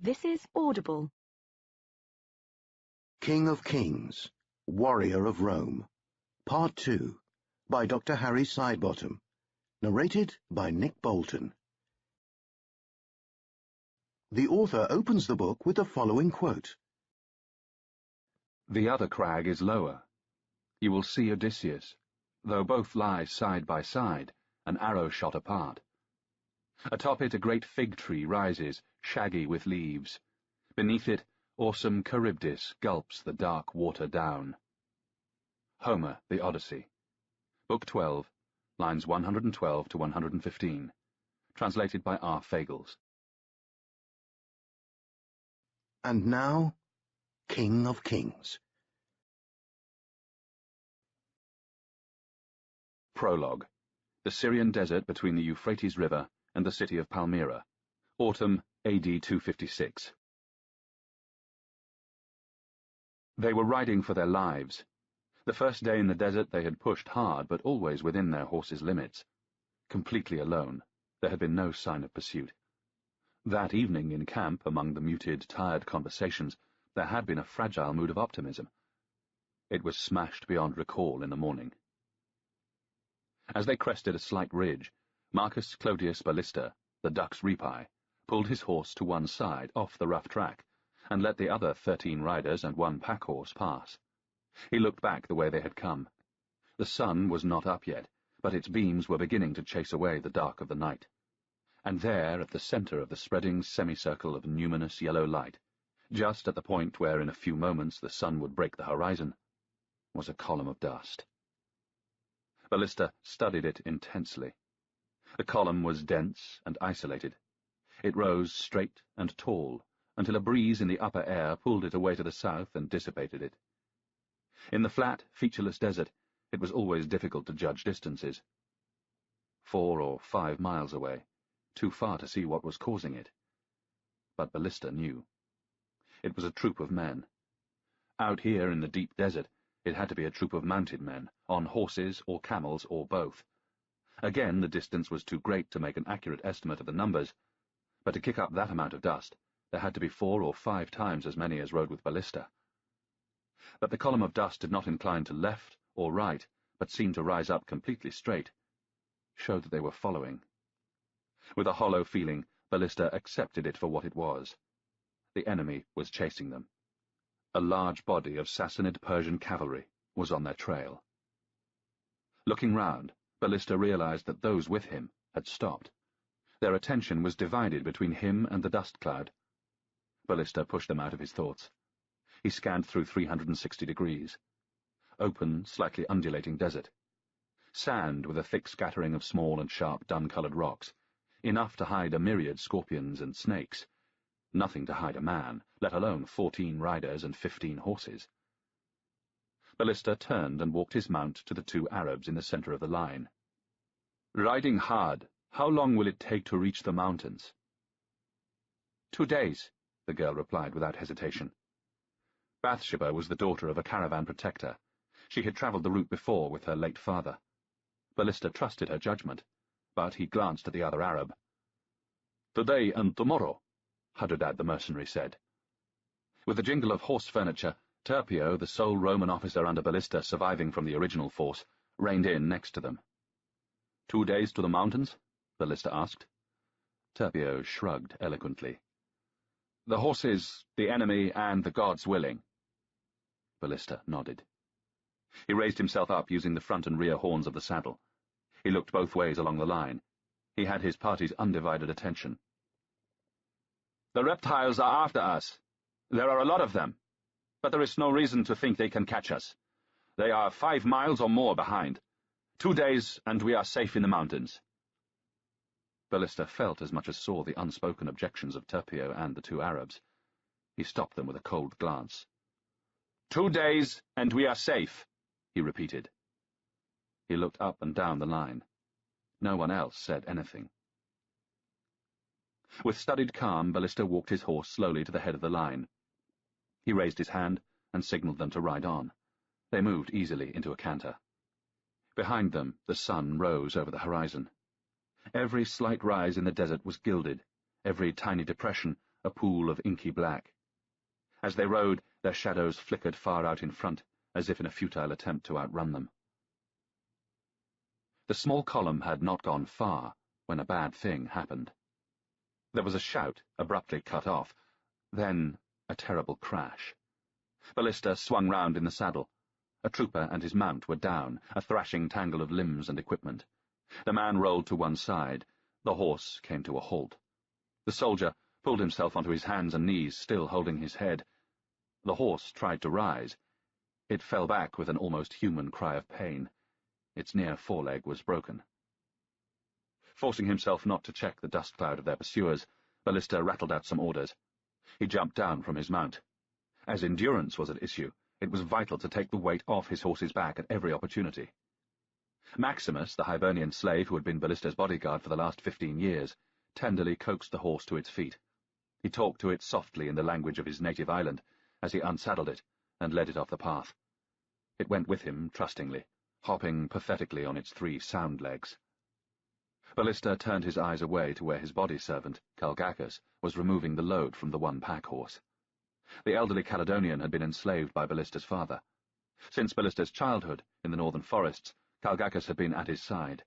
This is Audible. King of Kings, Warrior of Rome, Part 2, by Dr. Harry Sidebottom, narrated by Nick Bolton. The author opens the book with the following quote. The other crag is lower. You will see Odysseus, though both lie side by side, an arrow shot apart. Atop it a great fig tree rises, shaggy with leaves. Beneath it, awesome Charybdis gulps the dark water down. Homer, The Odyssey. Book 12, lines 112 to 115. Translated by R. Fagles. And now, King of Kings. Prologue. The Syrian desert between the Euphrates River and the city of Palmyra. Autumn, AD 256. They were riding for their lives. The first day in the desert they had pushed hard, but always within their horses' limits. Completely alone, there had been no sign of pursuit. That evening in camp, among the muted, tired conversations, there had been a fragile mood of optimism. It was smashed beyond recall in the morning. As they crested a slight ridge, Marcus Clodius Ballista, the Dux Ripae, pulled his horse to one side off the rough track, and let the other 13 riders and one pack-horse pass. He looked back the way they had come. The sun was not up yet, but its beams were beginning to chase away the dark of the night. And there, at the centre of the spreading semicircle of numinous yellow light, just at the point where in a few moments the sun would break the horizon, was a column of dust. Ballista studied it intensely. The column was dense and isolated. It rose straight and tall, until a breeze in the upper air pulled it away to the south and dissipated it. In the flat, featureless desert, it was always difficult to judge distances. 4 or 5 miles away, too far to see what was causing it. But Ballista knew. It was a troop of men. Out here in the deep desert, it had to be a troop of mounted men, on horses or camels or both. Again, the distance was too great to make an accurate estimate of the numbers, but to kick up that amount of dust, there had to be 4 or 5 times as many as rode with Ballista. But the column of dust did not incline to left or right, but seemed to rise up completely straight, showed that they were following. With a hollow feeling, Ballista accepted it for what it was. The enemy was chasing them. A large body of Sassanid Persian cavalry was on their trail. Looking round, Ballista realized that those with him had stopped. Their attention was divided between him and the dust cloud. Ballista pushed them out of his thoughts. He scanned through 360 degrees. Open, slightly undulating desert. Sand with a thick scattering of small and sharp dun-coloured rocks, enough to hide a myriad scorpions and snakes. Nothing to hide a man, let alone 14 riders and 15 horses. Ballista turned and walked his mount to the 2 Arabs in the centre of the line. "Riding hard, how long will it take to reach the mountains?" 2 days, the girl replied without hesitation. Bathsheba was the daughter of a caravan protector. She had travelled the route before with her late father. Ballista trusted her judgment, but he glanced at the other Arab. "Today and tomorrow," Hadudad the mercenary said. With the jingle of horse furniture, Turpio, the sole Roman officer under Ballista surviving from the original force, reined in next to them. 2 days to the mountains?" Ballista asked. Turpio shrugged eloquently. "The horses, the enemy, and the gods willing." Ballista nodded. He raised himself up using the front and rear horns of the saddle. He looked both ways along the line. He had his party's undivided attention. "The reptiles are after us. There are a lot of them, but there is no reason to think they can catch us. They are 5 miles or more behind. 2 days, and we are safe in the mountains." Ballista felt as much as saw the unspoken objections of Turpio and the 2 Arabs. He stopped them with a cold glance. 2 days, and we are safe," he repeated. He looked up and down the line. No one else said anything. With studied calm, Ballista walked his horse slowly to the head of the line. He raised his hand and signalled them to ride on. They moved easily into a canter. Behind them, the sun rose over the horizon. Every slight rise in the desert was gilded, every tiny depression a pool of inky black. As they rode, their shadows flickered far out in front, as if in a futile attempt to outrun them. The small column had not gone far when a bad thing happened. There was a shout, abruptly cut off, then a terrible crash. Ballista swung round in the saddle. A trooper and his mount were down, a thrashing tangle of limbs and equipment. The man rolled to one side. The horse came to a halt. The soldier pulled himself onto his hands and knees, still holding his head. The horse tried to rise. It fell back with an almost human cry of pain. Its near foreleg was broken. Forcing himself not to check the dust cloud of their pursuers, Ballista rattled out some orders. He jumped down from his mount. As endurance was at issue, it was vital to take the weight off his horse's back at every opportunity. Maximus, the Hibernian slave who had been Ballista's bodyguard for the last 15 years, tenderly coaxed the horse to its feet. He talked to it softly in the language of his native island as he unsaddled it and led it off the path. It went with him trustingly, hopping pathetically on its 3 sound legs. Ballista turned his eyes away to where his body servant, Calgacus, was removing the load from the one pack-horse. The elderly Caledonian had been enslaved by Ballista's father. Since Ballista's childhood in the northern forests, Calgacus had been at his side.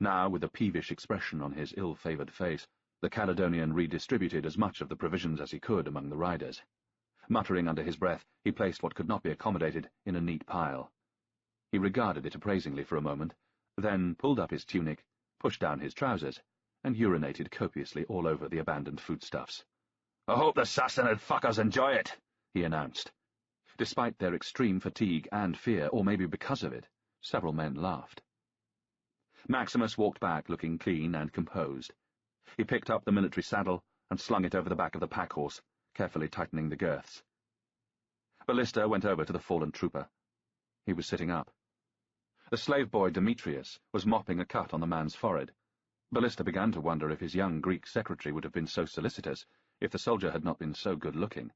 Now, with a peevish expression on his ill-favoured face, the Caledonian redistributed as much of the provisions as he could among the riders. Muttering under his breath, he placed what could not be accommodated in a neat pile. He regarded it appraisingly for a moment, then pulled up his tunic, pushed down his trousers, and urinated copiously all over the abandoned foodstuffs. "I hope the Sassanid fuckers enjoy it," he announced. Despite their extreme fatigue and fear, or maybe because of it, several men laughed. Maximus walked back looking clean and composed. He picked up the military saddle and slung it over the back of the pack-horse, carefully tightening the girths. Ballista went over to the fallen trooper. He was sitting up. The slave boy Demetrius was mopping a cut on the man's forehead. Ballista began to wonder if his young Greek secretary would have been so solicitous if the soldier had not been so good-looking.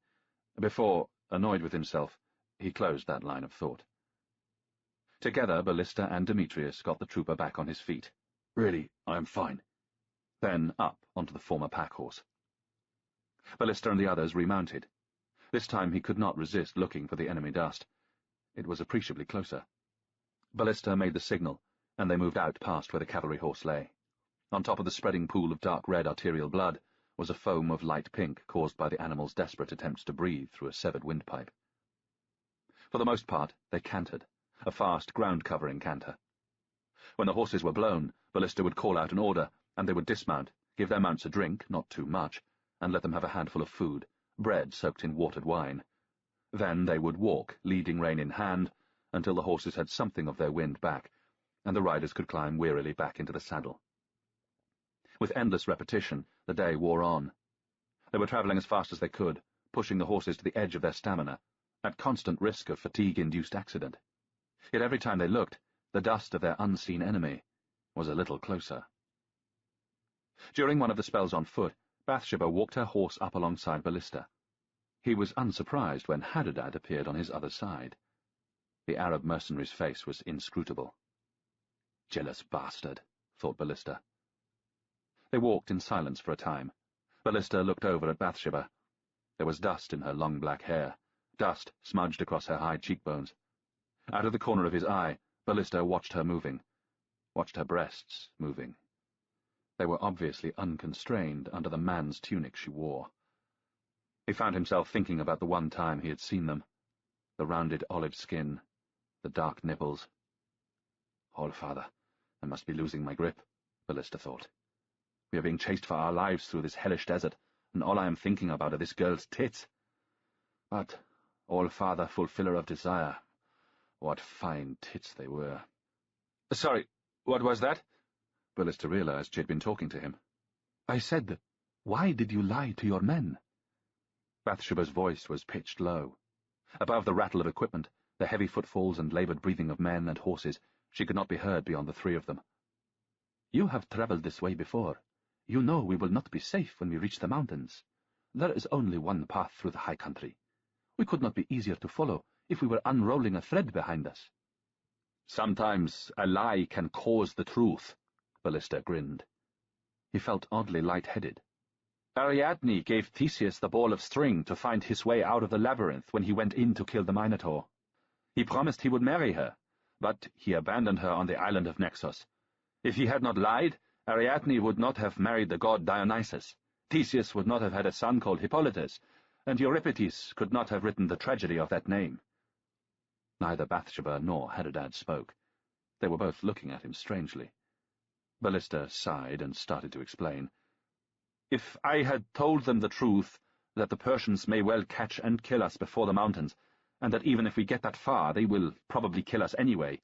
Before, annoyed with himself, he closed that line of thought. Together, Ballista and Demetrius got the trooper back on his feet. "Really, I am fine." Then up onto the former pack-horse. Ballista and the others remounted. This time he could not resist looking for the enemy dust. It was appreciably closer. Ballista made the signal, and they moved out past where the cavalry horse lay. On top of the spreading pool of dark red arterial blood was a foam of light pink caused by the animal's desperate attempts to breathe through a severed windpipe. For the most part, they cantered, a fast ground-covering canter. When the horses were blown, Ballista would call out an order, and they would dismount, give their mounts a drink, not too much, and let them have a handful of food, bread soaked in watered wine. Then they would walk, leading rein in hand, until the horses had something of their wind back, and the riders could climb wearily back into the saddle. With endless repetition, the day wore on. They were travelling as fast as they could, pushing the horses to the edge of their stamina, at constant risk of fatigue-induced accident. Yet every time they looked, the dust of their unseen enemy was a little closer. During one of the spells on foot, Bathsheba walked her horse up alongside Ballista. He was unsurprised when Hadadad appeared on his other side. The Arab mercenary's face was inscrutable. "Jealous bastard," thought Ballista. They walked in silence for a time. Ballista looked over at Bathsheba. There was dust in her long black hair, dust smudged across her high cheekbones. Out of the corner of his eye, Ballista watched her moving, watched her breasts moving. They were obviously unconstrained under the man's tunic she wore. He found himself thinking about the one time he had seen them, the rounded olive skin, the dark nipples. "All-Father, I must be losing my grip," Ballista thought. "We are being chased for our lives through this hellish desert, and all I am thinking about are this girl's tits. But, All-Father, fulfiller of desire, what fine tits they were." "Sorry, what was that?" Ballista realized she had been talking to him. "I said, why did you lie to your men?" Bathsheba's voice was pitched low. Above the rattle of equipment, the heavy footfalls and laboured breathing of men and horses, she could not be heard beyond the 3 of them. "You have travelled this way before. You know we will not be safe when we reach the mountains. There is only one path through the high country. We could not be easier to follow if we were unrolling a thread behind us." "Sometimes a lie can cause the truth," Ballista grinned. He felt oddly light-headed. Ariadne gave Theseus the ball of string to find his way out of the labyrinth when he went in to kill the Minotaur. He promised he would marry her, but he abandoned her on the island of Naxos. If he had not lied, Ariadne would not have married the god Dionysus, Theseus would not have had a son called Hippolytus, and Euripides could not have written the tragedy of that name. Neither Bathsheba nor Hadadad spoke. They were both looking at him strangely. Ballista sighed and started to explain. If I had told them the truth, that the Persians may well catch and kill us before the mountains, and that even if we get that far, they will probably kill us anyway,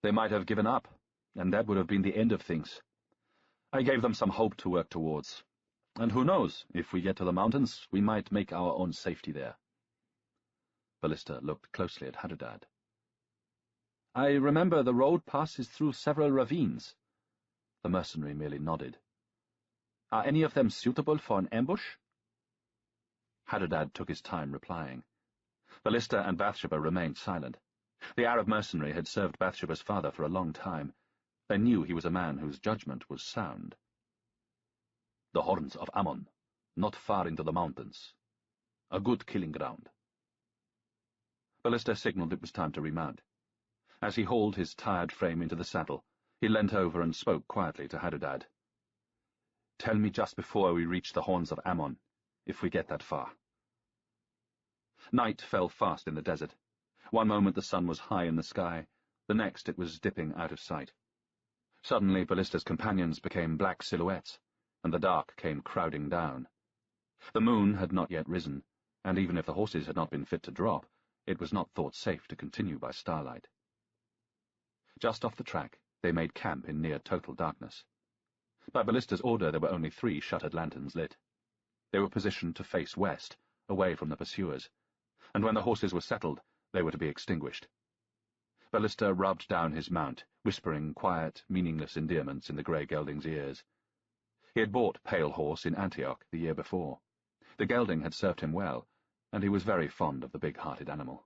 they might have given up, and that would have been the end of things. I gave them some hope to work towards. And who knows, if we get to the mountains, we might make our own safety there. Ballista looked closely at Hadadad. I remember the road passes through several ravines. The mercenary merely nodded. Are any of them suitable for an ambush? Hadadad took his time replying. Ballista and Bathsheba remained silent. The Arab mercenary had served Bathsheba's father for a long time. They knew he was a man whose judgment was sound. The horns of Ammon, not far into the mountains. A good killing ground. Ballista signaled it was time to remount. As he hauled his tired frame into the saddle, he leant over and spoke quietly to Hadadad. Tell me just before we reach the horns of Ammon, if we get that far. Night fell fast in the desert. One moment the sun was high in the sky, the next it was dipping out of sight. Suddenly Ballista's companions became black silhouettes, and the dark came crowding down. The moon had not yet risen, and even if the horses had not been fit to drop, it was not thought safe to continue by starlight. Just off the track, they made camp in near total darkness. By Ballista's order there were only 3 shuttered lanterns lit. They were positioned to face west, away from the pursuers, and when the horses were settled, they were to be extinguished. Ballista rubbed down his mount, whispering quiet, meaningless endearments in the grey gelding's ears. He had bought Pale Horse in Antioch the year before. The gelding had served him well, and he was very fond of the big-hearted animal.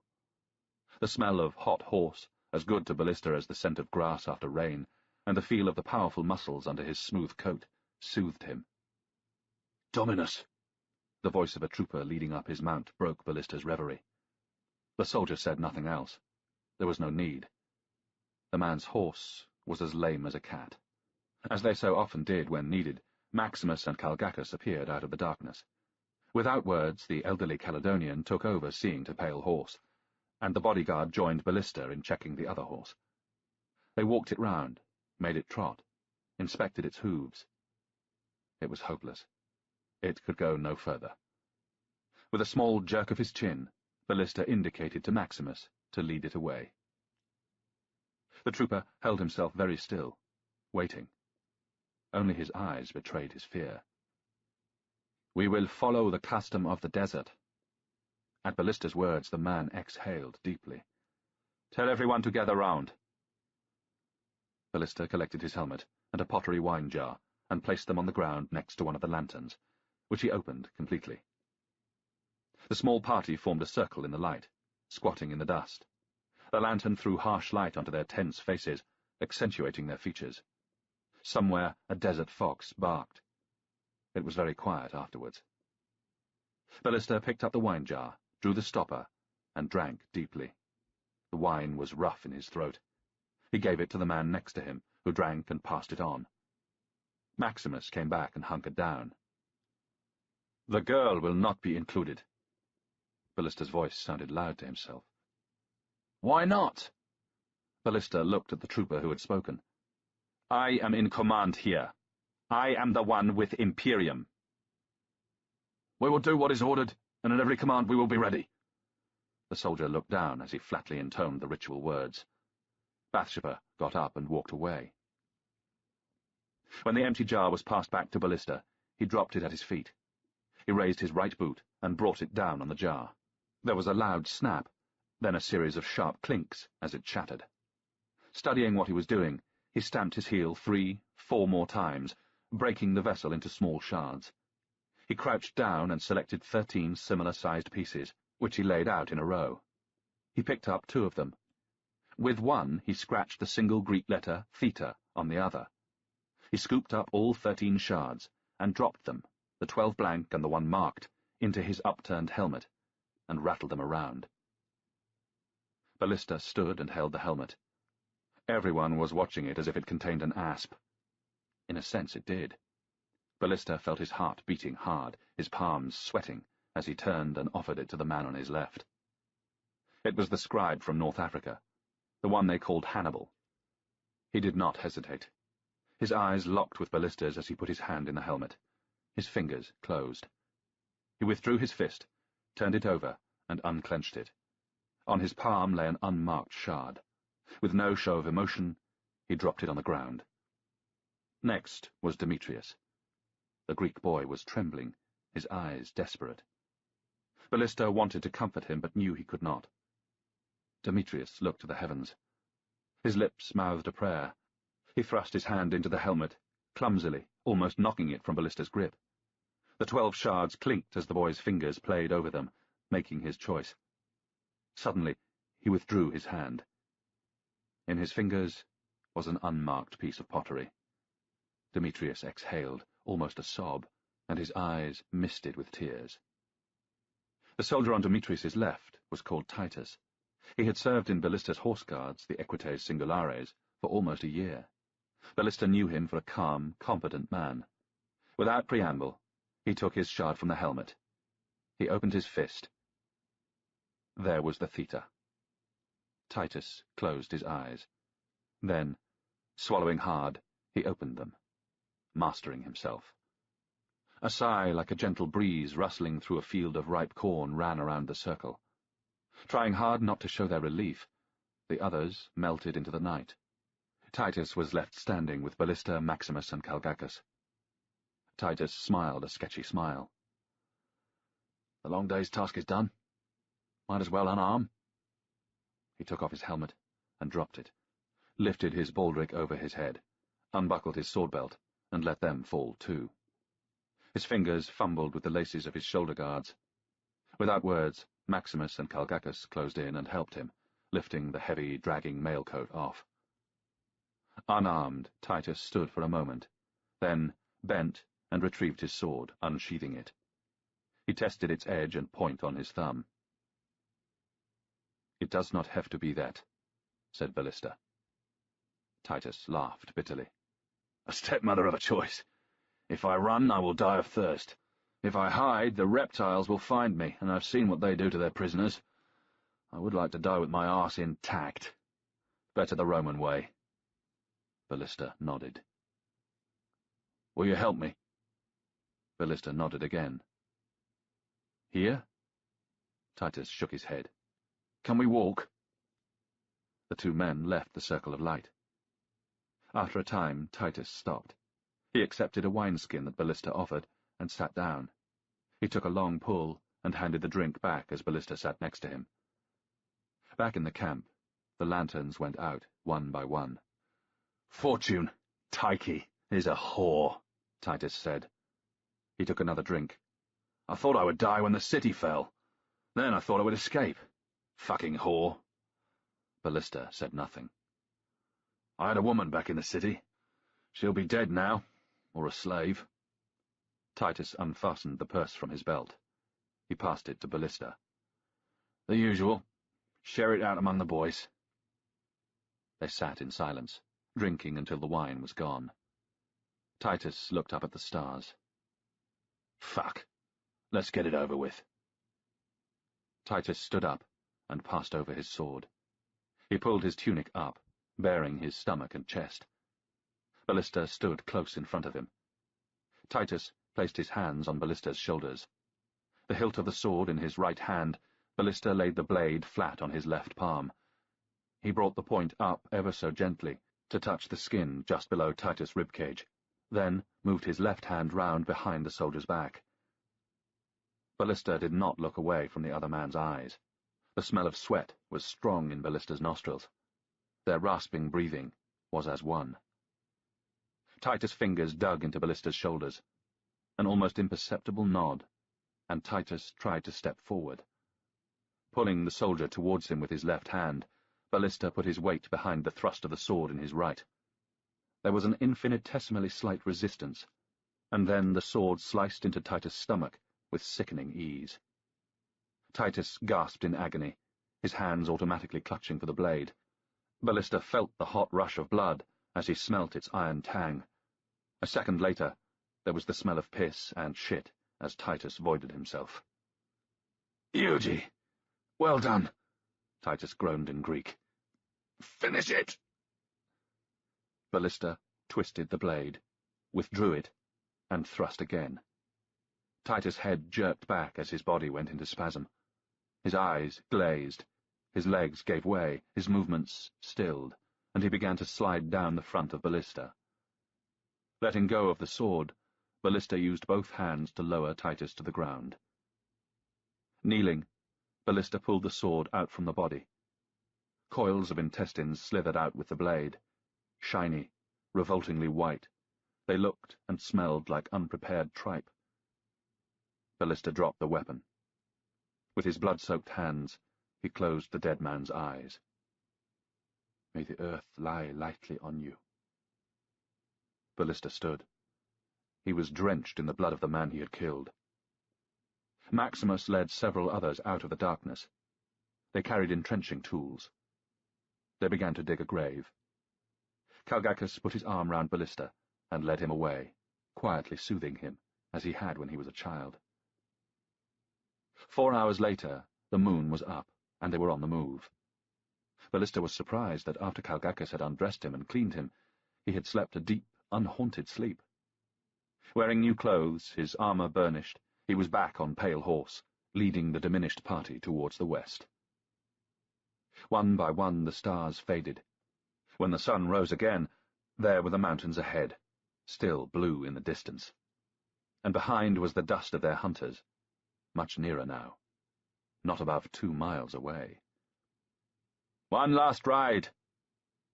The smell of hot horse, as good to Ballista as the scent of grass after rain, and the feel of the powerful muscles under his smooth coat, soothed him. "Dominus!" The voice of a trooper leading up his mount broke Ballista's reverie. The soldier said nothing else. There was no need. The man's horse was as lame as a cat. As they so often did when needed, Maximus and Calgacus appeared out of the darkness. Without words, the elderly Caledonian took over seeing to Pale Horse, and the bodyguard joined Ballista in checking the other horse. They walked it round, made it trot, inspected its hooves. It was hopeless. It could go no further. With a small jerk of his chin, Ballista indicated to Maximus to lead it away. The trooper held himself very still, waiting. Only his eyes betrayed his fear. "We will follow the custom of the desert." At Ballista's words, the man exhaled deeply. "Tell everyone to gather round." Ballista collected his helmet and a pottery wine jar and placed them on the ground next to one of the lanterns, which he opened completely. The small party formed a circle in the light, squatting in the dust. The lantern threw harsh light onto their tense faces, accentuating their features. Somewhere a desert fox barked. It was very quiet afterwards. Ballista picked up the wine jar, drew the stopper, and drank deeply. The wine was rough in his throat. He gave it to the man next to him, who drank and passed it on. Maximus came back and hunkered down. "The girl will not be included." Ballista's voice sounded loud to himself. "Why not?" Ballista looked at the trooper who had spoken. "I am in command here. I am the one with Imperium." "We will do what is ordered, and at every command we will be ready." The soldier looked down as he flatly intoned the ritual words. Bathsheba got up and walked away. When the empty jar was passed back to Ballista, he dropped it at his feet. He raised his right boot and brought it down on the jar. There was a loud snap, then a series of sharp clinks as it shattered. Studying what he was doing, he stamped his heel 3, 4 more times, breaking the vessel into small shards. He crouched down and selected 13 similar-sized pieces, which he laid out in a row. He picked up 2 of them. With one, he scratched the single Greek letter theta on the other. He scooped up all 13 shards and dropped them, the 12 blank and the 1 marked, into his upturned helmet, and rattled them around. Ballista stood and held the helmet. Everyone was watching it as if it contained an asp. In a sense it did. Ballista felt his heart beating hard, his palms sweating, as he turned and offered it to the man on his left. It was the scribe from North Africa, the one they called Hannibal. He did not hesitate. His eyes locked with Ballista's as he put his hand in the helmet. His fingers closed. He withdrew his fist, turned it over, and unclenched it. On his palm lay an unmarked shard. With no show of emotion, he dropped it on the ground. Next was Demetrius. The Greek boy was trembling, his eyes desperate. Ballista wanted to comfort him, but knew he could not. Demetrius looked to the heavens. His lips mouthed a prayer. He thrust his hand into the helmet, clumsily, almost knocking it from Ballista's grip. The 12 shards clinked as the boy's fingers played over them, making his choice. Suddenly, he withdrew his hand. In his fingers was an unmarked piece of pottery. Demetrius exhaled, almost a sob, and his eyes misted with tears. The soldier on Demetrius's left was called Titus. He had served in Ballista's horse guards, the Equites Singulares, for almost a year. Ballista knew him for a calm, competent man. Without preamble, he took his shard from the helmet. He opened his fist. There was the theta. Titus closed his eyes. Then, swallowing hard, he opened them, mastering himself. A sigh like a gentle breeze rustling through a field of ripe corn ran around the circle. Trying hard not to show their relief, the others melted into the night. Titus was left standing with Ballista, Maximus, and Calgacus. Titus smiled a sketchy smile. "The long day's task is done. Might as well unarm." He took off his helmet and dropped it, lifted his baldric over his head, unbuckled his sword belt, and let them fall too. His fingers fumbled with the laces of his shoulder guards. Without words, Maximus and Calgacus closed in and helped him, lifting the heavy, dragging mailcoat off. Unarmed, Titus stood for a moment, then bent and retrieved his sword, unsheathing it. He tested its edge and point on his thumb. "It does not have to be that," said Ballista. Titus laughed bitterly. "A stepmother of a choice. If I run, I will die of thirst. If I hide, the reptiles will find me, and I've seen what they do to their prisoners. I would like to die with my arse intact. Better the Roman way." Ballista nodded. "Will you help me?" Ballista nodded again. "Here?" Titus shook his head. "Can we walk?" The 2 men left the circle of light. After a time, Titus stopped. He accepted a wineskin that Ballista offered, and sat down. He took a long pull, and handed the drink back as Ballista sat next to him. Back in the camp, the lanterns went out, one by one. "Fortune, Tyche, is a whore," Titus said. He took another drink. "I thought I would die when the city fell. Then I thought I would escape. Fucking whore." Ballista said nothing. "I had a woman back in the city. She'll be dead now, or a slave." Titus unfastened the purse from his belt. He passed it to Ballista. "The usual. Share it out among the boys." They sat in silence, drinking until the wine was gone. Titus looked up at the stars. "Fuck. Let's get it over with." Titus stood up and passed over his sword. He pulled his tunic up, baring his stomach and chest. Ballista stood close in front of him. Titus placed his hands on Ballista's shoulders. The hilt of the sword in his right hand, Ballista laid the blade flat on his left palm. He brought the point up ever so gently, to touch the skin just below Titus' ribcage, then moved his left hand round behind the soldier's back. Ballista did not look away from the other man's eyes. The smell of sweat was strong in Ballista's nostrils. Their rasping breathing was as one. Titus' fingers dug into Ballista's shoulders. An almost imperceptible nod, and Titus tried to step forward. Pulling the soldier towards him with his left hand, Ballista put his weight behind the thrust of the sword in his right. There was an infinitesimally slight resistance, and then the sword sliced into Titus' stomach with sickening ease. Titus gasped in agony, his hands automatically clutching for the blade. Ballista felt the hot rush of blood as he smelt its iron tang. A second later, there was the smell of piss and shit as Titus voided himself. "Eugie! Well done," Titus groaned in Greek. "Finish it!" Ballista twisted the blade, withdrew it, and thrust again. Titus' head jerked back as his body went into spasm. His eyes glazed, his legs gave way, his movements stilled, and he began to slide down the front of Ballista. Letting go of the sword, Ballista used both hands to lower Titus to the ground. Kneeling, Ballista pulled the sword out from the body. Coils of intestines slithered out with the blade. Shiny, revoltingly white, they looked and smelled like unprepared tripe. Ballista dropped the weapon. With his blood-soaked hands, he closed the dead man's eyes. "May the earth lie lightly on you." Ballista stood. He was drenched in the blood of the man he had killed. Maximus led several others out of the darkness. They carried entrenching tools. They began to dig a grave. Calgacus put his arm round Ballista and led him away, quietly soothing him, as he had when he was a child. 4 hours later, the moon was up, and they were on the move. Ballista was surprised that after Calgacus had undressed him and cleaned him, he had slept a deep, unhaunted sleep. Wearing new clothes, his armour burnished, he was back on Pale Horse, leading the diminished party towards the west. One by one the stars faded. When the sun rose again, there were the mountains ahead, still blue in the distance. And behind was the dust of their hunters, much nearer now, not above 2 miles away. "One last ride!"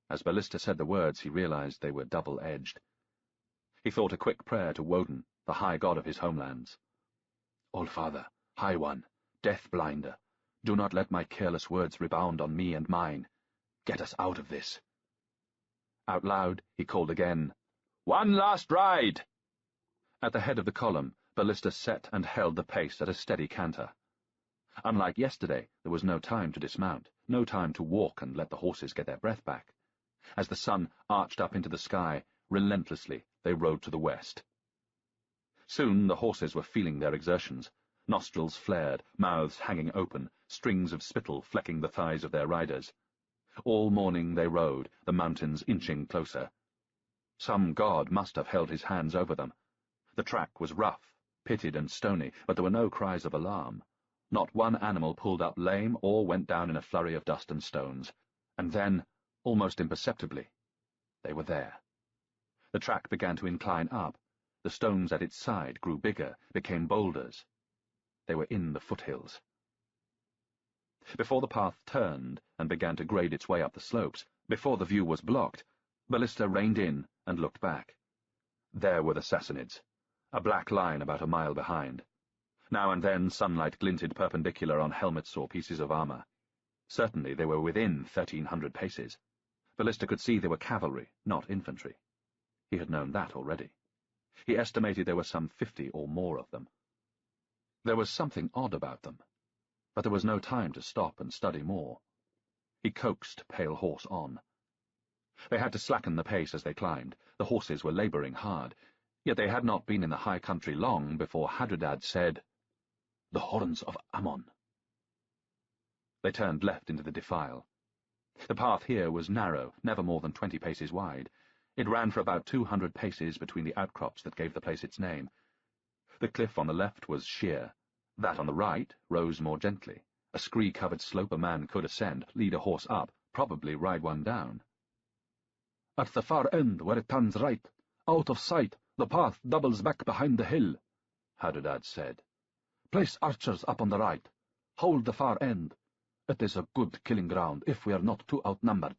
As Ballista said the words, he realized they were double-edged. He thought a quick prayer to Woden, the high god of his homelands. "All-Father, High One, Death-Blinder, do not let my careless words rebound on me and mine. Get us out of this." Out loud, he called again, "One last ride!" At the head of the column, Ballista set and held the pace at a steady canter. Unlike yesterday, there was no time to dismount, no time to walk and let the horses get their breath back. As the sun arched up into the sky, relentlessly they rode to the west. Soon the horses were feeling their exertions. Nostrils flared, mouths hanging open, strings of spittle flecking the thighs of their riders. All morning they rode, the mountains inching closer. Some god must have held his hands over them. The track was rough, pitted and stony, but there were no cries of alarm. Not one animal pulled up lame or went down in a flurry of dust and stones. And then, almost imperceptibly, they were there. The track began to incline up. The stones at its side grew bigger, became boulders. They were in the foothills. Before the path turned and began to grade its way up the slopes, before the view was blocked, Ballista reined in and looked back. There were the Sassanids, a black line about a mile behind. Now and then sunlight glinted perpendicular on helmets or pieces of armour. Certainly they were within 1,300 paces. Ballista could see they were cavalry, not infantry. He had known that already. He estimated there were some 50 or more of them. There was something odd about them, but there was no time to stop and study more. He coaxed Pale Horse on. They had to slacken the pace as they climbed. The horses were labouring hard, yet they had not been in the high country long before Hadridad said, "The horns of Ammon." They turned left into the defile. The path here was narrow, never more than 20 paces wide. It ran for about 200 paces between the outcrops that gave the place its name. The cliff on the left was sheer. That on the right rose more gently. A scree-covered slope a man could ascend, lead a horse up, probably ride one down. "At the far end, where it turns right, out of sight, the path doubles back behind the hill," Hadridad said. "Place archers up on the right. Hold the far end. It is a good killing ground if we are not too outnumbered."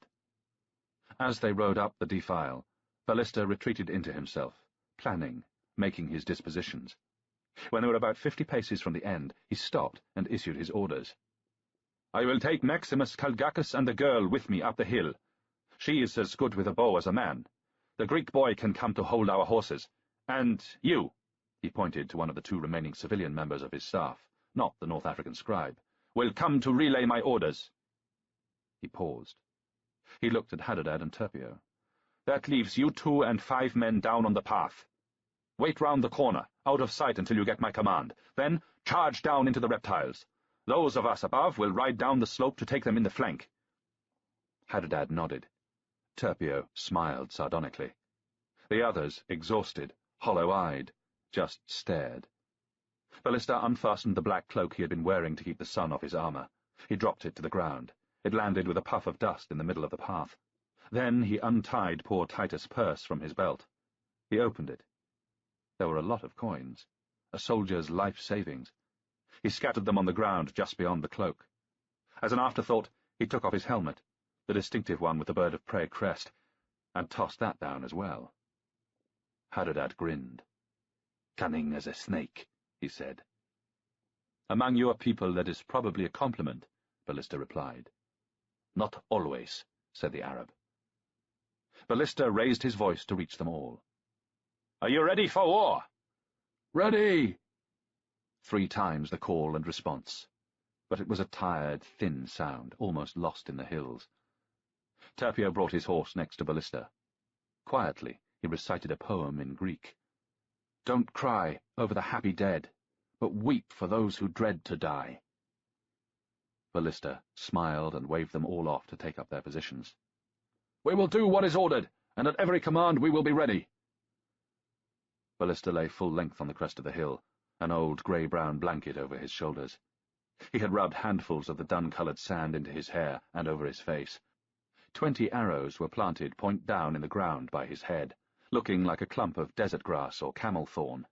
As they rode up the defile, Ballista retreated into himself, planning, making his dispositions. When they were about 50 paces from the end, he stopped and issued his orders. "I will take Maximus, Calgacus, and the girl with me up the hill. She is as good with a bow as a man. The Greek boy can come to hold our horses, And you, he pointed to one of the 2 remaining civilian members of his staff, not the North African scribe, will come to relay my orders. He paused. He looked at Hadadad and Turpio. That leaves you 2 and 5 men down on the path. Wait round the corner, out of sight until you get my command. Then charge down into the reptiles. Those of us above will ride down the slope to take them in the flank. Hadadad nodded. Turpio smiled sardonically. The others, exhausted, hollow-eyed, just stared. Ballista unfastened the black cloak he had been wearing to keep the sun off his armor. He dropped it to the ground. It landed with a puff of dust in the middle of the path. Then he untied poor Titus' purse from his belt. He opened it. There were a lot of coins, a soldier's life savings. He scattered them on the ground just beyond the cloak. As an afterthought, he took off his helmet, the distinctive one with the bird of prey crest, and tossed that down as well. Hadadad grinned. "Cunning as a snake," he said. "Among your people that is probably a compliment," Ballista replied. "Not always," said the Arab. Ballista raised his voice to reach them all. "Are you ready for war?" "Ready!" 3 times the call and response, but it was a tired, thin sound, almost lost in the hills. Turpio brought his horse next to Ballista. Quietly, he recited a poem in Greek. "Don't cry over the happy dead, but weep for those who dread to die." Ballista smiled and waved them all off to take up their positions. "We will do what is ordered, and at every command we will be ready." Ballista lay full length on the crest of the hill, an old grey-brown blanket over his shoulders. He had rubbed handfuls of the dun-coloured sand into his hair and over his face. 20 arrows were planted point down in the ground by his head, looking like a clump of desert grass or camel thorn.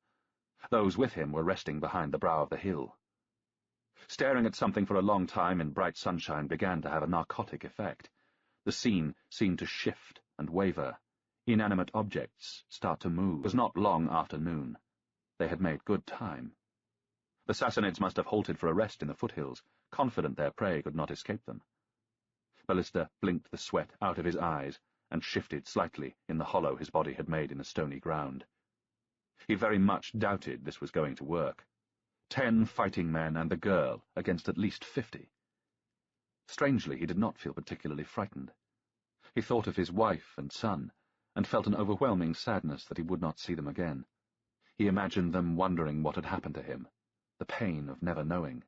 Those with him were resting behind the brow of the hill. Staring at something for a long time in bright sunshine began to have a narcotic effect. The scene seemed to shift and waver. Inanimate objects start to move. It was not long after noon. They had made good time. The Sassanids must have halted for a rest in the foothills, confident their prey could not escape them. Ballista blinked the sweat out of his eyes and shifted slightly in the hollow his body had made in the stony ground. He very much doubted this was going to work. 10 fighting men and the girl against at least 50. Strangely, he did not feel particularly frightened. He thought of his wife and son, and felt an overwhelming sadness that he would not see them again. He imagined them wondering what had happened to him, the pain of never knowing.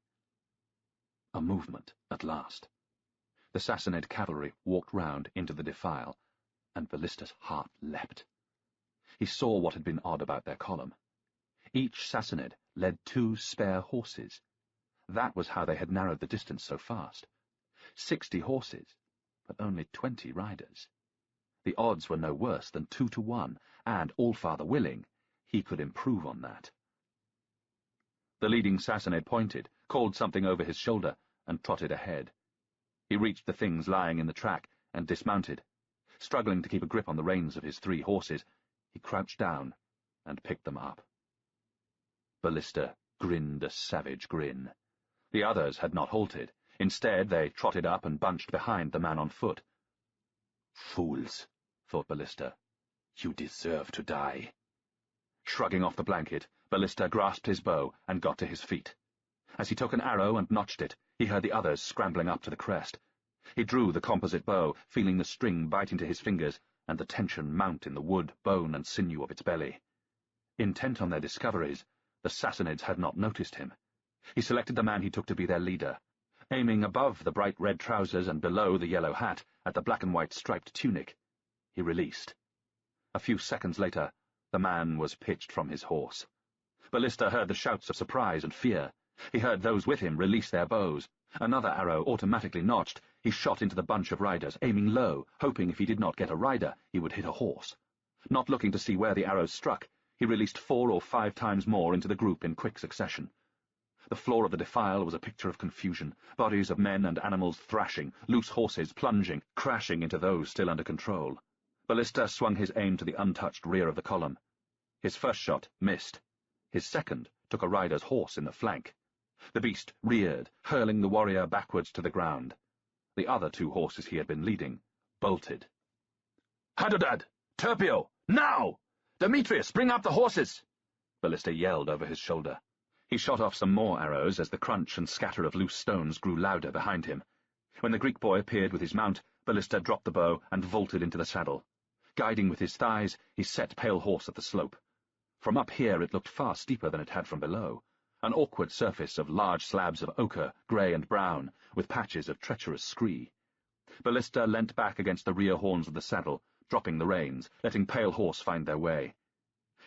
A movement, at last. The Sassanid cavalry walked round into the defile, and Ballista's heart leapt. He saw what had been odd about their column. Each Sassanid led 2 spare horses. That was how they had narrowed the distance so fast. 60 horses, but only 20 riders. The odds were no worse than 2 to 1, and, All-Father willing, he could improve on that. The leading Sassanid pointed, called something over his shoulder, and trotted ahead. He reached the things lying in the track and dismounted. Struggling to keep a grip on the reins of his 3 horses, he crouched down and picked them up. Ballista grinned a savage grin. The others had not halted. Instead, they trotted up and bunched behind the man on foot. "Fools," thought Ballista. "You deserve to die." Shrugging off the blanket, Ballista grasped his bow and got to his feet. As he took an arrow and notched it, he heard the others scrambling up to the crest. He drew the composite bow, feeling the string bite into his fingers and the tension mount in the wood, bone, and sinew of its belly. Intent on their discoveries, the Sassanids had not noticed him. He selected the man he took to be their leader. Aiming above the bright red trousers and below the yellow hat at the black and white striped tunic, he released. A few seconds later, the man was pitched from his horse. Ballista heard the shouts of surprise and fear. He heard those with him release their bows. Another arrow automatically notched. He shot into the bunch of riders, aiming low, hoping if he did not get a rider, he would hit a horse. Not looking to see where the arrows struck, he released 4 or 5 times more into the group in quick succession. The floor of the defile was a picture of confusion, bodies of men and animals thrashing, loose horses plunging, crashing into those still under control. Ballista swung his aim to the untouched rear of the column. His first shot missed. His second took a rider's horse in the flank. The beast reared, hurling the warrior backwards to the ground. The other 2 horses he had been leading bolted. "Hadadad! Turpio! Now! Demetrius, bring up the horses! Ballista yelled over his shoulder. He shot off some more arrows as the crunch and scatter of loose stones grew louder behind him. When the Greek boy appeared with his mount, Ballista dropped the bow and vaulted into the saddle. Guiding with his thighs, he set Pale Horse at the slope. From up here it looked far steeper than it had from below, an awkward surface of large slabs of ochre, grey and brown, with patches of treacherous scree. Ballista leant back against the rear horns of the saddle, dropping the reins, letting Pale Horse find their way.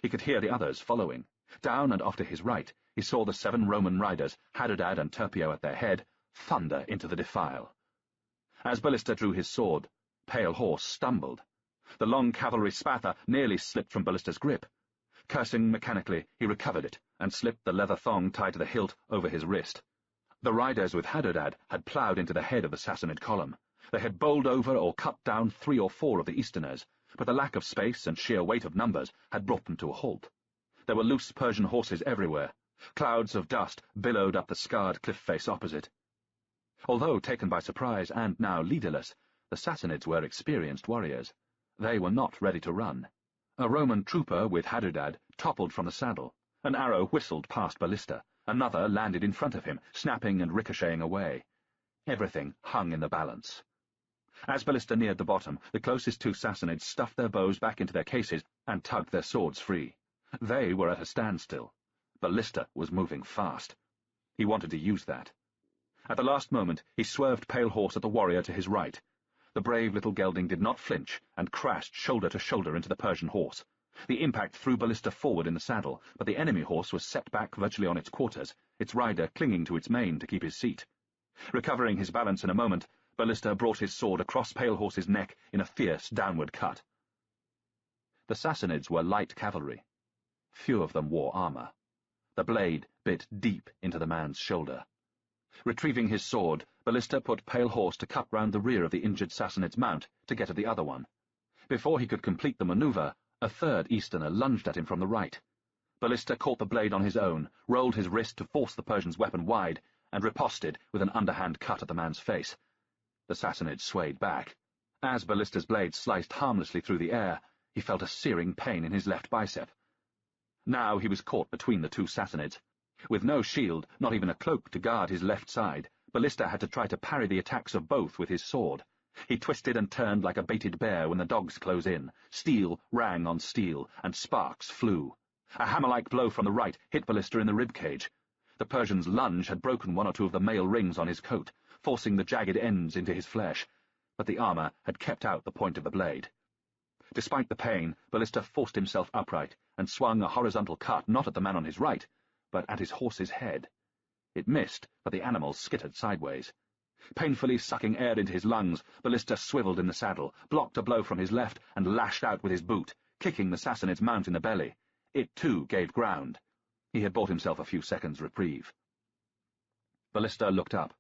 He could hear the others following. Down and off to his right, he saw the 7 Roman riders, Hadadad and Turpio at their head, thunder into the defile. As Ballista drew his sword, Pale Horse stumbled. The long cavalry spatha nearly slipped from Ballista's grip. Cursing mechanically, he recovered it, and slipped the leather thong tied to the hilt over his wrist. The riders with Hadadad had ploughed into the head of the Sassanid column. They had bowled over or cut down 3 or 4 of the Easterners, but the lack of space and sheer weight of numbers had brought them to a halt. There were loose Persian horses everywhere. Clouds of dust billowed up the scarred cliff face opposite. Although taken by surprise and now leaderless, the Sassanids were experienced warriors. They were not ready to run. A Roman trooper with Hadadad toppled from the saddle. An arrow whistled past Ballista. Another landed in front of him, snapping and ricocheting away. Everything hung in the balance. As Ballista neared the bottom, the closest 2 Sassanids stuffed their bows back into their cases and tugged their swords free. They were at a standstill. Ballista was moving fast. He wanted to use that. At the last moment, he swerved Pale Horse at the warrior to his right. The brave little gelding did not flinch and crashed shoulder to shoulder into the Persian horse. The impact threw Ballista forward in the saddle, but the enemy horse was set back virtually on its quarters, its rider clinging to its mane to keep his seat. Recovering his balance in a moment, Ballista brought his sword across Pale Horse's neck in a fierce downward cut. The Sassanids were light cavalry. Few of them wore armour. The blade bit deep into the man's shoulder. Retrieving his sword, Ballista put Pale Horse to cut round the rear of the injured Sassanid's mount to get at the other one. Before he could complete the manoeuvre, a 3rd Easterner lunged at him from the right. Ballista caught the blade on his own, rolled his wrist to force the Persian's weapon wide, and riposted with an underhand cut at the man's face. The Sassanid swayed back. As Ballista's blade sliced harmlessly through the air, he felt a searing pain in his left bicep. Now he was caught between the 2 Sassanids. With no shield, not even a cloak to guard his left side, Ballista had to try to parry the attacks of both with his sword. He twisted and turned like a baited bear when the dogs close in. Steel rang on steel, and sparks flew. A hammer-like blow from the right hit Ballista in the rib-cage. The Persian's lunge had broken 1 or 2 of the mail rings on his coat, forcing the jagged ends into his flesh, but the armour had kept out the point of the blade. Despite the pain, Ballista forced himself upright and swung a horizontal cut not at the man on his right, but at his horse's head. It missed, but the animal skittered sideways. Painfully sucking air into his lungs, Ballista swiveled in the saddle, blocked a blow from his left, and lashed out with his boot, kicking the Sassanid's mount in the belly. It, too, gave ground. He had bought himself a few seconds' reprieve. Ballista looked up.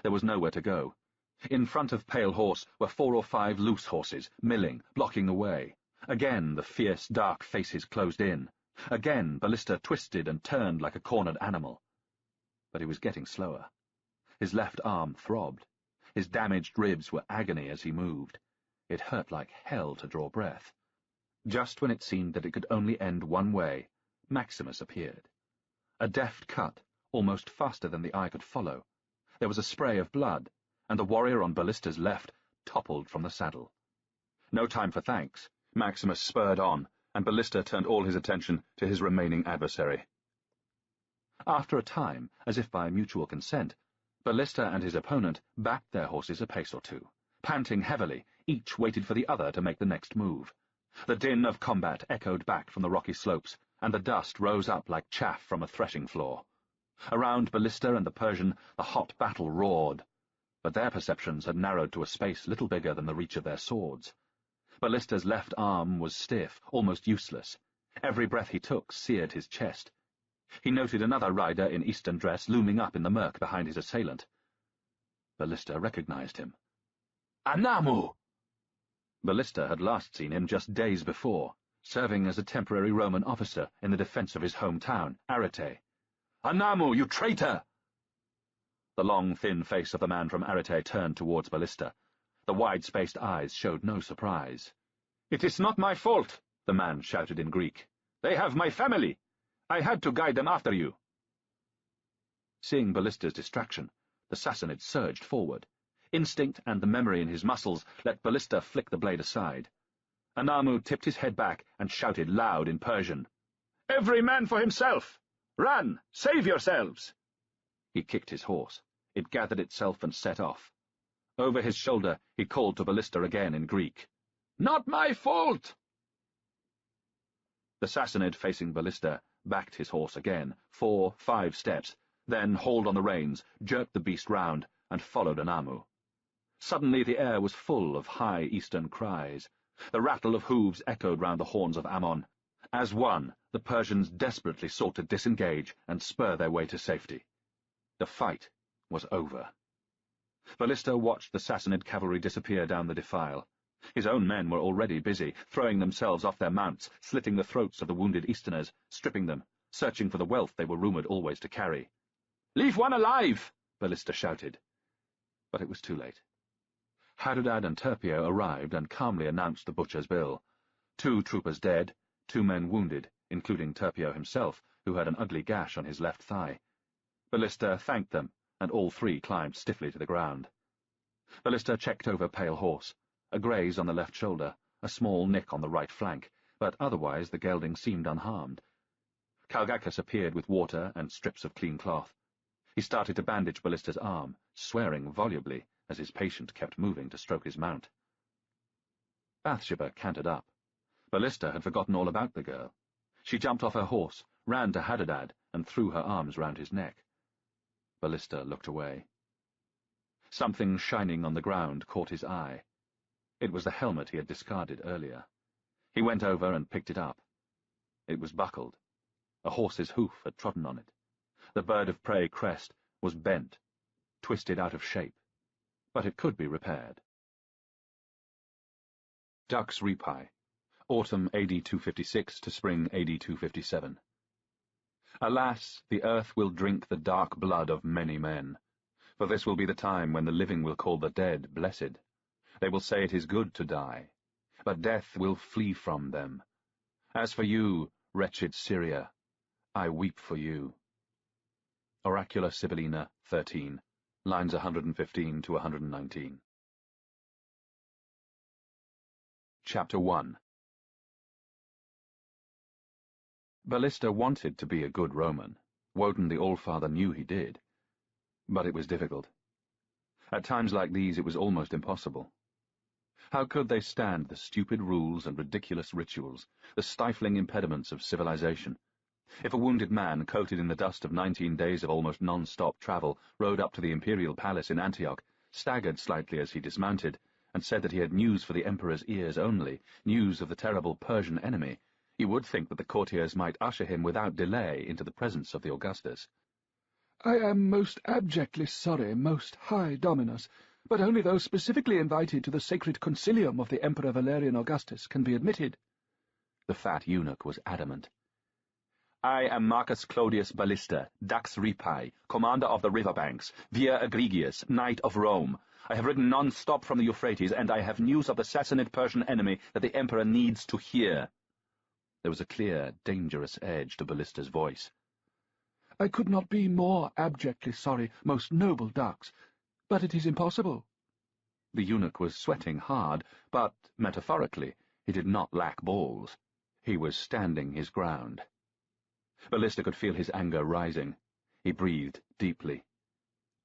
There was nowhere to go. In front of Pale Horse were 4 or 5 loose horses, milling, blocking the way. Again the fierce, dark faces closed in. Again Ballista twisted and turned like a cornered animal. But he was getting slower. His left arm throbbed. His damaged ribs were agony as he moved. It hurt like hell to draw breath. Just when it seemed that it could only end one way, Maximus appeared. A deft cut, almost faster than the eye could follow. There was a spray of blood, and the warrior on Ballista's left toppled from the saddle. No time for thanks. Maximus spurred on, and Ballista turned all his attention to his remaining adversary. After a time, as if by mutual consent, Ballista and his opponent backed their horses a pace or 2. Panting heavily, each waited for the other to make the next move. The din of combat echoed back from the rocky slopes, and the dust rose up like chaff from a threshing floor. Around Ballista and the Persian, the hot battle roared, but their perceptions had narrowed to a space little bigger than the reach of their swords. Ballista's left arm was stiff, almost useless. Every breath he took seared his chest. He noted another rider in Eastern dress looming up in the murk behind his assailant. Ballista recognized him. Anamu! Ballista had last seen him just days before, serving as a temporary Roman officer in the defense of his hometown, Arete. Anamu, you traitor! The long, thin face of the man from Arete turned towards Ballista. The wide-spaced eyes showed no surprise. It is not my fault, the man shouted in Greek. They have my family. I had to guide them after you. Seeing Ballista's distraction, the Sassanid surged forward. Instinct and the memory in his muscles let Ballista flick the blade aside. Anamu tipped his head back and shouted loud in Persian, "Every man for himself! Run! Save yourselves!" He kicked his horse. It gathered itself and set off. Over his shoulder he called to Ballista again in Greek, "Not my fault!" The Sassanid facing Ballista backed his horse again, 4, 5 steps, then hauled on the reins, jerked the beast round, and followed Anamu. Suddenly the air was full of high eastern cries. The rattle of hooves echoed round the horns of Ammon. As one, the Persians desperately sought to disengage and spur their way to safety. The fight was over. Ballista watched the Sassanid cavalry disappear down the defile. His own men were already busy, throwing themselves off their mounts, slitting the throats of the wounded Easterners, stripping them, searching for the wealth they were rumoured always to carry. "Leave one alive!" Ballista shouted. But it was too late. Hadadad and Turpio arrived and calmly announced the butcher's bill. 2 troopers dead, 2 men wounded, including Turpio himself, who had an ugly gash on his left thigh. Ballista thanked them, and all 3 climbed stiffly to the ground. Ballista checked over Pale Horse, a graze on the left shoulder, a small nick on the right flank, but otherwise the gelding seemed unharmed. Kalgakis appeared with water and strips of clean cloth. He started to bandage Ballista's arm, swearing volubly as his patient kept moving to stroke his mount. Bathsheba cantered up. Ballista had forgotten all about the girl. She jumped off her horse, ran to Hadadad, and threw her arms round his neck. Ballista looked away. Something shining on the ground caught his eye. It was the helmet he had discarded earlier. He went over and picked it up. It was buckled. A horse's hoof had trodden on it. The bird of prey crest was bent, twisted out of shape, but it could be repaired. Dux Repi, autumn AD 256 to spring AD 257. Alas, the earth will drink the dark blood of many men, for this will be the time when the living will call the dead blessed. They will say it is good to die, but death will flee from them. As for you, wretched Syria, I weep for you. Oracula Sibyllina 13, lines 115 to 119. Chapter 1. Ballista wanted to be a good Roman. Woden the Allfather knew he did. But it was difficult. At times like these it was almost impossible. How could they stand the stupid rules and ridiculous rituals, the stifling impediments of civilization? If a wounded man, coated in the dust of 19 days of almost non-stop travel, rode up to the imperial palace in Antioch, staggered slightly as he dismounted, and said that he had news for the emperor's ears only, news of the terrible Persian enemy, he would think that the courtiers might usher him without delay into the presence of the Augustus. "I am most abjectly sorry, most high Dominus, but only those specifically invited to the sacred concilium of the Emperor Valerian Augustus can be admitted." The fat eunuch was adamant. "I am Marcus Clodius Ballista, Dux Repi, commander of the riverbanks, Via Egregius, knight of Rome. I have ridden non-stop from the Euphrates, and I have news of the Sassanid Persian enemy that the emperor needs to hear." There was a clear, dangerous edge to Ballista's voice. "I could not be more abjectly sorry, most noble Dux, but it is impossible." The eunuch was sweating hard, but, metaphorically, he did not lack balls. He was standing his ground. Ballista could feel his anger rising. He breathed deeply.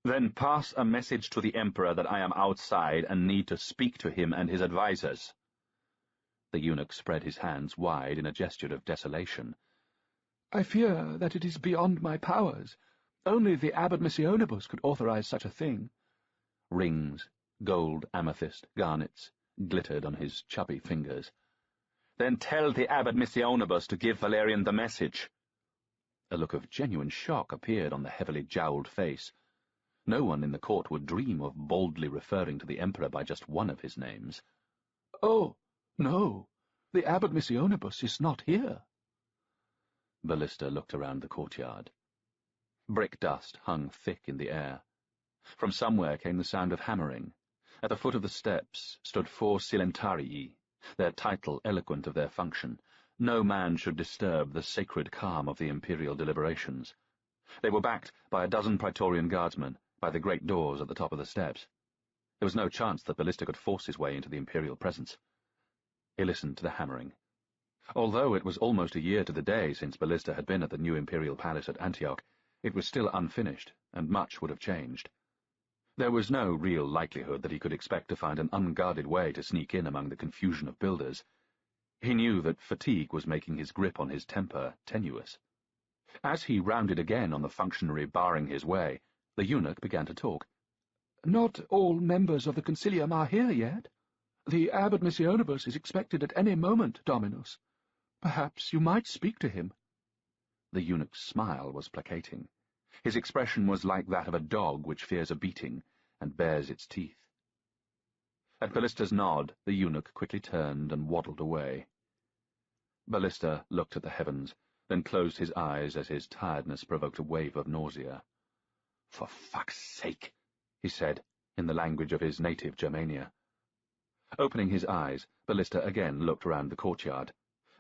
"Then pass a message to the emperor that I am outside and need to speak to him and his advisers." The eunuch spread his hands wide in a gesture of desolation. "I fear that it is beyond my powers. Only the Abbot Missionibus could authorize such a thing." Rings, gold, amethyst, garnets, glittered on his chubby fingers. "Then tell the Abbot Missionibus to give Valerian the message." A look of genuine shock appeared on the heavily jowled face. No one in the court would dream of boldly referring to the emperor by just one of his names. "Oh, no, the Abbot Missionibus is not here." Ballista looked around the courtyard. Brick dust hung thick in the air. From somewhere came the sound of hammering. At the foot of the steps stood 4 silentarii, their title eloquent of their function, no man should disturb the sacred calm of the imperial deliberations. They were backed by a dozen Praetorian guardsmen by the great doors at the top of the steps. There was no chance that Ballista could force his way into the imperial presence. He listened to the hammering. Although it was almost a year to the day since Ballista had been at the new imperial palace at Antioch, it was still unfinished, and much would have changed. There was no real likelihood that he could expect to find an unguarded way to sneak in among the confusion of builders. He knew that fatigue was making his grip on his temper tenuous. As he rounded again on the functionary barring his way, the eunuch began to talk. "Not all members of the Concilium are here yet. The Abbot Missionibus is expected at any moment, Dominus. Perhaps you might speak to him." The eunuch's smile was placating. His expression was like that of a dog which fears a beating and bares its teeth. At Ballista's nod, the eunuch quickly turned and waddled away. Ballista looked at the heavens, then closed his eyes as his tiredness provoked a wave of nausea. "For fuck's sake," he said, in the language of his native Germania. Opening his eyes, Ballista again looked round the courtyard.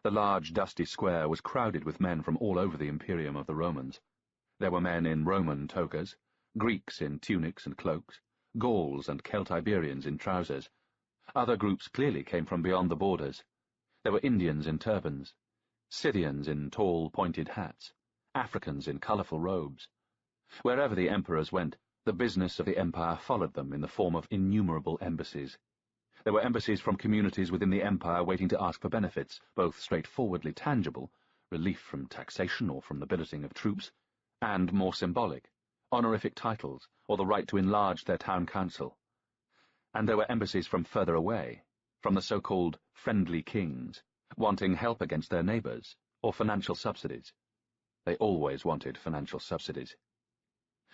The large, dusty square was crowded with men from all over the Imperium of the Romans. There were men in Roman togas, Greeks in tunics and cloaks, Gauls and Celtiberians in trousers. Other groups clearly came from beyond the borders. There were Indians in turbans, Scythians in tall, pointed hats, Africans in colourful robes. Wherever the emperors went, the business of the empire followed them in the form of innumerable embassies. There were embassies from communities within the empire waiting to ask for benefits, both straightforwardly tangible, relief from taxation or from the billeting of troops, and more symbolic, honorific titles, or the right to enlarge their town council. And there were embassies from further away, from the so-called friendly kings, wanting help against their neighbours, or financial subsidies. They always wanted financial subsidies.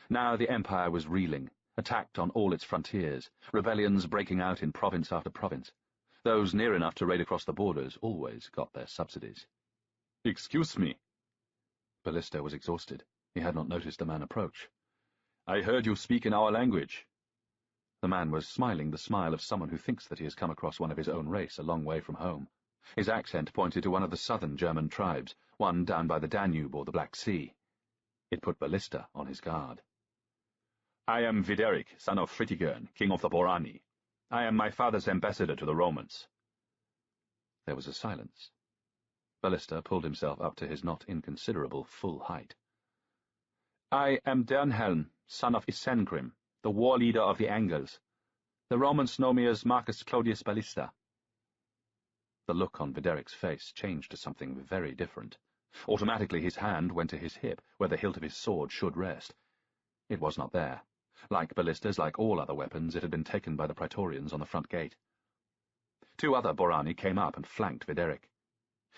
Now the empire was reeling, attacked on all its frontiers, rebellions breaking out in province after province. Those near enough to raid across the borders always got their subsidies. "Excuse me." Ballista was exhausted. He had not noticed the man approach. "I heard you speak in our language." The man was smiling the smile of someone who thinks that he has come across one of his own race a long way from home. His accent pointed to one of the southern German tribes, one down by the Danube or the Black Sea. It put Ballista on his guard. "I am Videric, son of Fritigern, king of the Borani. I am my father's ambassador to the Romans." There was a silence. Ballista pulled himself up to his not inconsiderable full height. "I am Dernhelm, son of Isengrim, the war leader of the Angles. The Romans know me as Marcus Clodius Ballista." The look on Videric's face changed to something very different. Automatically his hand went to his hip, where the hilt of his sword should rest. It was not there. Like Ballista's, like all other weapons, it had been taken by the Praetorians on the front gate. Two other Borani came up and flanked Videric.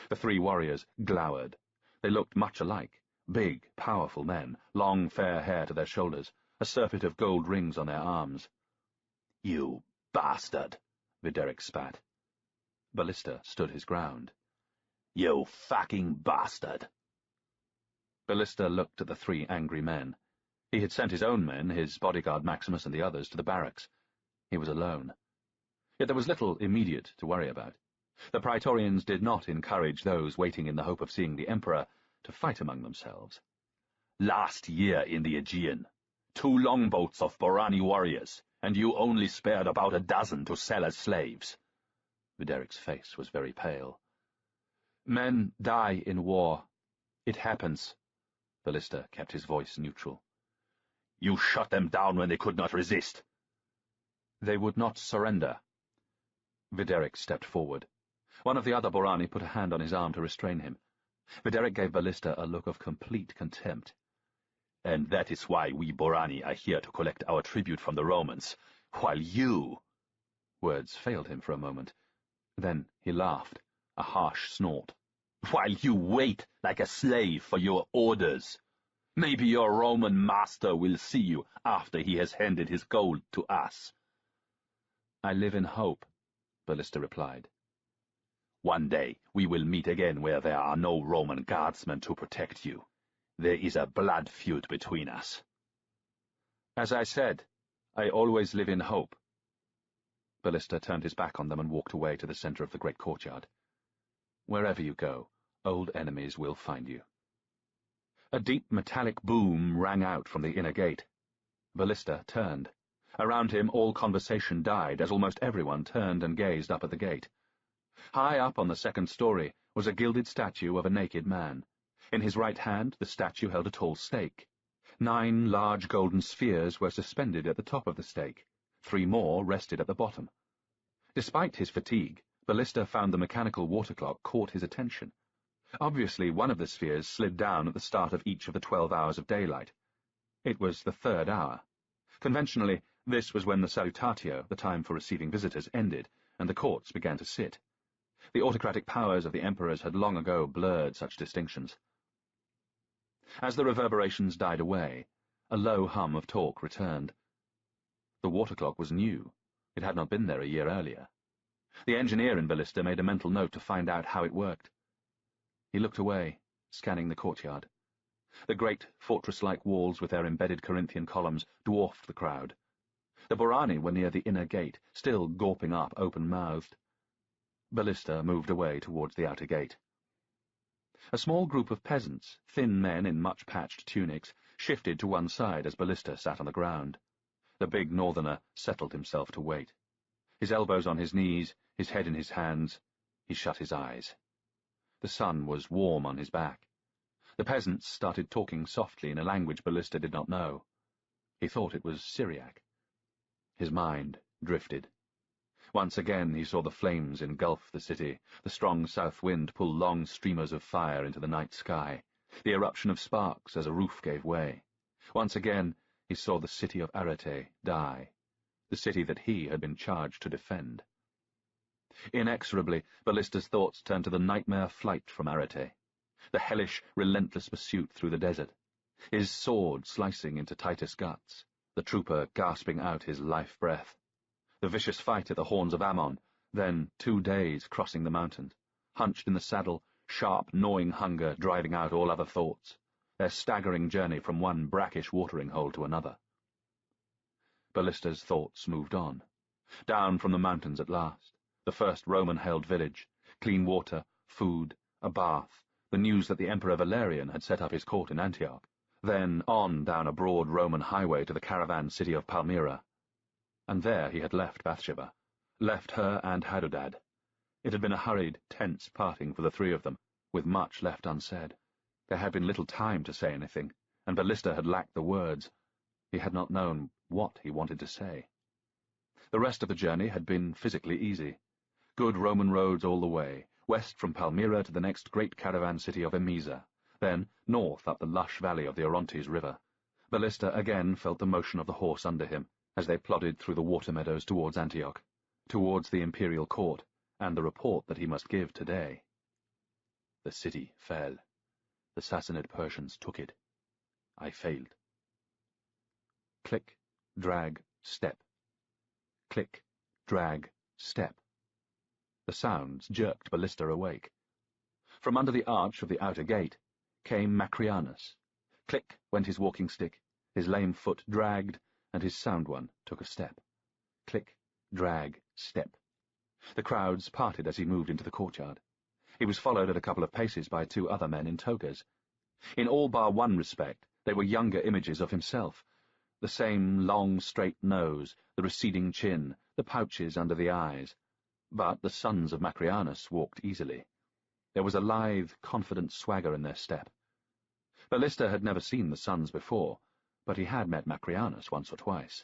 The three warriors glowered. They looked much alike, big, powerful men, long fair hair to their shoulders, a surfeit of gold rings on their arms. "You bastard!" Videric spat. Ballista stood his ground. "You fucking bastard!" Ballista looked at the three angry men. He had sent his own men, his bodyguard Maximus and the others, to the barracks. He was alone. Yet there was little immediate to worry about. The Praetorians did not encourage those waiting in the hope of seeing the emperor to fight among themselves. "Last year in the Aegean, 2 longboats of Borani warriors, and you only spared about a dozen to sell as slaves." Videric's face was very pale. "Men die in war. It happens." Ballista kept his voice neutral. "You shot them down when they could not resist." "They would not surrender." Videric stepped forward. One of the other Borani put a hand on his arm to restrain him. Videric gave Ballista a look of complete contempt. "And that is why we Borani are here to collect our tribute from the Romans, while you—" Words failed him for a moment. Then he laughed, a harsh snort. "While you wait like a slave for your orders. Maybe your Roman master will see you after he has handed his gold to us." "I live in hope," Ballista replied. "One day we will meet again where there are no Roman guardsmen to protect you. There is a blood feud between us." "As I said, I always live in hope." Ballista turned his back on them and walked away to the centre of the great courtyard. "Wherever you go, old enemies will find you. A deep metallic boom rang out from the inner gate. Ballista turned. Around him all conversation died as almost everyone turned and gazed up at the gate. High up on the second story was a gilded statue of a naked man. In his right hand the statue held a tall stake. 9 large golden spheres were suspended at the top of the stake. 3 more rested at the bottom. Despite his fatigue, Ballista found the mechanical water clock caught his attention. Obviously, one of the spheres slid down at the start of each of the 12 hours of daylight. It was the 3rd hour. Conventionally, this was when the salutatio, the time for receiving visitors, ended, and the courts began to sit. The autocratic powers of the emperors had long ago blurred such distinctions. As the reverberations died away, a low hum of talk returned. The water clock was new. It had not been there a year earlier. The engineer in Ballista made a mental note to find out how it worked. He looked away, scanning the courtyard. The great fortress-like walls with their embedded Corinthian columns dwarfed the crowd. The Borani were near the inner gate, still gawping up open-mouthed. Ballista moved away towards the outer gate. A small group of peasants, thin men in much-patched tunics, shifted to one side as Ballista sat on the ground. The big northerner settled himself to wait. His elbows on his knees, his head in his hands, he shut his eyes. The sun was warm on his back. The peasants started talking softly in a language Ballista did not know. He thought it was Syriac. His mind drifted. Once again he saw the flames engulf the city, the strong south wind pull long streamers of fire into the night sky, the eruption of sparks as a roof gave way. Once again he saw the city of Arete die, the city that he had been charged to defend. Inexorably, Ballista's thoughts turned to the nightmare flight from Arete, the hellish, relentless pursuit through the desert, his sword slicing into Titus' guts, the trooper gasping out his life-breath, the vicious fight at the Horns of Ammon, then 2 days crossing the mountains, hunched in the saddle, sharp, gnawing hunger driving out all other thoughts, their staggering journey from one brackish watering-hole to another. Ballista's thoughts moved on, down from the mountains at last, the first Roman-held village, clean water, food, a bath, the news that the Emperor Valerian had set up his court in Antioch, then on down a broad Roman highway to the caravan city of Palmyra. And there he had left Bathsheba, left her and Hadodad. It had been a hurried, tense parting for the 3 of them, with much left unsaid. There had been little time to say anything, and Ballista had lacked the words. He had not known what he wanted to say. The rest of the journey had been physically easy. Good Roman roads all the way, west from Palmyra to the next great caravan city of Emesa, then north up the lush valley of the Orontes River. Ballista again felt the motion of the horse under him, as they plodded through the water meadows towards Antioch, towards the imperial court, and the report that he must give today. The city fell. The Sassanid Persians took it. I failed. Click, drag, step. Click, drag, step. The sounds jerked Ballista awake. From under the arch of the outer gate came Macrianus. Click went his walking stick, his lame foot dragged, and his sound one took a step. Click, drag, step. The crowds parted as he moved into the courtyard. He was followed at a couple of paces by 2 other men in togas. In all bar one respect, they were younger images of himself. The same long, straight nose, the receding chin, the pouches under the eyes. But the sons of Macrianus walked easily. There was a lithe, confident swagger in their step. Ballista had never seen the sons before, but he had met Macrianus once or twice.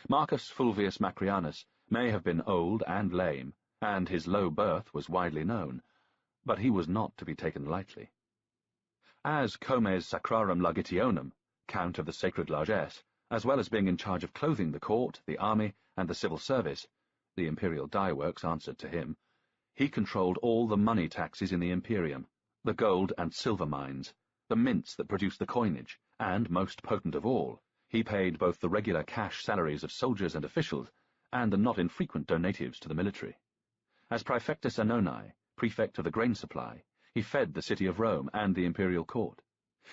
Marcus Fulvius Macrianus may have been old and lame, and his low birth was widely known, but he was not to be taken lightly. As Comes Sacrarum Largitionum, Count of the Sacred Largesse, as well as being in charge of clothing the court, the army, and the civil service, the imperial dye works answered to him, he controlled all the money taxes in the imperium, the gold and silver mines, the mints that produced the coinage, and, most potent of all, he paid both the regular cash salaries of soldiers and officials and the not infrequent donatives to the military. As Praefectus Annoni, prefect of the grain supply, he fed the city of Rome and the imperial court.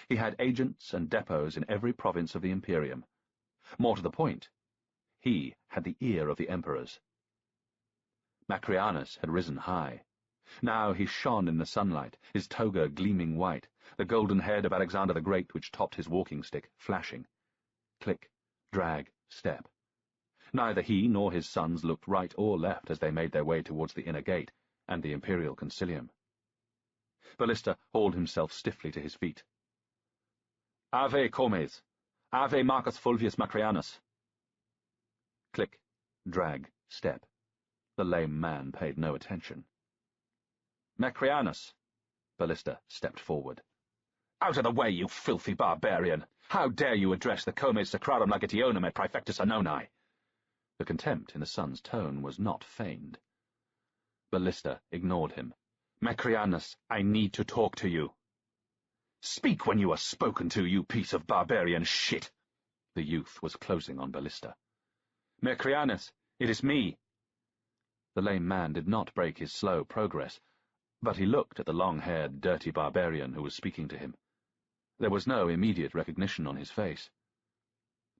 He had agents and depots in every province of the imperium. More to the point, he had the ear of the emperors. Macrianus had risen high. Now he shone in the sunlight, his toga gleaming white, the golden head of Alexander the Great which topped his walking stick flashing. Click, drag, step. Neither he nor his sons looked right or left as they made their way towards the inner gate and the imperial concilium. Ballista hauled himself stiffly to his feet. Ave Comes! Ave Marcus Fulvius Macrianus! Click, drag, step. The lame man paid no attention. Macrianus! Ballista stepped forward. Out of the way, you filthy barbarian! How dare you address the Comes Sacrarum Legationum et Praefectus Annoni? The contempt in the son's tone was not feigned. Ballista ignored him. Macrianus, I need to talk to you. Speak when you are spoken to, you piece of barbarian shit! The youth was closing on Ballista. Macrianus, it is me. The lame man did not break his slow progress, but he looked at the long-haired, dirty barbarian who was speaking to him. There was no immediate recognition on his face.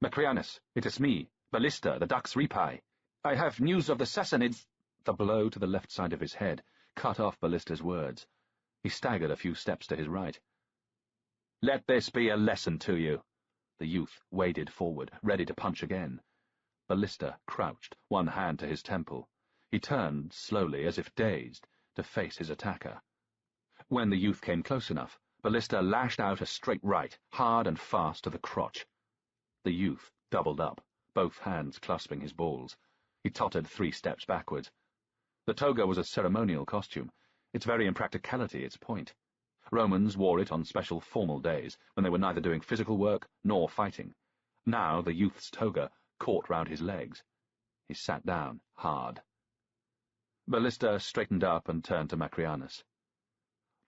Macrianus, it is me, Ballista, the Dux Ripae. I have news of the Sassanids. The blow to the left side of his head cut off Ballista's words. He staggered a few steps to his right. Let this be a lesson to you. The youth waded forward, ready to punch again. Ballista crouched, one hand to his temple. He turned slowly, as if dazed, to face his attacker. When the youth came close enough, Ballista lashed out a straight right, hard and fast to the crotch. The youth doubled up, both hands clasping his balls. He tottered 3 steps backwards. The toga was a ceremonial costume, its very impracticality its point. Romans wore it on special formal days, when they were neither doing physical work nor fighting. Now the youth's toga caught round his legs. He sat down, hard. Ballista straightened up and turned to Macrianus.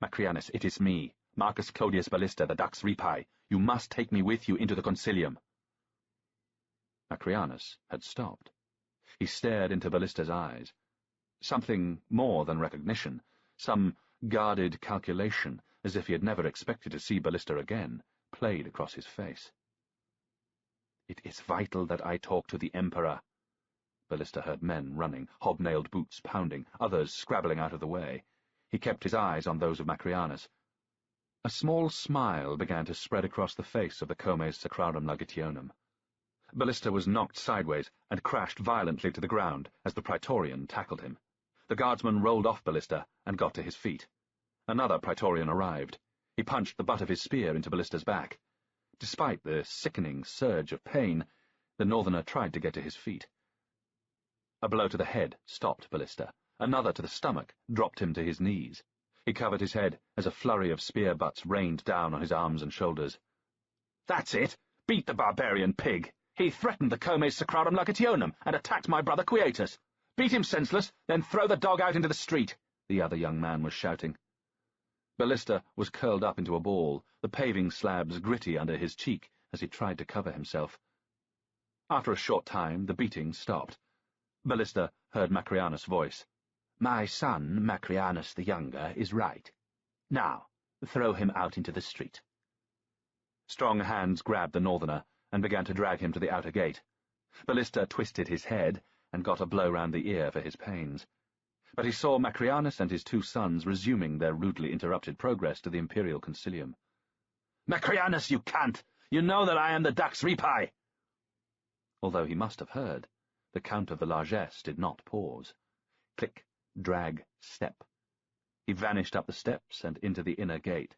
Macrianus, it is me, Marcus Clodius Ballista, the Dux Ripae. You must take me with you into the concilium. Macrianus had stopped. He stared into Ballista's eyes. Something more than recognition, some guarded calculation, as if he had never expected to see Ballista again, played across his face. It is vital that I talk to the Emperor. Ballista heard men running, hobnailed boots pounding, others scrabbling out of the way. He kept his eyes on those of Macrianus. A small smile began to spread across the face of the Comes Sacrarum Legationum. Ballista was knocked sideways and crashed violently to the ground as the Praetorian tackled him. The guardsman rolled off Ballista and got to his feet. Another Praetorian arrived. He punched the butt of his spear into Ballista's back. Despite the sickening surge of pain, the northerner tried to get to his feet. A blow to the head stopped Ballista. Another to the stomach dropped him to his knees. He covered his head as a flurry of spear butts rained down on his arms and shoulders. That's it! Beat the barbarian pig! He threatened the Comes Sacrarum Legationum and attacked my brother Quietus. Beat him senseless, then throw the dog out into the street, the other young man was shouting. Ballista was curled up into a ball, the paving slabs gritty under his cheek as he tried to cover himself. After a short time, the beating stopped. Ballista heard Macrianus' voice. My son, Macrianus the Younger, is right. Now, throw him out into the street. Strong hands grabbed the northerner and began to drag him to the outer gate. Ballista twisted his head and got a blow round the ear for his pains. But he saw Macrianus and his 2 sons resuming their rudely interrupted progress to the imperial concilium. Macrianus, you can't! You know that I am the Dux Ripae! Although he must have heard, the Count of the Largesse did not pause. Click, drag, step. He vanished up the steps and into the inner gate.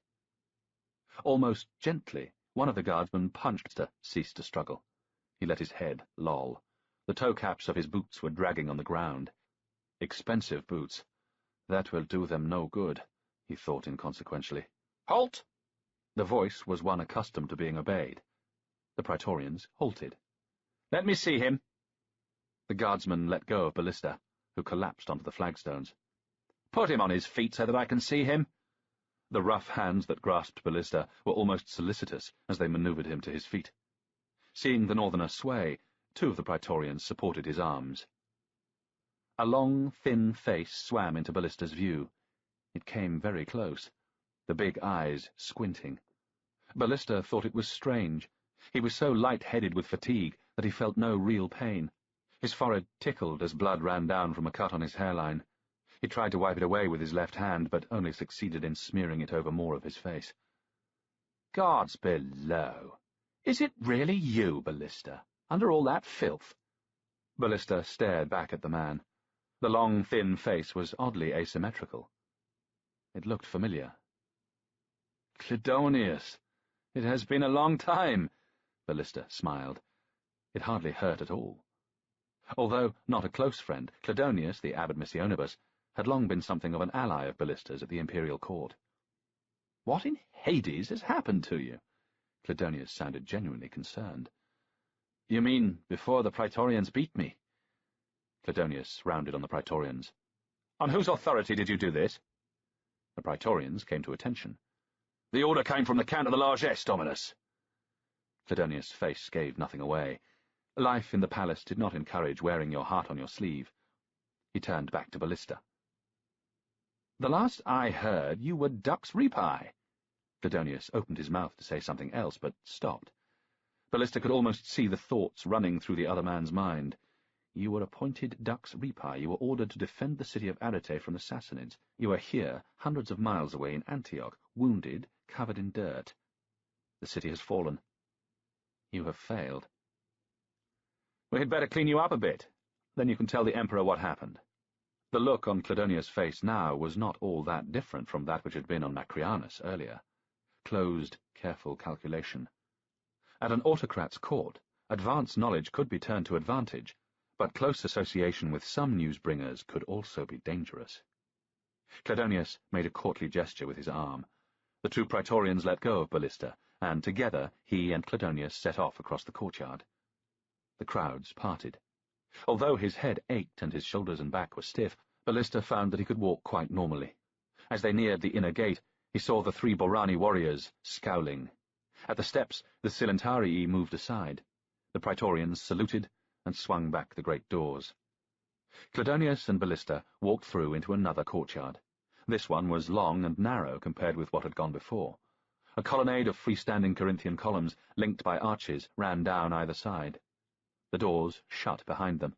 Almost gently, one of the guardsmen punched to cease to struggle. He let his head loll. The toe-caps of his boots were dragging on the ground. Expensive boots. That will do them no good, he thought inconsequentially. Halt! The voice was one accustomed to being obeyed. The Praetorians halted. Let me see him. The guardsman let go of Ballista, who collapsed onto the flagstones. Put him on his feet so that I can see him. The rough hands that grasped Ballista were almost solicitous as they manoeuvred him to his feet. Seeing the northerner sway, 2 of the Praetorians supported his arms. A long, thin face swam into Ballista's view. It came very close, the big eyes squinting. Ballista thought it was strange. He was so light-headed with fatigue that he felt no real pain. His forehead tickled as blood ran down from a cut on his hairline. He tried to wipe it away with his left hand, but only succeeded in smearing it over more of his face. "Gods below! Is it really you, Ballista, under all that filth?" Ballista stared back at the man. The long, thin face was oddly asymmetrical. It looked familiar. "Clydonius, it has been a long time," Ballista smiled. It hardly hurt at all. Although not a close friend, Clydonius, the abbot missionibus, had long been something of an ally of Ballista's at the imperial court. "What in Hades has happened to you?" Clydonius sounded genuinely concerned. "You mean before the Praetorians beat me?" Clydonius rounded on the Praetorians. "On whose authority did you do this?" The Praetorians came to attention. "The order came from the Count of the Largesse, Dominus." Clydonius' face gave nothing away. Life in the palace did not encourage wearing your heart on your sleeve. He turned back to Ballista. "The last I heard, you were Dux Repi." Clydonius opened his mouth to say something else, but stopped. Ballista could almost see the thoughts running through the other man's mind. "You were appointed Dux Repi. You were ordered to defend the city of Arete from the Sassanids. You are here, hundreds of miles away in Antioch, wounded, covered in dirt. The city has fallen. You have failed. We had better clean you up a bit. Then you can tell the Emperor what happened." The look on Clydonius' face now was not all that different from that which had been on Macrianus earlier. Closed, careful calculation. At an autocrat's court, advanced knowledge could be turned to advantage, but close association with some news-bringers could also be dangerous. Clydonius made a courtly gesture with his arm. The two Praetorians let go of Ballista, and together he and Clydonius set off across the courtyard. The crowds parted. Although his head ached and his shoulders and back were stiff, Ballista found that he could walk quite normally. As they neared the inner gate, he saw the three Borani warriors, scowling. At the steps, the Silentarii moved aside. The Praetorians saluted and swung back the great doors. Clydonius and Ballista walked through into another courtyard. This one was long and narrow compared with what had gone before. A colonnade of freestanding Corinthian columns, linked by arches, ran down either side. The doors shut behind them.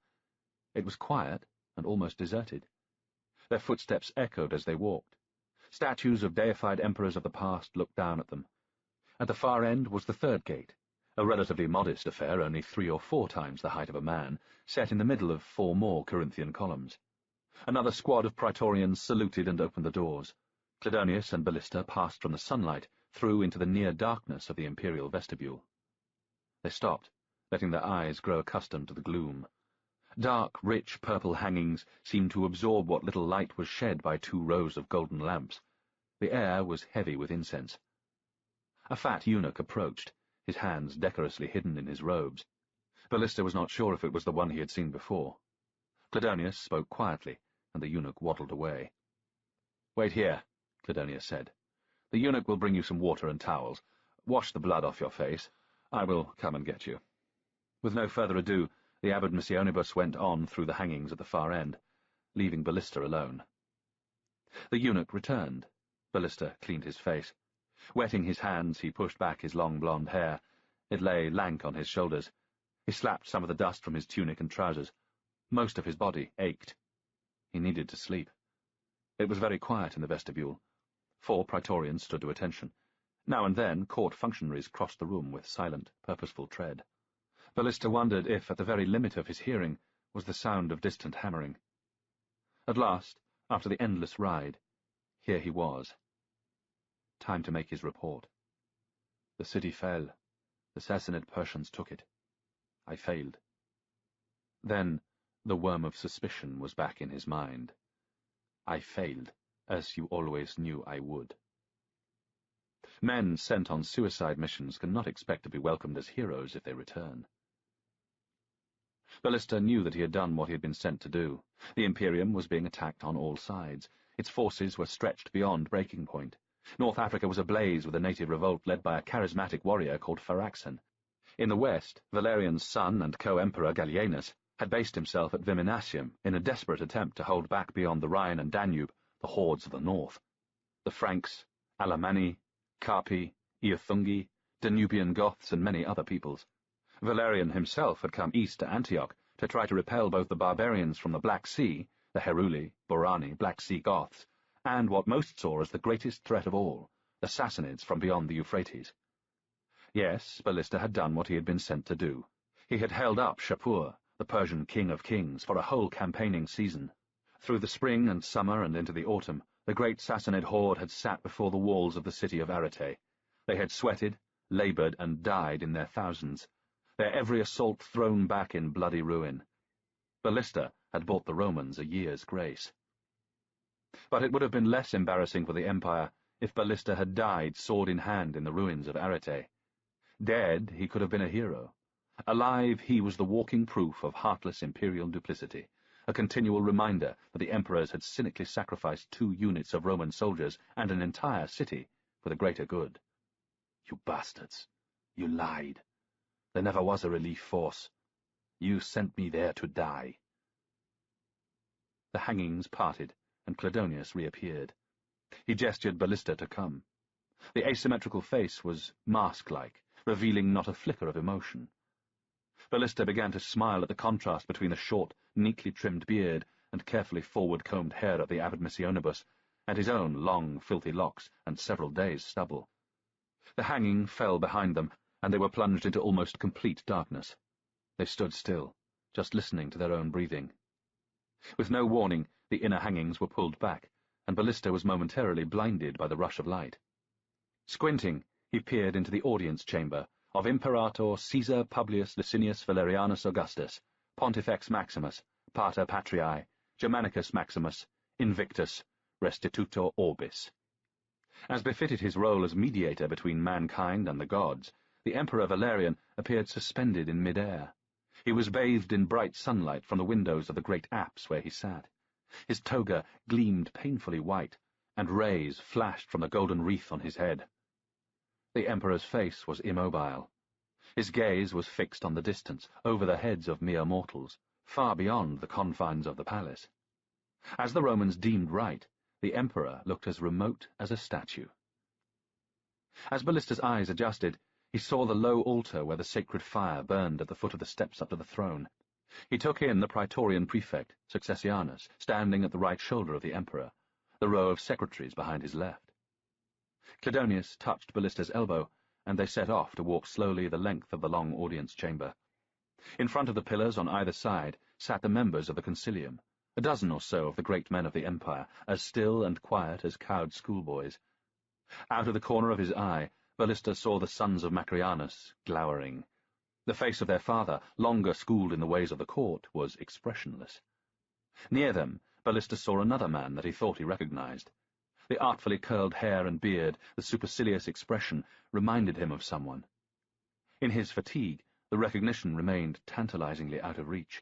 It was quiet and almost deserted. Their footsteps echoed as they walked. Statues of deified emperors of the past looked down at them. At the far end was the third gate, a relatively modest affair, only 3 or 4 times the height of a man, set in the middle of 4 more Corinthian columns. Another squad of Praetorians saluted and opened the doors. Clydonius and Ballista passed from the sunlight through into the near darkness of the imperial vestibule. They stopped, letting their eyes grow accustomed to the gloom. Dark, rich purple hangings seemed to absorb what little light was shed by 2 rows of golden lamps. The air was heavy with incense. A fat eunuch approached, his hands decorously hidden in his robes. Ballista was not sure if it was the one he had seen before. Clydonius spoke quietly, and the eunuch waddled away. "Wait here," Clydonius said. "The eunuch will bring you some water and towels. Wash the blood off your face. I will come and get you." With no further ado, the abbot missionibus went on through the hangings at the far end, leaving Ballista alone. The eunuch returned. Ballista cleaned his face. Wetting his hands, he pushed back his long blonde hair. It lay lank on his shoulders. He slapped some of the dust from his tunic and trousers. Most of his body ached. He needed to sleep. It was very quiet in the vestibule. 4 Praetorians stood to attention. Now and then, court functionaries crossed the room with silent, purposeful tread. Ballista wondered if, at the very limit of his hearing, was the sound of distant hammering. At last, after the endless ride, here he was. Time to make his report. The city fell. The Sassanid Persians took it. I failed. Then the worm of suspicion was back in his mind. I failed, as you always knew I would. Men sent on suicide missions cannot expect to be welcomed as heroes if they return. Ballista knew that he had done what he had been sent to do. The Imperium was being attacked on all sides. Its forces were stretched beyond breaking point. North Africa was ablaze with a native revolt led by a charismatic warrior called Faraxen. In the west, Valerian's son and co-emperor Gallienus had based himself at Viminacium in a desperate attempt to hold back beyond the Rhine and Danube the hordes of the north. The Franks, Alemanni, Carpi, Eothungi, Danubian Goths, and many other peoples. Valerian himself had come east to Antioch to try to repel both the barbarians from the Black Sea the Heruli, Borani, Black Sea Goths, and what most saw as the greatest threat of all, the Sassanids from beyond the Euphrates. Yes, Ballista had done what he had been sent to do. He had held up Shapur, the Persian king of kings, for a whole campaigning season. Through the spring and summer and into the autumn, the great Sassanid horde had sat before the walls of the city of Arete. They had sweated, laboured, and died in their thousands, their every assault thrown back in bloody ruin. Ballista had bought the Romans a year's grace. But it would have been less embarrassing for the Empire if Ballista had died sword in hand in the ruins of Arete. Dead, he could have been a hero. Alive, he was the walking proof of heartless imperial duplicity, a continual reminder that the emperors had cynically sacrificed 2 units of Roman soldiers and an entire city for the greater good. You bastards! You lied. There never was a relief force. You sent me there to die. The hangings parted, and Clodonius reappeared. He gestured Ballista to come. The asymmetrical face was mask-like, revealing not a flicker of emotion. Ballista began to smile at the contrast between the short, neatly trimmed beard and carefully forward-combed hair of the abbot Missionibus, and his own long, filthy locks and several days' stubble. The hanging fell behind them, and they were plunged into almost complete darkness. They stood still, just listening to their own breathing. With no warning, the inner hangings were pulled back, and Ballista was momentarily blinded by the rush of light. Squinting, he peered into the audience chamber of Imperator Caesar Publius Licinius Valerianus Augustus, Pontifex Maximus, Pater Patriae, Germanicus Maximus, Invictus, Restitutor Orbis. As befitted his role as mediator between mankind and the gods, the Emperor Valerian appeared suspended in mid-air. He was bathed in bright sunlight from the windows of the great apse where he sat. His toga gleamed painfully white, and rays flashed from the golden wreath on his head. The Emperor's face was immobile. His gaze was fixed on the distance, over the heads of mere mortals, far beyond the confines of the palace. As the Romans deemed right, the Emperor looked as remote as a statue. As Ballista's eyes adjusted, he saw the low altar where the sacred fire burned at the foot of the steps up to the throne. He took in the Praetorian prefect, Successianus, standing at the right shoulder of the Emperor, the row of secretaries behind his left. Clodonius touched Ballista's elbow, and they set off to walk slowly the length of the long audience chamber. In front of the pillars on either side sat the members of the concilium, a dozen or so of the great men of the Empire, as still and quiet as cowed schoolboys. Out of the corner of his eye, Ballista saw the sons of Macrianus glowering. The face of their father, longer schooled in the ways of the court, was expressionless. Near them, Ballista saw another man that he thought he recognized. The artfully curled hair and beard, the supercilious expression, reminded him of someone. In his fatigue, the recognition remained tantalizingly out of reach.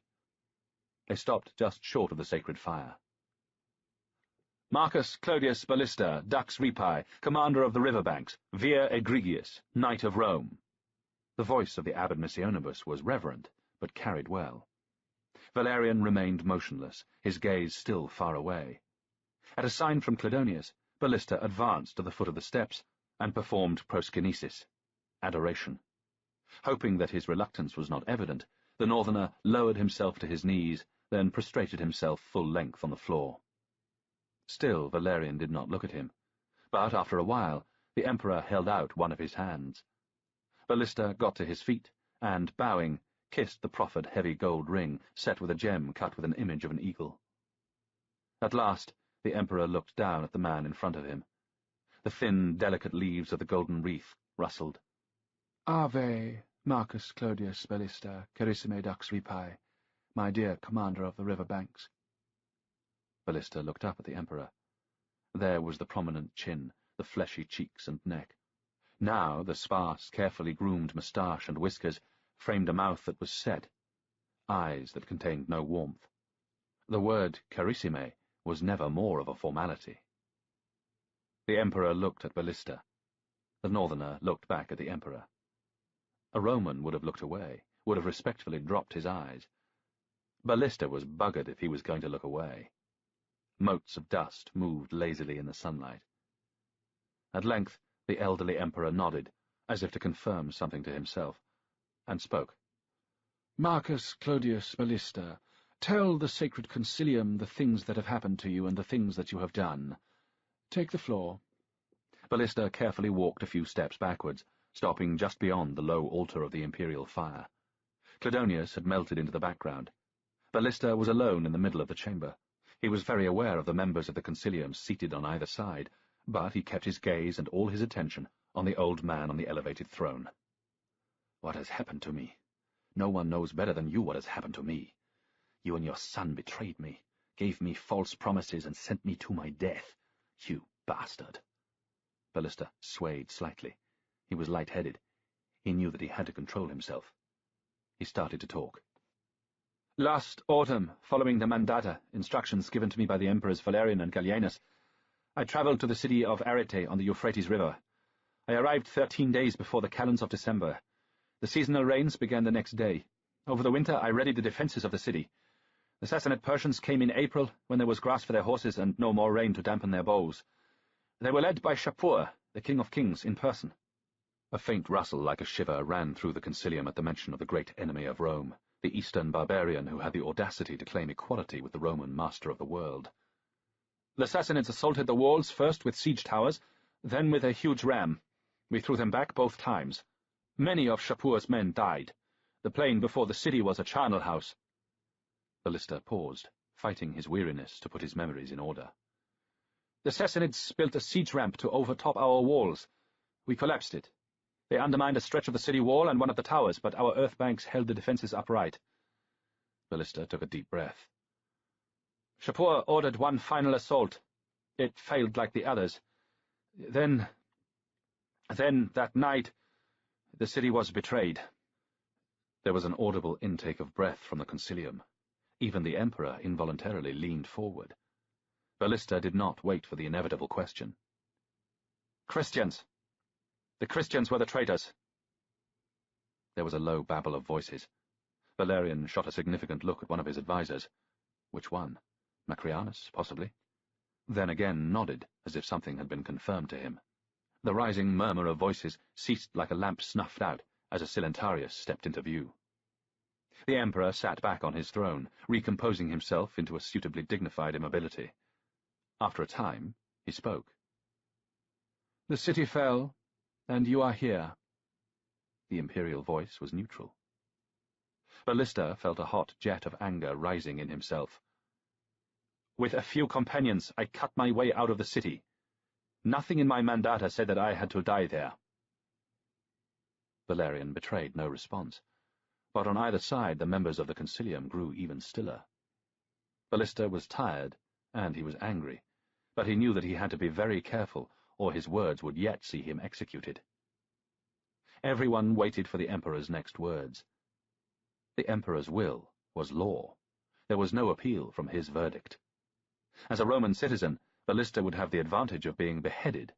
They stopped just short of the sacred fire. "Marcus Clodius Ballista, Dux Ripae, commander of the riverbanks, Via Egregius, knight of Rome." The voice of the abbot Missionibus was reverent, but carried well. Valerian remained motionless, his gaze still far away. At a sign from Clodonius, Ballista advanced to the foot of the steps and performed proskinesis, adoration. Hoping that his reluctance was not evident, the northerner lowered himself to his knees, then prostrated himself full length on the floor. Still Valerian did not look at him, but after a while the Emperor held out one of his hands. Ballista got to his feet, and, bowing, kissed the proffered heavy gold ring, set with a gem cut with an image of an eagle. At last the Emperor looked down at the man in front of him. The thin, delicate leaves of the golden wreath rustled. "Ave, Marcus Clodius Ballista, carissime Dux Ripae, my dear commander of the river banks." Ballista looked up at the Emperor. There was the prominent chin, the fleshy cheeks and neck. Now the sparse, carefully groomed moustache and whiskers framed a mouth that was set, eyes that contained no warmth. The word carissime was never more of a formality. The Emperor looked at Ballista. The northerner looked back at the Emperor. A Roman would have looked away, would have respectfully dropped his eyes. Ballista was buggered if he was going to look away. Motes of dust moved lazily in the sunlight. At length the elderly Emperor nodded, as if to confirm something to himself, and spoke. "Marcus Clodius Ballista, Tell the sacred concilium the things that have happened to you and the things that you have done. Take the floor." Ballista carefully walked a few steps backwards, stopping just beyond the low altar of the imperial fire. Cladonius had melted into the background. Ballista was alone in the middle of the chamber. He was very aware of the members of the concilium seated on either side, but he kept his gaze and all his attention on the old man on the elevated throne. "What has happened to me? No one knows better than you what has happened to me. You and your son betrayed me, gave me false promises, and sent me to my death. You bastard." Ballista swayed slightly. He was light-headed. He knew that he had to control himself. He started to talk. "Last autumn, following the mandata, instructions given to me by the emperors Valerian and Gallienus, I travelled to the city of Arete on the Euphrates River. I arrived 13 days before the calends of December. The seasonal rains began the next day. Over the winter I readied the defences of the city. The Sassanid Persians came in April, when there was grass for their horses and no more rain to dampen their bows. They were led by Shapur, the King of Kings, in person." A faint rustle like a shiver ran through the concilium at the mention of the great enemy of Rome, the Eastern barbarian who had the audacity to claim equality with the Roman master of the world. "The Sassanids assaulted the walls first with siege towers, then with a huge ram. We threw them back both times. Many of Shapur's men died. The plain before the city was a charnel house." Ballista paused, fighting his weariness to put his memories in order. "The Sassanids built a siege ramp to overtop our walls. We collapsed it. They undermined a stretch of the city wall and one of the towers, but our earth banks held the defences upright." Ballista took a deep breath. "Shapur ordered one final assault. It failed like the others. Then, that night, the city was betrayed." There was an audible intake of breath from the concilium. Even the emperor involuntarily leaned forward. Ballista did not wait for the inevitable question. "Christians. The Christians were the traitors." There was a low babble of voices. Valerian shot a significant look at one of his advisers. Which one? Macrianus, possibly? Then again nodded, as if something had been confirmed to him. The rising murmur of voices ceased like a lamp snuffed out as a Silentarius stepped into view. The emperor sat back on his throne, recomposing himself into a suitably dignified immobility. After a time, he spoke. "The city fell, and you are here." The imperial voice was neutral. Ballista felt a hot jet of anger rising in himself. "With a few companions, I cut my way out of the city. Nothing in my mandata said that I had to die there." Valerian betrayed no response, but on either side the members of the concilium grew even stiller. Ballista was tired, and he was angry, but he knew that he had to be very careful, or his words would yet see him executed. Everyone waited for the emperor's next words. The emperor's will was law. There was no appeal from his verdict. As a Roman citizen, Ballista would have the advantage of being beheaded,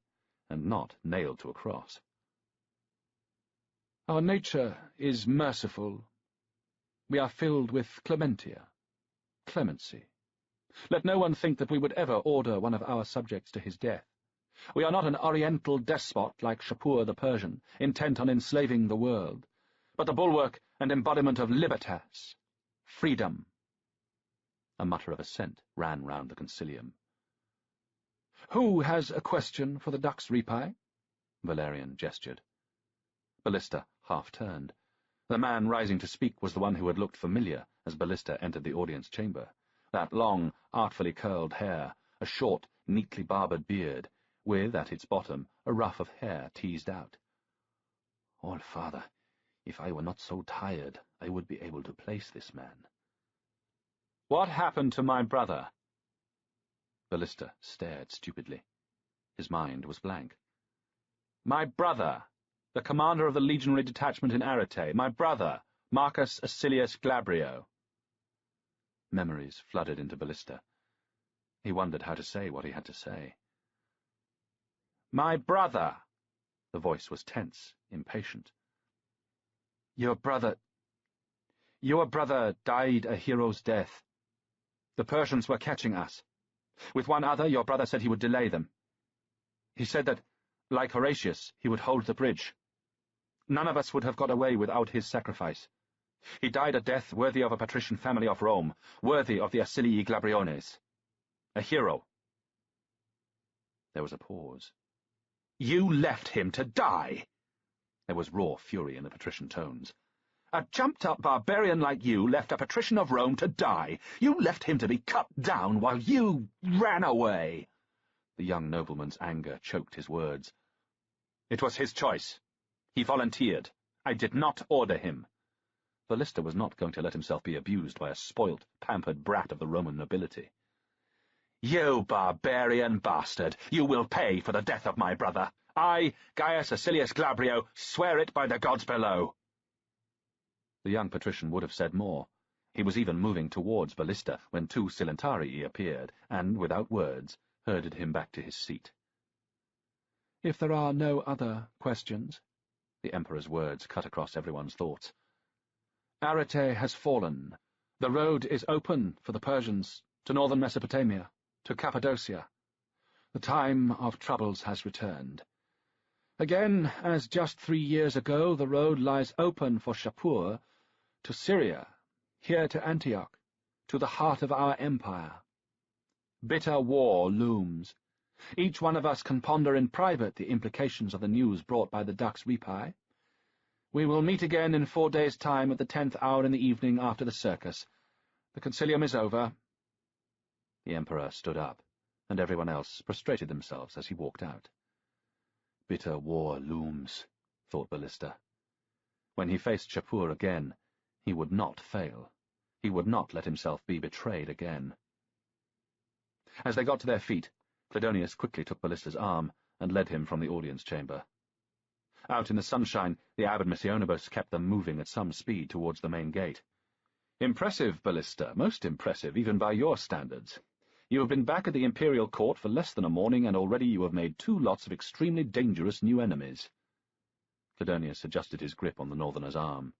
and not nailed to a cross. "Our nature is merciful. We are filled with clemency. Let no one think that we would ever order one of our subjects to his death. We are not an oriental despot like Shapur the Persian, intent on enslaving the world, but the bulwark and embodiment of libertas, freedom." A mutter of assent ran round the concilium. "Who has a question for the dux ripae?" Valerian gestured. Ballista half-turned. The man rising to speak was the one who had looked familiar as Ballista entered the audience chamber. That long, artfully curled hair, a short, neatly barbered beard, with, at its bottom, a ruff of hair teased out. "All Father, if I were not so tired, I would be able to place this man." "What happened to my brother?" Ballista stared stupidly. His mind was blank. "My brother, the commander of the legionary detachment in Arete, my brother, Marcus Acilius Glabrio." Memories flooded into Ballista. He wondered how to say what he had to say. "My brother!" The voice was tense, impatient. Your brother died a hero's death. The Persians were catching us. With one other, your brother said he would delay them. He said that, like Horatius, he would hold the bridge. None of us would have got away without his sacrifice. He died a death worthy of a patrician family of Rome, worthy of the Acilii Glabriones. A hero. There was a pause. You left him to die! There was raw fury in the patrician tones. A jumped-up barbarian like you left a patrician of Rome to die. You left him to be cut down while you ran away. The young nobleman's anger choked his words. It was his choice. He volunteered. I did not order him. Ballista was not going to let himself be abused by a spoilt, pampered brat of the Roman nobility. You barbarian bastard! You will pay for the death of my brother. I, Gaius Acilius Glabrio, swear it by the gods below. The young patrician would have said more. He was even moving towards Ballista when two Silentarii appeared, and, without words, herded him back to his seat. If there are no other questions, the Emperor's words cut across everyone's thoughts. Arete has fallen. The road is open for the Persians to northern Mesopotamia, to Cappadocia. The time of troubles has returned. Again, as just 3 years ago, the road lies open for Shapur, to Syria, here to Antioch, to the heart of our empire. Bitter war looms. Each one of us can ponder in private the implications of the news brought by the Dux Ripae. We will meet again in 4 days' time at the 10th hour in the evening after the circus. The concilium is over. The Emperor stood up, and everyone else prostrated themselves as he walked out. Bitter war looms, thought Ballista. When he faced Shapur again, he would not fail. He would not let himself be betrayed again. As they got to their feet, Clodonius quickly took Ballista's arm and led him from the audience chamber. Out in the sunshine, the abbot Missionibus kept them moving at some speed towards the main gate. Impressive, Ballista, most impressive, even by your standards. You have been back at the imperial court for less than a morning, and already you have made 2 lots of extremely dangerous new enemies. Clodonius adjusted his grip on the northerner's arm.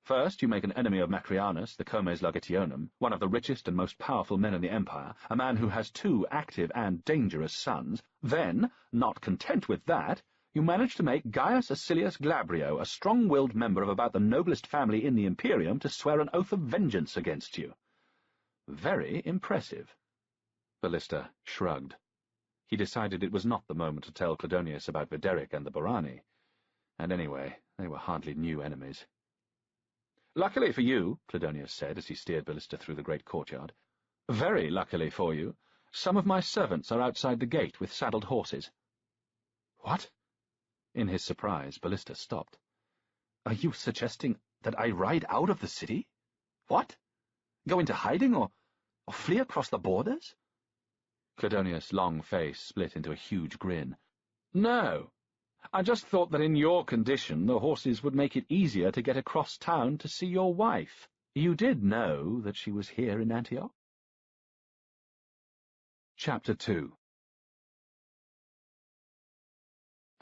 First, you make an enemy of Macrianus, the Comes Logetionum, one of the richest and most powerful men in the empire, a man who has 2 active and dangerous sons. Then, not content with that, you manage to make Gaius Acilius Glabrio, a strong-willed member of about the noblest family in the Imperium, to swear an oath of vengeance against you. Very impressive. Ballista shrugged. He decided it was not the moment to tell Clodonius about Videric and the Borani, and anyway, they were hardly new enemies. Luckily for you, Clodonius said as he steered Ballista through the great courtyard, very luckily for you, some of my servants are outside the gate with saddled horses. What? In his surprise, Ballista stopped. Are you suggesting that I ride out of the city? What? Go into hiding or flee across the borders? Clodonius' long face split into a huge grin. No. I just thought that in your condition the horses would make it easier to get across town to see your wife. You did know that she was here in Antioch? Chapter 2.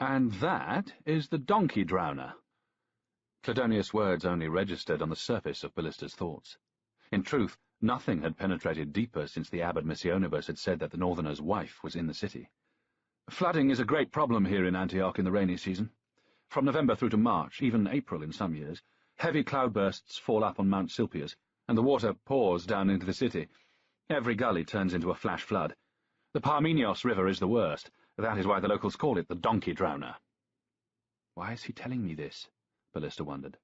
And that is the donkey drowner. Clodonius' words only registered on the surface of Ballista's thoughts. In truth, nothing had penetrated deeper since the abbot Missionibus had said that the northerner's wife was in the city. Flooding is a great problem here in Antioch in the rainy season. From November through to March, even April in some years, heavy cloudbursts fall up on Mount Silpius, and the water pours down into the city. Every gully turns into a flash flood. The Parmenios River is the worst. That is why the locals call it the donkey drowner. Why is he telling me this? Ballista wondered.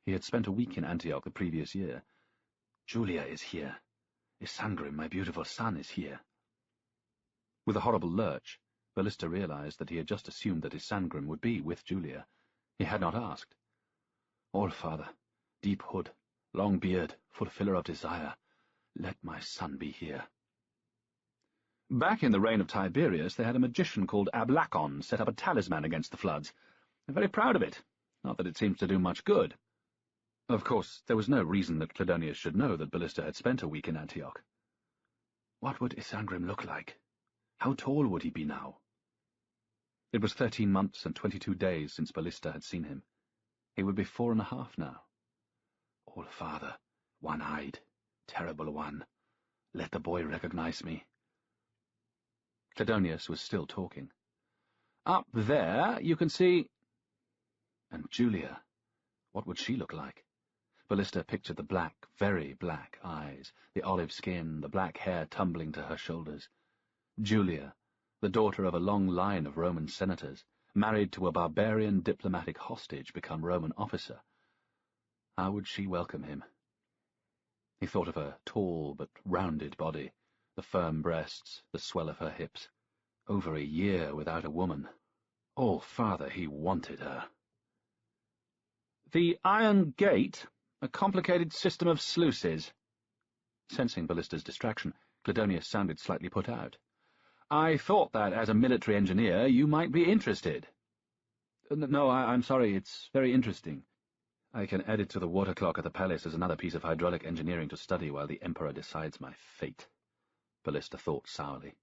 He had spent a week in Antioch the previous year. Julia is here. Isangrim, my beautiful son, is here. With a horrible lurch, Ballista realized that he had just assumed that Isangrim would be with Julia. He had not asked. All-Father, deep hood, long beard, fulfiller of desire, let my son be here. Back in the reign of Tiberius, they had a magician called Ablacon set up a talisman against the floods. They're very proud of it, not that it seems to do much good. Of course, there was no reason that Clodonius should know that Ballista had spent a week in Antioch. What would Isangrim look like? How tall would he be now? It was 13 months and 22 days since Ballista had seen him. He would be 4.5 now. All-Father, one-eyed, terrible one, let the boy recognize me. Clodonius was still talking. Up there, you can see... And Julia, what would she look like? Ballista pictured the black, very black eyes, the olive skin, the black hair tumbling to her shoulders. Julia, the daughter of a long line of Roman senators, married to a barbarian diplomatic hostage, become Roman officer. How would she welcome him? He thought of her tall but rounded body, the firm breasts, the swell of her hips. Over a year without a woman. Oh, father, he wanted her. The Iron Gate, a complicated system of sluices. Sensing Ballista's distraction, Cledonius sounded slightly put out. I thought that, as a military engineer, you might be interested. No, I'm sorry, it's very interesting. I can add it to the water clock at the palace as another piece of hydraulic engineering to study while the Emperor decides my fate, Ballista thought sourly.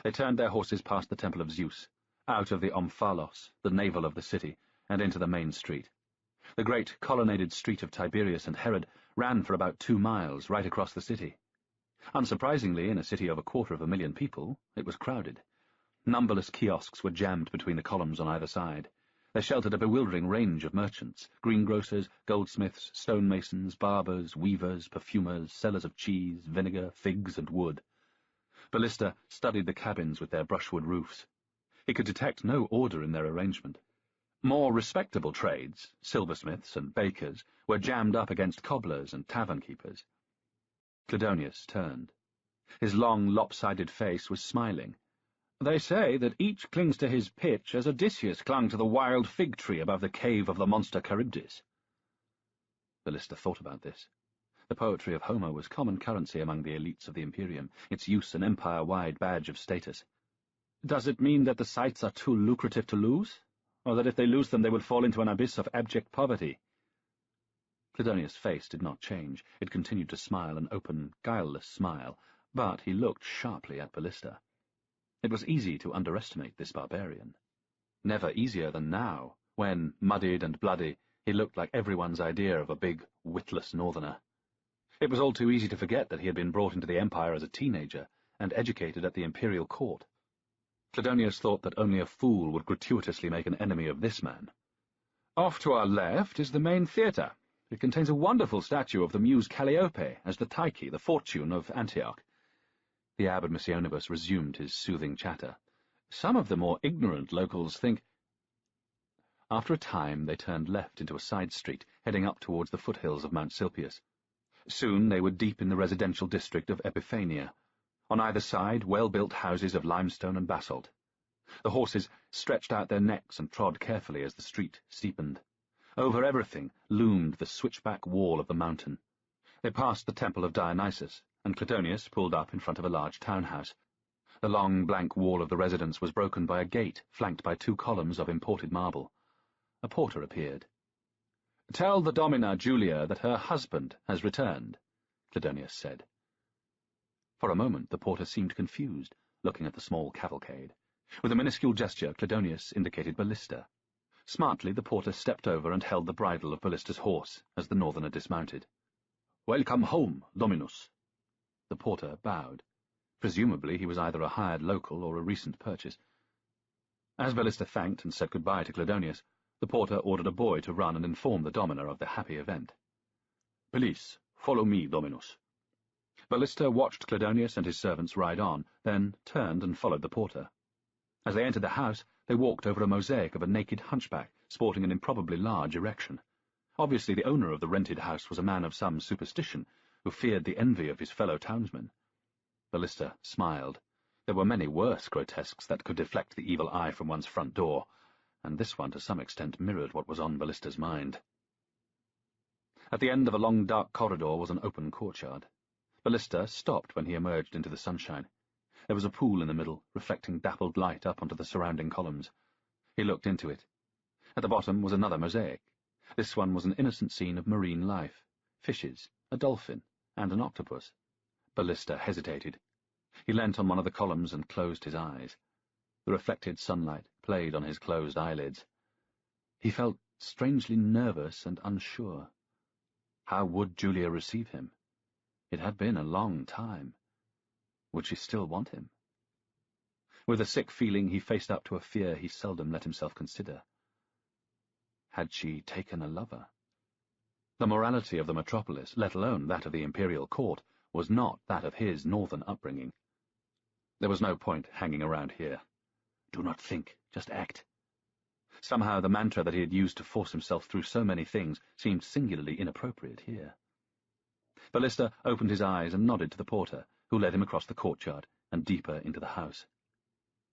They turned their horses past the Temple of Zeus, out of the Omphalos, the navel of the city, and into the main street. The great colonnaded street of Tiberius and Herod ran for about 2 miles right across the city. Unsurprisingly, in a city of 250,000 people, it was crowded. Numberless kiosks were jammed between the columns on either side. They sheltered a bewildering range of merchants, greengrocers, goldsmiths, stonemasons, barbers, weavers, perfumers, sellers of cheese, vinegar, figs, and wood. Ballista studied the cabins with their brushwood roofs. He could detect no order in their arrangement. More respectable trades, silversmiths and bakers, were jammed up against cobblers and tavern-keepers. Cledonius turned. His long, lopsided face was smiling. They say that each clings to his pitch as Odysseus clung to the wild fig tree above the cave of the monster Charybdis. Ballista thought about this. The poetry of Homer was common currency among the elites of the Imperium, its use an empire-wide badge of status. Does it mean that the sites are too lucrative to lose? Or that if they lose them they will fall into an abyss of abject poverty? Cledonius' face did not change. It continued to smile an open, guileless smile, but he looked sharply at Ballista. It was easy to underestimate this barbarian. Never easier than now, when, muddied and bloody, he looked like everyone's idea of a big, witless northerner. It was all too easy to forget that he had been brought into the Empire as a teenager and educated at the imperial court. Cledonius thought that only a fool would gratuitously make an enemy of this man. Off to our left is the main theatre. It contains a wonderful statue of the muse Calliope as the Tyche, the fortune of Antioch. The abbot Missionibus resumed his soothing chatter. Some of the more ignorant locals think— After a time they turned left into a side street, heading up towards the foothills of Mount Silpius. Soon they were deep in the residential district of Epiphania. On either side, well-built houses of limestone and basalt. The horses stretched out their necks and trod carefully as the street steepened. Over everything loomed the switchback wall of the mountain. They passed the temple of Dionysus, and Cledonius pulled up in front of a large townhouse. The long, blank wall of the residence was broken by a gate flanked by 2 columns of imported marble. A porter appeared. "Tell the Domina Julia that her husband has returned," Cledonius said. For a moment the porter seemed confused, looking at the small cavalcade. With a minuscule gesture, Cledonius indicated Ballista. Smartly the porter stepped over and held the bridle of Ballista's horse as the northerner dismounted. "Welcome home, Dominus." The porter bowed. Presumably he was either a hired local or a recent purchase. As Ballista thanked and said goodbye to Cledonius, the porter ordered a boy to run and inform the Domina of the happy event. "Please, follow me, Dominus." Ballista watched Cledonius and his servants ride on, then turned and followed the porter. As they entered the house, they walked over a mosaic of a naked hunchback, sporting an improbably large erection. Obviously the owner of the rented house was a man of some superstition, who feared the envy of his fellow townsmen. Ballista smiled. There were many worse grotesques that could deflect the evil eye from one's front door, and this one to some extent mirrored what was on Ballista's mind. At the end of a long dark corridor was an open courtyard. Ballista stopped when he emerged into the sunshine. There was a pool in the middle, reflecting dappled light up onto the surrounding columns. He looked into it. At the bottom was another mosaic. This one was an innocent scene of marine life. Fishes, a dolphin, and an octopus. Ballista hesitated. He leant on one of the columns and closed his eyes. The reflected sunlight played on his closed eyelids. He felt strangely nervous and unsure. How would Julia receive him? It had been a long time. Would she still want him? With a sick feeling he faced up to a fear he seldom let himself consider. Had she taken a lover? The morality of the metropolis, let alone that of the imperial court, was not that of his northern upbringing. There was no point hanging around here. Do not think, just act. Somehow the mantra that he had used to force himself through so many things seemed singularly inappropriate here. Ballista opened his eyes and nodded to the porter, who led him across the courtyard and deeper into the house.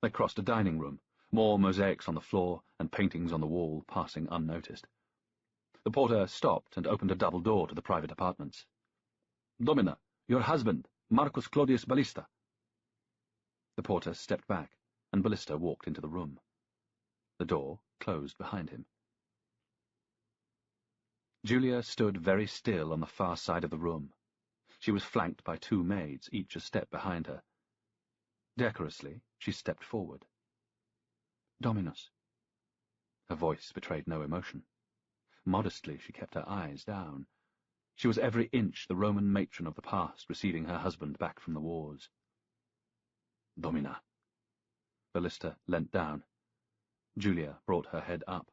They crossed a dining room, more mosaics on the floor and paintings on the wall passing unnoticed. The porter stopped and opened a double door to the private apartments. "Domina, your husband, Marcus Claudius Ballista." The porter stepped back, and Ballista walked into the room. The door closed behind him. Julia stood very still on the far side of the room. She was flanked by two maids, each a step behind her. Decorously, she stepped forward. "Dominus." Her voice betrayed no emotion. Modestly, she kept her eyes down. She was every inch the Roman matron of the past receiving her husband back from the wars. "Domina." Ballista leant down. Julia brought her head up.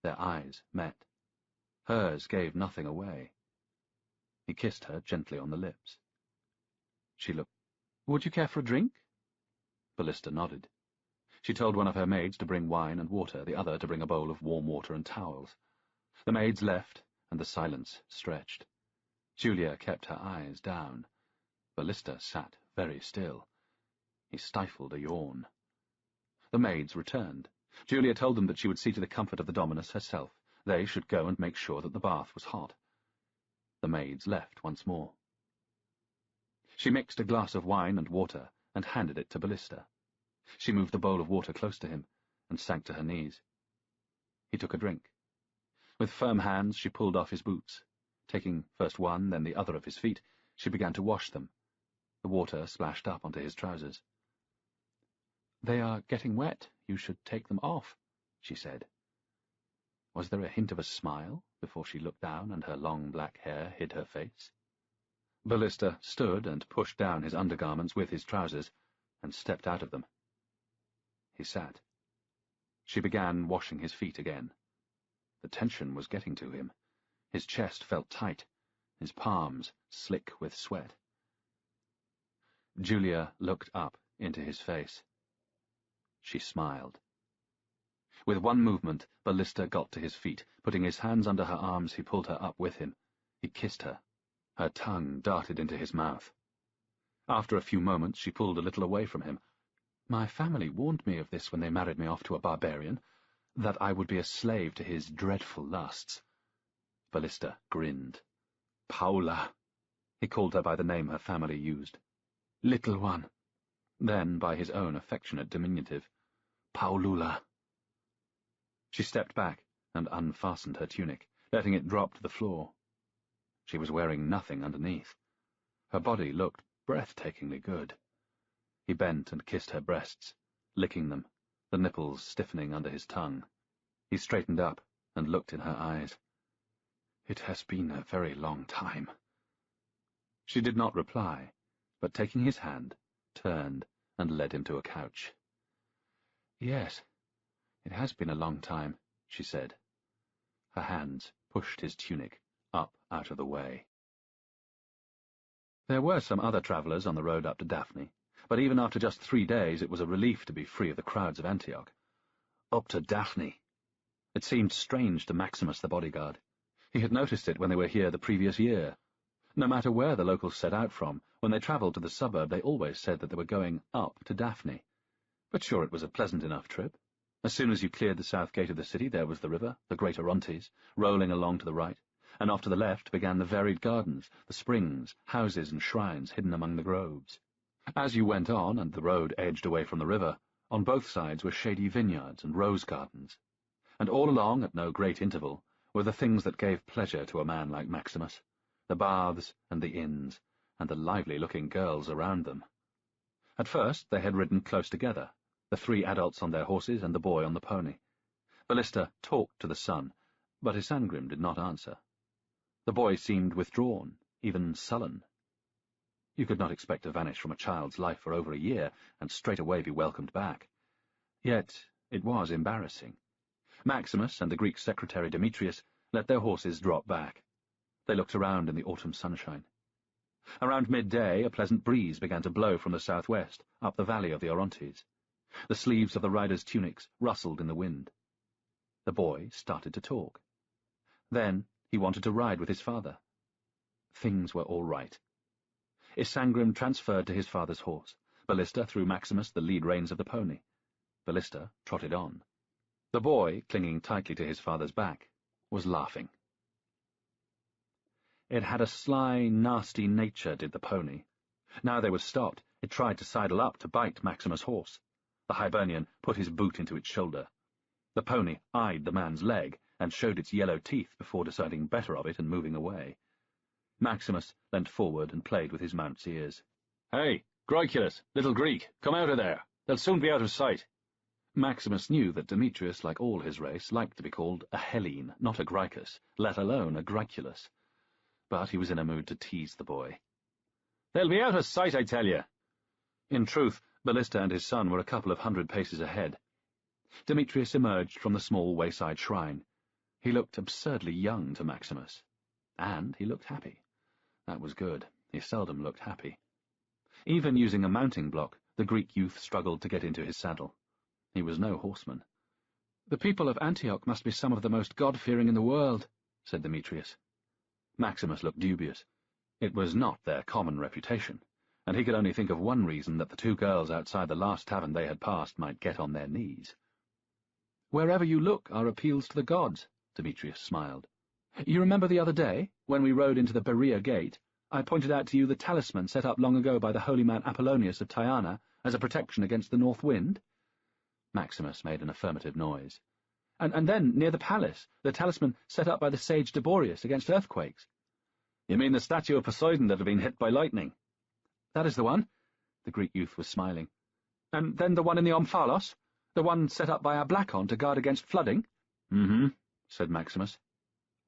Their eyes met. Hers gave nothing away. He kissed her gently on the lips. She looked. "Would you care for a drink?" Ballista nodded. She told one of her maids to bring wine and water, the other to bring a bowl of warm water and towels. The maids left, and the silence stretched. Julia kept her eyes down. Ballista sat very still. He stifled a yawn. The maids returned. Julia told them that she would see to the comfort of the Dominus herself. They should go and make sure that the bath was hot. The maids left once more. She mixed a glass of wine and water and handed it to Ballista. She moved the bowl of water close to him and sank to her knees. He took a drink. With firm hands she pulled off his boots. Taking first one, then the other of his feet, she began to wash them. The water splashed up onto his trousers. "They are getting wet. You should take them off," she said. Was there a hint of a smile before she looked down and her long black hair hid her face? Ballista stood and pushed down his undergarments with his trousers and stepped out of them. He sat. She began washing his feet again. The tension was getting to him. His chest felt tight, his palms slick with sweat. Julia looked up into his face. She smiled. With one movement, Ballista got to his feet. Putting his hands under her arms, he pulled her up with him. He kissed her. Her tongue darted into his mouth. After a few moments, she pulled a little away from him. "My family warned me of this when they married me off to a barbarian, that I would be a slave to his dreadful lusts." Ballista grinned. "Paula." He called her by the name her family used. "Little one." Then by his own affectionate diminutive. "Paulula." She stepped back and unfastened her tunic, letting it drop to the floor. She was wearing nothing underneath. Her body looked breathtakingly good. He bent and kissed her breasts, licking them, the nipples stiffening under his tongue. He straightened up and looked in her eyes. "It has been a very long time." She did not reply, but taking his hand, turned and led him to a couch. "Yes, it has been a long time," she said. Her hands pushed his tunic up out of the way. There were some other travellers on the road up to Daphne, but even after just 3 days it was a relief to be free of the crowds of Antioch. Up to Daphne! It seemed strange to Maximus the bodyguard. He had noticed it when they were here the previous year. No matter where the locals set out from, when they travelled to the suburb they always said that they were going up to Daphne. But sure, it was a pleasant enough trip. As soon as you cleared the south gate of the city, there was the river, the great Orontes, rolling along to the right, and off to the left began the varied gardens, the springs, houses and shrines hidden among the groves. As you went on, and the road edged away from the river, on both sides were shady vineyards and rose gardens. And all along, at no great interval, were the things that gave pleasure to a man like Maximus, the baths and the inns, and the lively-looking girls around them. At first they had ridden close together, the 3 adults on their horses and the boy on the pony. Ballista talked to the son, but Isangrim did not answer. The boy seemed withdrawn, even sullen. You could not expect to vanish from a child's life for over a year and straight away be welcomed back. Yet it was embarrassing. Maximus and the Greek secretary Demetrius let their horses drop back. They looked around in the autumn sunshine. Around midday, a pleasant breeze began to blow from the southwest, up the valley of the Orontes. The sleeves of the riders' tunics rustled in the wind. The boy started to talk. Then he wanted to ride with his father. Things were all right. Isangrim transferred to his father's horse. Ballista threw Maximus the lead reins of the pony. Ballista trotted on. The boy, clinging tightly to his father's back, was laughing. It had a sly, nasty nature, did the pony. Now they were stopped, it tried to sidle up to bite Maximus' horse. The Hibernian put his boot into its shoulder. The pony eyed the man's leg and showed its yellow teeth before deciding better of it and moving away. Maximus leant forward and played with his mount's ears. "Hey, Groiculus, little Greek, come out of there. They'll soon be out of sight." Maximus knew that Demetrius, like all his race, liked to be called a Hellene, not a Graicus, let alone a Groiculus. But he was in a mood to tease the boy. "They'll be out of sight, I tell you." In truth, Ballista and his son were a couple of 100 paces ahead. Demetrius emerged from the small wayside shrine. He looked absurdly young to Maximus. And he looked happy. That was good. He seldom looked happy. Even using a mounting block, the Greek youth struggled to get into his saddle. He was no horseman. "The people of Antioch must be some of the most God-fearing in the world," said Demetrius. Maximus looked dubious. It was not their common reputation, and he could only think of one reason that the two girls outside the last tavern they had passed might get on their knees. "Wherever you look are appeals to the gods," Demetrius smiled. "You remember the other day, when we rode into the Berea gate, I pointed out to you the talisman set up long ago by the holy man Apollonius of Tyana as a protection against the north wind?" Maximus made an affirmative noise. And then, near the palace, the talisman set up by the sage Deborius against earthquakes." "You mean the statue of Poseidon that had been hit by lightning?" "That is the one." The Greek youth was smiling. "And then the one in the Omphalos? The one set up by Ablakon to guard against flooding?" "Mm-hmm," said Maximus.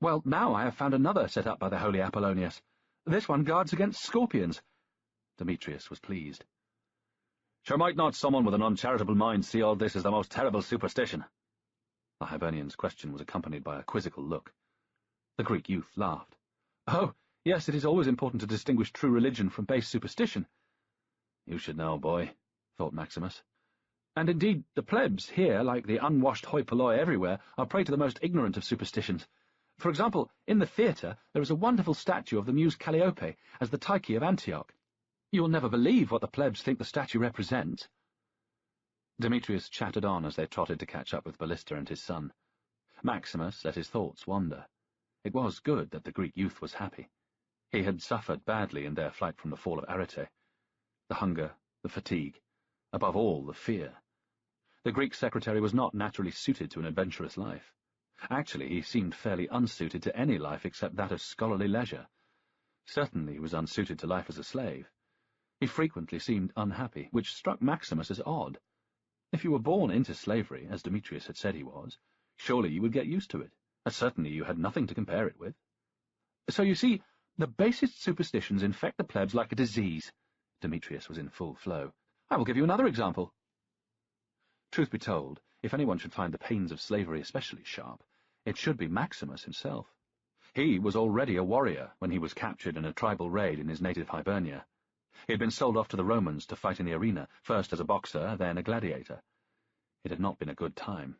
"Well, now I have found another set up by the holy Apollonius. This one guards against scorpions." Demetrius was pleased. "Sure might not someone with an uncharitable mind see all this as the most terrible superstition?" The Hibernian's question was accompanied by a quizzical look. The Greek youth laughed. "Oh, yes, it is always important to distinguish true religion from base superstition." "You should know, boy," thought Maximus. "And indeed, the plebs here, like the unwashed hoi polloi everywhere, are prey to the most ignorant of superstitions. For example, in the theatre there is a wonderful statue of the muse Calliope as the Tyche of Antioch. You will never believe what the plebs think the statue represents." Demetrius chattered on as they trotted to catch up with Ballista and his son. Maximus let his thoughts wander. It was good that the Greek youth was happy. He had suffered badly in their flight from the fall of Arete. The hunger, the fatigue, above all the fear. The Greek secretary was not naturally suited to an adventurous life. Actually, he seemed fairly unsuited to any life except that of scholarly leisure. Certainly he was unsuited to life as a slave. He frequently seemed unhappy, which struck Maximus as odd. If you were born into slavery, as Demetrius had said he was, surely you would get used to it, as certainly you had nothing to compare it with. "So you see, the basest superstitions infect the plebs like a disease." Demetrius was in full flow. "I will give you another example." Truth be told, if anyone should find the pains of slavery especially sharp, it should be Maximus himself. He was already a warrior when he was captured in a tribal raid in his native Hibernia. He had been sold off to the Romans to fight in the arena, first as a boxer, then a gladiator. It had not been a good time.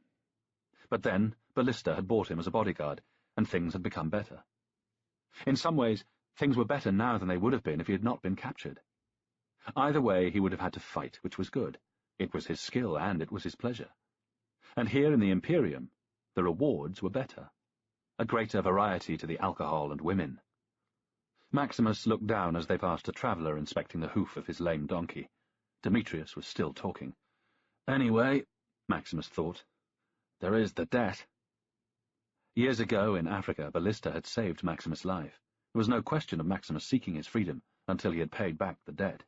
But then Ballista had bought him as a bodyguard, and things had become better. In some ways, things were better now than they would have been if he had not been captured. Either way, he would have had to fight, which was good. It was his skill, and it was his pleasure. And here in the Imperium, the rewards were better. A greater variety to the alcohol and women. Maximus looked down as they passed a traveller inspecting the hoof of his lame donkey. Demetrius was still talking. "Anyway," Maximus thought, "there is the debt." Years ago, in Africa, Ballista had saved Maximus' life. There was no question of Maximus seeking his freedom until he had paid back the debt.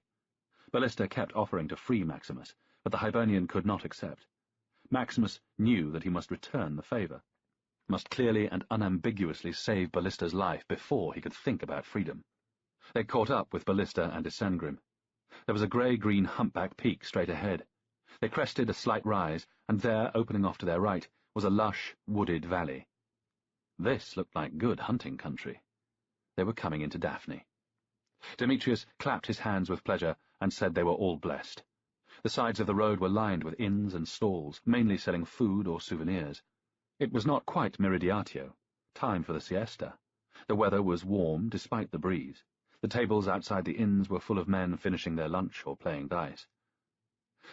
Ballista kept offering to free Maximus, but the Hibernian could not accept. Maximus knew that he must return the favour, must clearly and unambiguously save Ballista's life before he could think about freedom. They caught up with Ballista and Isangrim. There was a grey-green humpback peak straight ahead. They crested a slight rise, and there, opening off to their right, was a lush, wooded valley. This looked like good hunting country. They were coming into Daphne. Demetrius clapped his hands with pleasure and said they were all blessed. The sides of the road were lined with inns and stalls, mainly selling food or souvenirs. It was not quite meridiatio, time for the siesta. The weather was warm despite the breeze. The tables outside the inns were full of men finishing their lunch or playing dice.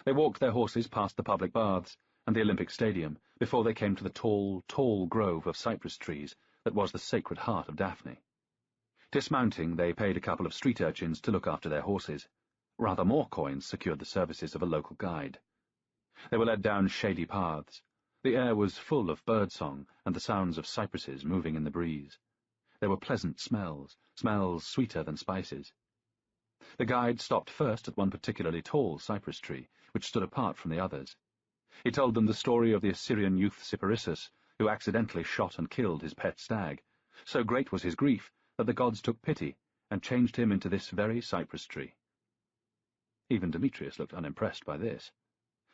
They walked their horses past the public baths and the Olympic Stadium before they came to the tall, tall grove of cypress trees that was the sacred heart of Daphne. Dismounting, they paid a couple of street urchins to look after their horses. Rather more coins secured the services of a local guide. They were led down shady paths. The air was full of birdsong and the sounds of cypresses moving in the breeze. There were pleasant smells, smells sweeter than spices. The guide stopped first at one particularly tall cypress tree, which stood apart from the others. He told them the story of the Assyrian youth Cyparissus, who accidentally shot and killed his pet stag. So great was his grief that the gods took pity and changed him into this very cypress tree. Even Demetrius looked unimpressed by this.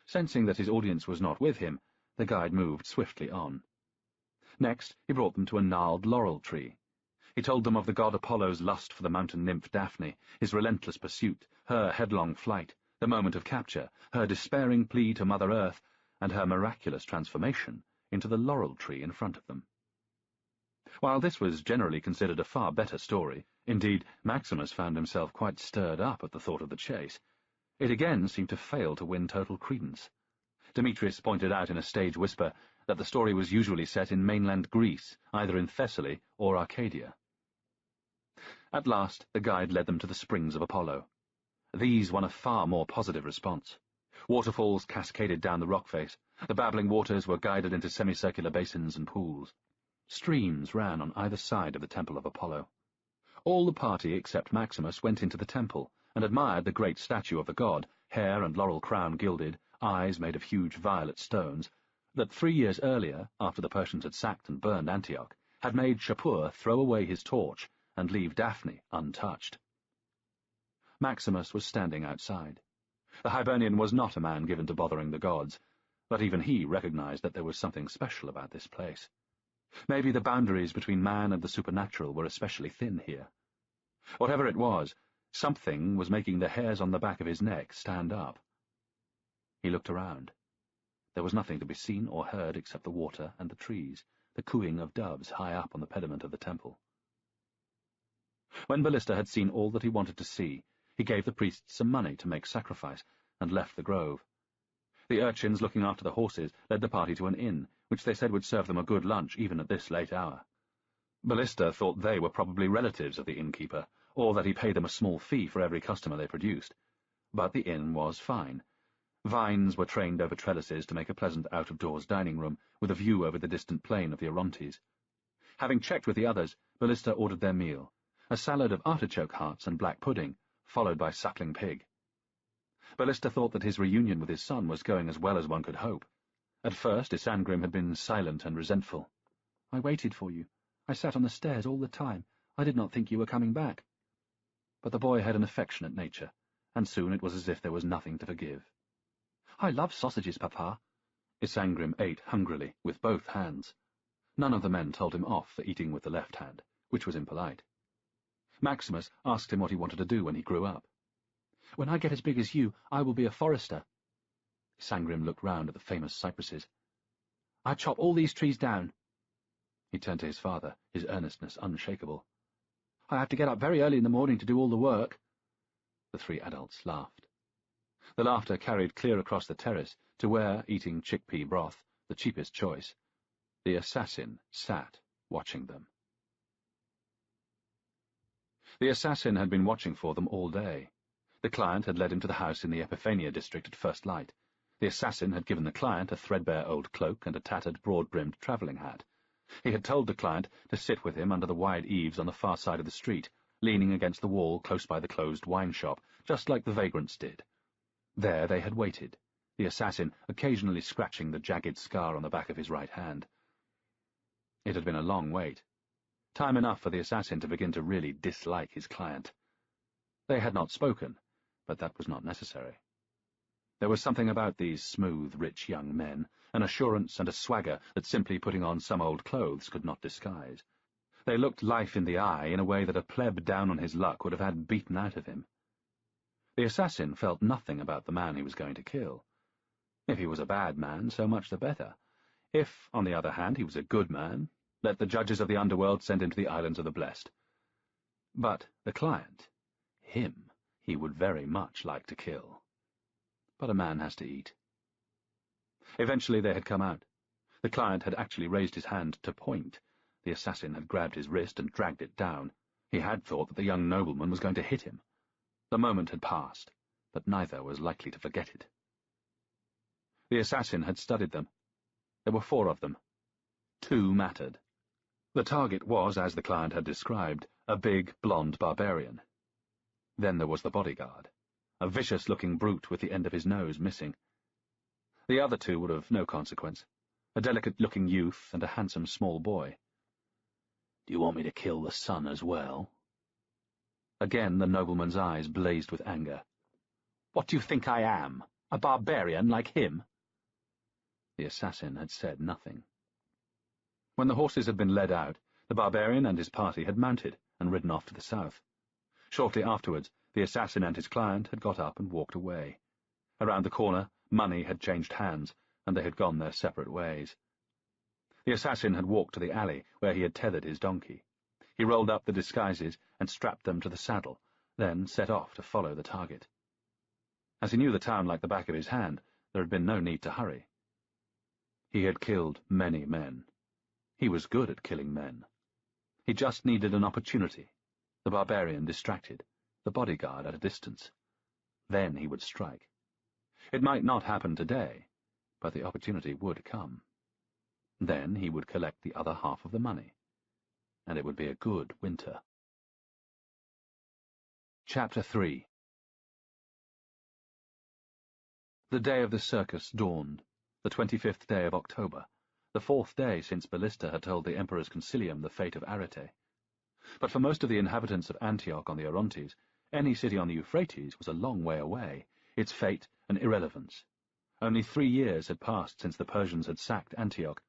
Sensing that his audience was not with him, the guide moved swiftly on. Next, he brought them to a gnarled laurel tree. He told them of the god Apollo's lust for the mountain nymph Daphne, his relentless pursuit, her headlong flight, the moment of capture, her despairing plea to Mother Earth, and her miraculous transformation into the laurel tree in front of them. While this was generally considered a far better story, indeed Maximus found himself quite stirred up at the thought of the chase, it again seemed to fail to win total credence. Demetrius pointed out in a stage whisper that the story was usually set in mainland Greece, either in Thessaly or Arcadia. At last the guide led them to the springs of Apollo. These won a far more positive response. Waterfalls cascaded down the rock face. The babbling waters were guided into semicircular basins and pools. Streams ran on either side of the temple of Apollo. All the party except Maximus went into the temple and admired the great statue of the god, hair and laurel crown gilded, eyes made of huge violet stones, that 3 years earlier, after the Persians had sacked and burned Antioch, had made Shapur throw away his torch and leave Daphne untouched. Maximus was standing outside. The Hibernian was not a man given to bothering the gods, but even he recognized that there was something special about this place. Maybe the boundaries between man and the supernatural were especially thin here. Whatever it was, something was making the hairs on the back of his neck stand up. He looked around. There was nothing to be seen or heard except the water and the trees, the cooing of doves high up on the pediment of the temple. When Ballista had seen all that he wanted to see, he gave the priests some money to make sacrifice, and left the grove. The urchins looking after the horses led the party to an inn, which they said would serve them a good lunch even at this late hour. Ballista thought they were probably relatives of the innkeeper, or that he paid them a small fee for every customer they produced. But the inn was fine. Vines were trained over trellises to make a pleasant out-of-doors dining room, with a view over the distant plain of the Orontes. Having checked with the others, Ballista ordered their meal, a salad of artichoke hearts and black pudding, followed by suckling pig. Ballista thought that his reunion with his son was going as well as one could hope. At first, Isangrim had been silent and resentful. "I waited for you. I sat on the stairs all the time. I did not think you were coming back." But the boy had an affectionate nature, and soon it was as if there was nothing to forgive. "I love sausages, Papa." Isangrim ate hungrily, with both hands. None of the men told him off for eating with the left hand, which was impolite. Maximus asked him what he wanted to do when he grew up. "When I get as big as you, I will be a forester." Isangrim looked round at the famous cypresses. "I chop all these trees down." He turned to his father, his earnestness unshakable. "I have to get up very early in the morning to do all the work." The three adults laughed. The laughter carried clear across the terrace to where, eating chickpea broth, the cheapest choice, the assassin sat, watching them. The assassin had been watching for them all day. The client had led him to the house in the Epiphania district at first light. The assassin had given the client a threadbare old cloak and a tattered, broad-brimmed travelling hat. He had told the client to sit with him under the wide eaves on the far side of the street, leaning against the wall close by the closed wine shop, just like the vagrants did. There they had waited, the assassin occasionally scratching the jagged scar on the back of his right hand. It had been a long wait. Time enough for the assassin to begin to really dislike his client. They had not spoken, but that was not necessary. There was something about these smooth, rich young men, an assurance and a swagger that simply putting on some old clothes could not disguise. They looked life in the eye in a way that a pleb down on his luck would have had beaten out of him. The assassin felt nothing about the man he was going to kill. If he was a bad man, so much the better. If, on the other hand, he was a good man, let the judges of the underworld send him to the Islands of the Blessed. But the client, him, he would very much like to kill. But a man has to eat. Eventually they had come out. The client had actually raised his hand to point. The assassin had grabbed his wrist and dragged it down. He had thought that the young nobleman was going to hit him. The moment had passed, but neither was likely to forget it. The assassin had studied them. There were 4 of them. 2 mattered. The target was, as the client had described, a big, blonde barbarian. Then there was the bodyguard, a vicious-looking brute with the end of his nose missing. The other 2 were of no consequence, a delicate-looking youth and a handsome small boy. "Do you want me to kill the son as well?" Again the nobleman's eyes blazed with anger. "What do you think I am? A barbarian like him?" The assassin had said nothing. When the horses had been led out, the barbarian and his party had mounted and ridden off to the south. Shortly afterwards, the assassin and his client had got up and walked away. Around the corner, money had changed hands, and they had gone their separate ways. The assassin had walked to the alley where he had tethered his donkey. He rolled up the disguises and strapped them to the saddle, then set off to follow the target. As he knew the town like the back of his hand, there had been no need to hurry. He had killed many men. He was good at killing men. He just needed an opportunity, the barbarian distracted, the bodyguard at a distance. Then he would strike. It might not happen today, but the opportunity would come. Then he would collect the other half of the money, and it would be a good winter. Chapter 3. The day of the circus dawned, the 25th day of October, the 4th day since Ballista had told the Emperor's Concilium the fate of Arete. But for most of the inhabitants of Antioch on the Orontes, any city on the Euphrates was a long way away, its fate an irrelevance. Only 3 years had passed since the Persians had sacked Antioch,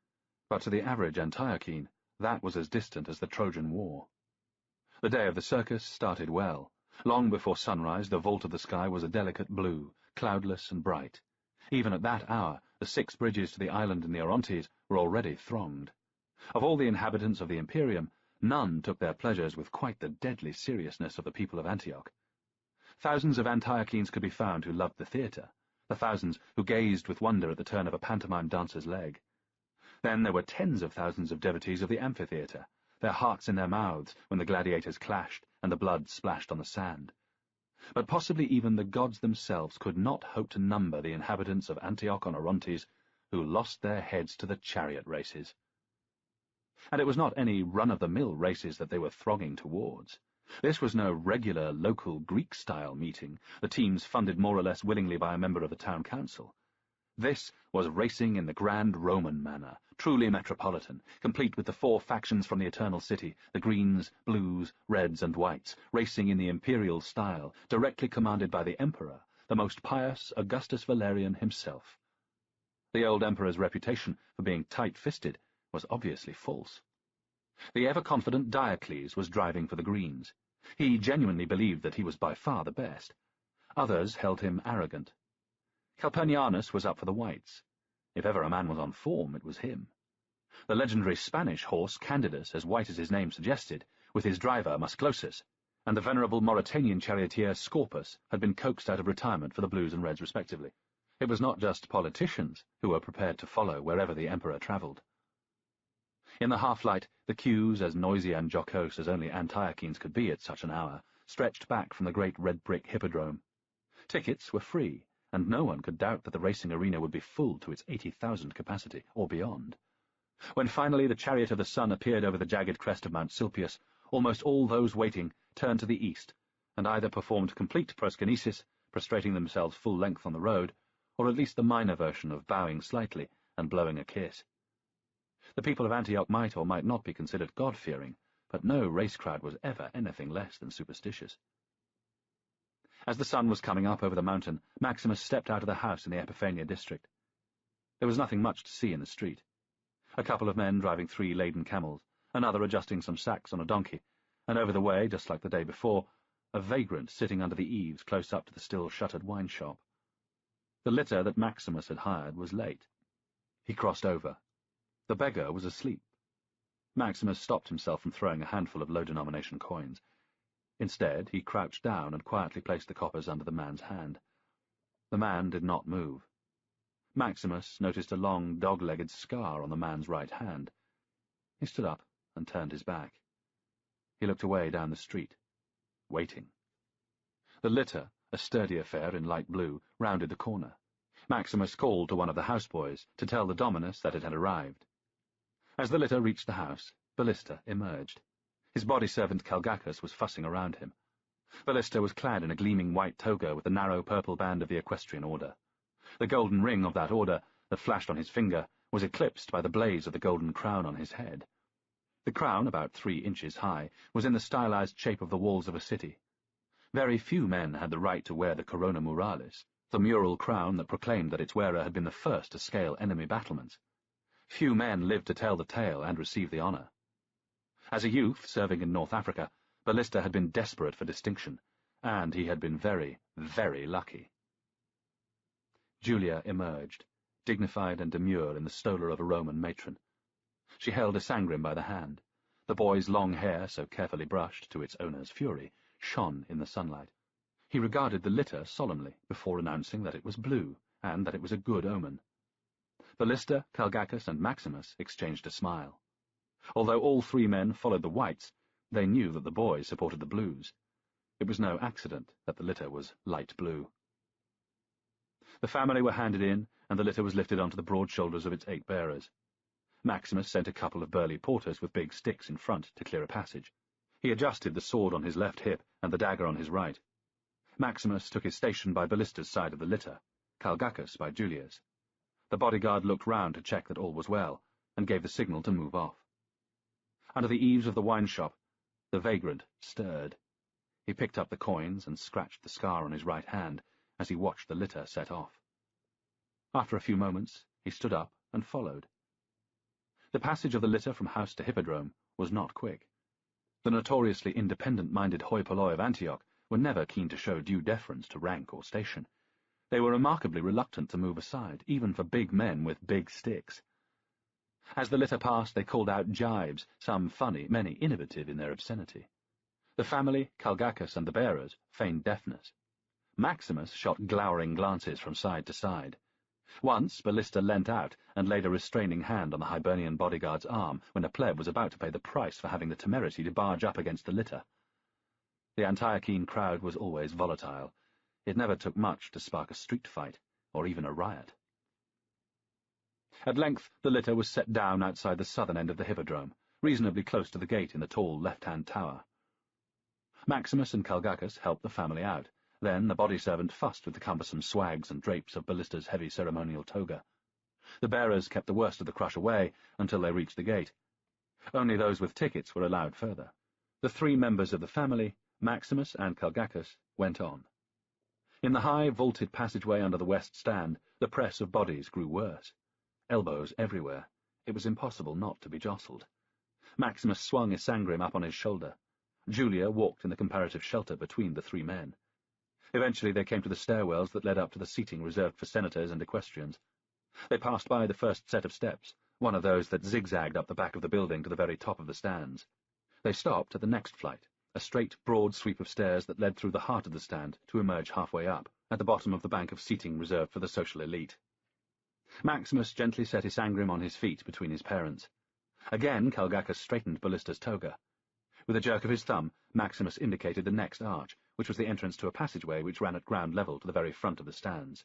but to the average Antiochene, that was as distant as the Trojan War. The day of the circus started well. Long before sunrise, the vault of the sky was a delicate blue, cloudless and bright. Even at that hour, the 6 bridges to the island in the Orontes were already thronged. Of all the inhabitants of the Imperium, none took their pleasures with quite the deadly seriousness of the people of Antioch. Thousands of Antiochenes could be found who loved the theatre, the thousands who gazed with wonder at the turn of a pantomime dancer's leg. Then there were tens of thousands of devotees of the amphitheatre, their hearts in their mouths when the gladiators clashed and the blood splashed on the sand. But possibly even the gods themselves could not hope to number the inhabitants of Antioch on Orontes who lost their heads to the chariot races. And it was not any run-of-the-mill races that they were thronging towards. This was no regular, local Greek-style meeting, the teams funded more or less willingly by a member of the town council. This was racing in the grand Roman manner, truly metropolitan, complete with the 4 factions from the Eternal City, the greens, blues, reds, and whites, racing in the imperial style, directly commanded by the Emperor, the most pious Augustus Valerian himself. The old Emperor's reputation for being tight-fisted was obviously false. The ever-confident Diocles was driving for the greens. He genuinely believed that he was by far the best. Others held him arrogant. Calpurnianus was up for the whites. If ever a man was on form, it was him. The legendary Spanish horse Candidus, as white as his name suggested, with his driver Musclosus, and the venerable Mauritanian charioteer Scorpus had been coaxed out of retirement for the blues and reds respectively. It was not just politicians who were prepared to follow wherever the Emperor travelled. In the half-light, the queues, as noisy and jocose as only Antiochenes could be at such an hour, stretched back from the great red-brick hippodrome. Tickets were free, and no one could doubt that the racing arena would be full to its 80,000 capacity, or beyond. When finally the chariot of the sun appeared over the jagged crest of Mount Silpius, almost all those waiting turned to the east, and either performed complete proskinesis, prostrating themselves full length on the road, or at least the minor version of bowing slightly and blowing a kiss. The people of Antioch might or might not be considered God-fearing, but no race crowd was ever anything less than superstitious. As the sun was coming up over the mountain, Maximus stepped out of the house in the Epiphania district. There was nothing much to see in the street. A couple of men driving 3 laden camels, another adjusting some sacks on a donkey, and over the way, just like the day before, a vagrant sitting under the eaves close up to the still-shuttered wine shop. The litter that Maximus had hired was late. He crossed over. The beggar was asleep. Maximus stopped himself from throwing a handful of low-denomination coins. Instead, he crouched down and quietly placed the coppers under the man's hand. The man did not move. Maximus noticed a long, dog-legged scar on the man's right hand. He stood up and turned his back. He looked away down the street, waiting. The litter, a sturdy affair in light blue, rounded the corner. Maximus called to one of the houseboys to tell the dominus that it had arrived. As the litter reached the house, Ballista emerged. His body servant Calgacus was fussing around him. Ballista was clad in a gleaming white toga with the narrow purple band of the equestrian order. The golden ring of that order, that flashed on his finger, was eclipsed by the blaze of the golden crown on his head. The crown, about 3 inches high, was in the stylized shape of the walls of a city. Very few men had the right to wear the corona muralis, the mural crown that proclaimed that its wearer had been the first to scale enemy battlements. Few men lived to tell the tale and receive the honor. As a youth serving in North Africa, Ballista had been desperate for distinction, and he had been very, very lucky. Julia emerged, dignified and demure in the stolor of a Roman matron. She held a sangrim by the hand. The boy's long hair, so carefully brushed to its owner's fury, shone in the sunlight. He regarded the litter solemnly before announcing that it was blue, and that it was a good omen. Ballista, Calgacus, and Maximus exchanged a smile. Although all 3 men followed the whites, they knew that the boy supported the blues. It was no accident that the litter was light blue. The family were handed in, and the litter was lifted onto the broad shoulders of its 8 bearers. Maximus sent a couple of burly porters with big sticks in front to clear a passage. He adjusted the sword on his left hip and the dagger on his right. Maximus took his station by Ballista's side of the litter, Calgacus by Julia's. The bodyguard looked round to check that all was well, and gave the signal to move off. Under the eaves of the wine shop, the vagrant stirred. He picked up the coins and scratched the scar on his right hand as he watched the litter set off. After a few moments, he stood up and followed. The passage of the litter from house to hippodrome was not quick. The notoriously independent-minded hoi polloi of Antioch were never keen to show due deference to rank or station. They were remarkably reluctant to move aside, even for big men with big sticks. As the litter passed, they called out jibes, some funny, many innovative in their obscenity. The family, Calgacus, and the bearers feigned deafness. Maximus shot glowering glances from side to side. Once Ballista leant out and laid a restraining hand on the Hibernian bodyguard's arm when a pleb was about to pay the price for having the temerity to barge up against the litter. The Antiochene crowd was always volatile. It never took much to spark a street fight, or even a riot. At length the litter was set down outside the southern end of the hippodrome, reasonably close to the gate in the tall left-hand tower. Maximus and Calgacus helped the family out. Then the body-servant fussed with the cumbersome swags and drapes of Ballista's heavy ceremonial toga. The bearers kept the worst of the crush away until they reached the gate. Only those with tickets were allowed further. The 3 members of the family, Maximus and Calgacus, went on. In the high, vaulted passageway under the west stand, the press of bodies grew worse. Elbows everywhere. It was impossible not to be jostled. Maximus swung his sangrim up on his shoulder. Julia walked in the comparative shelter between the 3 men. Eventually they came to the stairwells that led up to the seating reserved for senators and equestrians. They passed by the first set of steps, one of those that zigzagged up the back of the building to the very top of the stands. They stopped at the next flight, a straight, broad sweep of stairs that led through the heart of the stand to emerge halfway up, at the bottom of the bank of seating reserved for the social elite. Maximus gently set his sangrim on his feet between his parents. Again Calgacus straightened Ballista's toga. With a jerk of his thumb, Maximus indicated the next arch, which was the entrance to a passageway which ran at ground level to the very front of the stands.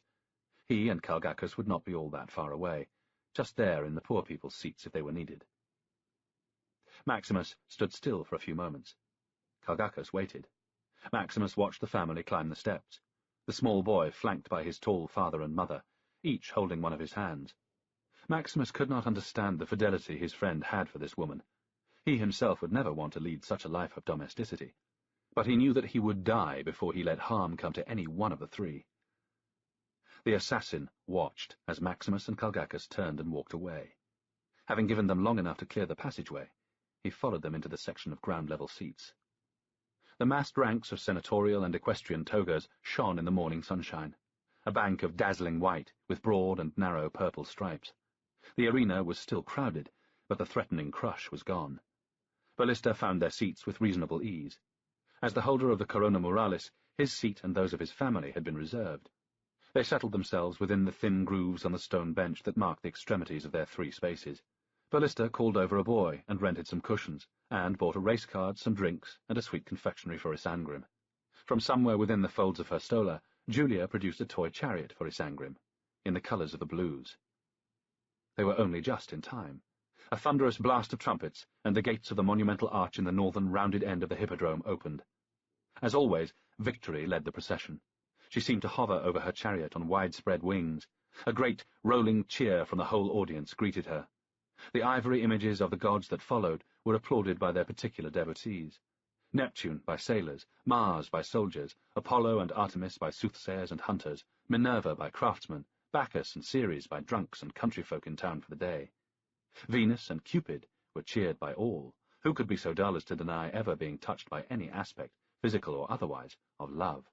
He and Calgacus would not be all that far away, just there in the poor people's seats if they were needed. Maximus stood still for a few moments. Calgacus waited. Maximus watched the family climb the steps, the small boy flanked by his tall father and mother, each holding one of his hands. Maximus could not understand the fidelity his friend had for this woman. He himself would never want to lead such a life of domesticity, but he knew that he would die before he let harm come to any one of the 3. The assassin watched as Maximus and Calgacus turned and walked away. Having given them long enough to clear the passageway, he followed them into the section of ground-level seats. The massed ranks of senatorial and equestrian togas shone in the morning sunshine, a bank of dazzling white with broad and narrow purple stripes. The arena was still crowded, but the threatening crush was gone. Ballista found their seats with reasonable ease. As the holder of the corona muralis, his seat and those of his family had been reserved. They settled themselves within the thin grooves on the stone bench that marked the extremities of their 3 spaces. Ballista called over a boy and rented some cushions, and bought a race card, some drinks, and a sweet confectionery for Isangrim. From somewhere within the folds of her stola, Julia produced a toy chariot for Isangrim, in the colours of the blues. They were only just in time. A thunderous blast of trumpets, and the gates of the monumental arch in the northern rounded end of the hippodrome opened. As always, Victory led the procession. She seemed to hover over her chariot on widespread wings. A great, rolling cheer from the whole audience greeted her. The ivory images of the gods that followed were applauded by their particular devotees. Neptune by sailors, Mars by soldiers, Apollo and Artemis by soothsayers and hunters, Minerva by craftsmen, Bacchus and Ceres by drunks and countryfolk in town for the day. Venus and Cupid were cheered by all. Who could be so dull as to deny ever being touched by any aspect, physical or otherwise, of love?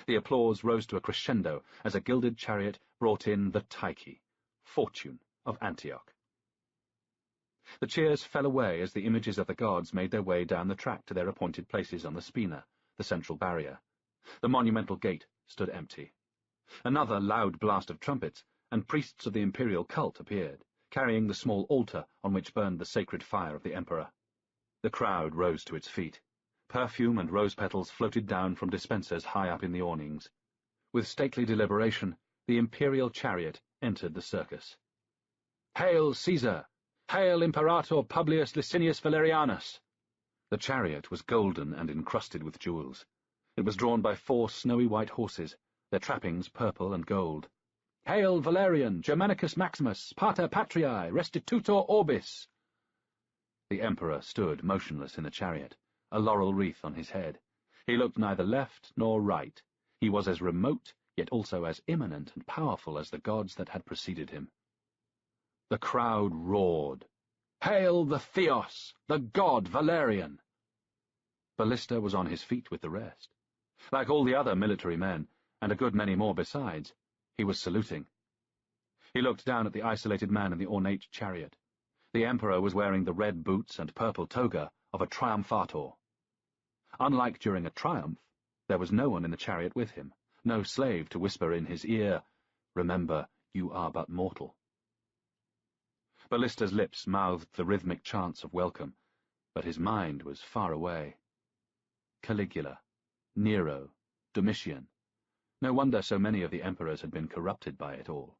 The applause rose to a crescendo as a gilded chariot brought in the Tyche, Fortune of Antioch. The cheers fell away as the images of the gods made their way down the track to their appointed places on the spina, the central barrier. The monumental gate stood empty. Another loud blast of trumpets, and priests of the imperial cult appeared, carrying the small altar on which burned the sacred fire of the emperor. The crowd rose to its feet. Perfume and rose petals floated down from dispensers high up in the awnings. With stately deliberation, the imperial chariot entered the circus. "Hail, Caesar! Hail, Imperator Publius Licinius Valerianus!" The chariot was golden and encrusted with jewels. It was drawn by 4 snowy white horses, their trappings purple and gold. "Hail, Valerian, Germanicus Maximus, Pater Patriae, Restitutor Orbis!" The emperor stood motionless in the chariot, a laurel wreath on his head. He looked neither left nor right. He was as remote, yet also as imminent and powerful as the gods that had preceded him. The crowd roared. "Hail the Theos, the god Valerian!" Ballista was on his feet with the rest. Like all the other military men, and a good many more besides, he was saluting. He looked down at the isolated man in the ornate chariot. The emperor was wearing the red boots and purple toga of a triumphator. Unlike during a triumph, there was no one in the chariot with him, no slave to whisper in his ear, "Remember, you are but mortal." Ballista's lips mouthed the rhythmic chants of welcome, but his mind was far away. Caligula, Nero, Domitian. No wonder so many of the emperors had been corrupted by it all.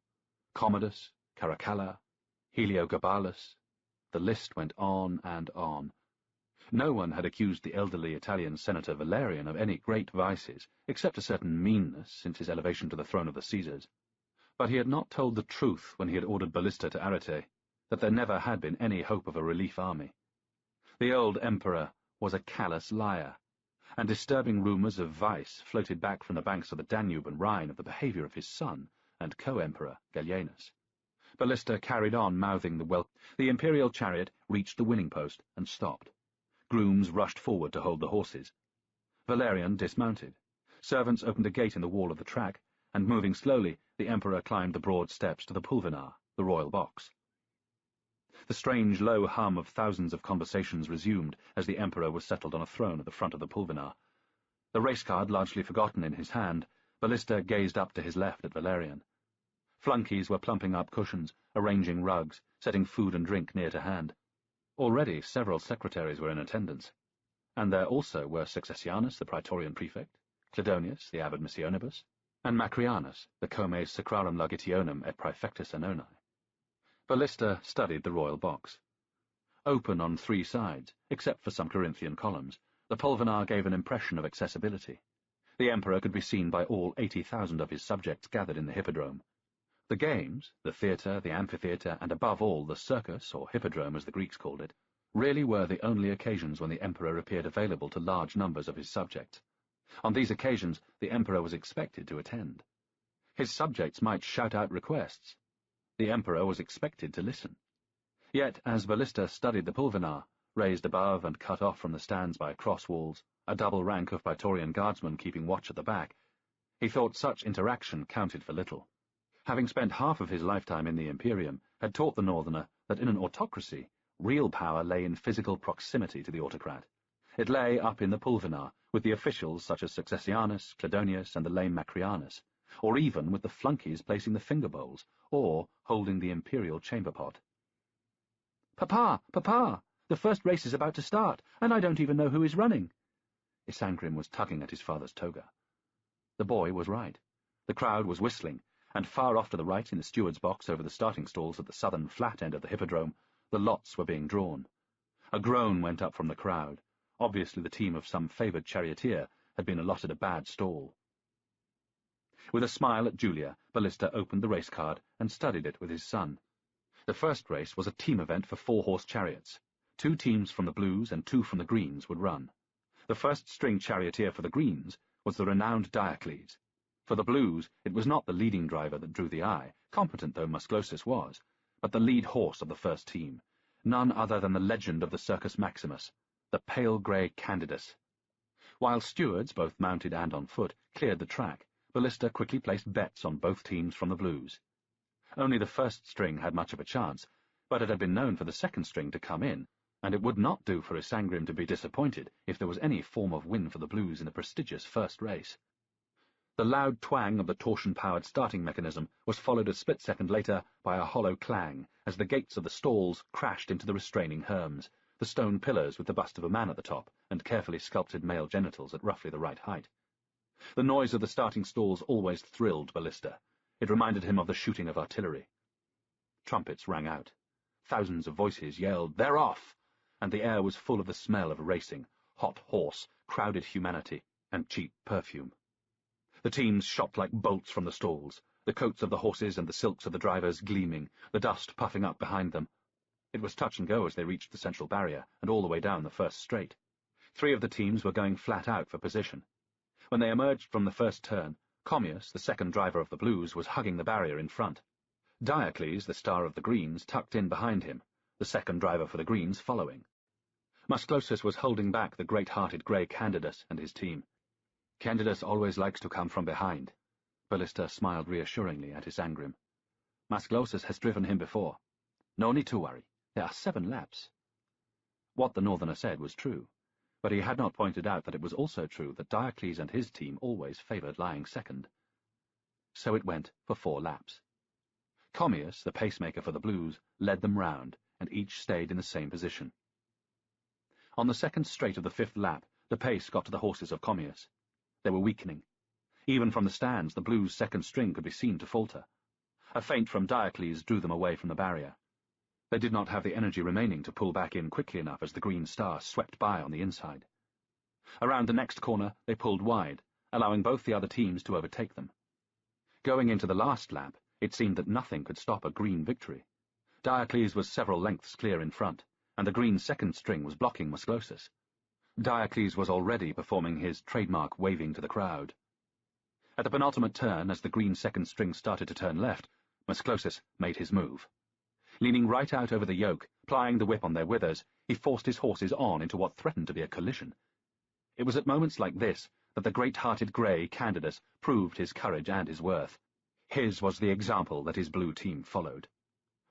Commodus, Caracalla, Heliogabalus. The list went on and on. No one had accused the elderly Italian senator Valerian of any great vices, except a certain meanness since his elevation to the throne of the Caesars. But he had not told the truth when he had ordered Ballista to Arete, that there never had been any hope of a relief army. The old emperor was a callous liar, and disturbing rumours of vice floated back from the banks of the Danube and Rhine of the behaviour of his son and co-emperor Gallienus. Ballista carried on mouthing the welcome. The imperial chariot reached the winning post and stopped. Grooms rushed forward to hold the horses. Valerian dismounted. Servants opened a gate in the wall of the track, and moving slowly, the emperor climbed the broad steps to the pulvinar, the royal box. The strange low hum of thousands of conversations resumed as the emperor was settled on a throne at the front of the pulvinar. The race card largely forgotten in his hand, Ballista gazed up to his left at Valerian. Flunkies were plumping up cushions, arranging rugs, setting food and drink near to hand. Already several secretaries were in attendance, and there also were Successianus, the praetorian prefect, Cledonius, the abbot missionibus, and Macrianus, the comes sacrarum legationum et praefectus Annoni. Ballista studied the royal box. Open on 3 sides, except for some Corinthian columns, the pulvinar gave an impression of accessibility. The emperor could be seen by all 80,000 of his subjects gathered in the hippodrome. The games, the theatre, the amphitheatre, and above all the circus, or hippodrome as the Greeks called it, really were the only occasions when the emperor appeared available to large numbers of his subjects. On these occasions the emperor was expected to attend. His subjects might shout out requests. The emperor was expected to listen. Yet, as Ballista studied the pulvinar, raised above and cut off from the stands by cross walls, a double rank of Praetorian guardsmen keeping watch at the back. He thought such interaction counted for little. Having spent half of his lifetime in the Imperium, had taught the Northerner that in an autocracy, real power lay in physical proximity to the autocrat. It lay up in the pulvinar, with the officials such as Successianus, Cladonius, and the lame Macrianus, or even with the flunkies placing the finger bowls, or holding the imperial chamber pot. "Papa! Papa! The first race is about to start, and I don't even know who is running." Isangrim was tugging at his father's toga. The boy was right. The crowd was whistling, and far off to the right in the steward's box over the starting stalls at the southern flat end of the hippodrome, the lots were being drawn. A groan went up from the crowd. Obviously the team of some favoured charioteer had been allotted a bad stall. With a smile at Julia, Ballista opened the race card and studied it with his son. The first race was a team event for 4-horse chariots. 2 teams from the Blues and 2 from the Greens would run. The first-string charioteer for the Greens was the renowned Diocles. For the Blues, it was not the leading driver that drew the eye, competent though Musclosus was, but the lead horse of the first team, none other than the legend of the Circus Maximus, the pale grey Candidus. While stewards, both mounted and on foot, cleared the track, Ballista quickly placed bets on both teams from the Blues. Only the first string had much of a chance, but it had been known for the second string to come in, and it would not do for Isangrim to be disappointed if there was any form of win for the Blues in the prestigious first race. The loud twang of the torsion-powered starting mechanism was followed a split second later by a hollow clang as the gates of the stalls crashed into the restraining herms, the stone pillars with the bust of a man at the top and carefully sculpted male genitals at roughly the right height. The noise of the starting stalls always thrilled Ballista. It reminded him of the shooting of artillery. Trumpets rang out. Thousands of voices yelled, "They're off!" and the air was full of the smell of racing, hot horse, crowded humanity, and cheap perfume. The teams shot like bolts from the stalls, the coats of the horses and the silks of the drivers gleaming, the dust puffing up behind them. It was touch and go as they reached the central barrier, and all the way down the first straight. 3 of the teams were going flat out for position. When they emerged from the first turn, Commius, the second driver of the Blues, was hugging the barrier in front. Diocles, the star of the Greens, tucked in behind him, the second driver for the Greens following. Musclosus was holding back the great-hearted grey Candidus and his team. "Candidus always likes to come from behind." Ballista smiled reassuringly at Isangrim. "Musclosus has driven him before. No need to worry. There are 7 laps." What the Northerner said was true, but he had not pointed out that it was also true that Diocles and his team always favoured lying second. So it went for 4 laps. Commius, the pacemaker for the Blues, led them round, and each stayed in the same position. On the second straight of the 5th lap, the pace got to the horses of Commius. They were weakening. Even from the stands, the Blues' second string could be seen to falter. A feint from Diocles drew them away from the barrier. They did not have the energy remaining to pull back in quickly enough as the green star swept by on the inside. Around the next corner, they pulled wide, allowing both the other teams to overtake them. Going into the last lap, it seemed that nothing could stop a green victory. Diocles was several lengths clear in front, and the green second string was blocking Musclosus. Diocles was already performing his trademark waving to the crowd. At the penultimate turn, as the green second string started to turn left, Musclosus made his move. Leaning right out over the yoke, plying the whip on their withers, he forced his horses on into what threatened to be a collision. It was at moments like this that the great-hearted grey Candidus proved his courage and his worth. His was the example that his blue team followed.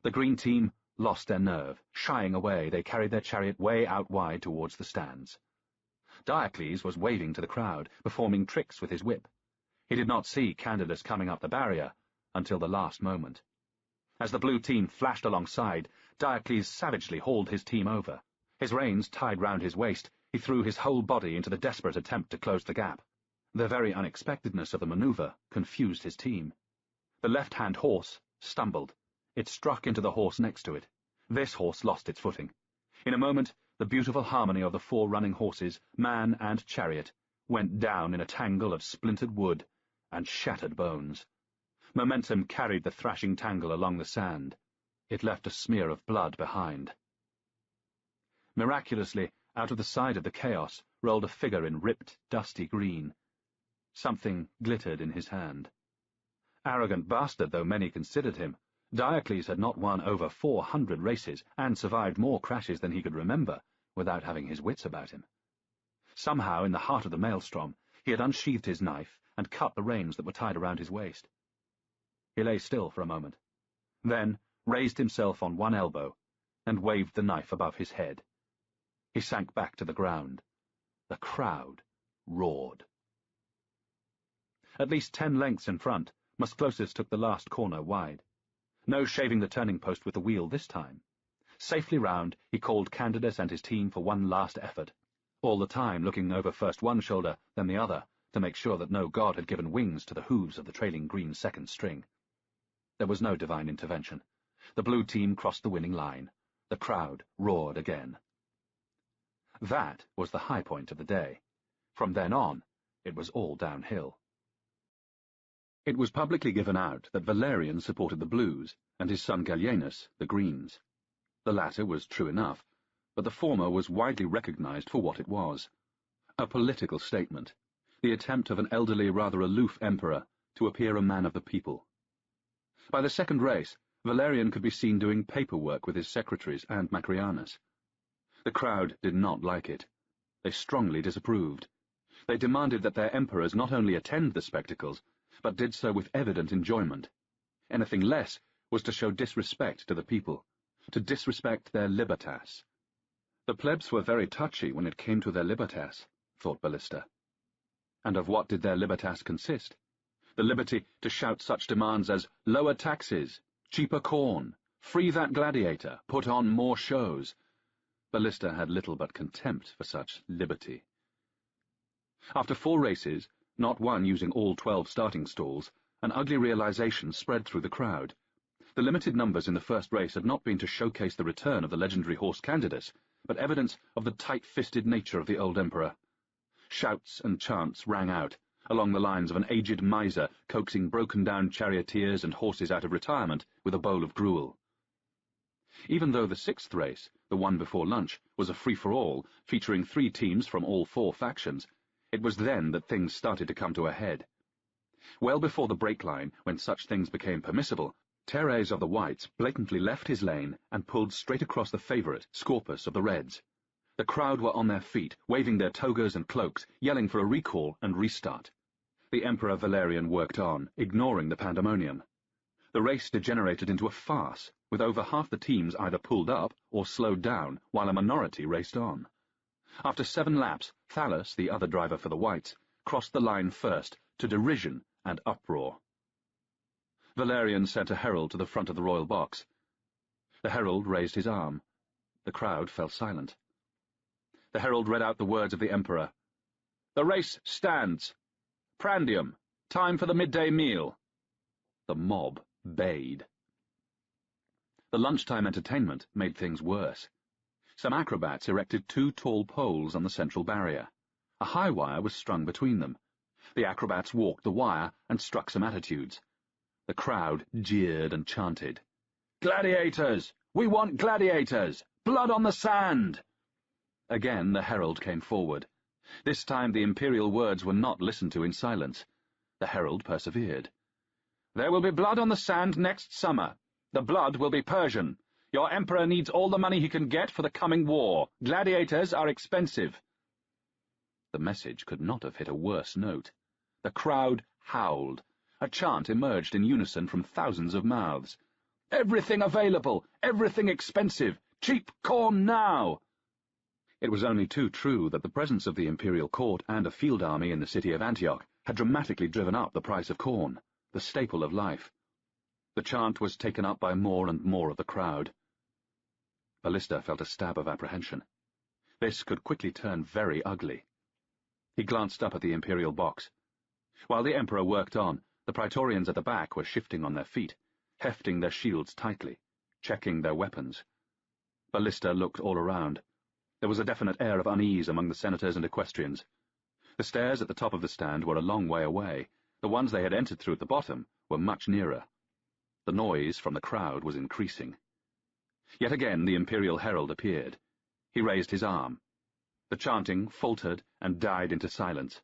The green team lost their nerve. Shying away, they carried their chariot way out wide towards the stands. Diocles was waving to the crowd, performing tricks with his whip. He did not see Candidus coming up the barrier until the last moment. As the blue team flashed alongside, Diocles savagely hauled his team over. His reins tied round his waist, he threw his whole body into the desperate attempt to close the gap. The very unexpectedness of the manoeuvre confused his team. The left-hand horse stumbled. It struck into the horse next to it. This horse lost its footing. In a moment, the beautiful harmony of the 4 running horses, man and chariot, went down in a tangle of splintered wood and shattered bones. Momentum carried the thrashing tangle along the sand. It left a smear of blood behind. Miraculously, out of the side of the chaos, rolled a figure in ripped, dusty green. Something glittered in his hand. Arrogant bastard though many considered him, Diocles had not won over 400 races and survived more crashes than he could remember, without having his wits about him. Somehow, in the heart of the maelstrom, he had unsheathed his knife and cut the reins that were tied around his waist. He lay still for a moment, then raised himself on one elbow and waved the knife above his head. He sank back to the ground. The crowd roared. At least 10 lengths in front, Musclosis took the last corner wide. No shaving the turning post with the wheel this time. Safely round, he called Candidus and his team for one last effort, all the time looking over first one shoulder, then the other, to make sure that no god had given wings to the hooves of the trailing green second string. There was no divine intervention. The blue team crossed the winning line. The crowd roared again. That was the high point of the day. From then on, it was all downhill. It was publicly given out that Valerian supported the blues, and his son Gallienus the greens. The latter was true enough, but the former was widely recognized for what it was. A political statement, the attempt of an elderly, rather aloof emperor to appear a man of the people. By the second race, Valerian could be seen doing paperwork with his secretaries and Macrianus. The crowd did not like it. They strongly disapproved. They demanded that their emperors not only attend the spectacles, but did so with evident enjoyment. Anything less was to show disrespect to the people, to disrespect their libertas. The plebs were very touchy when it came to their libertas, thought Ballista. And of what did their libertas consist? The liberty to shout such demands as lower taxes, cheaper corn, free that gladiator, put on more shows. Ballista had little but contempt for such liberty. After 4 races, not one using all 12 starting stalls, an ugly realization spread through the crowd. The limited numbers in the first race had not been to showcase the return of the legendary horse Candidus, but evidence of the tight-fisted nature of the old emperor. Shouts and chants rang out, along the lines of an aged miser coaxing broken-down charioteers and horses out of retirement with a bowl of gruel. Even though the 6th race, the one before lunch, was a free-for-all, featuring 3 teams from all 4 factions, it was then that things started to come to a head. Well before the break line, when such things became permissible, Teres of the Whites blatantly left his lane and pulled straight across the favourite, Scorpus of the Reds. The crowd were on their feet, waving their togas and cloaks, yelling for a recall and restart. The Emperor Valerian worked on, ignoring the pandemonium. The race degenerated into a farce, with over half the teams either pulled up or slowed down, while a minority raced on. After 7 laps, Thallus, the other driver for the Whites, crossed the line first, to derision and uproar. Valerian sent a herald to the front of the royal box. The herald raised his arm. The crowd fell silent. The herald read out the words of the emperor. "The race stands. Prandium, time for the midday meal." The mob bayed. The lunchtime entertainment made things worse. Some acrobats erected 2 tall poles on the central barrier. A high wire was strung between them. The acrobats walked the wire and struck some attitudes. The crowd jeered and chanted. "Gladiators! We want gladiators! Blood on the sand!" Again the herald came forward. This time the imperial words were not listened to in silence. The herald persevered. "There will be blood on the sand next summer. The blood will be Persian. Your emperor needs all the money he can get for the coming war. Gladiators are expensive." The message could not have hit a worse note. The crowd howled. A chant emerged in unison from thousands of mouths. "Everything available! Everything expensive! Cheap corn now!" It was only too true that the presence of the imperial court and a field army in the city of Antioch had dramatically driven up the price of corn, the staple of life. The chant was taken up by more and more of the crowd. Ballista felt a stab of apprehension. This could quickly turn very ugly. He glanced up at the imperial box. While the emperor worked on, the praetorians at the back were shifting on their feet, hefting their shields tightly, checking their weapons. Ballista looked all around. There was a definite air of unease among the senators and equestrians. The stairs at the top of the stand were a long way away. The ones they had entered through at the bottom were much nearer. The noise from the crowd was increasing. Yet again the imperial herald appeared. He raised his arm. The chanting faltered and died into silence.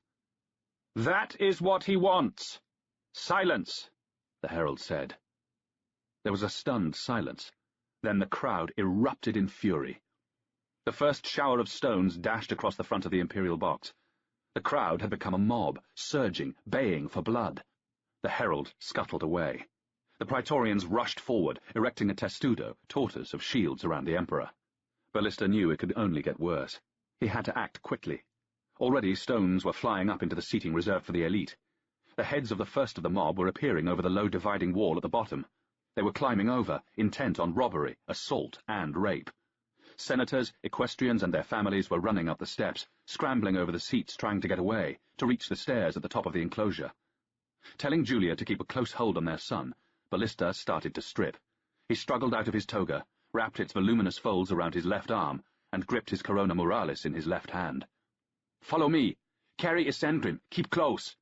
"That is what he wants! Silence!" the herald said. There was a stunned silence. Then the crowd erupted in fury. The first shower of stones dashed across the front of the imperial box. The crowd had become a mob, surging, baying for blood. The herald scuttled away. The praetorians rushed forward, erecting a testudo, tortoise of shields around the emperor. Ballista knew it could only get worse. He had to act quickly. Already stones were flying up into the seating reserved for the elite. The heads of the first of the mob were appearing over the low dividing wall at the bottom. They were climbing over, intent on robbery, assault, and rape. Senators, equestrians, and their families were running up the steps, scrambling over the seats trying to get away, to reach the stairs at the top of the enclosure. Telling Julia to keep a close hold on their son, Ballista started to strip. He struggled out of his toga, wrapped its voluminous folds around his left arm, and gripped his corona muralis in his left hand. "Follow me! Carry Isengrim! Keep close!"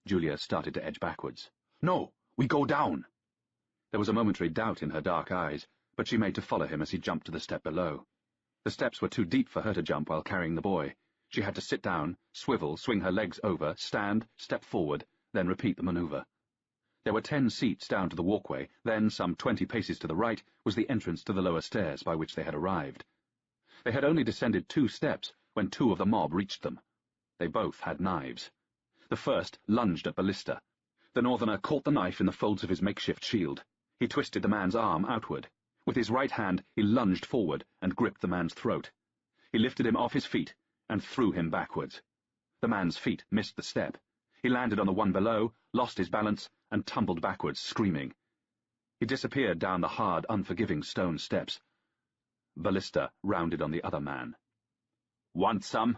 Julia started to edge backwards. "No! We go down!" There was a momentary doubt in her dark eyes, but she made to follow him as he jumped to the step below. The steps were too deep for her to jump while carrying the boy. She had to sit down, swivel, swing her legs over, stand, step forward, then repeat the maneuver. There were 10 seats down to the walkway, then, some 20 paces to the right, was the entrance to the lower stairs by which they had arrived. They had only descended 2 steps when 2 of the mob reached them. They both had knives. The first lunged at Ballista. The northerner caught the knife in the folds of his makeshift shield. He twisted the man's arm outward. With his right hand, he lunged forward and gripped the man's throat. He lifted him off his feet and threw him backwards. The man's feet missed the step. He landed on the one below, lost his balance, and tumbled backwards, screaming. He disappeared down the hard, unforgiving stone steps. Ballista rounded on the other man. "Want some?"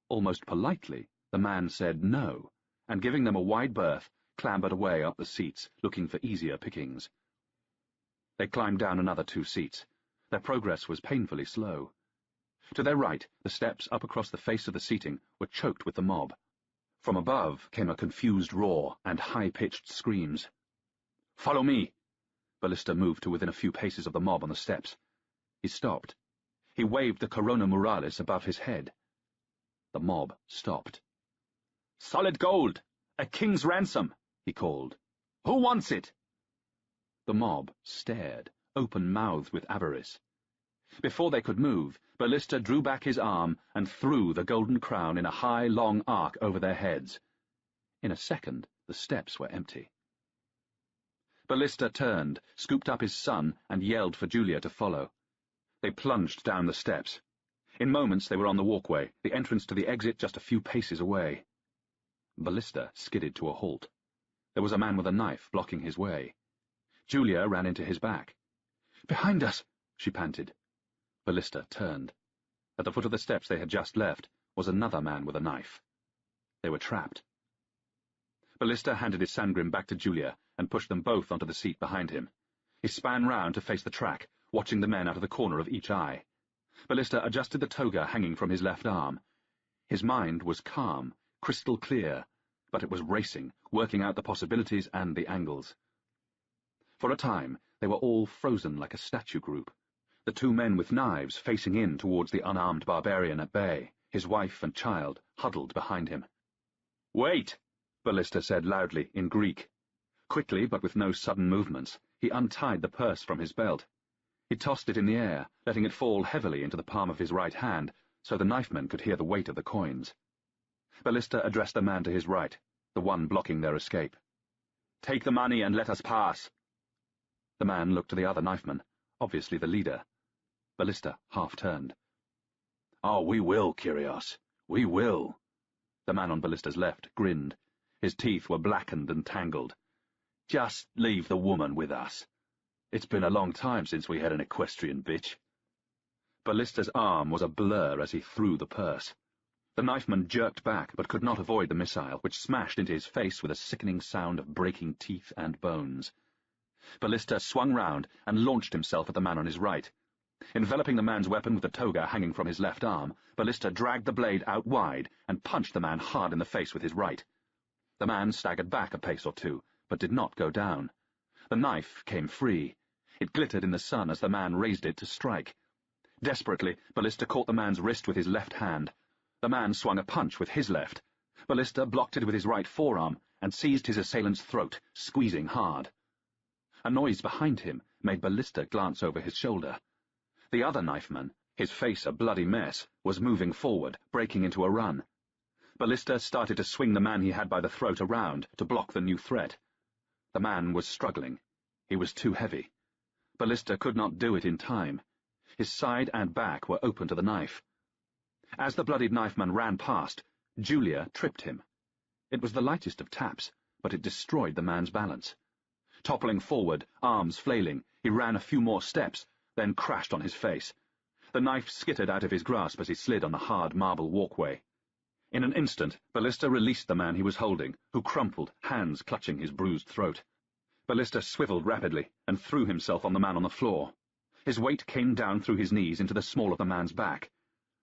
Almost politely, the man said no, and giving them a wide berth, clambered away up the seats, looking for easier pickings. They climbed down another 2 seats. Their progress was painfully slow. To their right, the steps up across the face of the seating were choked with the mob. From above came a confused roar and high-pitched screams. "Follow me!" Ballista moved to within a few paces of the mob on the steps. He stopped. He waved the corona muralis above his head. The mob stopped. "Solid gold! A king's ransom!" he called. "Who wants it?" The mob stared, open-mouthed with avarice. Before they could move, Ballista drew back his arm and threw the golden crown in a high, long arc over their heads. In a second, the steps were empty. Ballista turned, scooped up his son, and yelled for Julia to follow. They plunged down the steps. In moments they were on the walkway, the entrance to the exit just a few paces away. Ballista skidded to a halt. There was a man with a knife blocking his way. Julia ran into his back. "Behind us!" she panted. Ballista turned. At the foot of the steps they had just left was another man with a knife. They were trapped. Ballista handed his Sangrim back to Julia and pushed them both onto the seat behind him. He span round to face the track, watching the men out of the corner of each eye. Ballista adjusted the toga hanging from his left arm. His mind was calm, crystal clear, but it was racing, working out the possibilities and the angles. For a time, they were all frozen like a statue group. The 2 men with knives facing in towards the unarmed barbarian at bay, his wife and child huddled behind him. "Wait!" Ballista said loudly, in Greek. Quickly, but with no sudden movements, he untied the purse from his belt. He tossed it in the air, letting it fall heavily into the palm of his right hand, so the knifemen could hear the weight of the coins. Ballista addressed the man to his right, the one blocking their escape. "Take the money and let us pass." The man looked to the other knifeman, obviously the leader. Ballista half-turned. "Oh, we will, Kyrios. We will." The man on Ballista's left grinned. His teeth were blackened and tangled. "Just leave the woman with us. It's been a long time since we had an equestrian bitch." Ballista's arm was a blur as he threw the purse. The knifeman jerked back, but could not avoid the missile, which smashed into his face with a sickening sound of breaking teeth and bones. Ballista swung round and launched himself at the man on his right. Enveloping the man's weapon with the toga hanging from his left arm, Ballista dragged the blade out wide and punched the man hard in the face with his right. The man staggered back a pace or 2, but did not go down. The knife came free. It glittered in the sun as the man raised it to strike. Desperately, Ballista caught the man's wrist with his left hand. The man swung a punch with his left. Ballista blocked it with his right forearm and seized his assailant's throat, squeezing hard. A noise behind him made Ballista glance over his shoulder. The other knifeman, his face a bloody mess, was moving forward, breaking into a run. Ballista started to swing the man he had by the throat around to block the new threat. The man was struggling. He was too heavy. Ballista could not do it in time. His side and back were open to the knife. As the bloodied knifeman ran past, Julia tripped him. It was the lightest of taps, but it destroyed the man's balance. Toppling forward, arms flailing, he ran a few more steps, then crashed on his face. The knife skittered out of his grasp as he slid on the hard marble walkway. In an instant, Ballista released the man he was holding, who crumpled, hands clutching his bruised throat. Ballista swiveled rapidly and threw himself on the man on the floor. His weight came down through his knees into the small of the man's back.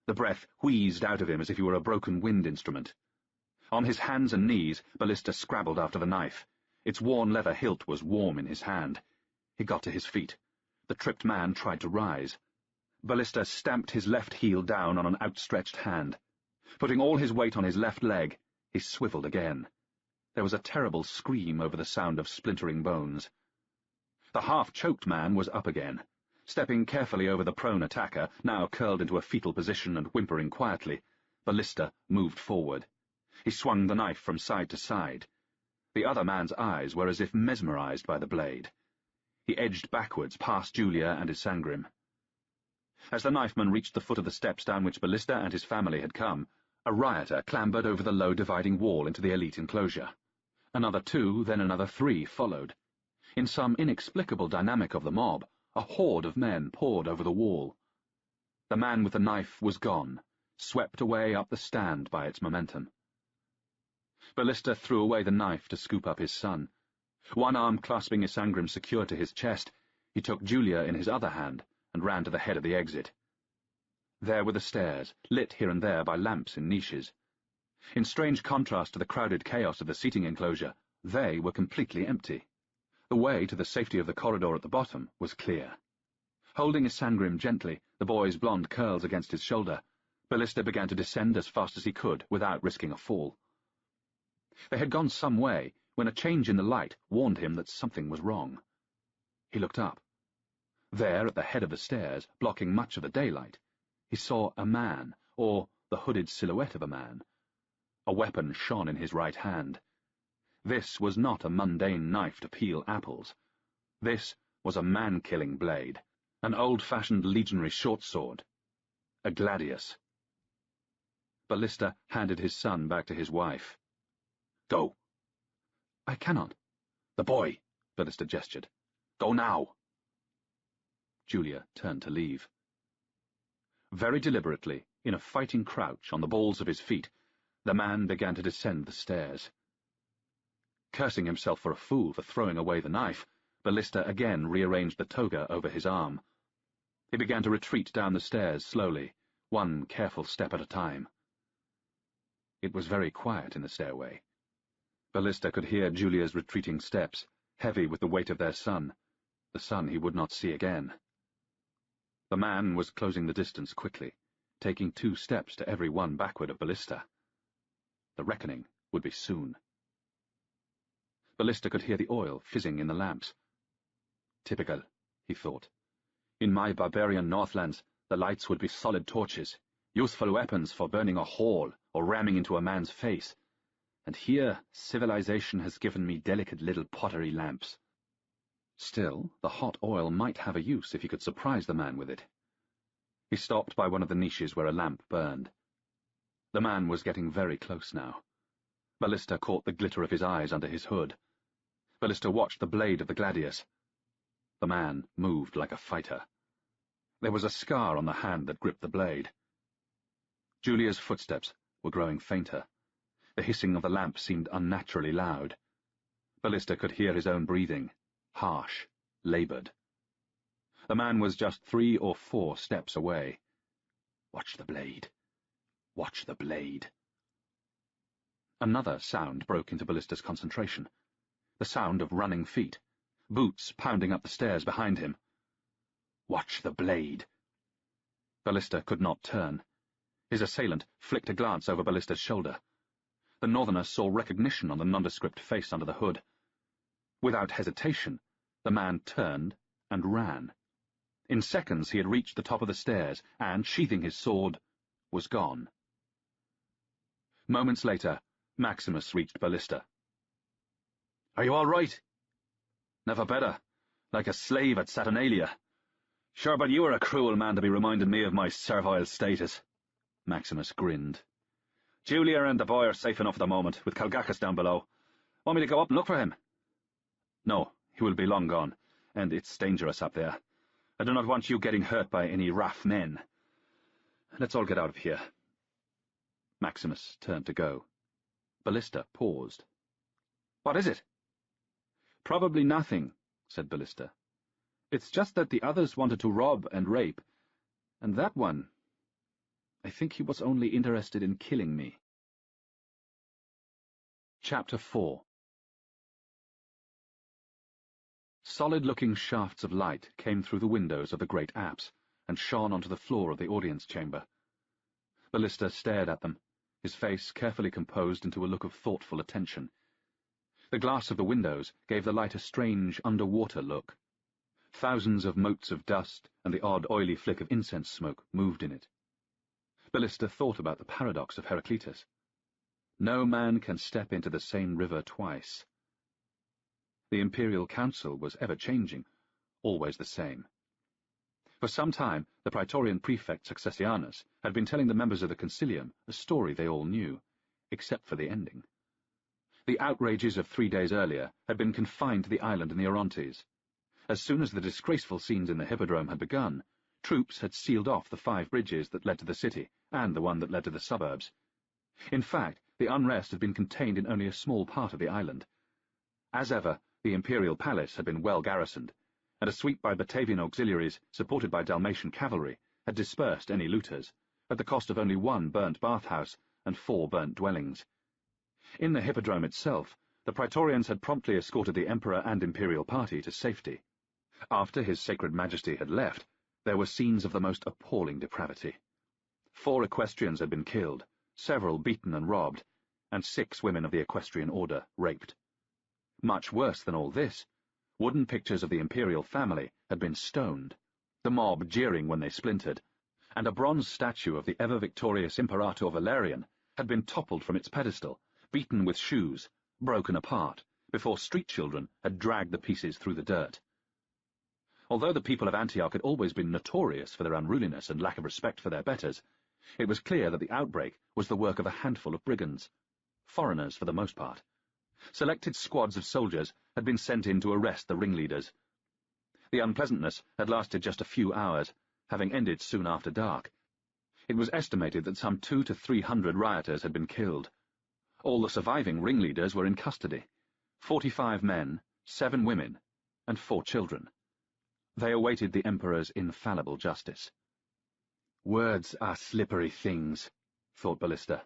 The breath wheezed out of him as if he were a broken wind instrument. On his hands and knees, Ballista scrabbled after the knife. Its worn leather hilt was warm in his hand. He got to his feet. The tripped man tried to rise. Ballista stamped his left heel down on an outstretched hand. Putting all his weight on his left leg, he swiveled again. There was a terrible scream over the sound of splintering bones. The half-choked man was up again. Stepping carefully over the prone attacker, now curled into a fetal position and whimpering quietly, Ballista moved forward. He swung the knife from side to side. The other man's eyes were as if mesmerized by the blade. He edged backwards past Julia and his Sangrim. As the knifeman reached the foot of the steps down which Ballista and his family had come, a rioter clambered over the low dividing wall into the elite enclosure. Another 2, then another 3 followed. In some inexplicable dynamic of the mob, a horde of men poured over the wall. The man with the knife was gone, swept away up the stand by its momentum. Ballista threw away the knife to scoop up his son. One arm clasping his Sangrim secure to his chest, he took Julia in his other hand and ran to the head of the exit. There were the stairs, lit here and there by lamps in niches. In strange contrast to the crowded chaos of the seating enclosure, they were completely empty. The way to the safety of the corridor at the bottom was clear. Holding his Sangrim gently, the boy's blonde curls against his shoulder, Ballista began to descend as fast as he could without risking a fall. They had gone some way when a change in the light warned him that something was wrong. He looked up. There, at the head of the stairs, blocking much of the daylight, he saw a man, or the hooded silhouette of a man. A weapon shone in his right hand. This was not a mundane knife to peel apples. This was a man-killing blade, an old-fashioned legionary short-sword, a gladius. Ballista handed his son back to his wife. "Go." "I cannot." "The boy," Ballista gestured. "Go now." Julia turned to leave. Very deliberately, in a fighting crouch on the balls of his feet, the man began to descend the stairs. Cursing himself for a fool for throwing away the knife, Ballista again rearranged the toga over his arm. He began to retreat down the stairs slowly, one careful step at a time. It was very quiet in the stairway. Ballista could hear Julia's retreating steps, heavy with the weight of their son, the son he would not see again. The man was closing the distance quickly, taking 2 steps to every one backward of Ballista. The reckoning would be soon. Ballista could hear the oil fizzing in the lamps. Typical, he thought. In my barbarian northlands, the lights would be solid torches, useful weapons for burning a hole or ramming into a man's face. And here, civilization has given me delicate little pottery lamps. Still, the hot oil might have a use if he could surprise the man with it. He stopped by one of the niches where a lamp burned. The man was getting very close now. Ballista caught the glitter of his eyes under his hood. Ballista watched the blade of the gladius. The man moved like a fighter. There was a scar on the hand that gripped the blade. Julia's footsteps were growing fainter. The hissing of the lamp seemed unnaturally loud. Ballista could hear his own breathing, harsh, laboured. The man was just 3 or 4 steps away. Watch the blade. Watch the blade. Another sound broke into Ballista's concentration. The sound of running feet, boots pounding up the stairs behind him. Watch the blade. Ballista could not turn. His assailant flicked a glance over Ballista's shoulder. The northerner saw recognition on the nondescript face under the hood. Without hesitation, the man turned and ran. In seconds he had reached the top of the stairs and, sheathing his sword, was gone. Moments later, Maximus reached Ballista. "Are you all right?" "Never better. Like a slave at Saturnalia. Sure, but you are a cruel man to be reminding me of my servile status." Maximus grinned. "Julia and the boy are safe enough at the moment, with Calgacus down below. Want me to go up and look for him?" "No, he will be long gone, and it's dangerous up there. I do not want you getting hurt by any rough men. Let's all get out of here." Maximus turned to go. Ballista paused. "What is it?" "Probably nothing," said Ballista. "It's just that the others wanted to rob and rape, and that one, I think he was only interested in killing me." Chapter 4. Solid-looking shafts of light came through the windows of the great apse and shone onto the floor of the audience chamber. Ballista stared at them, his face carefully composed into a look of thoughtful attention. The glass of the windows gave the light a strange underwater look. Thousands of motes of dust and the odd oily flick of incense smoke moved in it. Ballista thought about the paradox of Heraclitus. No man can step into the same river twice. The Imperial Council was ever-changing, always the same. For some time, the Praetorian prefect Successianus had been telling the members of the Concilium a story they all knew, except for the ending. The outrages of 3 days earlier had been confined to the island in the Orontes. As soon as the disgraceful scenes in the Hippodrome had begun, troops had sealed off the 5 bridges that led to the city, and the one that led to the suburbs. In fact, the unrest had been contained in only a small part of the island. As ever, the Imperial Palace had been well garrisoned, and a sweep by Batavian auxiliaries, supported by Dalmatian cavalry, had dispersed any looters, at the cost of only 1 burnt bathhouse and 4 burnt dwellings. In the Hippodrome itself, the Praetorians had promptly escorted the Emperor and Imperial party to safety. After His Sacred Majesty had left, there were scenes of the most appalling depravity. 4 equestrians had been killed, several beaten and robbed, and 6 women of the equestrian order raped. Much worse than all this, wooden pictures of the imperial family had been stoned, the mob jeering when they splintered, and a bronze statue of the ever-victorious Imperator Valerian had been toppled from its pedestal, beaten with shoes, broken apart, before street children had dragged the pieces through the dirt. Although the people of Antioch had always been notorious for their unruliness and lack of respect for their betters, it was clear that the outbreak was the work of a handful of brigands, foreigners for the most part. Selected squads of soldiers had been sent in to arrest the ringleaders. The unpleasantness had lasted just a few hours, having ended soon after dark. It was estimated that some 200 to 300 rioters had been killed. All the surviving ringleaders were in custody, 45 men, 7 women, and 4 children. They awaited the Emperor's infallible justice. Words are slippery things, thought Ballista,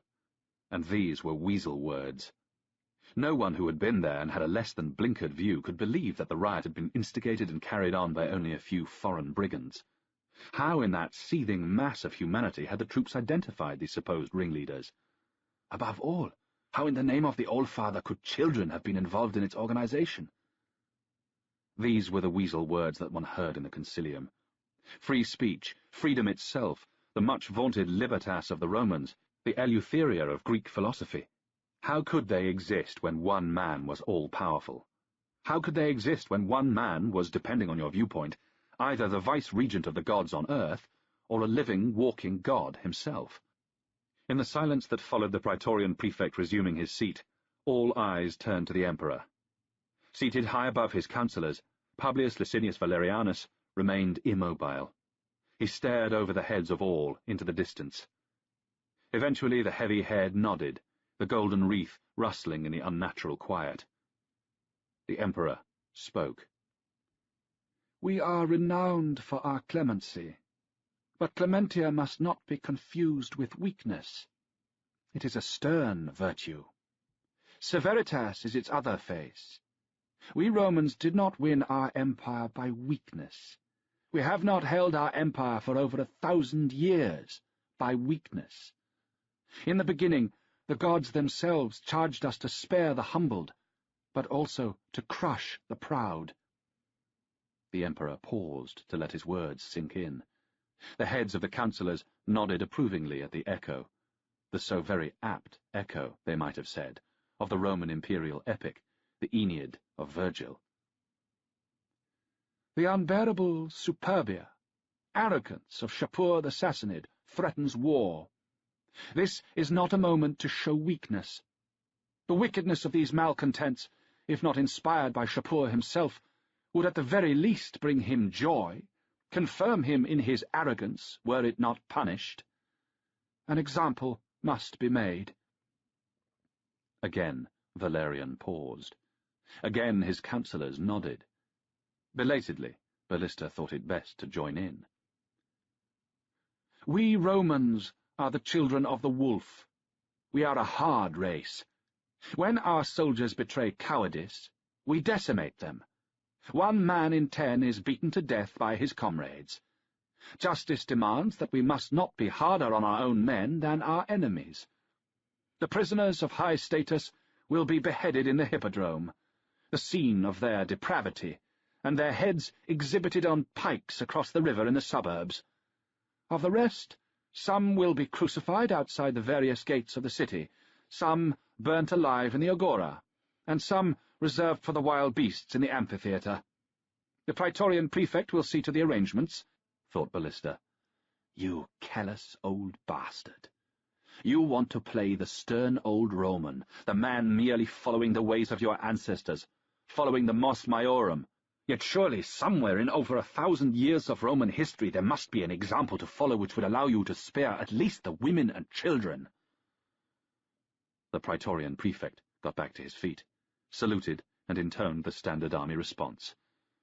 and these were weasel words. No one who had been there and had a less than blinkered view could believe that the riot had been instigated and carried on by only a few foreign brigands. How in that seething mass of humanity had the troops identified these supposed ringleaders? Above all, how in the name of the All-Father could children have been involved in its organization? These were the weasel words that one heard in the Concilium. Free speech, freedom itself, the much-vaunted libertas of the Romans, the Eleutheria of Greek philosophy. How could they exist when one man was all-powerful? How could they exist when one man was, depending on your viewpoint, either the vice-regent of the gods on earth, or a living, walking god himself? In the silence that followed the Praetorian prefect resuming his seat, all eyes turned to the Emperor. Seated high above his councillors, Publius Licinius Valerianus remained immobile. He stared over the heads of all into the distance. Eventually the heavy head nodded, the golden wreath rustling in the unnatural quiet. The Emperor spoke. "We are renowned for our clemency, but clementia must not be confused with weakness. It is a stern virtue. Severitas is its other face. We Romans did not win our empire by weakness. We have not held our empire for over 1,000 years by weakness. In the beginning, the gods themselves charged us to spare the humbled, but also to crush the proud. The Emperor paused to let his words sink in. The heads of the councillors nodded approvingly at the echo, the so very apt echo, they might have said, of the Roman imperial epic, the Aeneid of Virgil. The unbearable superbia, arrogance of Shapur the Sassanid threatens war. This is not a moment to show weakness. The wickedness of these malcontents, if not inspired by Shapur himself, would at the very least bring him joy, confirm him in his arrogance, were it not punished. An example must be made. Again Valerian paused. Again his councillors nodded. Belatedly, Ballista thought it best to join in. We Romans are the children of the wolf. We are a hard race. When our soldiers betray cowardice, we decimate them. 1 man in 10 is beaten to death by his comrades. Justice demands that we must not be harder on our own men than our enemies. The prisoners of high status will be beheaded in the hippodrome, the scene of their depravity, and their heads exhibited on pikes across the river in the suburbs. Of the rest, some will be crucified outside the various gates of the city, some burnt alive in the agora, and some reserved for the wild beasts in the amphitheatre. The Praetorian prefect will see to the arrangements, thought Ballista. You callous old bastard. You want to play the stern old Roman, the man merely following the ways of your ancestors, following the Mos Maiorum. Yet surely somewhere in over 1,000 years of Roman history there must be an example to follow which would allow you to spare at least the women and children. The Praetorian prefect got back to his feet, saluted, and intoned the standard army response.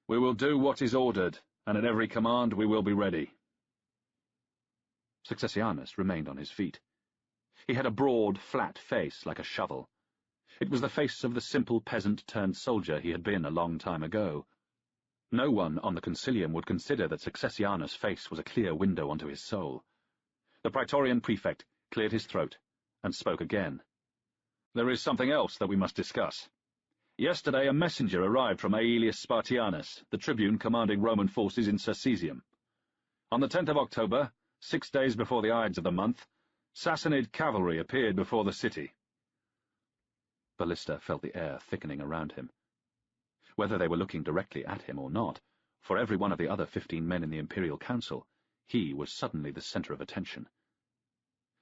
We will do what is ordered, and at every command we will be ready. Successianus remained on his feet. He had a broad, flat face like a shovel. It was the face of the simple peasant-turned-soldier he had been a long time ago. No one on the Concilium would consider that Successianus' face was a clear window onto his soul. The Praetorian prefect cleared his throat and spoke again. There is something else that we must discuss. Yesterday a messenger arrived from Aelius Spartianus, the tribune commanding Roman forces in Circesium. On the 10th of October, 6 days before the Ides of the month, Sassanid cavalry appeared before the city. Ballista felt the air thickening around him. Whether they were looking directly at him or not, for every one of the other 15 men in the Imperial Council, he was suddenly the centre of attention.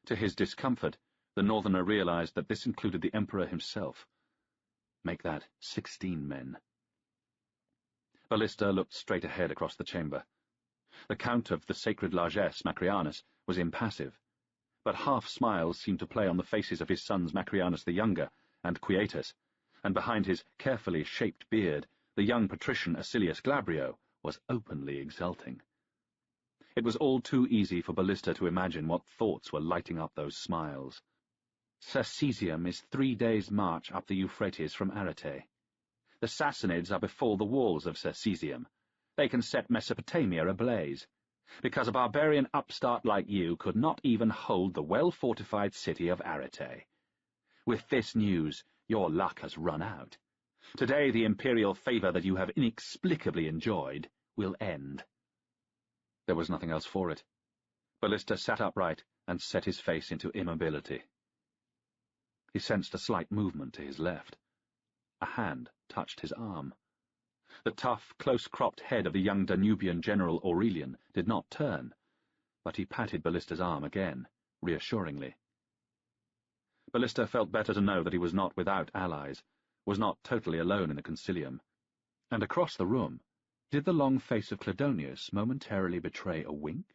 To his discomfort, the Northerner realized that this included the Emperor himself. Make that 16 men. Ballista looked straight ahead across the chamber. The Count of the Sacred Largesse, Macrianus, was impassive, but half-smiles seemed to play on the faces of his sons Macrianus the Younger and Quietus, and behind his carefully shaped beard, the young patrician Acilius Glabrio was openly exulting. It was all too easy for Ballista to imagine what thoughts were lighting up those smiles. Circesium is 3 days' march up the Euphrates from Arete. The Sassanids are before the walls of Circesium. They can set Mesopotamia ablaze, because a barbarian upstart like you could not even hold the well-fortified city of Arete. With this news, your luck has run out. Today the imperial favour that you have inexplicably enjoyed will end. There was nothing else for it. Ballista sat upright and set his face into immobility. He sensed a slight movement to his left. A hand touched his arm. The tough, close-cropped head of the young Danubian general Aurelian did not turn, but he patted Ballista's arm again, reassuringly. Ballista felt better to know that he was not without allies, was not totally alone in the Concilium. And across the room, did the long face of Cladonius momentarily betray a wink?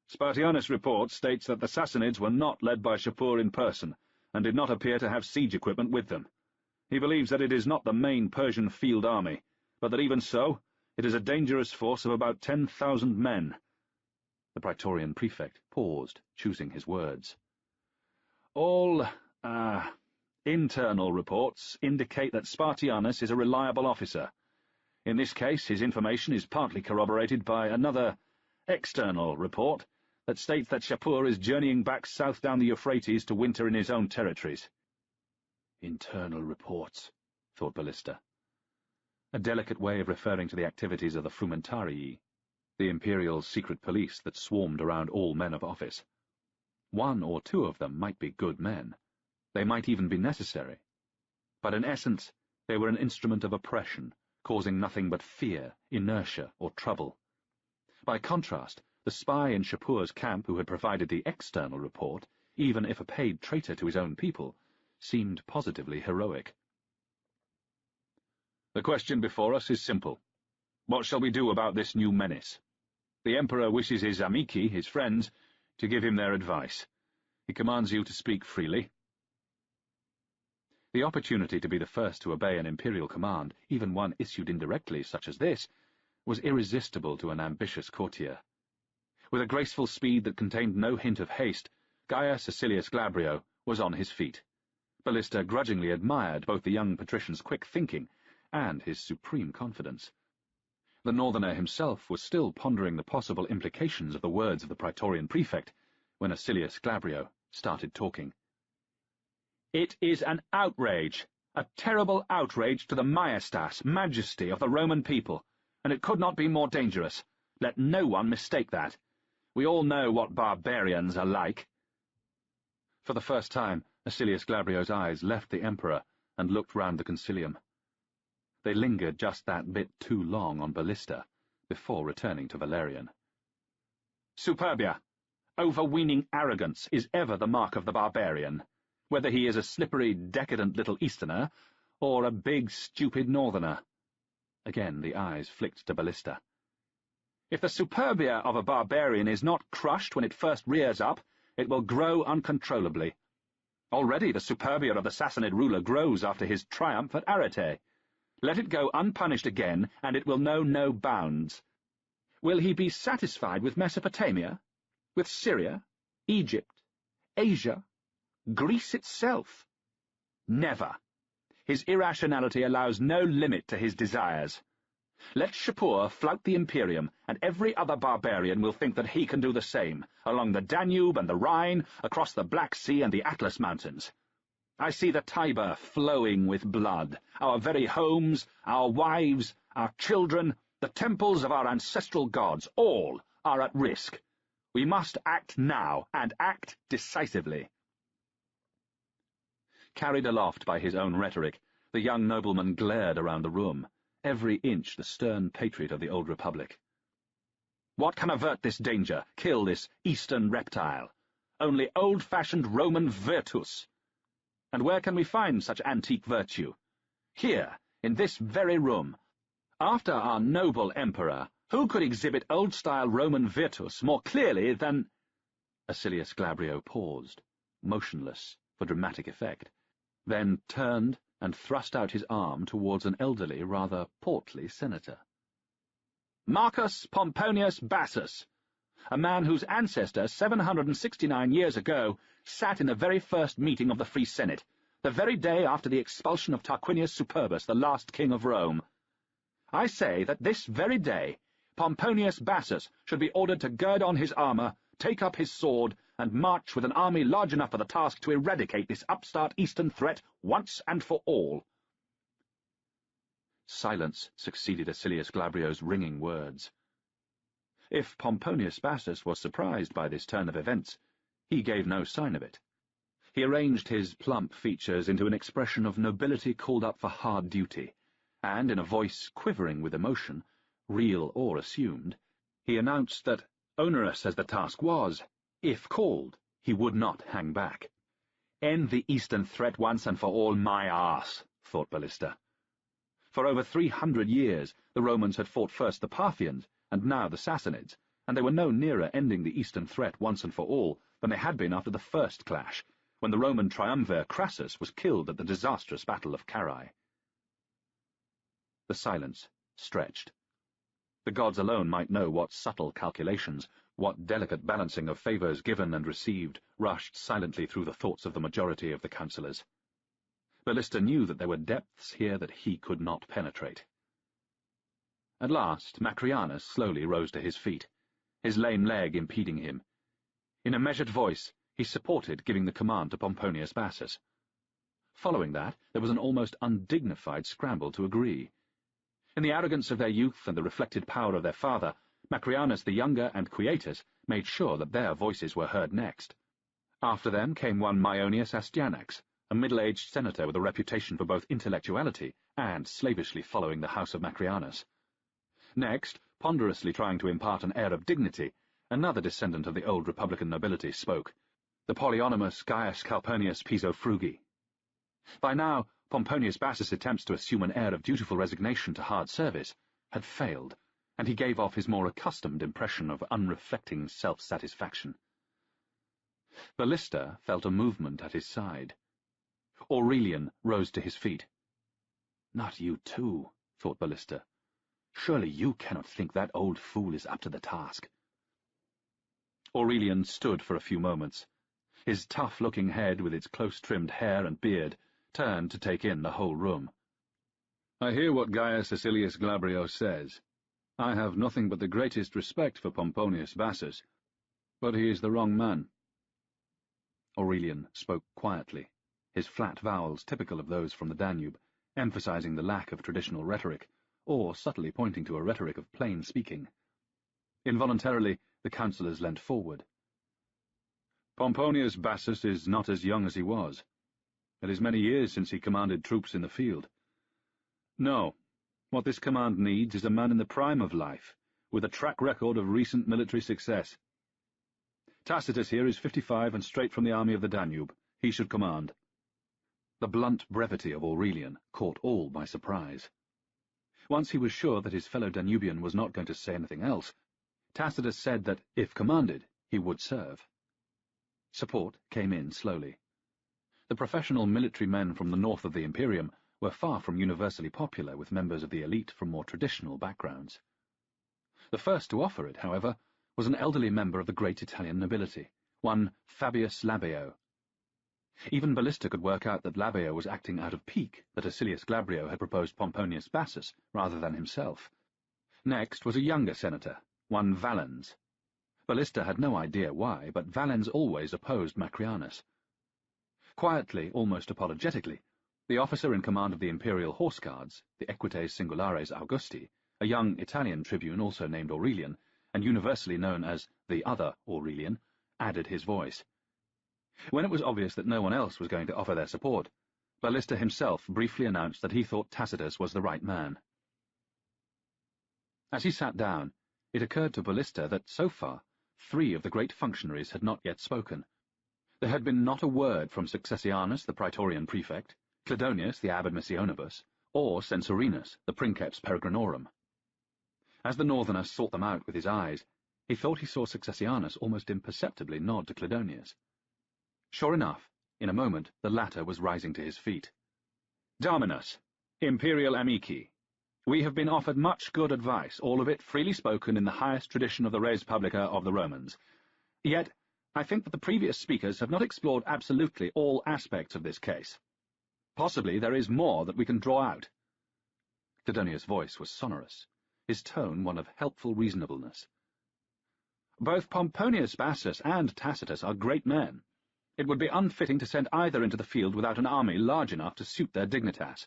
Spartianus' report states that the Sassanids were not led by Shapur in person, and did not appear to have siege equipment with them. He believes that it is not the main Persian field army, but that even so, it is a dangerous force of about 10,000 men. The Praetorian prefect paused, choosing his words. All, internal reports indicate that Spartianus is a reliable officer. In this case, his information is partly corroborated by another, external report that states that Shapur is journeying back south down the Euphrates to winter in his own territories. Internal reports, thought Ballista. a delicate way of referring to the activities of the frumentarii, the imperial secret police that swarmed around all men of office. One or two of them might be good men. They might even be necessary. But in essence, they were an instrument of oppression, causing nothing but fear, inertia, or trouble. By contrast, the spy in Shapur's camp who had provided the external report, even if a paid traitor to his own people, seemed positively heroic. The question before us is simple. What shall we do about this new menace? The Emperor wishes his amici, his friends, to give him their advice. He commands you to speak freely. The opportunity to be the first to obey an imperial command, even one issued indirectly such as this, was irresistible to an ambitious courtier. With a graceful speed that contained no hint of haste, Gaius Acilius Glabrio was on his feet. Ballista grudgingly admired both the young patrician's quick thinking and his supreme confidence. The northerner himself was still pondering the possible implications of the words of the Praetorian prefect when Acilius Glabrio started talking. It is an outrage, a terrible outrage to the majestas, majesty of the Roman people, and it could not be more dangerous. Let no one mistake that. We all know what barbarians are like. For the first time, Acilius Glabrio's eyes left the Emperor and looked round the concilium. They lingered just that bit too long on Ballista, before returning to Valerian. Superbia, overweening arrogance, is ever the mark of the barbarian, whether he is a slippery, decadent little Easterner, or a big, stupid Northerner. Again the eyes flicked to Ballista. If the superbia of a barbarian is not crushed when it first rears up, it will grow uncontrollably. Already the superbia of the Sassanid ruler grows after his triumph at Arete. Let it go unpunished again, and it will know no bounds. Will he be satisfied with Mesopotamia? With Syria? Egypt? Asia? Greece itself? Never. His irrationality allows no limit to his desires. Let Shapur flout the Imperium, and every other barbarian will think that he can do the same, along the Danube and the Rhine, across the Black Sea and the Atlas Mountains. I see the Tiber flowing with blood, our very homes, our wives, our children, the temples of our ancestral gods, all are at risk. We must act now, and act decisively. Carried aloft by his own rhetoric, the young nobleman glared around the room, every inch the stern patriot of the old republic. What can avert this danger, kill this eastern reptile? Only old-fashioned Roman virtus. And where can we find such antique virtue? Here, in this very room. After our noble emperor, who could exhibit old-style Roman virtus more clearly than— Acilius Glabrio paused, motionless, for dramatic effect, then turned and thrust out his arm towards an elderly, rather portly senator. Marcus Pomponius Bassus, a man whose ancestor 769 years ago sat in the very first meeting of the Free Senate, the very day after the expulsion of Tarquinius Superbus, the last king of Rome. I say that this very day Pomponius Bassus should be ordered to gird on his armour, take up his sword, and march with an army large enough for the task to eradicate this upstart eastern threat once and for all. Silence succeeded Acilius Glabrio's ringing words. If Pomponius Bassus was surprised by this turn of events, he gave no sign of it. He arranged his plump features into an expression of nobility called up for hard duty, and in a voice quivering with emotion, real or assumed, he announced that, onerous as the task was, if called, he would not hang back. End the eastern threat once and for all, my arse, thought Ballista. For over 300 years the Romans had fought first the Parthians, and now the Sassanids, and they were no nearer ending the eastern threat once and for all than they had been after the first clash, when the Roman triumvir Crassus was killed at the disastrous Battle of Carrhae. The silence stretched. The gods alone might know what subtle calculations, what delicate balancing of favours given and received rushed silently through the thoughts of the majority of the councillors. Ballista knew that there were depths here that he could not penetrate. At last Macrianus slowly rose to his feet, his lame leg impeding him. In a measured voice he supported giving the command to Pomponius Bassus. Following that, there was an almost undignified scramble to agree. In the arrogance of their youth and the reflected power of their father, Macrianus the Younger and Quietus made sure that their voices were heard next. After them came one Maionius Astyanax, a middle-aged senator with a reputation for both intellectuality and slavishly following the house of Macrianus. Next, ponderously trying to impart an air of dignity, another descendant of the old Republican nobility spoke, the polyonymous Gaius Calpurnius Piso Frugi. By now, Pomponius Bassus' attempts to assume an air of dutiful resignation to hard service had failed, and he gave off his more accustomed impression of unreflecting self-satisfaction. Ballista felt a movement at his side. Aurelian rose to his feet. "Not you too," thought Ballista. "Surely you cannot think that old fool is up to the task." Aurelian stood for a few moments. His tough-looking head, with its close-trimmed hair and beard, turned to take in the whole room. "I hear what Gaius Acilius Glabrio says. I have nothing but the greatest respect for Pomponius Bassus, but he is the wrong man." Aurelian spoke quietly, his flat vowels typical of those from the Danube, emphasizing the lack of traditional rhetoric, or subtly pointing to a rhetoric of plain speaking. Involuntarily, the councillors leant forward. "Pomponius Bassus is not as young as he was. It is many years since he commanded troops in the field. No, what this command needs is a man in the prime of life, with a track record of recent military success. Tacitus here is 55 and straight from the army of the Danube. He should command." The blunt brevity of Aurelian caught all by surprise. Once he was sure that his fellow Danubian was not going to say anything else, Tacitus said that, if commanded, he would serve. Support came in slowly. The professional military men from the north of the Imperium were far from universally popular with members of the elite from more traditional backgrounds. The first to offer it, however, was an elderly member of the great Italian nobility, one Fabius Labeo. Even Ballista could work out that Labeo was acting out of pique that Acilius Glabrio had proposed Pomponius Bassus rather than himself. Next was a younger senator, one Valens. Ballista had no idea why, but Valens always opposed Macrianus. Quietly, almost apologetically, the officer in command of the imperial horse guards, the Equites Singulares Augusti, a young Italian tribune also named Aurelian, and universally known as the other Aurelian, added his voice. When it was obvious that no one else was going to offer their support, Ballista himself briefly announced that he thought Tacitus was the right man. As he sat down, it occurred to Ballista that, so far, 3 of the great functionaries had not yet spoken. There had been not a word from Successianus, the praetorian prefect, Cledonius, the abbot missionibus, or Censorinus, the princeps peregrinorum. As the northerner sought them out with his eyes, he thought he saw Successianus almost imperceptibly nod to Cledonius. Sure enough, in a moment the latter was rising to his feet. "Dominus, imperial amici, we have been offered much good advice, all of it freely spoken in the highest tradition of the res publica of the Romans. Yet, I think that the previous speakers have not explored absolutely all aspects of this case. Possibly there is more that we can draw out." Cledonius' voice was sonorous, his tone one of helpful reasonableness. "Both Pomponius Bassus and Tacitus are great men. It would be unfitting to send either into the field without an army large enough to suit their dignitas.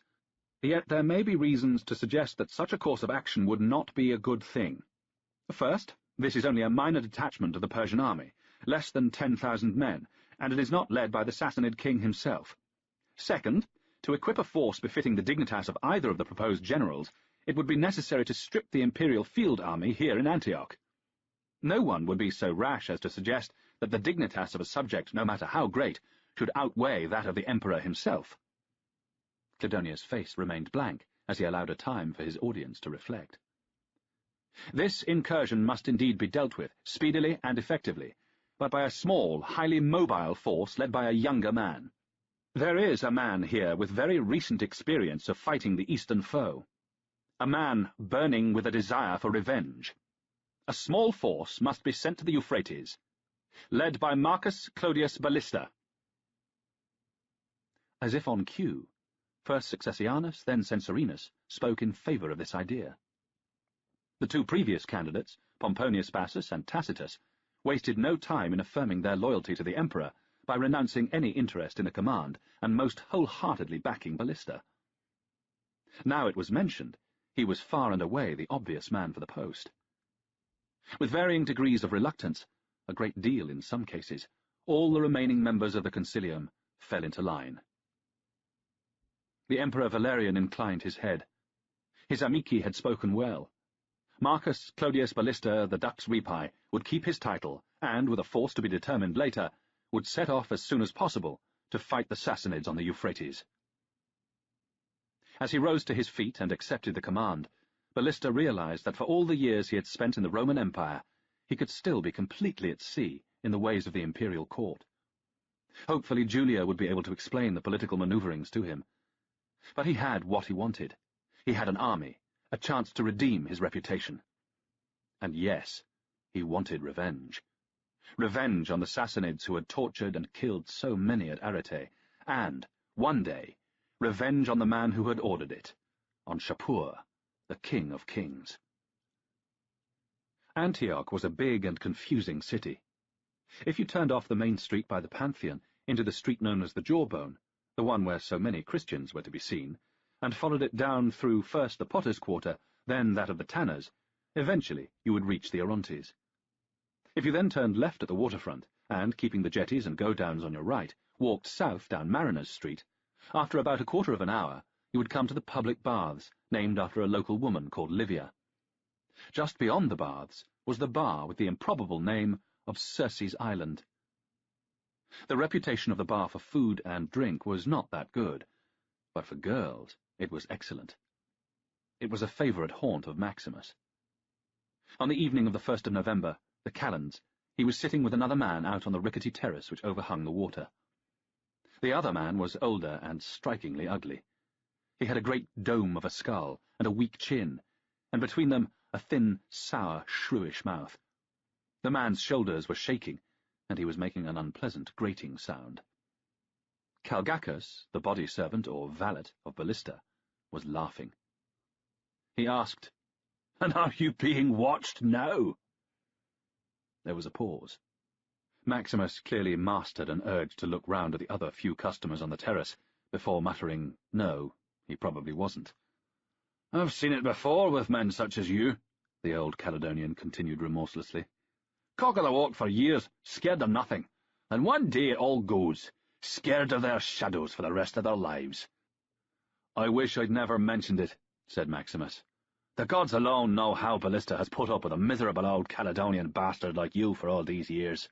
Yet there may be reasons to suggest that such a course of action would not be a good thing. First, this is only a minor detachment of the Persian army, less than 10,000 men, and it is not led by the Sassanid king himself. Second, to equip a force befitting the dignitas of either of the proposed generals, it would be necessary to strip the imperial field army here in Antioch. No one would be so rash as to suggest that the dignitas of a subject, no matter how great, should outweigh that of the emperor himself." Cledonius' face remained blank as he allowed a time for his audience to reflect. "This incursion must indeed be dealt with, speedily and effectively, but by a small, highly mobile force led by a younger man. There is a man here with very recent experience of fighting the eastern foe. A man burning with a desire for revenge. A small force must be sent to the Euphrates, led by Marcus Clodius Ballista." As if on cue, first Successianus, then Censorinus, spoke in favour of this idea. The 2 previous candidates, Pomponius Bassus and Tacitus, wasted no time in affirming their loyalty to the emperor by renouncing any interest in the command and most wholeheartedly backing Ballista. Now it was mentioned, He was far and away the obvious man for the post. With varying degrees of reluctance, a great deal in some cases, all the remaining members of the concilium fell into line. The Emperor Valerian inclined his head. His amici had spoken well. Marcus Clodius Ballista, the Dux Repi, would keep his title, and, with a force to be determined later, would set off as soon as possible to fight the Sassanids on the Euphrates. As he rose to his feet and accepted the command, Ballista realized that for all the years he had spent in the Roman Empire, he could still be completely at sea in the ways of the imperial court. Hopefully Julia would be able to explain the political maneuverings to him. But he had what he wanted. He had an army, a chance to redeem his reputation. And yes, he wanted revenge. Revenge on the Sassanids who had tortured and killed so many at Arete, and, one day, revenge on the man who had ordered it, on Shapur, the king of kings. Antioch was a big and confusing city. If you turned off the main street by the Pantheon into the street known as the Jawbone, the one where so many Christians were to be seen, and followed it down through first the Potter's Quarter, then that of the Tanners, eventually you would reach the Orontes. If you then turned left at the waterfront, and, keeping the jetties and go-downs on your right, walked south down Mariners Street, after about a quarter of an hour you would come to the public baths, named after a local woman called Livia. Just beyond the baths was the bar with the improbable name of Circe's Island. The reputation of the bar for food and drink was not that good, but for girls it was excellent. It was a favourite haunt of Maximus. On the evening of the 1st of November, the Calends, he was sitting with another man out on the rickety terrace which overhung the water. The other man was older and strikingly ugly. He had a great dome of a skull and a weak chin, and between them a thin, sour, shrewish mouth. The man's shoulders were shaking, and he was making an unpleasant grating sound. Calgacus, the body servant or valet of Ballista, was laughing. He asked, "And are you being watched now?" There was a pause. Maximus clearly mastered an urge to look round at the other few customers on the terrace, before muttering, no, he probably wasn't. "I've seen it before with men such as you," the old Caledonian continued remorselessly. "Cock of the walk for years, scared of nothing, and one day it all goes, scared of their shadows for the rest of their lives." "I wish I'd never mentioned it," said Maximus. "The gods alone know how Ballista has put up with a miserable old Caledonian bastard like you for all these years.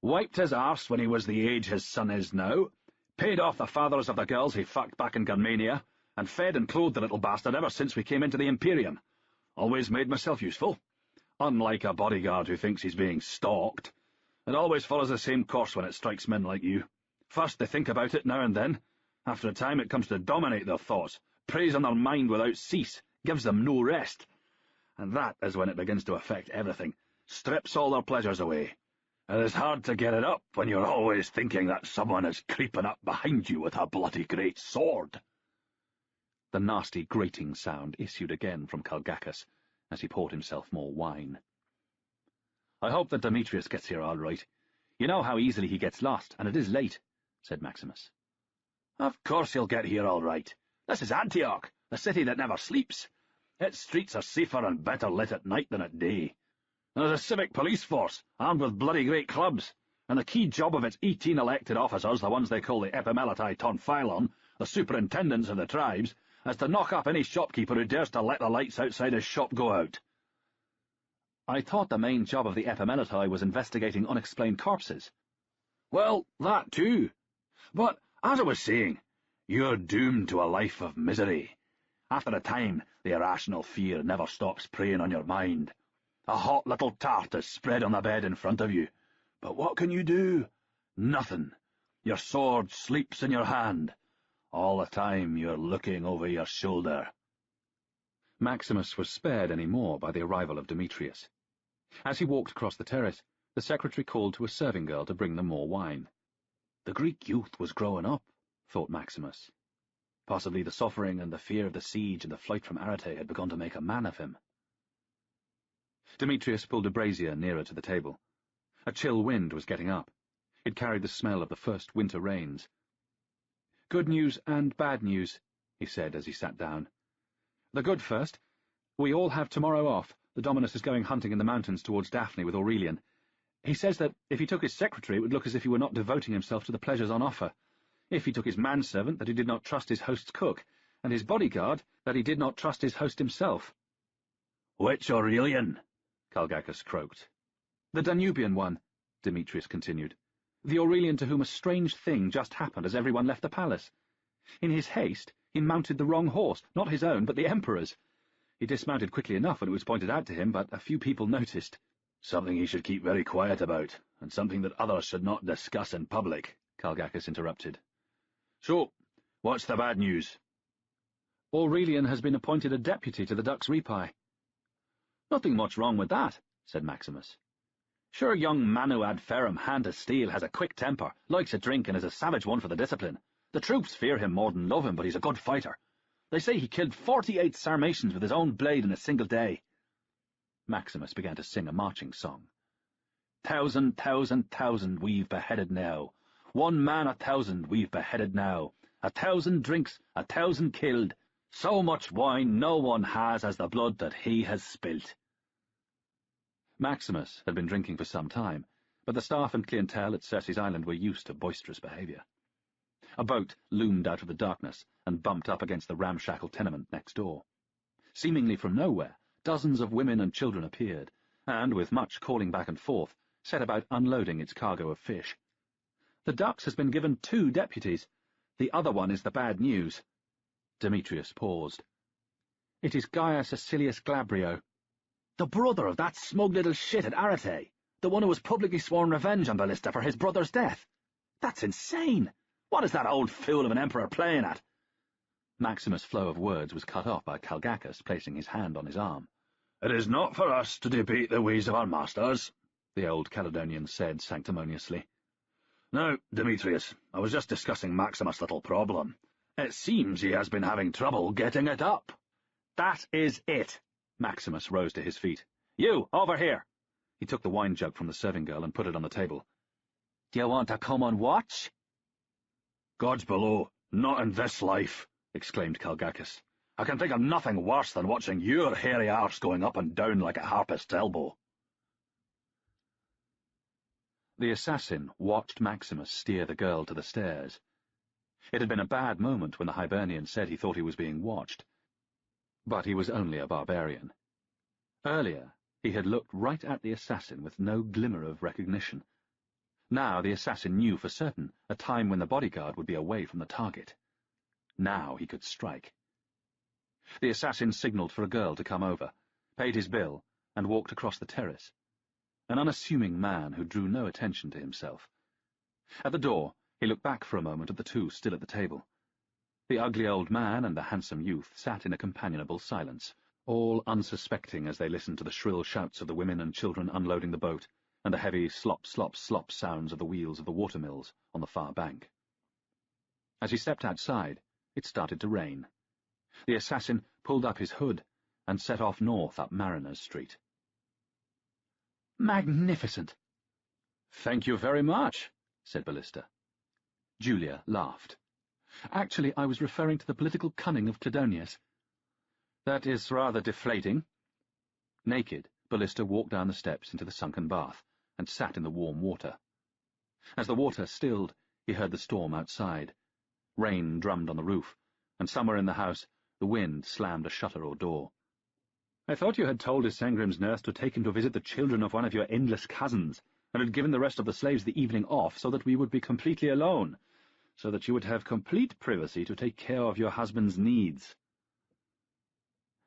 Wiped his arse when he was the age his son is now, paid off the fathers of the girls he fucked back in Germania, and fed and clothed the little bastard ever since we came into the Imperium. Always made myself useful. Unlike a bodyguard who thinks he's being stalked. It always follows the same course when it strikes men like you. First they think about it now and then. After a time it comes to dominate their thoughts, preys on their mind without cease, gives them no rest. And that is when it begins to affect everything, strips all their pleasures away. It is hard to get it up when you're always thinking that someone is creeping up behind you with a bloody great sword." The nasty grating sound issued again from Calgacus, as he poured himself more wine. "I hope that Demetrius gets here all right. You know how easily he gets lost, and it is late," said Maximus. "Of course he'll get here all right. This is Antioch, the city that never sleeps. Its streets are safer and better lit at night than at day. And there's a civic police force, armed with bloody great clubs, and the key job of its 18 elected officers, the ones they call the Epimeletae Tonphilon, the superintendents of the tribes, is to knock up any shopkeeper who dares to let the lights outside his shop go out." "I thought the main job of the Epimeletae was investigating unexplained corpses." "Well, that too. But, as I was saying, you're doomed to a life of misery. After a time, the irrational fear never stops preying on your mind. A hot little tart is spread on the bed in front of you. But what can you do? Nothing. Your sword sleeps in your hand. All the time you're looking over your shoulder." Maximus was spared any more by the arrival of Demetrius. As he walked across the terrace, the secretary called to a serving girl to bring them more wine. The Greek youth was growing up, thought Maximus. Possibly the suffering and the fear of the siege and the flight from Arete had begun to make a man of him. Demetrius pulled a brazier nearer to the table. A chill wind was getting up. It carried the smell of the first winter rains. "Good news and bad news," he said as he sat down. The good first. We all have tomorrow off. The Dominus is going hunting in the mountains towards Daphne with Aurelian. He says that if he took his secretary, it would look as if he were not devoting himself to the pleasures on offer. If he took his manservant, that he did not trust his host's cook, and his bodyguard, that he did not trust his host himself. Which Aurelian? Calgacus croaked. The Danubian one, Demetrius continued. The Aurelian to whom a strange thing just happened as everyone left the palace. In his haste, he mounted the wrong horse, not his own, but the Emperor's. He dismounted quickly enough when it was pointed out to him, but a few people noticed. Something he should keep very quiet about, and something that others should not discuss in public, Calgacus interrupted. So, what's the bad news? Aurelian has been appointed a deputy to the Dux Repi. Nothing much wrong with that, said Maximus. Sure, young Manu ad Ferrum, hand of steel, has a quick temper, likes a drink, and is a savage one for the discipline. The troops fear him more than love him, but he's a good fighter. They say he killed 48 Sarmatians with his own blade in a single day. Maximus began to sing a marching song. 1,000, 1,000, 1,000 we've beheaded now. 1 man 1,000 we've beheaded now. 1,000 drinks, 1,000 killed. So much wine no one has as the blood that he has spilt. Maximus had been drinking for some time, but the staff and clientele at Circe's Island were used to boisterous behaviour. A boat loomed out of the darkness and bumped up against the ramshackle tenement next door. Seemingly from nowhere, dozens of women and children appeared, and, with much calling back and forth, set about unloading its cargo of fish. The Dux has been given 2 deputies. The other one is the bad news. Demetrius paused. It is Gaius Acilius Glabrio. The brother of that smug little shit at Arete, the one who has publicly sworn revenge on Ballista for his brother's death. That's insane! What is that old fool of an emperor playing at? Maximus' flow of words was cut off by Calgacus placing his hand on his arm. It is not for us to debate the ways of our masters, the old Caledonian said sanctimoniously. Now, Demetrius, I was just discussing Maximus' little problem. It seems he has been having trouble getting it up. That is it. Maximus rose to his feet. You, over here. He took the wine jug from the serving girl and put it on the table. Do you want to come on watch? Gods below, not in this life, exclaimed Calgacus. I can think of nothing worse than watching your hairy arse going up and down like a harpist's elbow. The assassin watched Maximus steer the girl to the stairs. It had been a bad moment when the Hibernian said he thought he was being watched. But he was only a barbarian. Earlier, he had looked right at the assassin with no glimmer of recognition. Now the assassin knew for certain a time when the bodyguard would be away from the target. Now he could strike. The assassin signalled for a girl to come over, paid his bill, and walked across the terrace. An unassuming man who drew no attention to himself. At the door, he looked back for a moment at the 2 still at the table. The ugly old man and the handsome youth sat in a companionable silence, all unsuspecting as they listened to the shrill shouts of the women and children unloading the boat, and the heavy slop, slop, slop sounds of the wheels of the watermills on the far bank. As he stepped outside, it started to rain. The assassin pulled up his hood and set off north up Mariners Street. Magnificent! Thank you very much, said Ballista. Julia laughed. Actually, I was referring to the political cunning of Clodonius. That is rather deflating. Naked, Ballista walked down the steps into the sunken bath and sat in the warm water. As the water stilled, he heard the storm outside. Rain drummed on the roof, and somewhere in the house the wind slammed a shutter or door. I thought you had told his Sangrim's nurse to take him to visit the children of one of your endless cousins, and had given the rest of the slaves the evening off so that we would be completely alone, so that you would have complete privacy to take care of your husband's needs.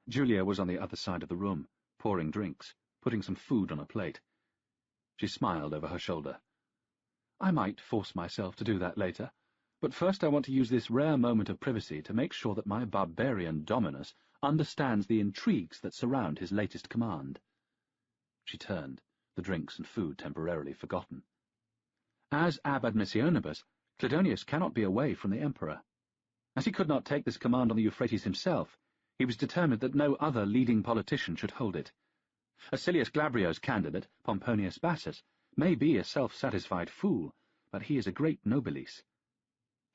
Julia was on the other side of the room, pouring drinks, putting some food on a plate. She smiled over her shoulder. I might force myself to do that later, but first I want to use this rare moment of privacy to make sure that my barbarian dominus understands the intrigues that surround his latest command. She turned, the drinks and food temporarily forgotten. As ab admissionibus, Clodonius cannot be away from the emperor. As he could not take this command on the Euphrates himself, he was determined that no other leading politician should hold it. Acilius Glabrio's candidate, Pomponius Bassus, may be a self-satisfied fool, but he is a great nobilis.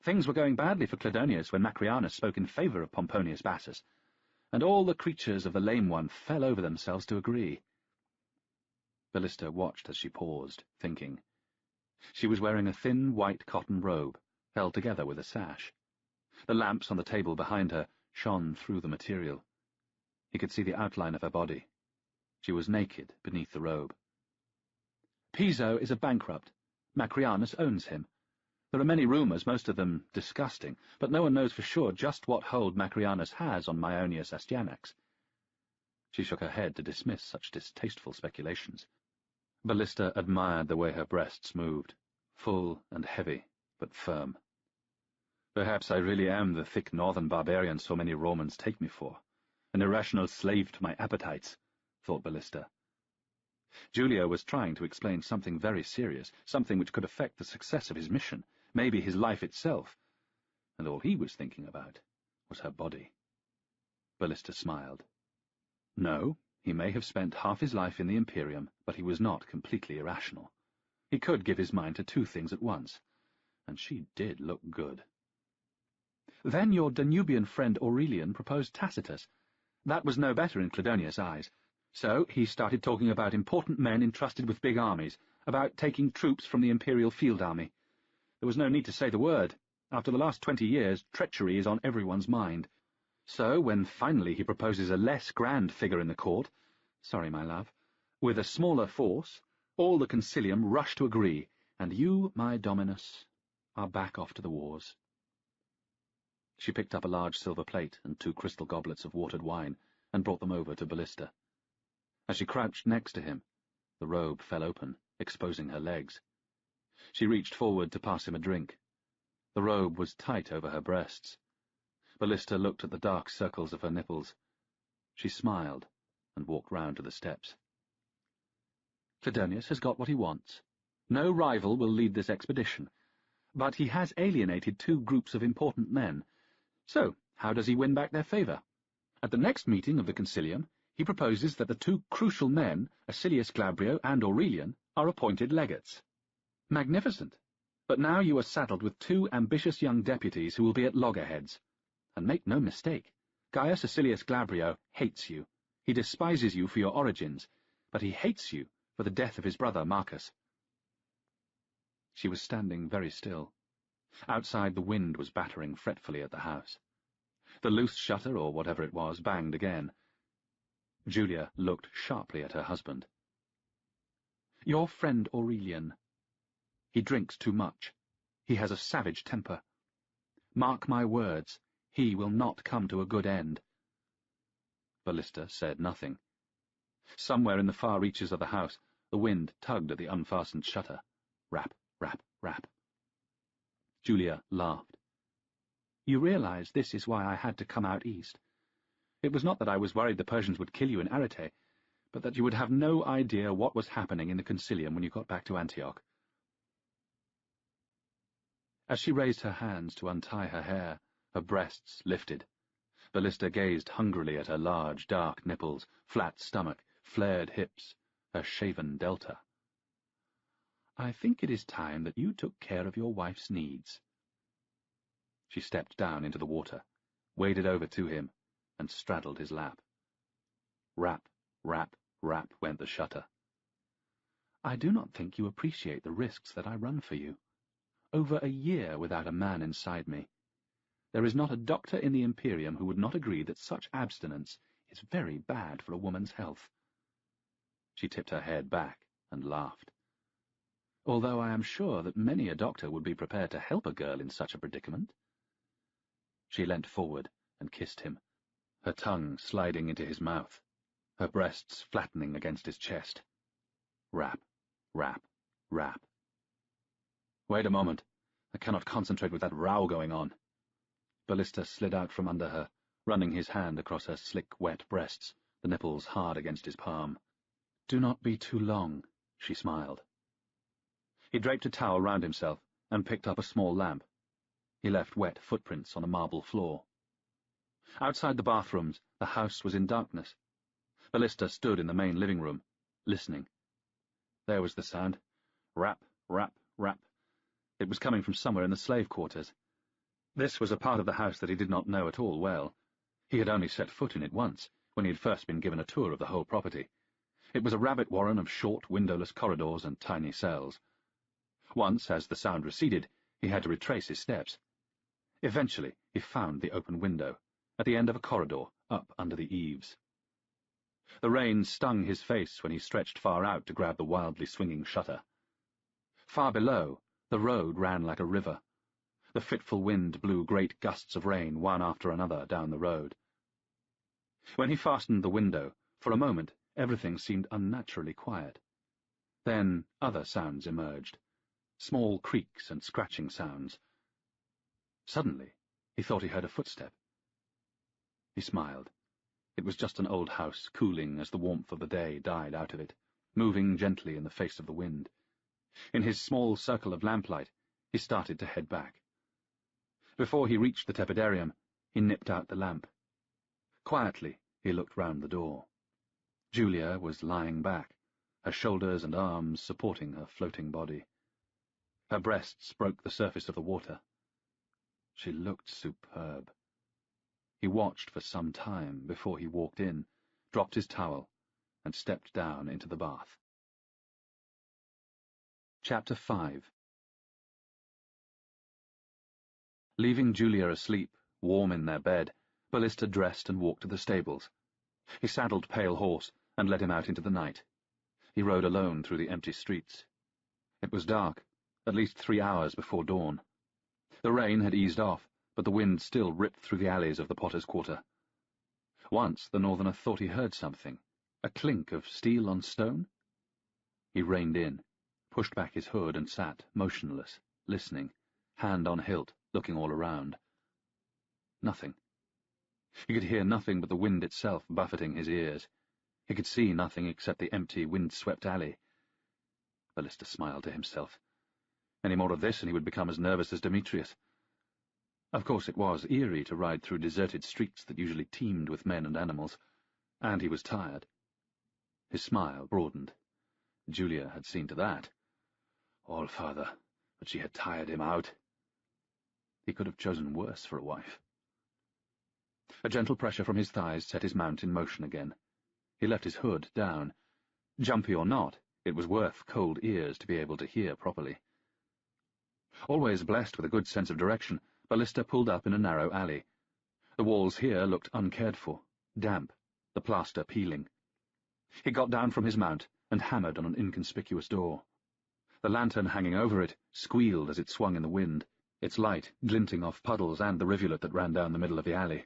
Things were going badly for Clodonius when Macrianus spoke in favour of Pomponius Bassus, and all the creatures of the lame one fell over themselves to agree. Ballista watched as she paused, thinking. She was wearing a thin white cotton robe, held together with a sash. The lamps on the table behind her shone through the material. He could see the outline of her body. She was naked beneath the robe. Piso is a bankrupt. Macrianus owns him. There are many rumours, most of them disgusting, but no one knows for sure just what hold Macrianus has on Maeonius Astyanax. She shook her head to dismiss such distasteful speculations. Ballista admired the way her breasts moved, full and heavy, but firm. Perhaps I really am the thick northern barbarian so many Romans take me for, an irrational slave to my appetites, thought Ballista. Julia was trying to explain something very serious, something which could affect the success of his mission, maybe his life itself, and all he was thinking about was her body. Ballista smiled. No, he may have spent half his life in the Imperium, but he was not completely irrational. He could give his mind to two things at once, and she did look good. Then your Danubian friend Aurelian proposed Tacitus. That was no better in Cladonius' eyes. So he started talking about important men entrusted with big armies, about taking troops from the Imperial field army. There was no need to say the word. After the last 20 years, treachery is on everyone's mind. So, when finally he proposes a less grand figure in the court, sorry, my love, with a smaller force, all the concilium rush to agree, and you, my Dominus, are back off to the wars. She picked up a large silver plate and 2 crystal goblets of watered wine, and brought them over to Ballista. As she crouched next to him, the robe fell open, exposing her legs. She reached forward to pass him a drink. The robe was tight over her breasts. Ballista looked at the dark circles of her nipples. She smiled and walked round to the steps. Cladonius has got what he wants. No rival will lead this expedition, but he has alienated 2 groups of important men. So, how does he win back their favour? At the next meeting of the Concilium, he proposes that the 2 crucial men, Acilius Glabrio and Aurelian, are appointed legates. Magnificent! But now you are saddled with 2 ambitious young deputies who will be at loggerheads. And make no mistake, Gaius Acilius Glabrio hates you. He despises you for your origins, but he hates you for the death of his brother Marcus. She was standing very still. Outside the wind was battering fretfully at the house. The loose shutter, or whatever it was, banged again. Julia looked sharply at her husband. Your friend Aurelian. He drinks too much. He has a savage temper. Mark my words, he will not come to a good end. Ballista said nothing. Somewhere in the far reaches of the house, the wind tugged at the unfastened shutter. Rap, rap, rap. Julia laughed. You realize this is why I had to come out east. It was not that I was worried the Persians would kill you in Arete, but that you would have no idea what was happening in the Concilium when you got back to Antioch. As she raised her hands to untie her hair, her breasts lifted. Ballista gazed hungrily at her large, dark nipples, flat stomach, flared hips, her shaven delta. I think it is time that you took care of your wife's needs. She stepped down into the water, waded over to him, and straddled his lap. Rap, rap, rap went the shutter. I do not think you appreciate the risks that I run for you. Over a year without a man inside me. There is not a doctor in the Imperium who would not agree that such abstinence is very bad for a woman's health. She tipped her head back and laughed. Although I am sure that many a doctor would be prepared to help a girl in such a predicament. She leant forward and kissed him, her tongue sliding into his mouth, her breasts flattening against his chest. Rap, rap, rap. Wait a moment. I cannot concentrate with that row going on. Ballista slid out from under her, running his hand across her slick, wet breasts, the nipples hard against his palm. Do not be too long, she smiled. He draped a towel round himself and picked up a small lamp. He left wet footprints on a marble floor. Outside the bathrooms, the house was in darkness. Ballista stood in the main living room, listening. There was the sound. Rap, rap, rap. It was coming from somewhere in the slave quarters. This was a part of the house that he did not know at all well. He had only set foot in it once, when he had first been given a tour of the whole property. It was a rabbit warren of short, windowless corridors and tiny cells. Once, as the sound receded, he had to retrace his steps. Eventually, he found the open window, at the end of a corridor, up under the eaves. The rain stung his face when he stretched far out to grab the wildly swinging shutter. Far below, the road ran like a river. The fitful wind blew great gusts of rain one after another down the road. When he fastened the window, for a moment everything seemed unnaturally quiet. Then other sounds emerged, small creaks and scratching sounds. Suddenly, he thought he heard a footstep. He smiled. It was just an old house, cooling as the warmth of the day died out of it, moving gently in the face of the wind. In his small circle of lamplight, he started to head back. Before he reached the tepidarium, he nipped out the lamp. Quietly, he looked round the door. Julia was lying back, her shoulders and arms supporting her floating body. Her breasts broke the surface of the water. She looked superb. He watched for some time before he walked in, dropped his towel, and stepped down into the bath. Chapter 5. Leaving Julia asleep, warm in their bed, Ballista dressed and walked to the stables. He saddled Pale Horse and led him out into the night. He rode alone through the empty streets. It was dark, at least 3 hours before dawn. The rain had eased off, but the wind still ripped through the alleys of the Potter's Quarter. Once the Northerner thought he heard something, a clink of steel on stone. He reined in, pushed back his hood and sat, motionless, listening, hand on hilt, looking all around. Nothing. He could hear nothing but the wind itself buffeting his ears. He could see nothing except the empty, wind-swept alley. Ballista smiled to himself. Any more of this and he would become as nervous as Demetrius. Of course, it was eerie to ride through deserted streets that usually teemed with men and animals, and he was tired. His smile broadened. Julia had seen to that. All-Father, but she had tired him out. He could have chosen worse for a wife. A gentle pressure from his thighs set his mount in motion again. He left his hood down. Jumpy or not, it was worth cold ears to be able to hear properly. Always blessed with a good sense of direction, Ballista pulled up in a narrow alley. The walls here looked uncared for, damp, the plaster peeling. He got down from his mount and hammered on an inconspicuous door. The lantern hanging over it squealed as it swung in the wind, its light glinting off puddles and the rivulet that ran down the middle of the alley.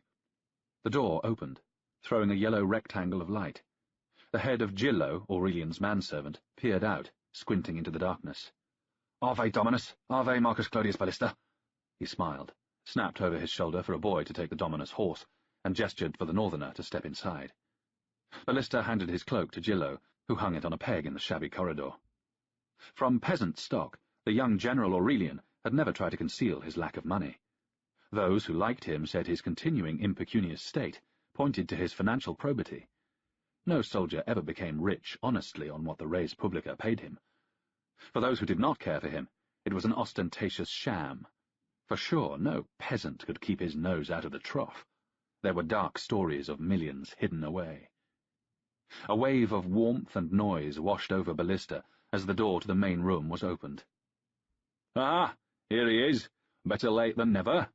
The door opened, throwing a yellow rectangle of light. The head of Gillo, Aurelian's manservant, peered out, squinting into the darkness. "Ave, Dominus! Ave, Marcus Clodius Ballista!" He smiled, snapped over his shoulder for a boy to take the Dominus' horse, and gestured for the Northerner to step inside. Ballista handed his cloak to Gillo, who hung it on a peg in the shabby corridor. From peasant stock, the young General Aurelian had never tried to conceal his lack of money. Those who liked him said his continuing impecunious state pointed to his financial probity. No soldier ever became rich honestly on what the res publica paid him. For those who did not care for him, it was an ostentatious sham. For sure, no peasant could keep his nose out of the trough. There were dark stories of millions hidden away. A wave of warmth and noise washed over Ballista as the door to the main room was opened. "Ah, here he is. Better late than never."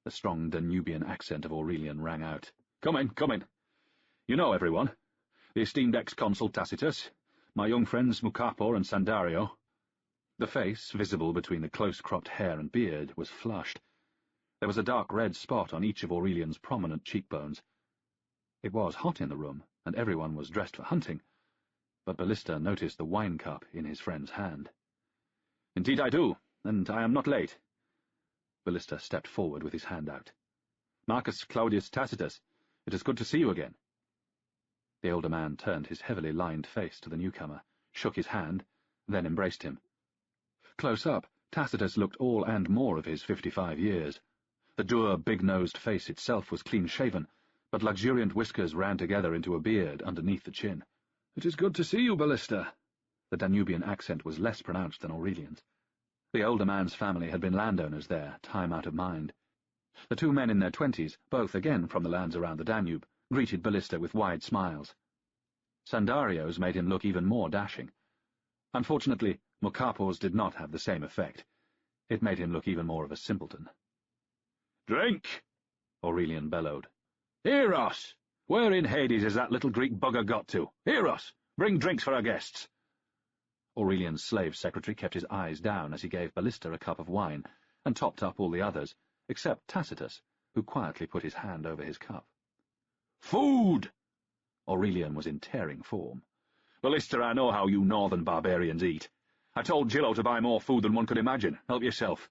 The strong Danubian accent of Aurelian rang out. Come in, come in. You know everyone. The esteemed ex-consul Tacitus, my young friends Mucapor and Sandario." The face, visible between the close-cropped hair and beard, was flushed. There was a dark red spot on each of Aurelian's prominent cheekbones. It was hot in the room, and everyone was dressed for hunting, but Ballista noticed the wine-cup in his friend's hand. "Indeed I do, and I am not late." Ballista stepped forward with his hand out. "Marcus Claudius Tacitus, it is good to see you again." The older man turned his heavily lined face to the newcomer, shook his hand, then embraced him. Close up, Tacitus looked all and more of his 55 years. The dour, big-nosed face itself was clean-shaven, but luxuriant whiskers ran together into a beard underneath the chin. "It is good to see you, Ballista." The Danubian accent was less pronounced than Aurelian's. The older man's family had been landowners there, time out of mind. The two men in their 20s, both again from the lands around the Danube, greeted Ballista with wide smiles. Sandario's made him look even more dashing. Unfortunately, Mukapo's did not have the same effect. It made him look even more of a simpleton. "Drink!" Aurelian bellowed. "Eros! Where in Hades has that little Greek bugger got to? Eros! Bring drinks for our guests!" Aurelian's slave secretary kept his eyes down as he gave Ballista a cup of wine, and topped up all the others, except Tacitus, who quietly put his hand over his cup. "Food!" Aurelian was in tearing form. "Ballista, I know how you northern barbarians eat. I told Gillo to buy more food than one could imagine. Help yourself."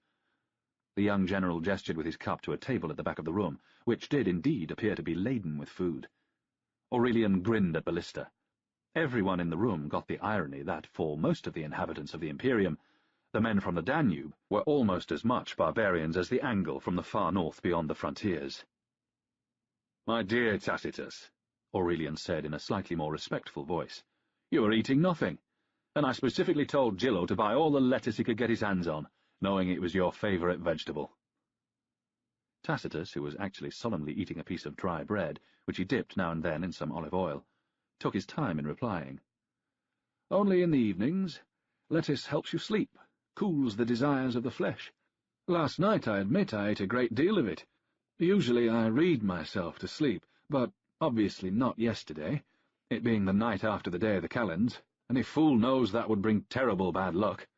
The young general gestured with his cup to a table at the back of the room, which did indeed appear to be laden with food. Aurelian grinned at Ballista. Everyone in the room got the irony that, for most of the inhabitants of the Imperium, the men from the Danube were almost as much barbarians as the Angle from the far north beyond the frontiers. "My dear Tacitus," Aurelian said in a slightly more respectful voice, "you are eating nothing, and I specifically told Gillo to buy all the lettuce he could get his hands on, knowing it was your favourite vegetable." Tacitus, who was actually solemnly eating a piece of dry bread, which he dipped now and then in some olive oil, took his time in replying. "Only in the evenings. Lettuce helps you sleep, cools the desires of the flesh. Last night, I admit, I ate a great deal of it. Usually I read myself to sleep, but obviously not yesterday, it being the night after the Day of the Calends. Any fool knows that would bring terrible bad luck."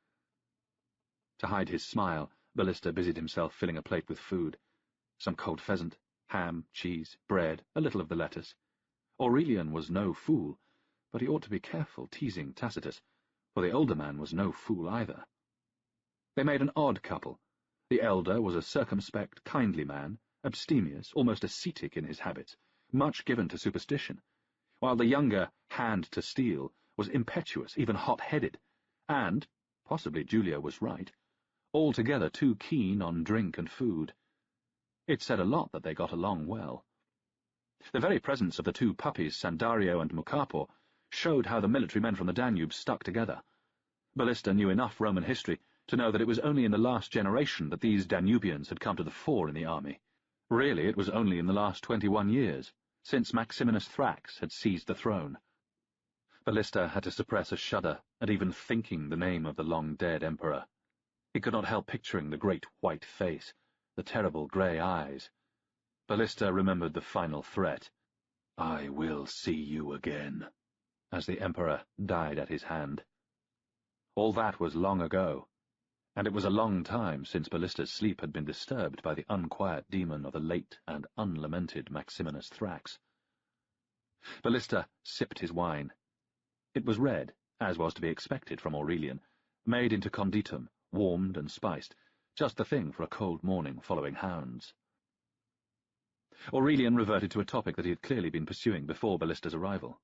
To hide his smile, Ballista busied himself filling a plate with food. Some cold pheasant, ham, cheese, bread, a little of the lettuce. Aurelian was no fool, but he ought to be careful teasing Tacitus, for the older man was no fool either. They made an odd couple. The elder was a circumspect, kindly man, abstemious, almost ascetic in his habits, much given to superstition, while the younger, hand to steel, was impetuous, even hot-headed, and, possibly Julia was right, altogether too keen on drink and food. It said a lot that they got along well. The very presence of the two puppies, Sandario and Mukapo, showed how the military men from the Danube stuck together. Ballista knew enough Roman history to know that it was only in the last generation that these Danubians had come to the fore in the army. Really, it was only in the last 21 years, since Maximinus Thrax had seized the throne. Ballista had to suppress a shudder at even thinking the name of the long-dead emperor. He could not help picturing the great white face, the terrible grey eyes. Ballista remembered the final threat, "I will see you again," as the emperor died at his hand. All that was long ago, and it was a long time since Ballista's sleep had been disturbed by the unquiet demon of the late and unlamented Maximinus Thrax. Ballista sipped his wine. It was red, as was to be expected from Aurelian, made into conditum, warmed and spiced, just the thing for a cold morning following hounds. Aurelian reverted to a topic that he had clearly been pursuing before Ballista's arrival.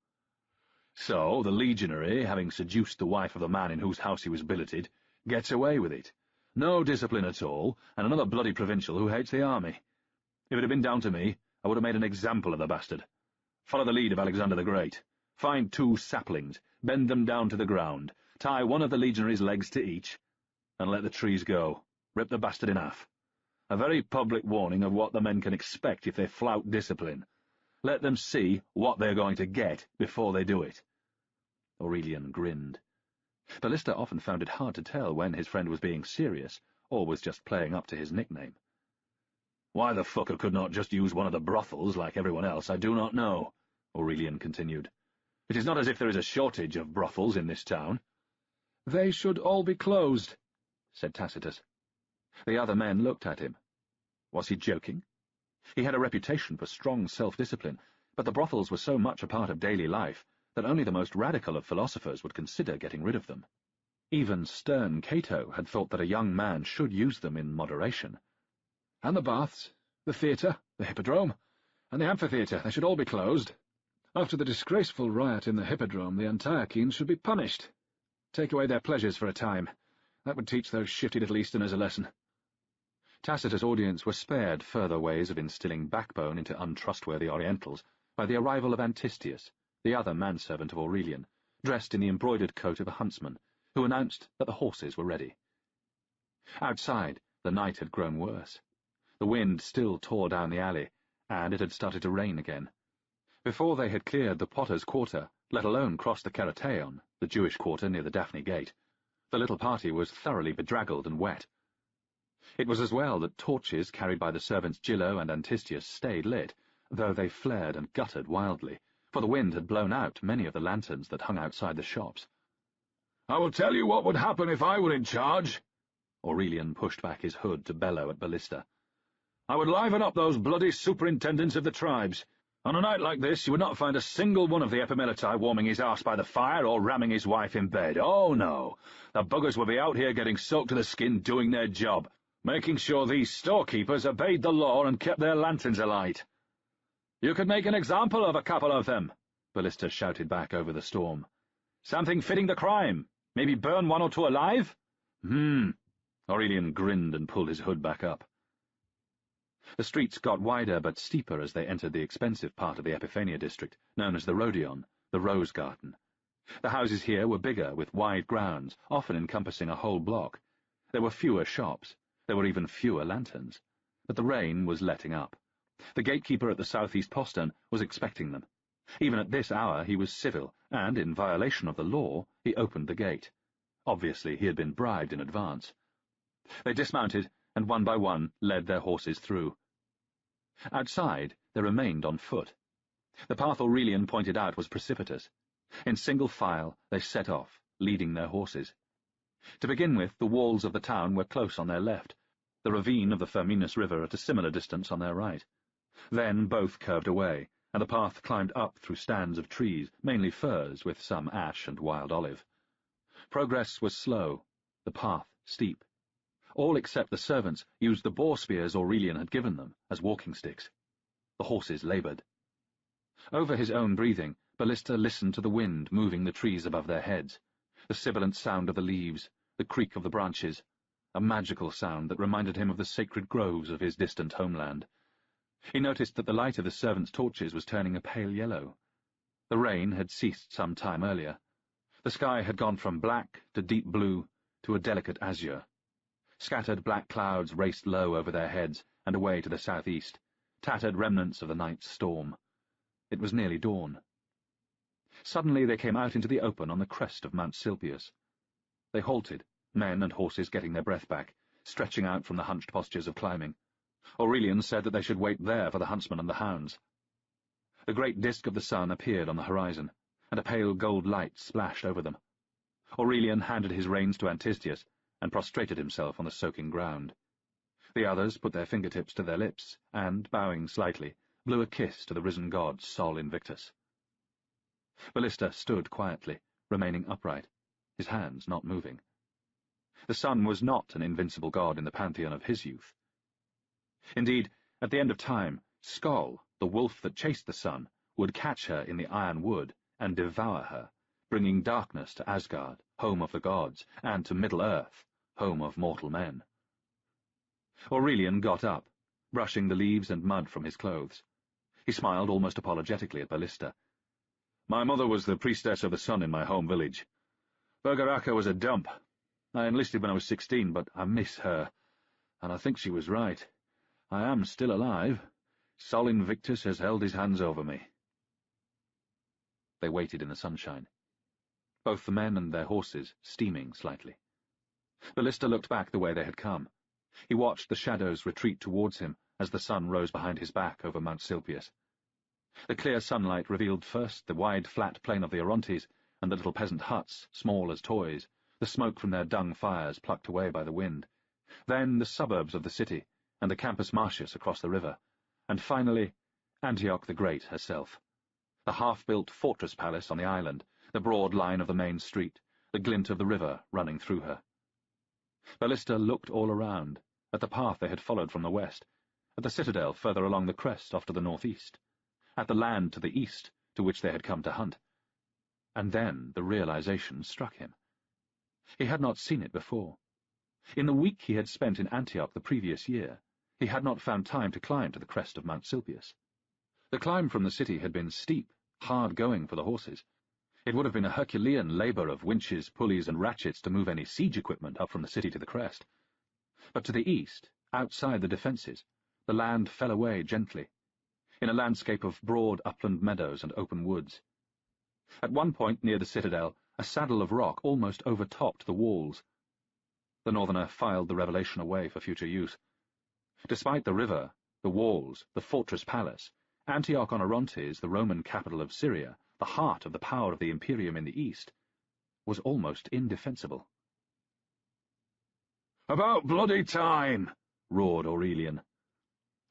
"So, the legionary, having seduced the wife of the man in whose house he was billeted, gets away with it. No discipline at all, and another bloody provincial who hates the army. If it had been down to me, I would have made an example of the bastard. Follow the lead of Alexander the Great. Find 2 saplings, bend them down to the ground, tie one of the legionary's legs to each, and let the trees go. Rip the bastard in half. A very public warning of what the men can expect if they flout discipline. Let them see what they're going to get before they do it." Aurelian grinned. Ballista often found it hard to tell when his friend was being serious or was just playing up to his nickname. "Why the fucker could not just use one of the brothels like everyone else, I do not know," Aurelian continued. "It is not as if there is a shortage of brothels in this town." "They should all be closed," said Tacitus. The other men looked at him. Was he joking? He had a reputation for strong self-discipline, but the brothels were so much a part of daily life that only the most radical of philosophers would consider getting rid of them. Even stern Cato had thought that a young man should use them in moderation. "And the baths, the theatre, the hippodrome, and the amphitheatre, they should all be closed. After the disgraceful riot in the hippodrome, the Antiochenes should be punished. Take away their pleasures for a time. That would teach those shifty little Easterners a lesson." Tacitus' audience were spared further ways of instilling backbone into untrustworthy Orientals by the arrival of Antistius, the other manservant of Aurelian, dressed in the embroidered coat of a huntsman, who announced that the horses were ready. Outside, the night had grown worse. The wind still tore down the alley, and it had started to rain again. Before they had cleared the Potter's Quarter, let alone crossed the Kerataion, the Jewish quarter near the Daphne Gate, the little party was thoroughly bedraggled and wet. It was as well that torches carried by the servants Gillo and Antistius stayed lit, though they flared and guttered wildly, for the wind had blown out many of the lanterns that hung outside the shops. "I will tell you what would happen if I were in charge." Aurelian pushed back his hood to bellow at Ballista. "I would liven up those bloody superintendents of the tribes. On a night like this, you would not find a single one of the epimilitae warming his arse by the fire or ramming his wife in bed. Oh, no. The buggers would be out here getting soaked to the skin doing their job, making sure these storekeepers obeyed the law and kept their lanterns alight." "You could make an example of a couple of them," Ballista shouted back over the storm. "Something fitting the crime. Maybe burn one or two alive?" Aurelian grinned and pulled his hood back up. The streets got wider but steeper as they entered the expensive part of the Epiphania district, known as the Rodion, the Rose Garden. The houses here were bigger, with wide grounds, often encompassing a whole block. There were fewer shops. There were even fewer lanterns. But the rain was letting up. The gatekeeper at the southeast postern was expecting them. Even at this hour he was civil, and, in violation of the law, he opened the gate. Obviously he had been bribed in advance. They dismounted, and one by one led their horses through. Outside, they remained on foot. The path Aurelian pointed out was precipitous. In single file, they set off, leading their horses. To begin with, the walls of the town were close on their left, the ravine of the Firminus River at a similar distance on their right. Then both curved away, and the path climbed up through stands of trees, mainly firs, with some ash and wild olive. Progress was slow, the path steep. All except the servants used the boar spears Aurelian had given them as walking sticks. The horses laboured. Over his own breathing, Ballista listened to the wind moving the trees above their heads, the sibilant sound of the leaves, the creak of the branches, a magical sound that reminded him of the sacred groves of his distant homeland. He noticed that the light of the servants' torches was turning a pale yellow. The rain had ceased some time earlier. The sky had gone from black to deep blue to a delicate azure. Scattered black clouds raced low over their heads and away to the southeast, tattered remnants of the night's storm. It was nearly dawn. Suddenly they came out into the open on the crest of Mount Silpius. They halted, men and horses getting their breath back, stretching out from the hunched postures of climbing. Aurelian said that they should wait there for the huntsmen and the hounds. The great disk of the sun appeared on the horizon, and a pale gold light splashed over them. Aurelian handed his reins to Antistius, and prostrated himself on the soaking ground. The others put their fingertips to their lips, and, bowing slightly, blew a kiss to the risen god Sol Invictus. Ballista stood quietly, remaining upright, his hands not moving. The sun was not an invincible god in the pantheon of his youth. Indeed, at the end of time, Skoll, the wolf that chased the sun, would catch her in the iron wood and devour her, bringing darkness to Asgard, home of the gods, and to Middle-earth, home of mortal men. Aurelian got up, brushing the leaves and mud from his clothes. He smiled almost apologetically at Ballista. "My mother was the priestess of the sun in my home village. Bergeraca was a dump. I enlisted when I was 16, but I miss her, and I think she was right. I am still alive. Sol Invictus has held his hands over me." They waited in the sunshine, both the men and their horses steaming slightly. Ballista looked back the way they had come. He watched the shadows retreat towards him as the sun rose behind his back over Mount Silpius. The clear sunlight revealed first the wide flat plain of the Orontes and the little peasant huts, small as toys, the smoke from their dung fires plucked away by the wind, then the suburbs of the city and the Campus Martius across the river, and finally Antioch the Great herself, the half-built fortress palace on the island, the broad line of the main street, the glint of the river running through her. Ballista looked all around, at the path they had followed from the west, at the citadel further along the crest off to the northeast, at the land to the east to which they had come to hunt. And then the realization struck him. He had not seen it before. In the week he had spent in Antioch the previous year, he had not found time to climb to the crest of Mount Silpius. The climb from the city had been steep, hard going for the horses. It would have been a Herculean labour of winches, pulleys, and ratchets to move any siege equipment up from the city to the crest. But to the east, outside the defences, The land fell away gently, in a landscape of broad upland meadows and open woods. At one point near the citadel, a saddle of rock almost overtopped the walls. The northerner filed the revelation away for future use. Despite the river, the walls, the fortress palace, Antioch-on-Orontes, the Roman capital of Syria, the heart of the power of the Imperium in the east, was almost indefensible. "About bloody time!" roared Aurelian.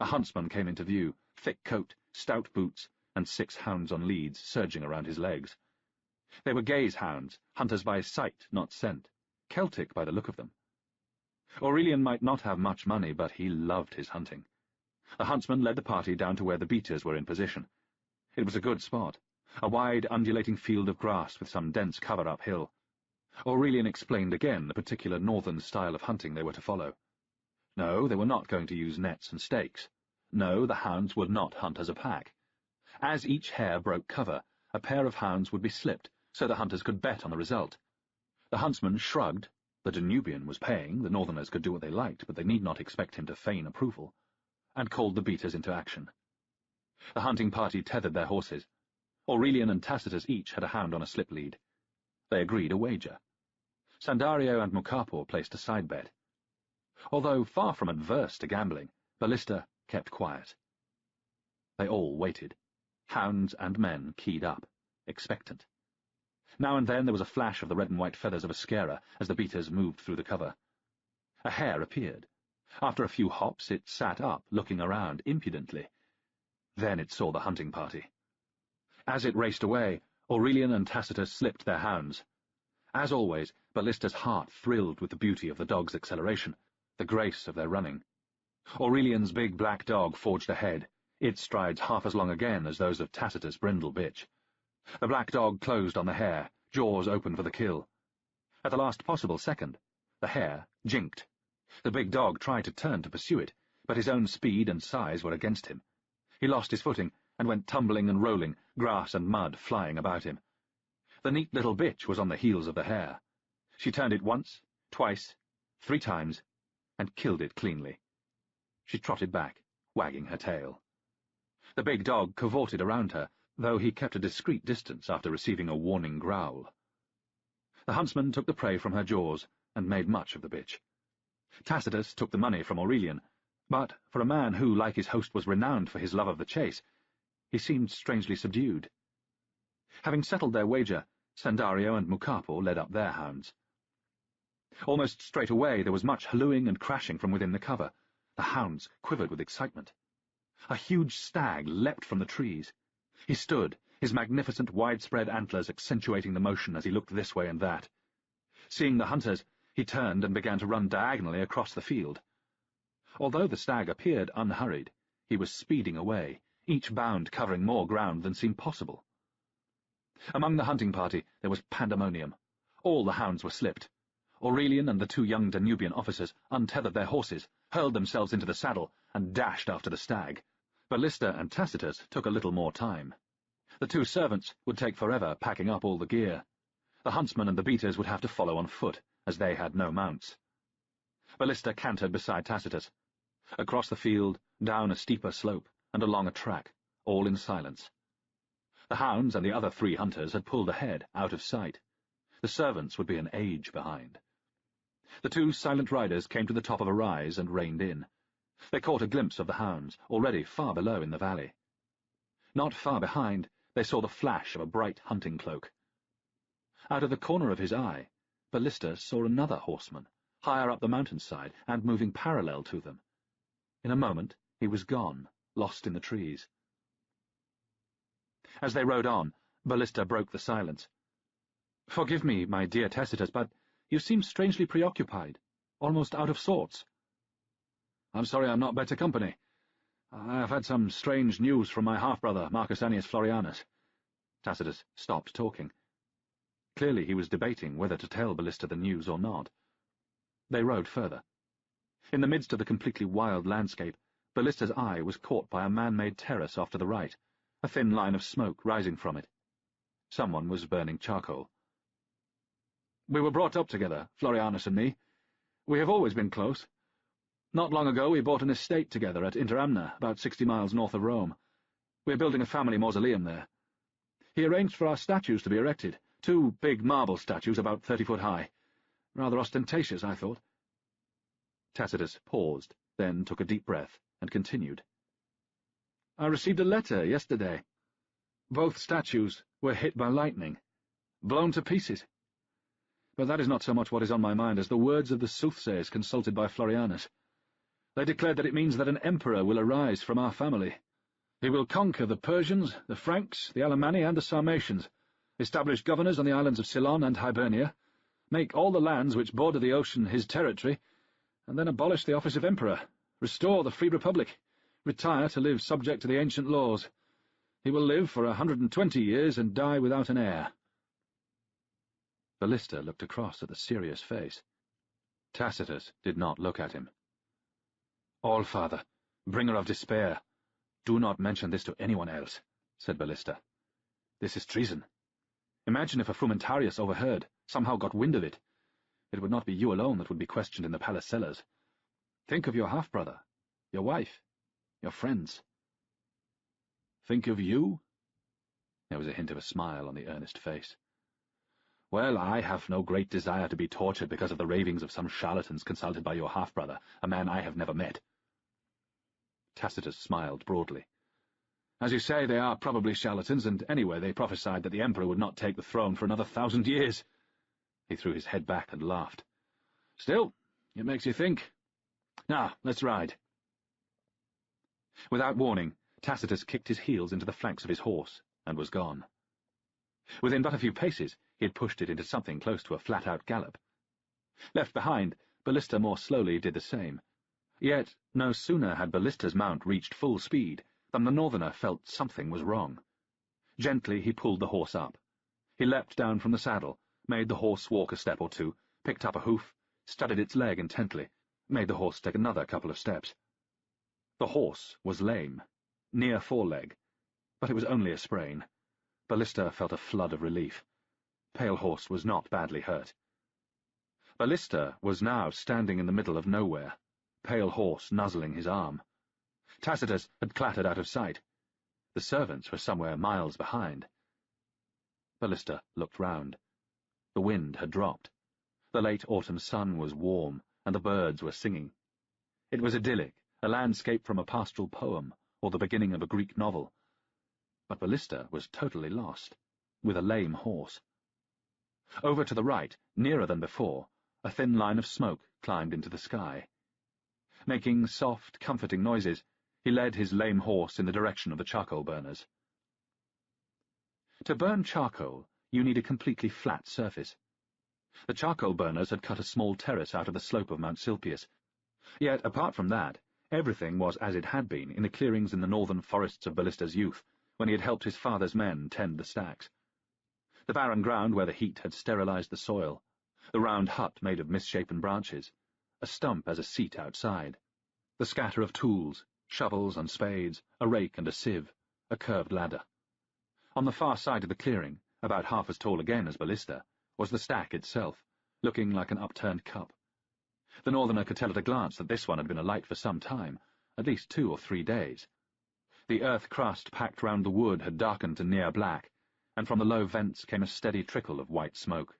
A huntsman came into view, thick coat, stout boots, and 6 hounds on leads surging around his legs. They were gaze hounds, hunters by sight, not scent, Celtic by the look of them. Aurelian might not have much money, but he loved his hunting. The huntsman led the party down to where the beaters were in position. It was a good spot, a wide, undulating field of grass with some dense cover uphill. Aurelian explained again the particular northern style of hunting they were to follow. No, they were not going to use nets and stakes. No, the hounds would not hunt as a pack. As each hare broke cover, a pair of hounds would be slipped, so the hunters could bet on the result. The huntsman shrugged. The Danubian was paying, the northerners could do what they liked, but they need not expect him to feign approval, and called the beaters into action. The hunting party tethered their horses. Aurelian and Tacitus each had a hound on a slip lead. They agreed a wager. Sandario and Mucapo placed a side bet. Although far from adverse to gambling, Ballista kept quiet. They all waited, hounds and men keyed up, expectant. Now and then there was a flash of the red and white feathers of a scarer as the beaters moved through the cover. A hare appeared. After a few hops it sat up, looking around impudently. Then it saw the hunting party. As it raced away, Aurelian and Tacitus slipped their hounds. As always, Ballista's heart thrilled with the beauty of the dog's acceleration, the grace of their running. Aurelian's big black dog forged ahead, its strides half as long again as those of Tacitus' brindle bitch. The black dog closed on the hare, jaws open for the kill. At the last possible second, the hare jinked. The big dog tried to turn to pursue it, but his own speed and size were against him. He lost his footing and went tumbling and rolling, grass and mud flying about him. The neat little bitch was on the heels of the hare. She turned it once, twice, 3 times, and killed it cleanly. She trotted back, wagging her tail. The big dog cavorted around her, though he kept a discreet distance after receiving a warning growl. The huntsman took the prey from her jaws and made much of the bitch. Tacitus took the money from Aurelian, but for a man who, like his host, was renowned for his love of the chase, he seemed strangely subdued. Having settled their wager, Sandario and Mucapo led up their hounds. Almost straight away there was much hallooing and crashing from within the cover. The hounds quivered with excitement. A huge stag leapt from the trees. He stood, his magnificent widespread antlers accentuating the motion as he looked this way and that. Seeing the hunters, he turned and began to run diagonally across the field. Although the stag appeared unhurried, he was speeding away, each bound covering more ground than seemed possible. Among the hunting party there was pandemonium. All the hounds were slipped. Aurelian and the 2 young Danubian officers untethered their horses, hurled themselves into the saddle, and dashed after the stag. Ballista and Tacitus took a little more time. The 2 servants would take forever packing up all the gear. The huntsmen and the beaters would have to follow on foot, as they had no mounts. Ballista cantered beside Tacitus. Across the field, down a steeper slope, and along a track, all in silence. The hounds and the other 3 hunters had pulled ahead, out of sight. The servants would be an age behind. The 2 silent riders came to the top of a rise and reined in. They caught a glimpse of the hounds, already far below in the valley. Not far behind, they saw the flash of a bright hunting cloak. Out of the corner of his eye, Ballista saw another horseman, higher up the mountainside and moving parallel to them. In a moment, he was gone, lost in the trees. As they rode on, Ballista broke the silence. "Forgive me, my dear Tacitus, but you seem strangely preoccupied, almost out of sorts." "I'm sorry I'm not better company. I have had some strange news from my half-brother, Marcus Annius Florianus." Tacitus stopped talking. Clearly he was debating whether to tell Ballista the news or not. They rode further. In the midst of the completely wild landscape, Ballista's eye was caught by a man-made terrace off to the right, a thin line of smoke rising from it. Someone was burning charcoal. "We were brought up together, Florianus and me. We have always been close. Not long ago we bought an estate together at Interamna, about 60 miles north of Rome. We're building a family mausoleum there. He arranged for our statues to be erected, 2 big marble statues about 30 foot high. Rather ostentatious, I thought. Tacitus paused, then took a deep breath, and continued. I received a letter yesterday. Both statues were hit by lightning, blown to pieces. But that is not so much what is on my mind as the words of the soothsayers consulted by Florianus. They declared that it means that an emperor will arise from our family. He will conquer the Persians, the Franks, the Alemanni, and the Sarmatians, establish governors on the islands of Ceylon and Hibernia, make all the lands which border the ocean his territory, and then abolish the office of emperor, restore the free republic, retire to live subject to the ancient laws. He will live for 120 years and die without an heir. Ballista looked across at the serious face. Tacitus did not look at him. All-Father, bringer of despair, do not mention this to anyone else, said Ballista. This is treason. Imagine if a frumentarius overheard, somehow got wind of it. It would not be you alone that would be questioned in the palace cellars. Think of your half-brother, your wife, your friends. Think of you? There was a hint of a smile on the earnest face. Well, I have no great desire to be tortured because of the ravings of some charlatans consulted by your half-brother, a man I have never met. Tacitus smiled broadly. As you say, they are probably charlatans, and anyway they prophesied that the emperor would not take the throne for another 1,000 years. He threw his head back and laughed. Still, it makes you think. Now, let's ride. Without warning, Tacitus kicked his heels into the flanks of his horse, and was gone. Within but a few paces, he had pushed it into something close to a flat-out gallop. Left behind, Ballista more slowly did the same. Yet, no sooner had Ballista's mount reached full speed than the northerner felt something was wrong. Gently he pulled the horse up. He leapt down from the saddle, made the horse walk a step or two, picked up a hoof, studied its leg intently, made the horse take another couple of steps. The horse was lame, near foreleg, but it was only a sprain. Ballista felt a flood of relief. Pale Horse was not badly hurt. Ballista was now standing in the middle of nowhere, Pale Horse nuzzling his arm. Tacitus had clattered out of sight. The servants were somewhere miles behind. Ballista looked round. The wind had dropped. The late autumn sun was warm, and the birds were singing. It was idyllic, a landscape from a pastoral poem, or the beginning of a Greek novel. But Ballista was totally lost, with a lame horse. Over to the right, nearer than before, a thin line of smoke climbed into the sky. Making soft, comforting noises, he led his lame horse in the direction of the charcoal burners. To burn charcoal, you need a completely flat surface. The charcoal burners had cut a small terrace out of the slope of Mount Silpius. Yet, apart from that, everything was as it had been in the clearings in the northern forests of Ballista's youth, when he had helped his father's men tend the stacks. The barren ground where the heat had sterilized the soil, the round hut made of misshapen branches, a stump as a seat outside, the scatter of tools, shovels and spades, a rake and a sieve, a curved ladder. On the far side of the clearing, about half as tall again as Ballista, was the stack itself, looking like an upturned cup. The northerner could tell at a glance that this one had been alight for some time, at least 2 or 3 days. The earth crust packed round the wood had darkened to near black, and from the low vents came a steady trickle of white smoke.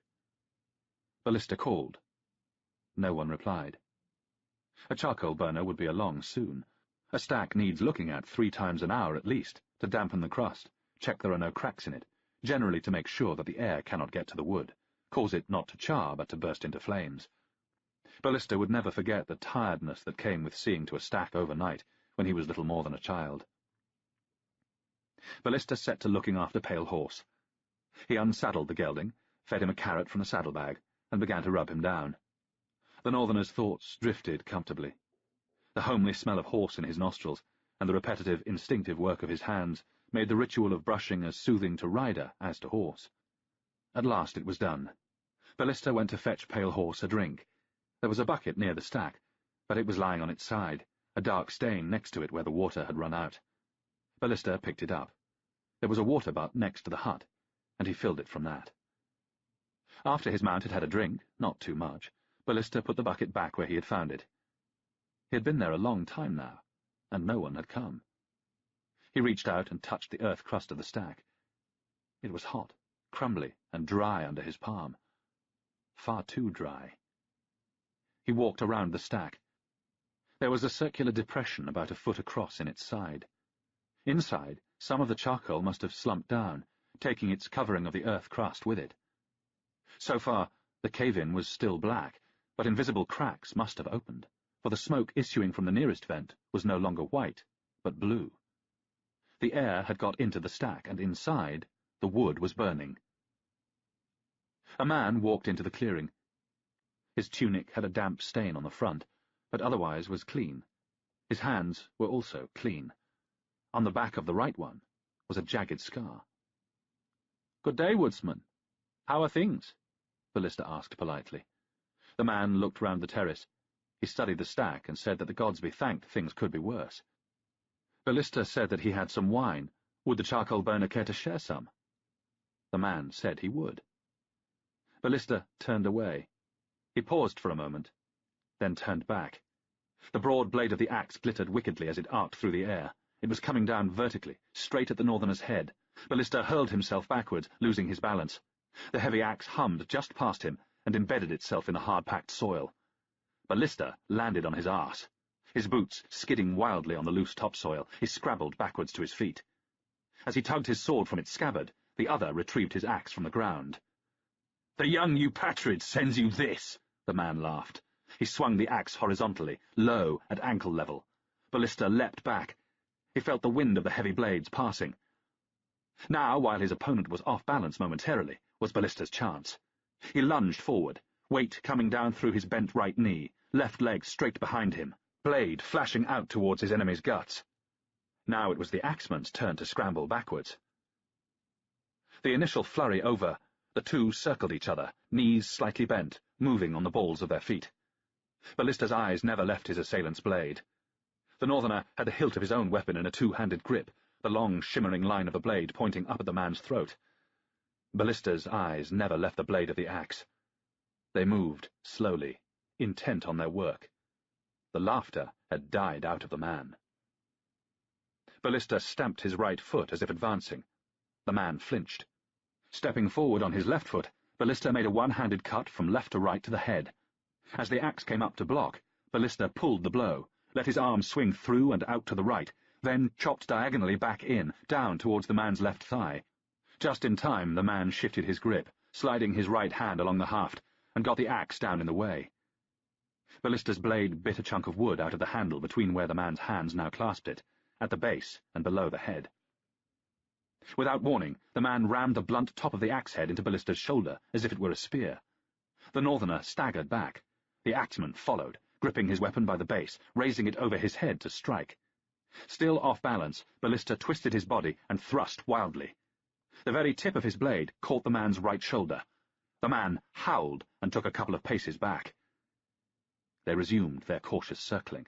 Ballista called. No one replied. A charcoal burner would be along soon. A stack needs looking at 3 times an hour at least, to dampen the crust, check there are no cracks in it, generally to make sure that the air cannot get to the wood, cause it not to char but to burst into flames. Ballista would never forget the tiredness that came with seeing to a stack overnight when he was little more than a child. Ballista set to looking after Pale Horse. He unsaddled the gelding, fed him a carrot from the saddlebag, and began to rub him down. The northerner's thoughts drifted comfortably. The homely smell of horse in his nostrils, and the repetitive, instinctive work of his hands, made the ritual of brushing as soothing to rider as to horse. At last it was done. Ballista went to fetch Pale Horse a drink. There was a bucket near the stack, but it was lying on its side, a dark stain next to it where the water had run out. Ballista picked it up. There was a water butt next to the hut, and he filled it from that. After his mount had had a drink, not too much, Ballista put the bucket back where he had found it. He had been there a long time now, and no one had come. He reached out and touched the earth crust of the stack. It was hot, crumbly, and dry under his palm. Far too dry. He walked around the stack. There was a circular depression about a foot across in its side. Inside, some of the charcoal must have slumped down, taking its covering of the earth crust with it. So far, the cave-in was still black, but invisible cracks must have opened, for the smoke issuing from the nearest vent was no longer white, but blue. The air had got into the stack, and inside, the wood was burning. A man walked into the clearing. His tunic had a damp stain on the front, but otherwise was clean. His hands were also clean. On the back of the right one was a jagged scar. "Good day, woodsman. How are things?" Ballista asked politely. The man looked round the terrace. He studied the stack and said that the gods be thanked things could be worse. Ballista said that he had some wine. Would the charcoal burner care to share some? The man said he would. Ballista turned away. He paused for a moment, then turned back. The broad blade of the axe glittered wickedly as it arced through the air. It was coming down vertically, straight at the northerner's head. Ballista hurled himself backwards, losing his balance. The heavy axe hummed just past him and embedded itself in the hard-packed soil. Ballista landed on his arse. His boots skidding wildly on the loose topsoil, he scrabbled backwards to his feet. As he tugged his sword from its scabbard, the other retrieved his axe from the ground. "The young Eupatrid sends you this," the man laughed. He swung the axe horizontally, low, at ankle level. Ballista leapt back. He felt the wind of the heavy blades passing. Now, while his opponent was off balance momentarily, was Ballista's chance. He lunged forward, weight coming down through his bent right knee, left leg straight behind him, blade flashing out towards his enemy's guts. Now it was the axeman's turn to scramble backwards. The initial flurry over, the two circled each other, knees slightly bent, moving on the balls of their feet. Ballista's eyes never left his assailant's blade. The northerner had the hilt of his own weapon in a two-handed grip, the long, shimmering line of the blade pointing up at the man's throat. Ballista's eyes never left the blade of the axe. They moved, slowly, intent on their work. The laughter had died out of the man. Ballista stamped his right foot as if advancing. The man flinched. Stepping forward on his left foot, Ballista made a one-handed cut from left to right to the head. As the axe came up to block, Ballista pulled the blow, let his arm swing through and out to the right, then chopped diagonally back in, down towards the man's left thigh. Just in time, the man shifted his grip, sliding his right hand along the haft, and got the axe down in the way. Ballista's blade bit a chunk of wood out of the handle between where the man's hands now clasped it, at the base and below the head. Without warning, the man rammed the blunt top of the axe head into Ballista's shoulder, as if it were a spear. The northerner staggered back. The axeman followed, gripping his weapon by the base, raising it over his head to strike. Still off balance, Ballista twisted his body and thrust wildly. The very tip of his blade caught the man's right shoulder. The man howled and took a couple of paces back. They resumed their cautious circling.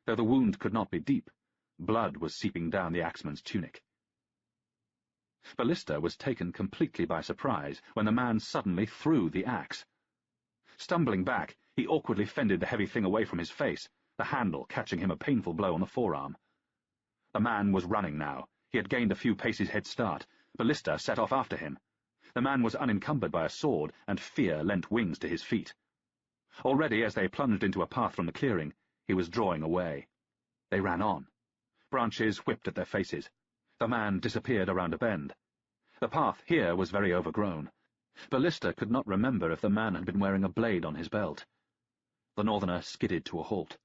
Though the wound could not be deep, blood was seeping down the axeman's tunic. Ballista was taken completely by surprise when the man suddenly threw the axe. Stumbling back, he awkwardly fended the heavy thing away from his face, the handle catching him a painful blow on the forearm. The man was running now. He had gained a few paces head start. Ballista set off after him. The man was unencumbered by a sword, and fear lent wings to his feet. Already, as they plunged into a path from the clearing, he was drawing away. They ran on. Branches whipped at their faces. The man disappeared around a bend. The path here was very overgrown. Ballista could not remember if the man had been wearing a blade on his belt. The northerner skidded to a halt.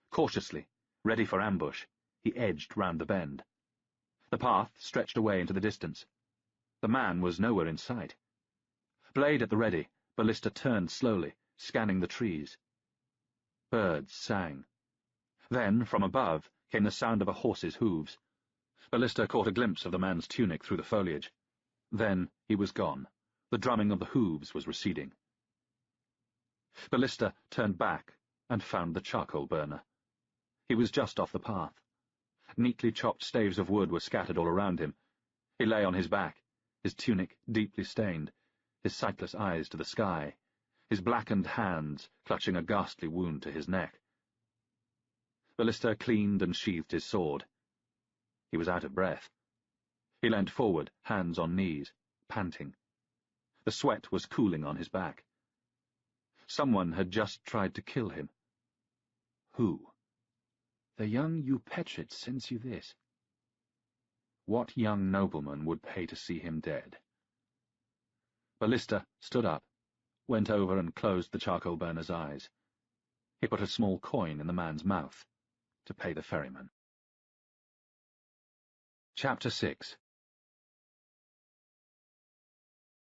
Cautiously, ready for ambush, he edged round the bend. The path stretched away into the distance. The man was nowhere in sight. Blade at the ready, Ballista turned slowly, scanning the trees. Birds sang. Then, from above, came the sound of a horse's hooves. Ballista caught a glimpse of the man's tunic through the foliage. Then he was gone. The drumming of the hooves was receding. Ballista turned back and found the charcoal burner. He was just off the path. Neatly chopped staves of wood were scattered all around him. He lay on his back, his tunic deeply stained, his sightless eyes to the sky, his blackened hands clutching a ghastly wound to his neck. Ballista cleaned and sheathed his sword. He was out of breath. He leant forward, hands on knees, panting. The sweat was cooling on his back. Someone had just tried to kill him. Who? The young Eupetrid sends you this. What young nobleman would pay to see him dead? Ballista stood up, went over and closed the charcoal burner's eyes. He put a small coin in the man's mouth to pay the ferryman. Chapter 6.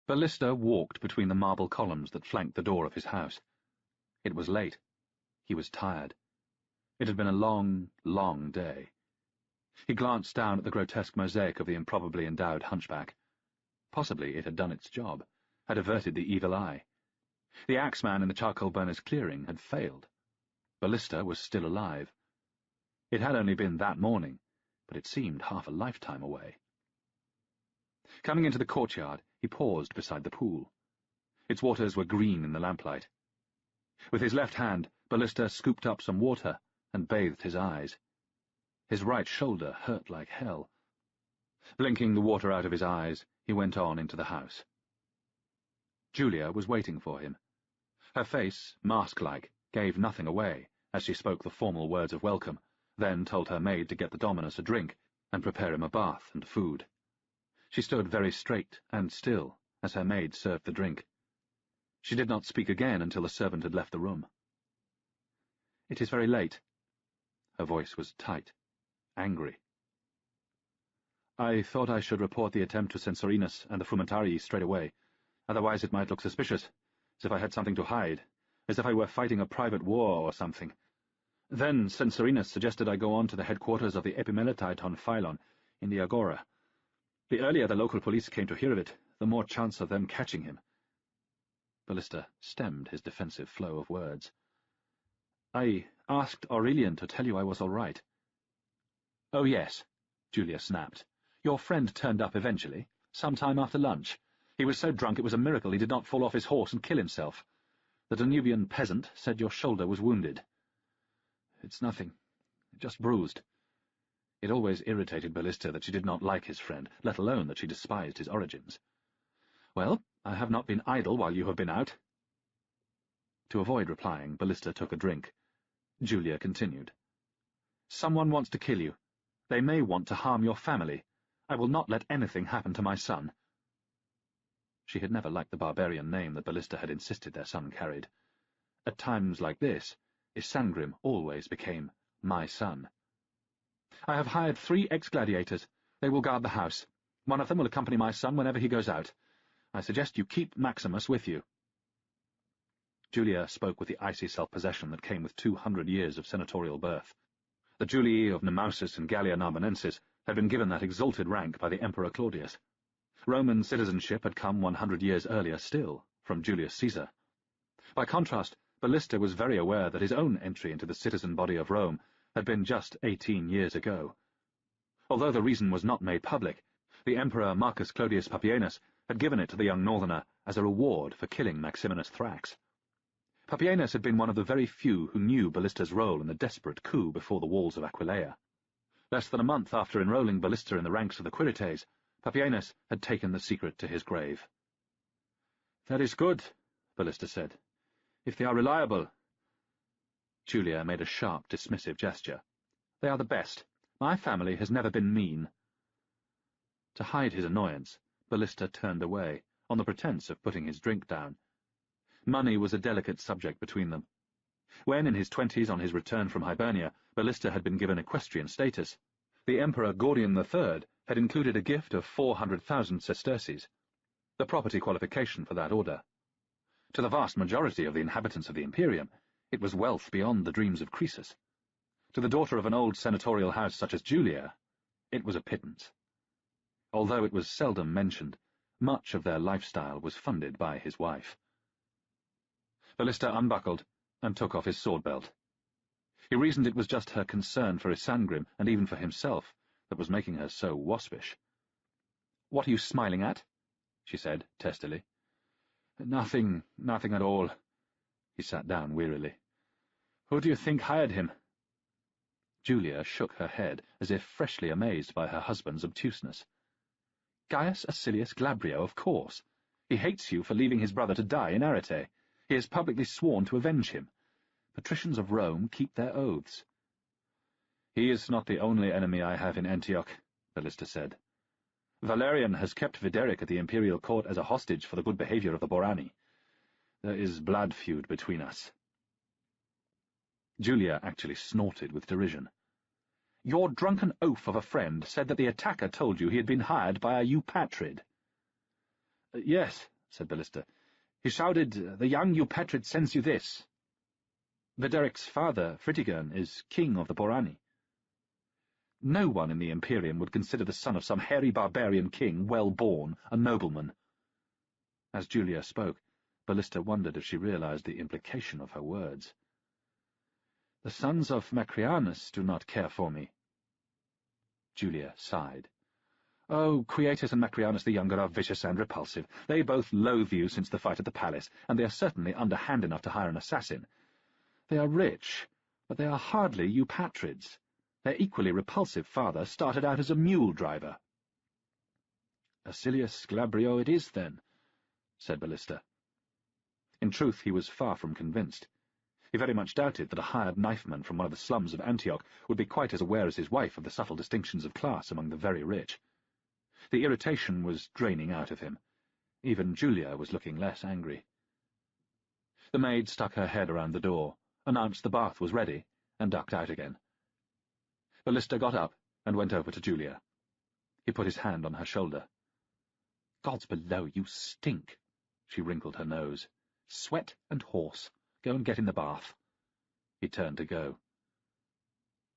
Ballista walked between the marble columns that flanked the door of his house. It was late. He was tired. It had been a long, long day. He glanced down at the grotesque mosaic of the improbably endowed hunchback. Possibly it had done its job, had averted the evil eye. The axeman in the charcoal burner's clearing had failed. Ballista was still alive. It had only been that morning, but it seemed half a lifetime away. Coming into the courtyard, he paused beside the pool. Its waters were green in the lamplight. With his left hand, Ballista scooped up some water and bathed his eyes. His right shoulder hurt like hell. Blinking the water out of his eyes, he went on into the house. Julia was waiting for him. Her face, mask-like, gave nothing away as she spoke the formal words of welcome, then told her maid to get the Dominus a drink and prepare him a bath and food. She stood very straight and still as her maid served the drink. She did not speak again until the servant had left the room. "It is very late." Her voice was tight, angry. "I thought I should report the attempt to Censorinus and the Frumentarii straight away. Otherwise it might look suspicious, as if I had something to hide, as if I were fighting a private war or something. Then Censorinus suggested I go on to the headquarters of the Epimeletiton Phylon in the Agora. The earlier the local police came to hear of it, the more chance of them catching him." Ballista stemmed his defensive flow of words. "I asked Aurelian to tell you I was all right." "Oh, yes," Julia snapped. "Your friend turned up eventually, some time after lunch. He was so drunk it was a miracle he did not fall off his horse and kill himself. The Danubian peasant said your shoulder was wounded." "It's nothing. Just bruised." It always irritated Ballista that she did not like his friend, let alone that she despised his origins. "Well, I have not been idle while you have been out." To avoid replying, Ballista took a drink. Julia continued. "Someone wants to kill you. They may want to harm your family. I will not let anything happen to my son." She had never liked the barbarian name that Ballista had insisted their son carried. At times like this, Isangrim always became my son. "I have hired 3 ex-gladiators. They will guard the house. One of them will accompany my son whenever he goes out. I suggest you keep Maximus with you." Julia spoke with the icy self-possession that came with 200 years of senatorial birth. The Julii of Nemausus and Gallia Narbonensis had been given that exalted rank by the Emperor Claudius. Roman citizenship had come 100 years earlier still, from Julius Caesar. By contrast, Ballista was very aware that his own entry into the citizen body of Rome had been just 18 years ago. Although the reason was not made public, the Emperor Marcus Clodius Papienus had given it to the young northerner as a reward for killing Maximinus Thrax. Papienus had been one of the very few who knew Ballista's role in the desperate coup before the walls of Aquileia. Less than a month after enrolling Ballista in the ranks of the Quirites, Papienus had taken the secret to his grave. "That is good," Ballista said. "If they are reliable." Julia made a sharp, dismissive gesture. "They are the best. My family has never been mean." To hide his annoyance, Ballista turned away, on the pretense of putting his drink down. Money was a delicate subject between them. When, in his 20s, on his return from Hibernia, Ballista had been given equestrian status, the Emperor Gordian III had included a gift of 400,000 sesterces, the property qualification for that order. To the vast majority of the inhabitants of the Imperium, it was wealth beyond the dreams of Croesus. To the daughter of an old senatorial house such as Julia, it was a pittance. Although it was seldom mentioned, much of their lifestyle was funded by his wife. Ballista unbuckled and took off his sword belt. He reasoned it was just her concern for Isangrim, and even for himself, that was making her so waspish. "What are you smiling at?" she said, testily. Nothing at all." He sat down wearily. "Who do you think hired him?" Julia shook her head, as if freshly amazed by her husband's obtuseness. "Gaius Acilius Glabrio, of course. He hates you for leaving his brother to die in Arete. He has publicly sworn to avenge him. Patricians of Rome keep their oaths." "He is not the only enemy I have in Antioch," Ballista said. "Valerian has kept Videric at the imperial court as a hostage for the good behaviour of the Borani. There is blood feud between us." Julia actually snorted with derision. "Your drunken oaf of a friend said that the attacker told you he had been hired by a Eupatrid." "Yes," said Ballista. "He shouted, 'The young Eupatrid sends you this.' Videric's father, Fritigern, is king of the Borani." "No one in the Imperium would consider the son of some hairy barbarian king well-born, a nobleman." As Julia spoke, Ballista wondered if she realized the implication of her words. "The sons of Macrianus do not care for me." Julia sighed. "Oh, Quietus and Macrianus the younger are vicious and repulsive. They both loathe you since the fight at the palace, and they are certainly underhand enough to hire an assassin. They are rich, but they are hardly Eupatrids. Their equally repulsive father started out as a mule driver." "Acilius Glabrio it is, then," said Ballista. In truth, he was far from convinced. He very much doubted that a hired knifeman from one of the slums of Antioch would be quite as aware as his wife of the subtle distinctions of class among the very rich. The irritation was draining out of him. Even Julia was looking less angry. The maid stuck her head around the door, announced the bath was ready, and ducked out again. Ballista got up and went over to Julia. He put his hand on her shoulder. "Gods below, you stink!" She wrinkled her nose. "Sweat and horse. Go and get in the bath." He turned to go.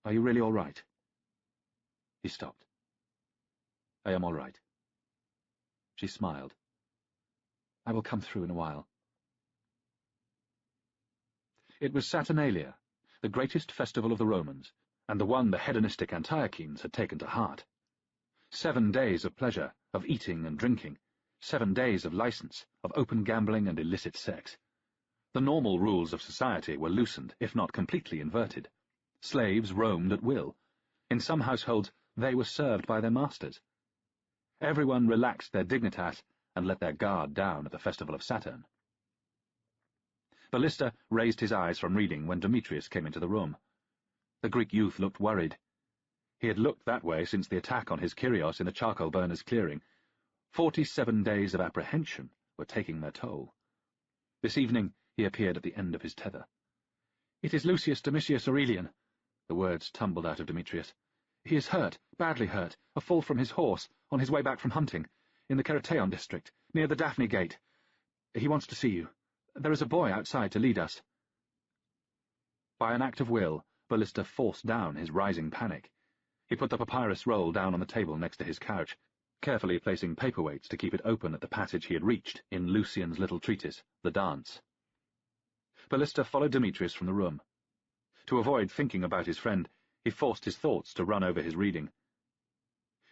"Are you really all right?" He stopped. "I am all right." She smiled. "I will come through in a while." It was Saturnalia, the greatest festival of the Romans, and the one the hedonistic Antiochenes had taken to heart. 7 days of pleasure, of eating and drinking, 7 days of license, of open gambling and illicit sex. The normal rules of society were loosened, if not completely inverted. Slaves roamed at will. In some households, they were served by their masters. Everyone relaxed their dignitas and let their guard down at the festival of Saturn. Ballista raised his eyes from reading when Demetrius came into the room. The Greek youth looked worried. He had looked that way since the attack on his Kyrios in the charcoal burner's clearing. 47 days of apprehension were taking their toll. This evening he appeared at the end of his tether. "It is Lucius Domitius Aurelian," the words tumbled out of Demetrius. "He is hurt, badly hurt, a fall from his horse, on his way back from hunting, in the Kerateion district, near the Daphne Gate. He wants to see you. There is a boy outside to lead us." By an act of will, Ballista forced down his rising panic. He put the papyrus roll down on the table next to his couch, carefully placing paperweights to keep it open at the passage he had reached in Lucian's little treatise, The Dance. Ballista followed Demetrius from the room. To avoid thinking about his friend, he forced his thoughts to run over his reading.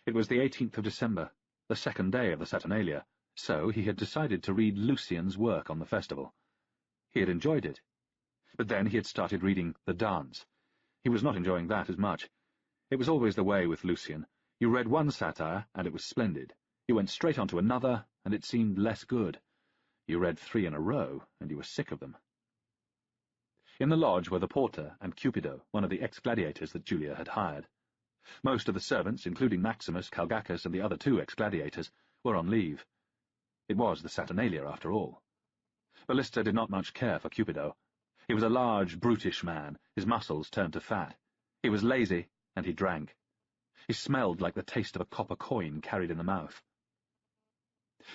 It was the 18th of December, the second day of the Saturnalia, so he had decided to read Lucian's work on the festival. He had enjoyed it. But then he had started reading The Dance. He was not enjoying that as much. It was always the way with Lucian. You read one satire, and it was splendid. You went straight on to another, and it seemed less good. You read 3 in a row, and you were sick of them. In the lodge were the porter and Cupido, one of the ex-gladiators that Julia had hired. Most of the servants, including Maximus, Calgacus, and the other 2 ex-gladiators, were on leave. It was the Saturnalia, after all. Ballista did not much care for Cupido. He was a large, brutish man, his muscles turned to fat. He was lazy, and he drank. He smelled like the taste of a copper coin carried in the mouth.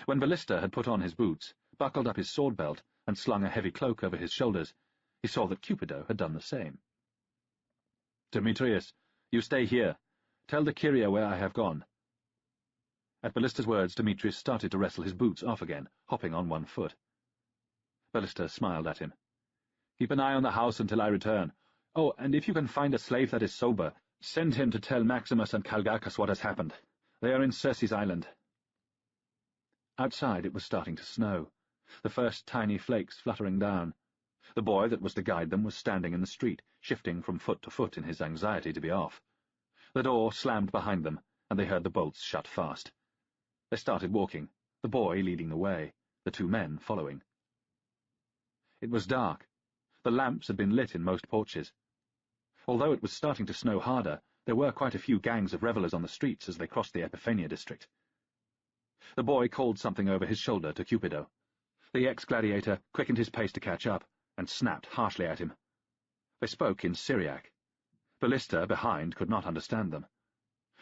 When Ballista had put on his boots, buckled up his sword belt, and slung a heavy cloak over his shoulders, he saw that Cupido had done the same. "Demetrius, you stay here. Tell the Kyria where I have gone." At Ballista's words, Demetrius started to wrestle his boots off again, hopping on one foot. Ballista smiled at him. "Keep an eye on the house until I return. Oh, and if you can find a slave that is sober, send him to tell Maximus and Calgacus what has happened. They are in Circe's island." Outside it was starting to snow, the first tiny flakes fluttering down. The boy that was to guide them was standing in the street, shifting from foot to foot in his anxiety to be off. The door slammed behind them, and they heard the bolts shut fast. They started walking, the boy leading the way, the two men following. It was dark. The lamps had been lit in most porches. Although it was starting to snow harder, there were quite a few gangs of revellers on the streets as they crossed the Epiphania district. The boy called something over his shoulder to Cupido. The ex-gladiator quickened his pace to catch up, and snapped harshly at him. They spoke in Syriac. Ballista, behind, could not understand them.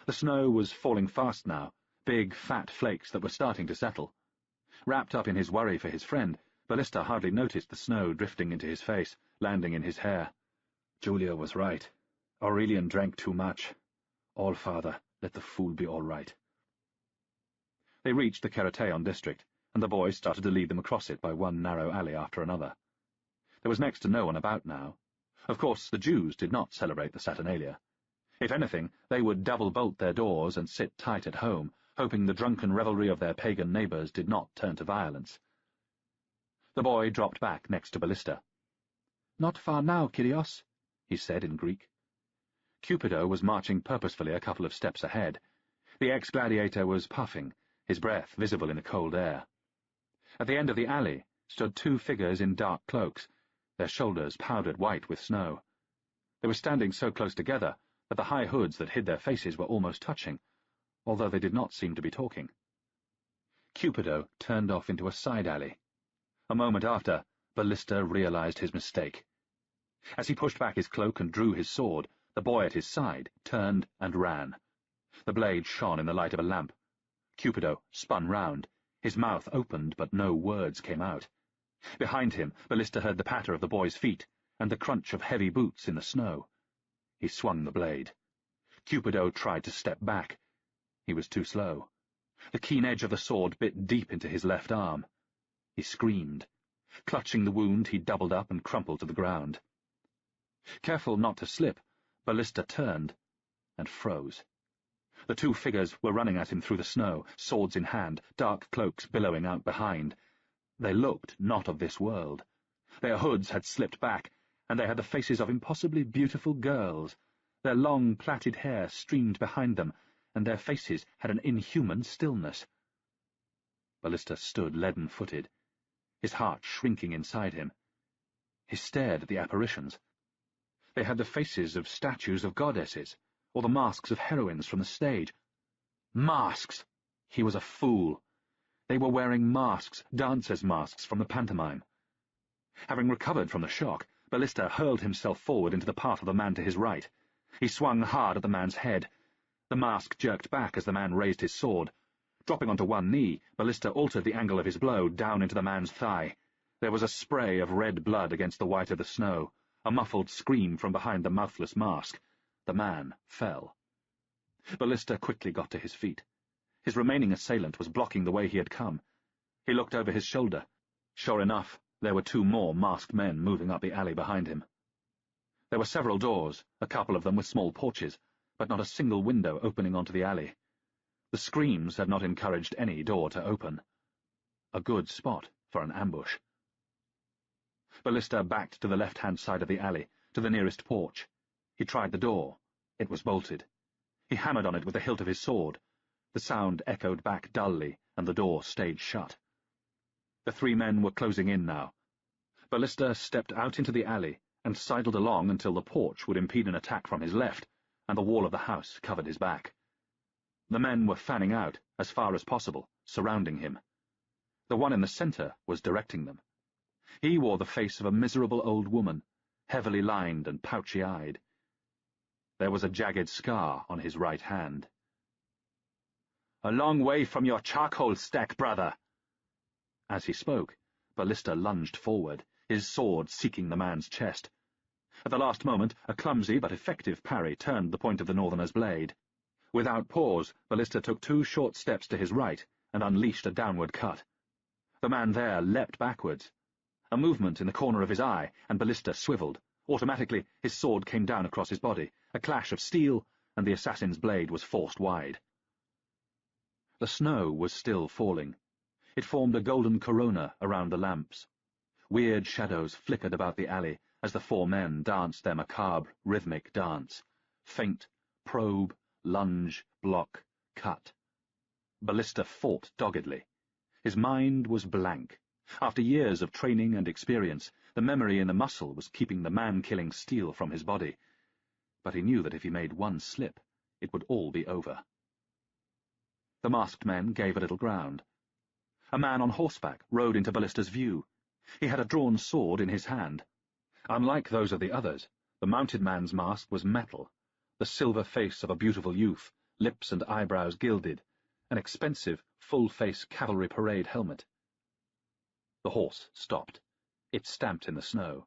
The snow was falling fast now, big, fat flakes that were starting to settle. Wrapped up in his worry for his friend, Ballista hardly noticed the snow drifting into his face, landing in his hair. Julia was right. Aurelian drank too much. All-Father, let the fool be all right. They reached the Kerateon district, and the boys started to lead them across it by one narrow alley after another. There was next to no one about now. Of course, the Jews did not celebrate the Saturnalia. If anything, they would double-bolt their doors and sit tight at home, hoping the drunken revelry of their pagan neighbours did not turn to violence. The boy dropped back next to Ballista. "Not far now, Kyrios," he said in Greek. Cupido was marching purposefully a couple of steps ahead. The ex-gladiator was puffing, his breath visible in the cold air. At the end of the alley stood two figures in dark cloaks, their shoulders powdered white with snow. They were standing so close together that the high hoods that hid their faces were almost touching, although they did not seem to be talking. Cupido turned off into a side alley. A moment after, Ballista realized his mistake. As he pushed back his cloak and drew his sword, the boy at his side turned and ran. The blade shone in the light of a lamp. Cupido spun round. His mouth opened, but no words came out. Behind him, Ballista heard the patter of the boy's feet and the crunch of heavy boots in the snow. He swung the blade. Cupido tried to step back. He was too slow. The keen edge of the sword bit deep into his left arm. He screamed. Clutching the wound, he doubled up and crumpled to the ground. Careful not to slip, Ballista turned and froze. The two figures were running at him through the snow, swords in hand, dark cloaks billowing out behind. They looked not of this world. Their hoods had slipped back, and they had the faces of impossibly beautiful girls. Their long, plaited hair streamed behind them, and their faces had an inhuman stillness. Ballista stood leaden-footed, his heart shrinking inside him. He stared at the apparitions. They had the faces of statues of goddesses, or the masks of heroines from the stage. Masks! He was a fool. They were wearing masks, dancers' masks from the pantomime. Having recovered from the shock, Ballista hurled himself forward into the path of the man to his right. He swung hard at the man's head. The mask jerked back as the man raised his sword. Dropping onto one knee, Ballista altered the angle of his blow down into the man's thigh. There was a spray of red blood against the white of the snow, a muffled scream from behind the mouthless mask. The man fell. Ballista quickly got to his feet. His remaining assailant was blocking the way he had come. He looked over his shoulder. Sure enough, there were two more masked men moving up the alley behind him. There were several doors, a couple of them with small porches, but not a single window opening onto the alley. The screams had not encouraged any door to open. A good spot for an ambush. Ballista backed to the left-hand side of the alley, to the nearest porch. He tried the door. It was bolted. He hammered on it with the hilt of his sword. The sound echoed back dully, and the door stayed shut. The three men were closing in now. Ballista stepped out into the alley and sidled along until the porch would impede an attack from his left, and the wall of the house covered his back. The men were fanning out, as far as possible, surrounding him. The one in the centre was directing them. He wore the face of a miserable old woman, heavily lined and pouchy-eyed. There was a jagged scar on his right hand. "A long way from your charcoal stack, brother!" As he spoke, Ballista lunged forward, his sword seeking the man's chest. At the last moment, a clumsy but effective parry turned the point of the northerner's blade. Without pause, Ballista took 2 short steps to his right and unleashed a downward cut. The man there leapt backwards. A movement in the corner of his eye, and Ballista swiveled. Automatically, his sword came down across his body, a clash of steel, and the assassin's blade was forced wide. The snow was still falling. It formed a golden corona around the lamps. Weird shadows flickered about the alley, as the four men danced their macabre, rhythmic dance. Feint, probe, lunge, block, cut. Ballista fought doggedly. His mind was blank. After years of training and experience, the memory in the muscle was keeping the man-killing steel from his body. But he knew that if he made one slip, it would all be over. The masked men gave a little ground. A man on horseback rode into Ballista's view. He had a drawn sword in his hand. Unlike those of the others, the mounted man's mask was metal, the silver face of a beautiful youth, lips and eyebrows gilded, an expensive, full-face cavalry parade helmet. The horse stopped. It stamped in the snow.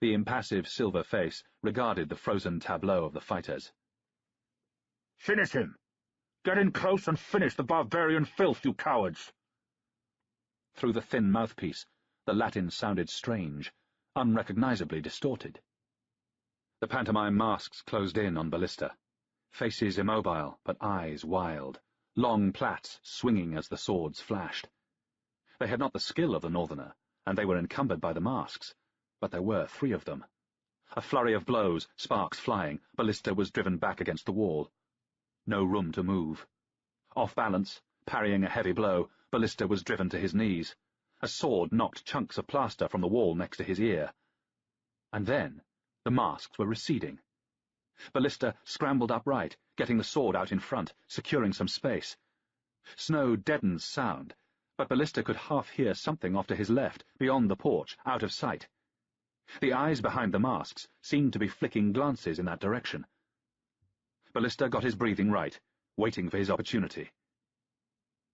The impassive silver face regarded the frozen tableau of the fighters. "Finish him! Get in close and finish the barbarian filth, you cowards!" Through the thin mouthpiece, the Latin sounded strange, unrecognizably distorted. The pantomime masks closed in on Ballista, faces immobile but eyes wild, long plaits swinging as the swords flashed. They had not the skill of the northerner, and they were encumbered by the masks, but there were 3 of them. A flurry of blows, sparks flying, Ballista was driven back against the wall. No room to move. Off balance, parrying a heavy blow, Ballista was driven to his knees. A sword knocked chunks of plaster from the wall next to his ear. And then the masks were receding. Ballista scrambled upright, getting the sword out in front, securing some space. Snow deadened sound, but Ballista could half hear something off to his left, beyond the porch, out of sight. The eyes behind the masks seemed to be flicking glances in that direction. Ballista got his breathing right, waiting for his opportunity.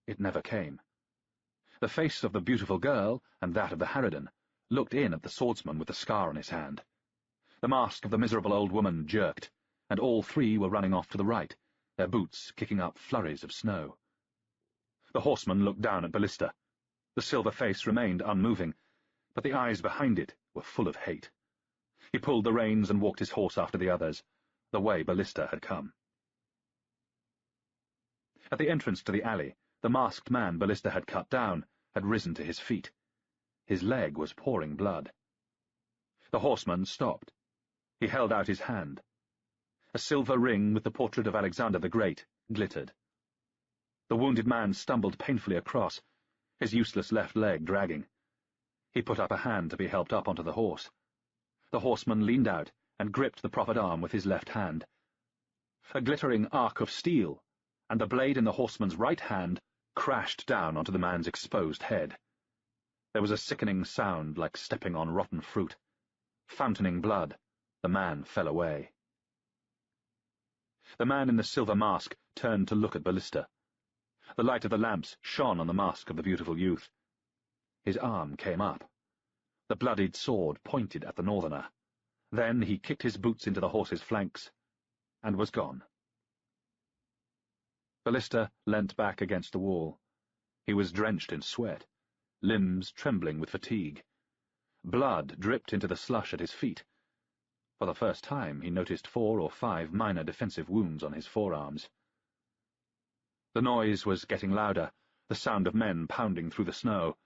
It never came. The face of the beautiful girl, and that of the harridan, looked in at the swordsman with the scar on his hand. The mask of the miserable old woman jerked, and all 3 were running off to the right, their boots kicking up flurries of snow. The horseman looked down at Ballista. The silver face remained unmoving, but the eyes behind it were full of hate. He pulled the reins and walked his horse after the others, the way Ballista had come. At the entrance to the alley, the masked man Ballista had cut down had risen to his feet. His leg was pouring blood. The horseman stopped. He held out his hand. A silver ring with the portrait of Alexander the Great glittered. The wounded man stumbled painfully across, his useless left leg dragging. He put up a hand to be helped up onto the horse. The horseman leaned out and gripped the proffered arm with his left hand. A glittering arc of steel, and the blade in the horseman's right hand crashed down onto the man's exposed head. There was a sickening sound like stepping on rotten fruit. Fountaining blood, the man fell away. The man in the silver mask turned to look at Ballista. The light of the lamps shone on the mask of the beautiful youth. His arm came up. The bloodied sword pointed at the northerner. Then he kicked his boots into the horse's flanks, and was gone. Ballista leant back against the wall. He was drenched in sweat, limbs trembling with fatigue. Blood dripped into the slush at his feet. For the first time he noticed 4 or 5 minor defensive wounds on his forearms. The noise was getting louder, the sound of men pounding through the snow.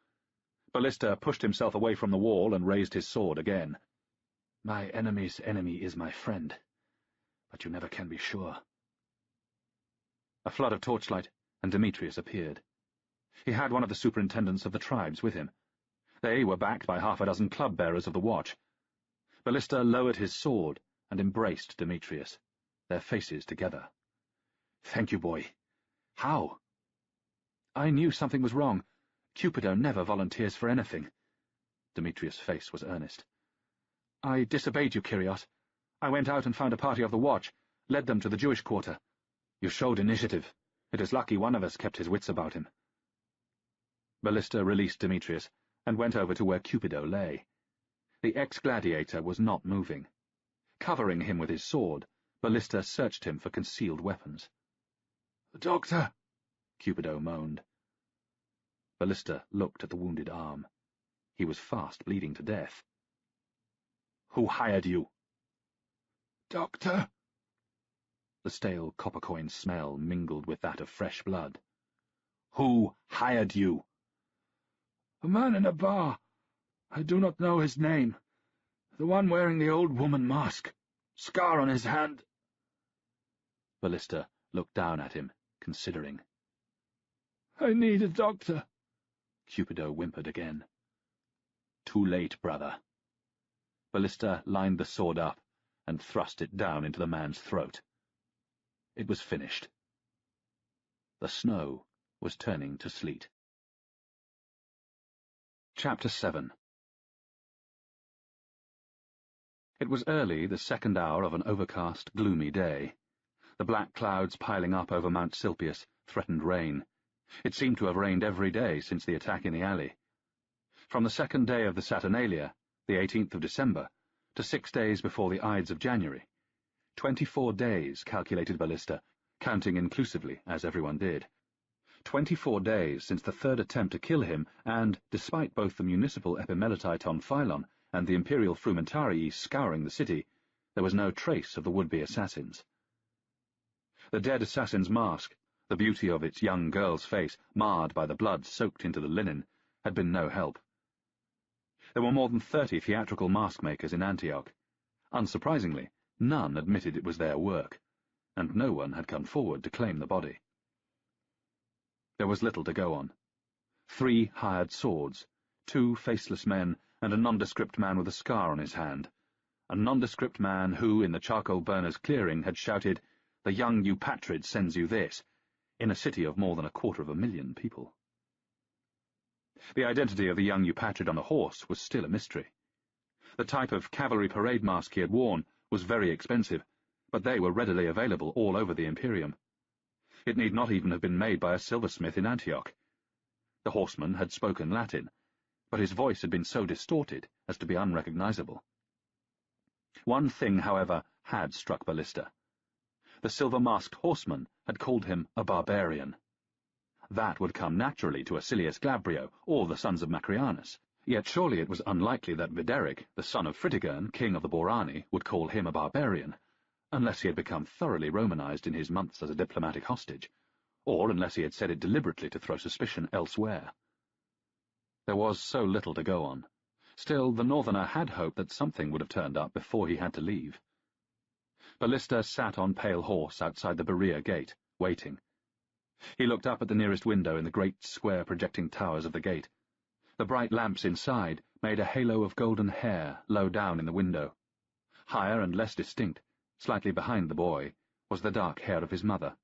Ballista pushed himself away from the wall and raised his sword again. "My enemy's enemy is my friend, but you never can be sure." A flood of torchlight, and Demetrius appeared. He had one of the superintendents of the tribes with him. They were backed by 6 club-bearers of the watch. Ballista lowered his sword and embraced Demetrius, their faces together. "Thank you, boy. How?" "I knew something was wrong. Cupido never volunteers for anything." Demetrius' face was earnest. "I disobeyed you, Kyrios. I went out and found a party of the watch, led them to the Jewish quarter. You showed initiative. It is lucky one of us kept his wits about him." Ballista released Demetrius and went over to where Cupido lay. The ex-gladiator was not moving. Covering him with his sword, Ballista searched him for concealed weapons. "Doctor," Cupido moaned. Ballista looked at the wounded arm. He was fast bleeding to death. "Who hired you?" "Doctor." The stale copper coin smell mingled with that of fresh blood. "Who hired you?" "A man in a bar. I do not know his name. The one wearing the old woman mask. Scar on his hand. Ballista looked down at him, considering. I need a doctor. Cupido whimpered again. Too late, brother. Ballista lined the sword up and thrust it down into the man's throat. It was finished. The snow was turning to sleet. Chapter 7. It was early, the second hour of an overcast, gloomy day. The black clouds piling up over Mount Silpius threatened rain. It seemed to have rained every day since the attack in the alley. From the second day of the Saturnalia, the 18th of December, to 6 days before the Ides of January, 24 days, calculated Ballista, counting inclusively, as everyone did. 24 days since the third attempt to kill him, and, despite both the municipal epimelitite on Phylon and the imperial frumentarii scouring the city, there was no trace of the would-be assassins. The dead assassin's mask, the beauty of its young girl's face, marred by the blood soaked into the linen, had been no help. There were more than 30 theatrical mask-makers in Antioch. Unsurprisingly, none admitted it was their work, and no one had come forward to claim the body. There was little to go on. 3 hired swords, 2 faceless men, and a nondescript man with a scar on his hand. A nondescript man who, in the charcoal burner's clearing, had shouted, "The young Eupatrid sends you this," in a city of more than 250,000 people. The identity of the young Eupatrid on a horse was still a mystery. The type of cavalry parade mask he had worn was very expensive, but they were readily available all over the Imperium. It need not even have been made by a silversmith in Antioch. The horseman had spoken Latin, but his voice had been so distorted as to be unrecognizable. One thing, however, had struck Ballista. The silver-masked horseman had called him a barbarian. That would come naturally to Acilius Glabrio or the sons of Macrianus, yet surely it was unlikely that Videric, the son of Fritigern, king of the Borani, would call him a barbarian, unless he had become thoroughly Romanized in his months as a diplomatic hostage, or unless he had said it deliberately to throw suspicion elsewhere. There was so little to go on. Still, the northerner had hoped that something would have turned up before he had to leave. Ballista sat on pale horse outside the Berea gate, waiting. He looked up at the nearest window in the great square projecting towers of the gate. The bright lamps inside made a halo of golden hair low down in the window. Higher and less distinct, slightly behind the boy, was the dark hair of his mother.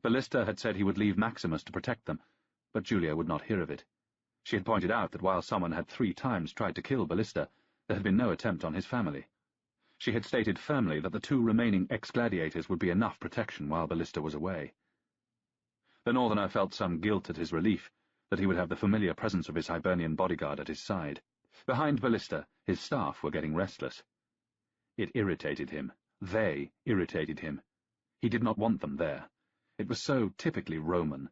Ballista had said he would leave Maximus to protect them, but Julia would not hear of it. She had pointed out that while someone had 3 times tried to kill Ballista, there had been no attempt on his family. She had stated firmly that the 2 remaining ex-gladiators would be enough protection while Ballista was away. The northerner felt some guilt at his relief that he would have the familiar presence of his Hibernian bodyguard at his side. Behind Ballista, his staff were getting restless. It irritated him. They irritated him. He did not want them there. It was so typically Roman.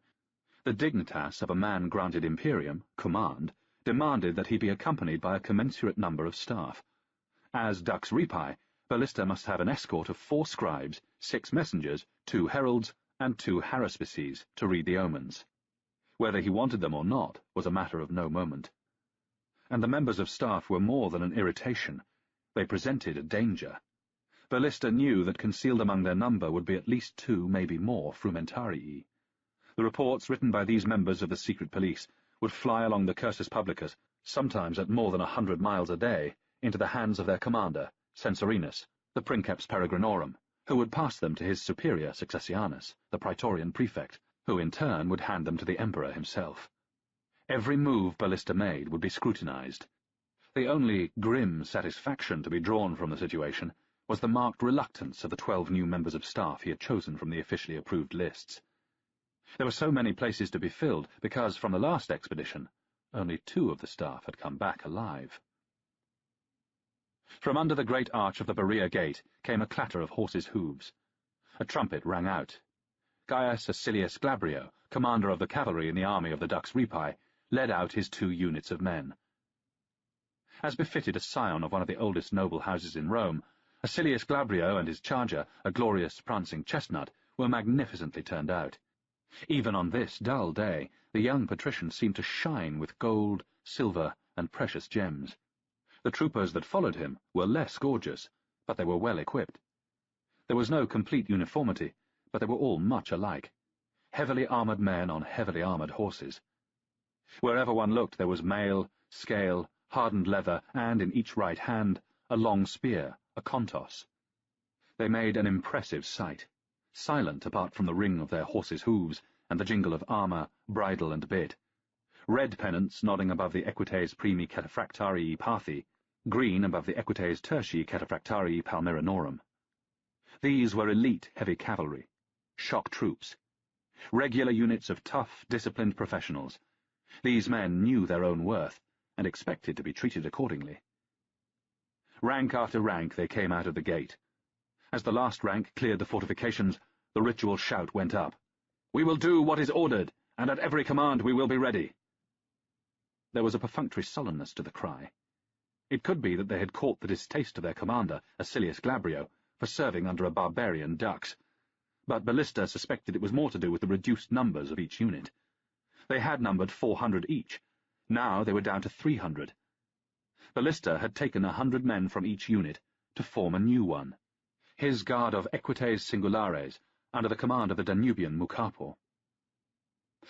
The dignitas of a man granted imperium, command, demanded that he be accompanied by a commensurate number of staff. As dux ripae, Ballista must have an escort of 4 scribes, 6 messengers, 2 heralds, and 2 haruspices to read the omens. Whether he wanted them or not was a matter of no moment. And the members of staff were more than an irritation. They presented a danger. Ballista knew that concealed among their number would be at least 2, maybe more, frumentarii. The reports written by these members of the secret police would fly along the cursus publicus, sometimes at more than 100 miles a day, into the hands of their commander, Censorinus, the princeps peregrinorum, who would pass them to his superior Successianus, the praetorian prefect, who in turn would hand them to the emperor himself. Every move Ballista made would be scrutinized. The only grim satisfaction to be drawn from the situation was the marked reluctance of the 12 new members of staff he had chosen from the officially approved lists. There were so many places to be filled because, from the last expedition, only 2 of the staff had come back alive. From under the great arch of the Berea gate came a clatter of horses' hooves. A trumpet rang out. Gaius Acilius Glabrio, commander of the cavalry in the army of the Dux Ripae, led out his 2 units of men. As befitted a scion of one of the oldest noble houses in Rome, Acilius Glabrio and his charger, a glorious prancing chestnut, were magnificently turned out. Even on this dull day, the young patrician seemed to shine with gold, silver, and precious gems. The troopers that followed him were less gorgeous, but they were well equipped. There was no complete uniformity, but they were all much alike. Heavily armoured men on heavily armoured horses. Wherever one looked there was mail, scale, hardened leather, and in each right hand a long spear, a kontos. They made an impressive sight, silent apart from the ring of their horses' hooves and the jingle of armour, bridle and bit. Red pennants nodding above the equites primi cataphractarii parthi, green above the equites tertii cataphractarii palmyrinorum. These were elite heavy cavalry, shock troops, regular units of tough, disciplined professionals. These men knew their own worth and expected to be treated accordingly. Rank after rank they came out of the gate. As the last rank cleared the fortifications, the ritual shout went up. "We will do what is ordered, and at every command we will be ready." There was a perfunctory sullenness to the cry. It could be that they had caught the distaste of their commander, Acilius Glabrio, for serving under a barbarian dux, but Ballista suspected it was more to do with the reduced numbers of each unit. They had numbered 400 each. Now they were down to 300. Ballista had taken 100 men from each unit to form a new one, his guard of equites singulares, under the command of the Danubian Mucapo.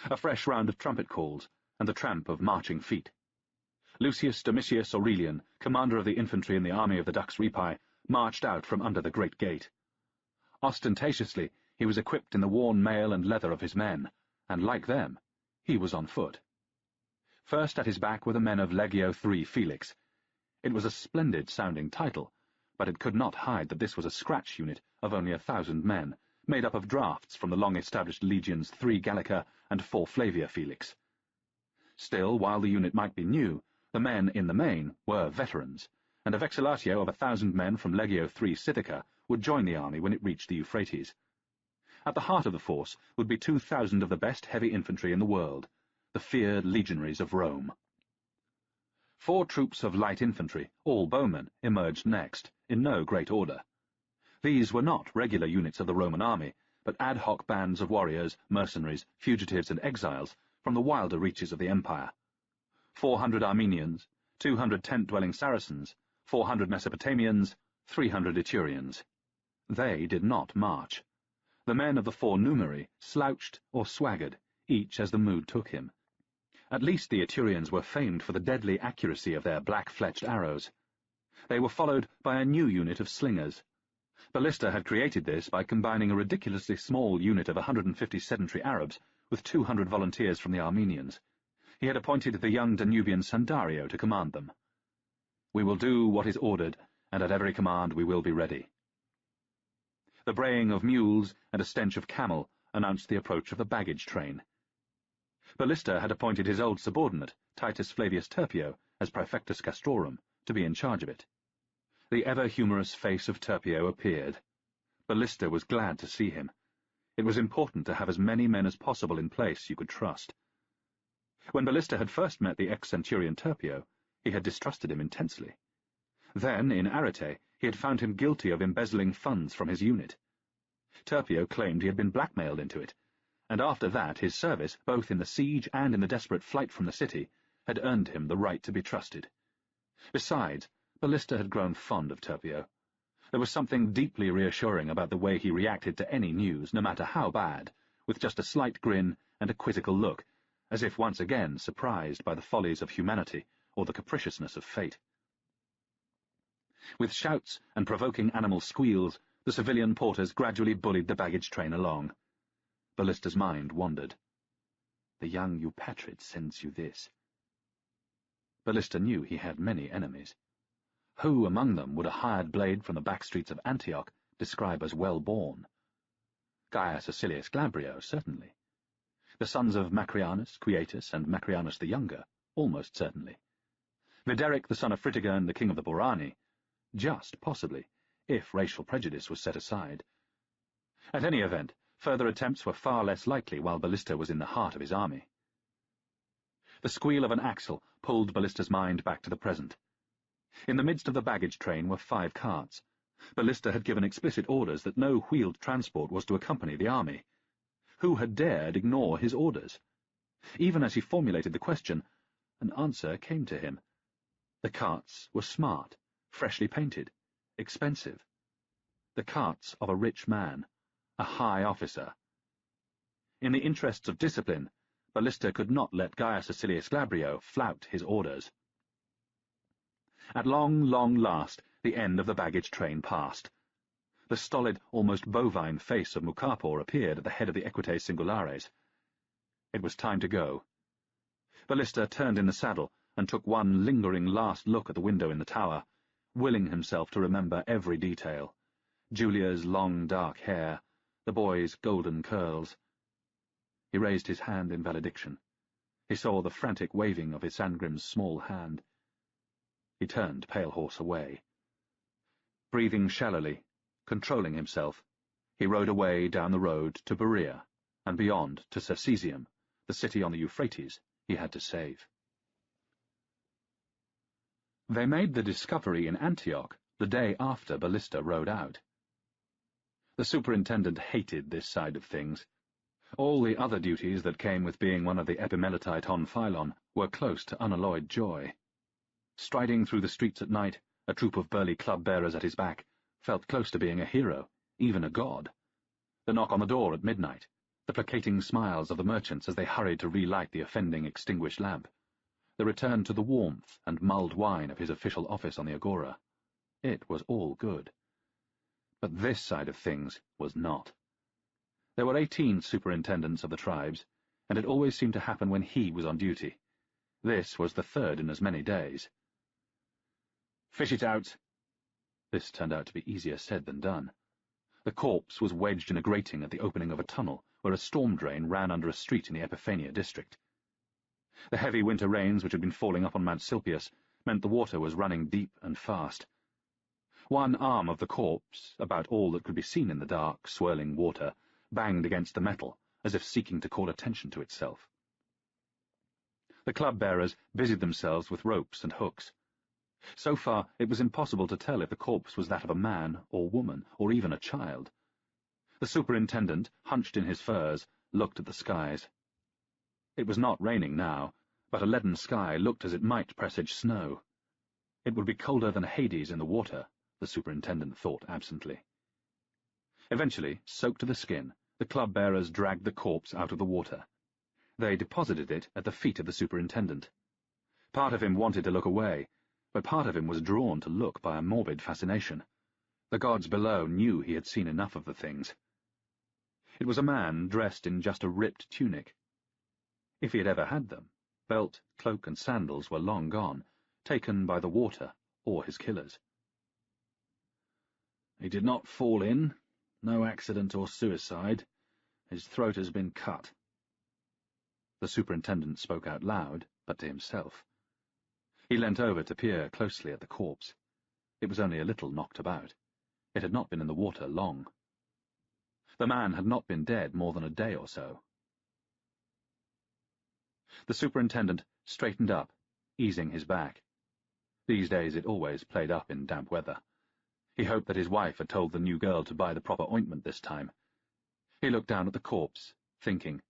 A fresh round of trumpet calls, and the tramp of marching feet. Lucius Domitius Aurelian, commander of the infantry in the army of the Dux Ripae, marched out from under the great gate. Ostentatiously, he was equipped in the worn mail and leather of his men, and like them, he was on foot. First at his back were the men of Legio III Felix. It was a splendid-sounding title, but it could not hide that this was a scratch unit of only 1,000 men, made up of drafts from the long-established legions 3 Gallica and 4 Flavia Felix. Still, while the unit might be new, the men, in the main, were veterans, and a vexillatio of 1,000 men from Legio III Scythica would join the army when it reached the Euphrates. At the heart of the force would be 2,000 of the best heavy infantry in the world, the feared legionaries of Rome. 4 troops of light infantry, all bowmen, emerged next, in no great order. These were not regular units of the Roman army, but ad hoc bands of warriors, mercenaries, fugitives and exiles from the wilder reaches of the empire. 400 Armenians, 200 tent-dwelling Saracens, 400 Mesopotamians, 300 Etrurians. They did not march. The men of the 4 numeri slouched or swaggered, each as the mood took him. At least the Etrurians were famed for the deadly accuracy of their black-fletched arrows. They were followed by a new unit of slingers. Ballista had created this by combining a ridiculously small unit of 150 sedentary Arabs with 200 volunteers from the Armenians. He had appointed the young Danubian Sandario to command them. "We will do what is ordered, and at every command we will be ready." The braying of mules and a stench of camel announced the approach of the baggage train. Ballista had appointed his old subordinate, Titus Flavius Turpio, as praefectus castrorum, to be in charge of it. The ever-humorous face of Turpio appeared. Ballista was glad to see him. It was important to have as many men as possible in place you could trust. When Ballista had first met the ex-centurion Turpio, he had distrusted him intensely. Then, in Arete, he had found him guilty of embezzling funds from his unit. Turpio claimed he had been blackmailed into it, and after that his service, both in the siege and in the desperate flight from the city, had earned him the right to be trusted. Besides, Ballista had grown fond of Turpio. There was something deeply reassuring about the way he reacted to any news, no matter how bad, with just a slight grin and a quizzical look, as if once again surprised by the follies of humanity or the capriciousness of fate. With shouts and provoking animal squeals, the civilian porters gradually bullied the baggage train along. Ballista's mind wandered. "The young Eupatrid sends you this." Ballista knew he had many enemies. Who among them would a hired blade from the back streets of Antioch describe as well-born? Gaius Acilius Glabrio, certainly. The sons of Macrianus, Quietus, and Macrianus the Younger, almost certainly. Videric, the son of Fritigern, the king of the Borani, just possibly, if racial prejudice was set aside. At any event, further attempts were far less likely while Ballista was in the heart of his army. The squeal of an axle pulled Ballista's mind back to the present. In the midst of the baggage train were 5 carts. Ballista had given explicit orders that no wheeled transport was to accompany the army. Who had dared ignore his orders? Even as he formulated the question, an answer came to him. The carts were smart, freshly painted, expensive. The carts of a rich man, a high officer. In the interests of discipline, Ballista could not let Gaius Cecilius Glabrio flout his orders. At long last, the end of the baggage train passed. The stolid, almost bovine face of Mucapor appeared at the head of the Equites Singulares. It was time to go. Ballista turned in the saddle and took one lingering last look at the window in the tower, willing himself to remember every detail. Julia's long dark hair, the boy's golden curls. He raised his hand in valediction. He saw the frantic waving of his Sandgrim's small hand. He turned Pale Horse away. Breathing shallowly, controlling himself, he rode away down the road to Berea, and beyond to Circesium, the city on the Euphrates he had to save. They made the discovery in Antioch the day after Ballista rode out. The superintendent hated this side of things. All the other duties that came with being one of the epimelitite on Phylon were close to unalloyed joy. Striding through the streets at night, a troop of burly club-bearers at his back, felt close to being a hero, even a god. The knock on the door at midnight, the placating smiles of the merchants as they hurried to relight the offending extinguished lamp, the return to the warmth and mulled wine of his official office on the Agora. It was all good. But this side of things was not. There were 18 superintendents of the tribes, and it always seemed to happen when he was on duty. This was the third in as many days. "Fish it out." This turned out to be easier said than done. The corpse was wedged in a grating at the opening of a tunnel, where a storm drain ran under a street in the Epiphania district. The heavy winter rains which had been falling up on Mount Silpius meant the water was running deep and fast. One arm of the corpse, about all that could be seen in the dark, swirling water, banged against the metal, as if seeking to call attention to itself. The club-bearers busied themselves with ropes and hooks. So far, it was impossible to tell if the corpse was that of a man or woman, or even a child. The superintendent, hunched in his furs, looked at the skies. It was not raining now, but a leaden sky looked as it might presage snow. It would be colder than Hades in the water, the superintendent thought absently. Eventually, soaked to the skin, the club-bearers dragged the corpse out of the water. They deposited it at the feet of the superintendent. Part of him wanted to look away, but part of him was drawn to look by a morbid fascination. The gods below knew he had seen enough of the things. It was a man dressed in just a ripped tunic. If he had ever had them, belt, cloak, and sandals were long gone, taken by the water or his killers. "He did not fall in. No accident or suicide. His throat has been cut." The superintendent spoke out loud, but to himself. He leant over to peer closely at the corpse. It was only a little knocked about. It had not been in the water long. The man had not been dead more than a day or so. The superintendent straightened up, easing his back. These days it always played up in damp weather. He hoped that his wife had told the new girl to buy the proper ointment this time. He looked down at the corpse, thinking.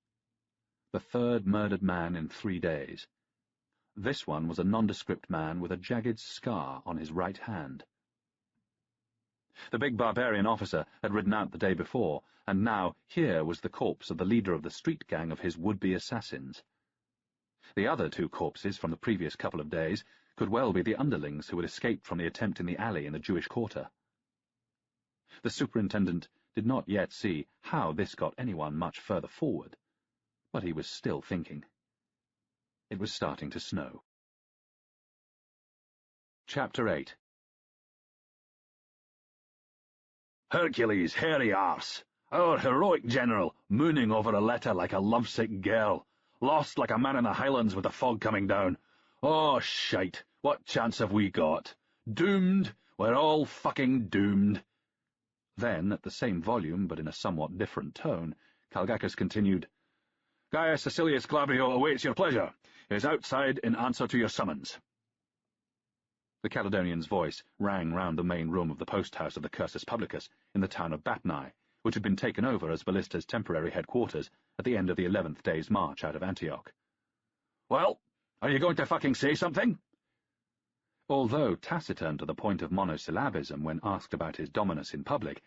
The third murdered man in 3 days. This one was a nondescript man with a jagged scar on his right hand. The big barbarian officer had ridden out the day before, and now here was the corpse of the leader of the street gang of his would-be assassins. The other 2 corpses from the previous couple of days could well be the underlings who had escaped from the attempt in the alley in the Jewish quarter. The superintendent did not yet see how this got anyone much further forward, but he was still thinking. It was starting to snow. Chapter 8. Hercules, hairy arse! Our heroic general, mooning over a letter like a lovesick girl, lost like a man in the Highlands with the fog coming down. Oh, shite, what chance have we got? Doomed, we're all fucking doomed. Then, at the same volume but in a somewhat different tone, Calgacus continued, Gaius Cecilius Glabrio awaits your pleasure. He is outside in answer to your summons. The Caledonian's voice rang round the main room of the post-house of the Cursus Publicus in the town of Batnae, which had been taken over as Ballista's temporary headquarters at the end of the 11th day's march out of Antioch. Well, are you going to fucking say something? Although taciturn to the point of monosyllabism when asked about his dominus in public,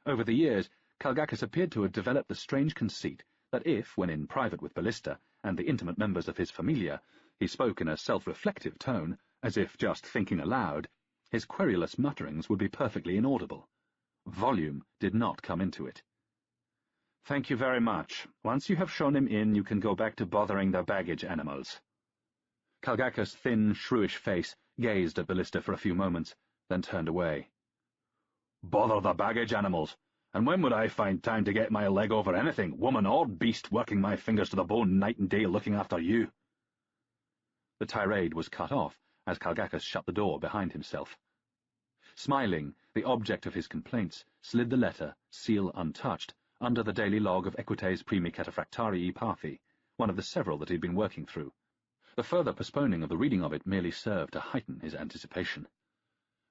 over the years Calgacus appeared to have developed the strange conceit that if, when in private with Ballista and the intimate members of his familia, he spoke in a self-reflective tone, as if just thinking aloud, his querulous mutterings would be perfectly inaudible. Volume did not come into it. "Thank you very much. Once you have shown him in, you can go back to bothering the baggage animals." Calgacus' thin, shrewish face gazed at Ballista for a few moments, then turned away. "Bother the baggage animals! And when would I find time to get my leg over anything, woman or beast, working my fingers to the bone night and day looking after you?" The tirade was cut off as Calgacus shut the door behind himself. Smiling, the object of his complaints slid the letter, seal untouched, under the daily log of Equites Primi Cataphractarii Parthi, one of the several that he had been working through. The further postponing of the reading of it merely served to heighten his anticipation.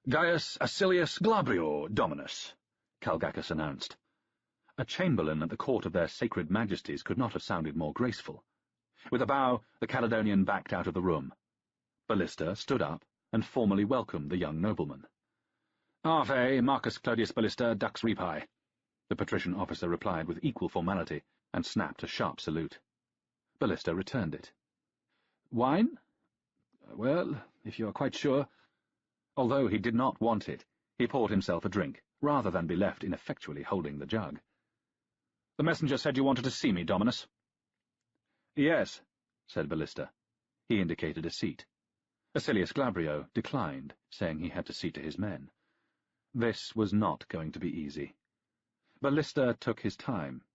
"Gaius Acilius Glabrio, Dominus," Calgacus announced. A chamberlain at the court of their sacred majesties could not have sounded more graceful. With a bow, the Caledonian backed out of the room. Ballista stood up and formally welcomed the young nobleman. "Ave, Marcus Claudius Ballista, Dux Repi," the patrician officer replied with equal formality, and snapped a sharp salute. Ballista returned it. "Wine? Well, if you are quite sure—" Although he did not want it, he poured himself a drink, rather than be left ineffectually holding the jug. "The messenger said you wanted to see me, Dominus." "Yes," said Ballista. He indicated a seat. Acilius Glabrio declined, saying he had to see to his men. This was not going to be easy. Ballista took his time.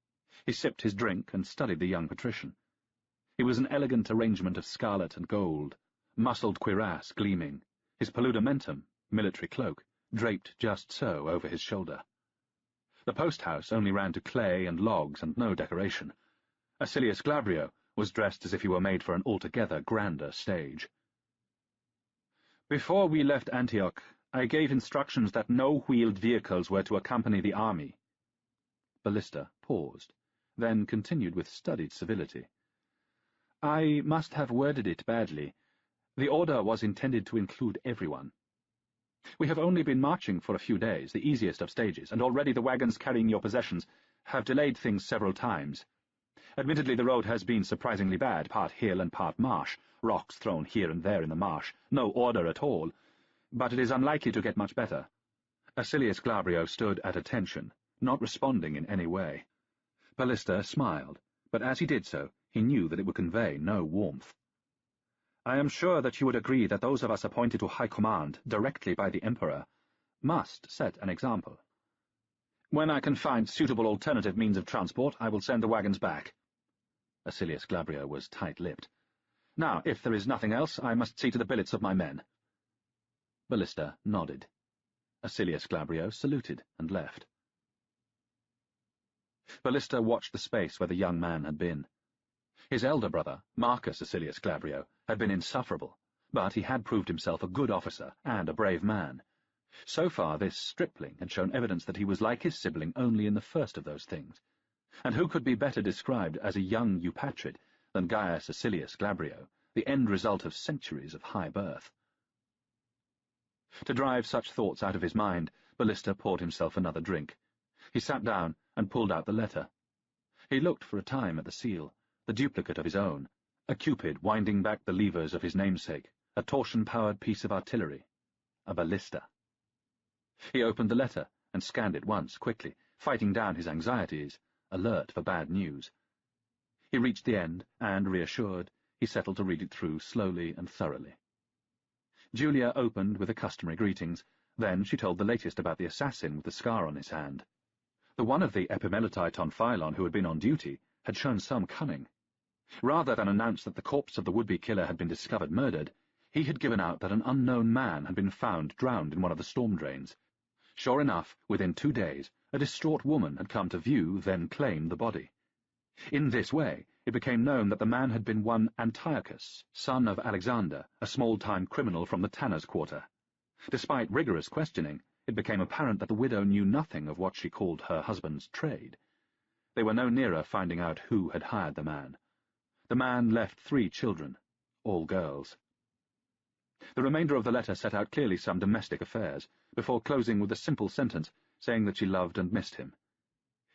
He sipped his drink and studied the young patrician. He was an elegant arrangement of scarlet and gold, muscled cuirass gleaming, his paludamentum, military cloak, draped just so over his shoulder. The post-house only ran to clay and logs and no decoration. Acilius Glabrio was dressed as if he were made for an altogether grander stage. "Before we left Antioch, I gave instructions that no wheeled vehicles were to accompany the army." Ballista paused, then continued with studied civility. "I must have worded it badly. The order was intended to include everyone. We have only been marching for a few days, the easiest of stages, and already the wagons carrying your possessions have delayed things several times. Admittedly, the road has been surprisingly bad, part hill and part marsh, rocks thrown here and there in the marsh, no order at all, but it is unlikely to get much better." Acilius Glabrio stood at attention, not responding in any way. Ballista smiled, but as he did so, he knew that it would convey no warmth. "I am sure that you would agree that those of us appointed to high command directly by the Emperor must set an example. When I can find suitable alternative means of transport, I will send the wagons back." Acilius Glabrio was tight-lipped. "Now, if there is nothing else, I must see to the billets of my men." Ballista nodded. Acilius Glabrio saluted and left. Ballista watched the space where the young man had been. His elder brother, Marcus Acilius Glabrio, had been insufferable, but he had proved himself a good officer and a brave man. So far this stripling had shown evidence that he was like his sibling only in the first of those things. And who could be better described as a young Eupatrid than Gaius Acilius Glabrio, the end result of centuries of high birth? To drive such thoughts out of his mind, Ballista poured himself another drink. He sat down and pulled out the letter. He looked for a time at the seal, the duplicate of his own, a cupid winding back the levers of his namesake, a torsion-powered piece of artillery, a ballista. He opened the letter and scanned it once, quickly, fighting down his anxieties, alert for bad news. He reached the end, and, reassured, he settled to read it through slowly and thoroughly. Julia opened with the customary greetings, then she told the latest about the assassin with the scar on his hand. The one of the Epimeletae Tonphilon who had been on duty had shown some cunning. Rather than announce that the corpse of the would-be killer had been discovered murdered, he had given out that an unknown man had been found drowned in one of the storm drains. Sure enough, within 2 days, a distraught woman had come to view, then claim the body. In this way, it became known that the man had been one Antiochus, son of Alexander, a small-time criminal from the tanner's quarter. Despite rigorous questioning, it became apparent that the widow knew nothing of what she called her husband's trade. They were no nearer finding out who had hired the man. The man left 3 children, all girls. The remainder of the letter set out clearly some domestic affairs, before closing with a simple sentence saying that she loved and missed him.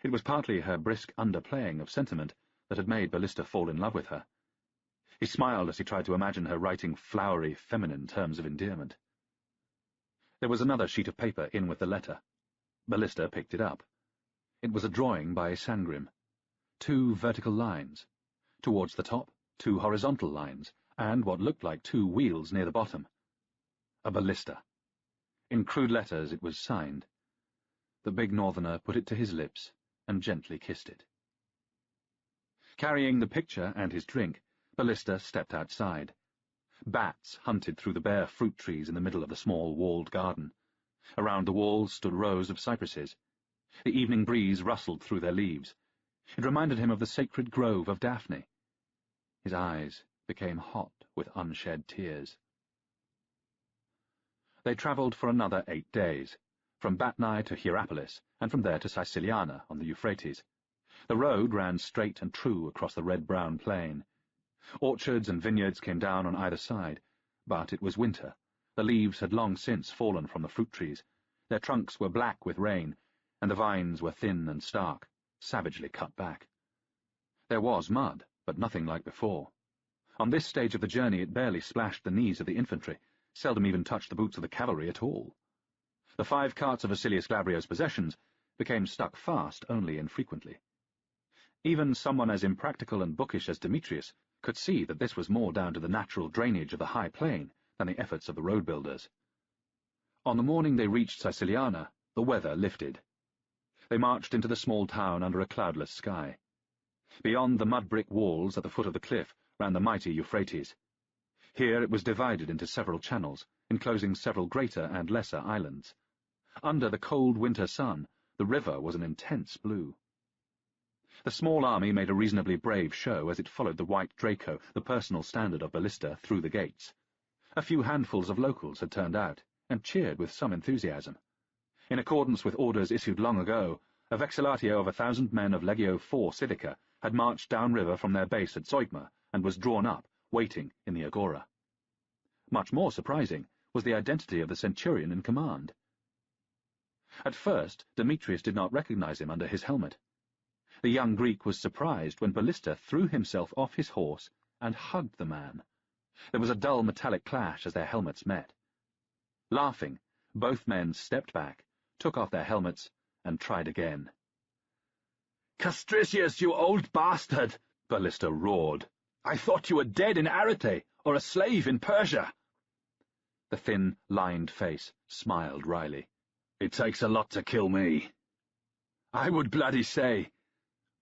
It was partly her brisk underplaying of sentiment that had made Ballista fall in love with her. He smiled as he tried to imagine her writing flowery, feminine terms of endearment. There was another sheet of paper in with the letter. Ballista picked it up. It was a drawing by Sangrim. 2 vertical lines. Towards the top, 2 horizontal lines, and what looked like 2 wheels near the bottom. A ballista. In crude letters it was signed. The big northerner put it to his lips and gently kissed it. Carrying the picture and his drink, Ballista stepped outside. Bats hunted through the bare fruit trees in the middle of the small walled garden. Around the walls stood rows of cypresses. The evening breeze rustled through their leaves. It reminded him of the sacred grove of Daphne. His eyes became hot with unshed tears. They travelled for another 8 days, from Batnai to Hierapolis, and from there to Siciliana on the Euphrates. The road ran straight and true across the red-brown plain. Orchards and vineyards came down on either side, but it was winter. The leaves had long since fallen from the fruit trees. Their trunks were black with rain, and the vines were thin and stark, savagely cut back. There was mud, but nothing like before. On this stage of the journey it barely splashed the knees of the infantry, seldom even touched the boots of the cavalry at all. The 5 carts of Vasilius Glabrio's possessions became stuck fast only infrequently. Even someone as impractical and bookish as Demetrius could see that this was more down to the natural drainage of the high plain than the efforts of the road builders. On the morning they reached Siciliana, the weather lifted. They marched into the small town under a cloudless sky. Beyond the mud-brick walls at the foot of the cliff ran the mighty Euphrates. Here it was divided into several channels, enclosing several greater and lesser islands. Under the cold winter sun, the river was an intense blue. The small army made a reasonably brave show as it followed the white Draco, the personal standard of Ballista, through the gates. A few handfuls of locals had turned out, and cheered with some enthusiasm. In accordance with orders issued long ago, a vexillatio of 1,000 men of Legio IV Silica had marched downriver from their base at Zeugma and was drawn up, waiting in the agora. Much more surprising was the identity of the centurion in command. At first, Demetrius did not recognize him under his helmet. The young Greek was surprised when Ballista threw himself off his horse and hugged the man. There was a dull metallic clash as their helmets met. Laughing, both men stepped back, took off their helmets, and tried again. "Castricius, you old bastard!" Ballista roared. "I thought you were dead in Arete, or a slave in Persia." The thin, lined face smiled wryly. "It takes a lot to kill me." "I would bloody say."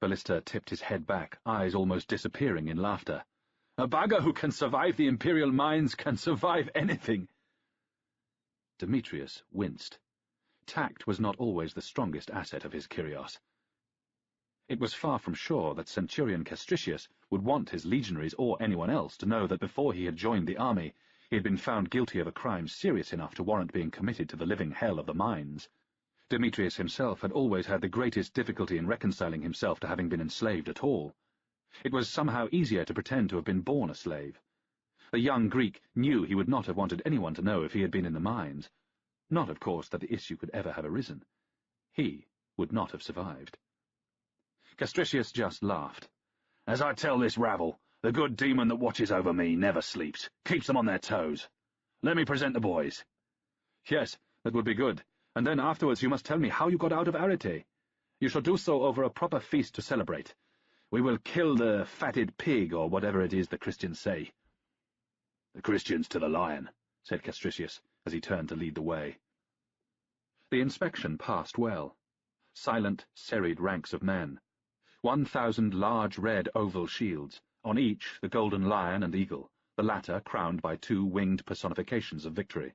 Ballista tipped his head back, eyes almost disappearing in laughter. "A bagger who can survive the imperial mines can survive anything." Demetrius winced. Tact was not always the strongest asset of his Kyrios. It was far from sure that Centurion Castricius would want his legionaries or anyone else to know that before he had joined the army he had been found guilty of a crime serious enough to warrant being committed to the living hell of the mines. Demetrius himself had always had the greatest difficulty in reconciling himself to having been enslaved at all. It was somehow easier to pretend to have been born a slave. The young Greek knew he would not have wanted anyone to know if he had been in the mines. Not, of course, that the issue could ever have arisen. He would not have survived. Castricius just laughed. "As I tell this rabble, the good demon that watches over me never sleeps, keeps them on their toes. Let me present the boys." "Yes, that would be good. And then afterwards you must tell me how you got out of Arete. You shall do so over a proper feast to celebrate. We will kill the fatted pig, or whatever it is the Christians say." "The Christians to the lion," said Castricius, as he turned to lead the way. The inspection passed well. Silent, serried ranks of men. 1,000 large red oval shields, on each the golden lion and eagle, the latter crowned by 2 winged personifications of victory.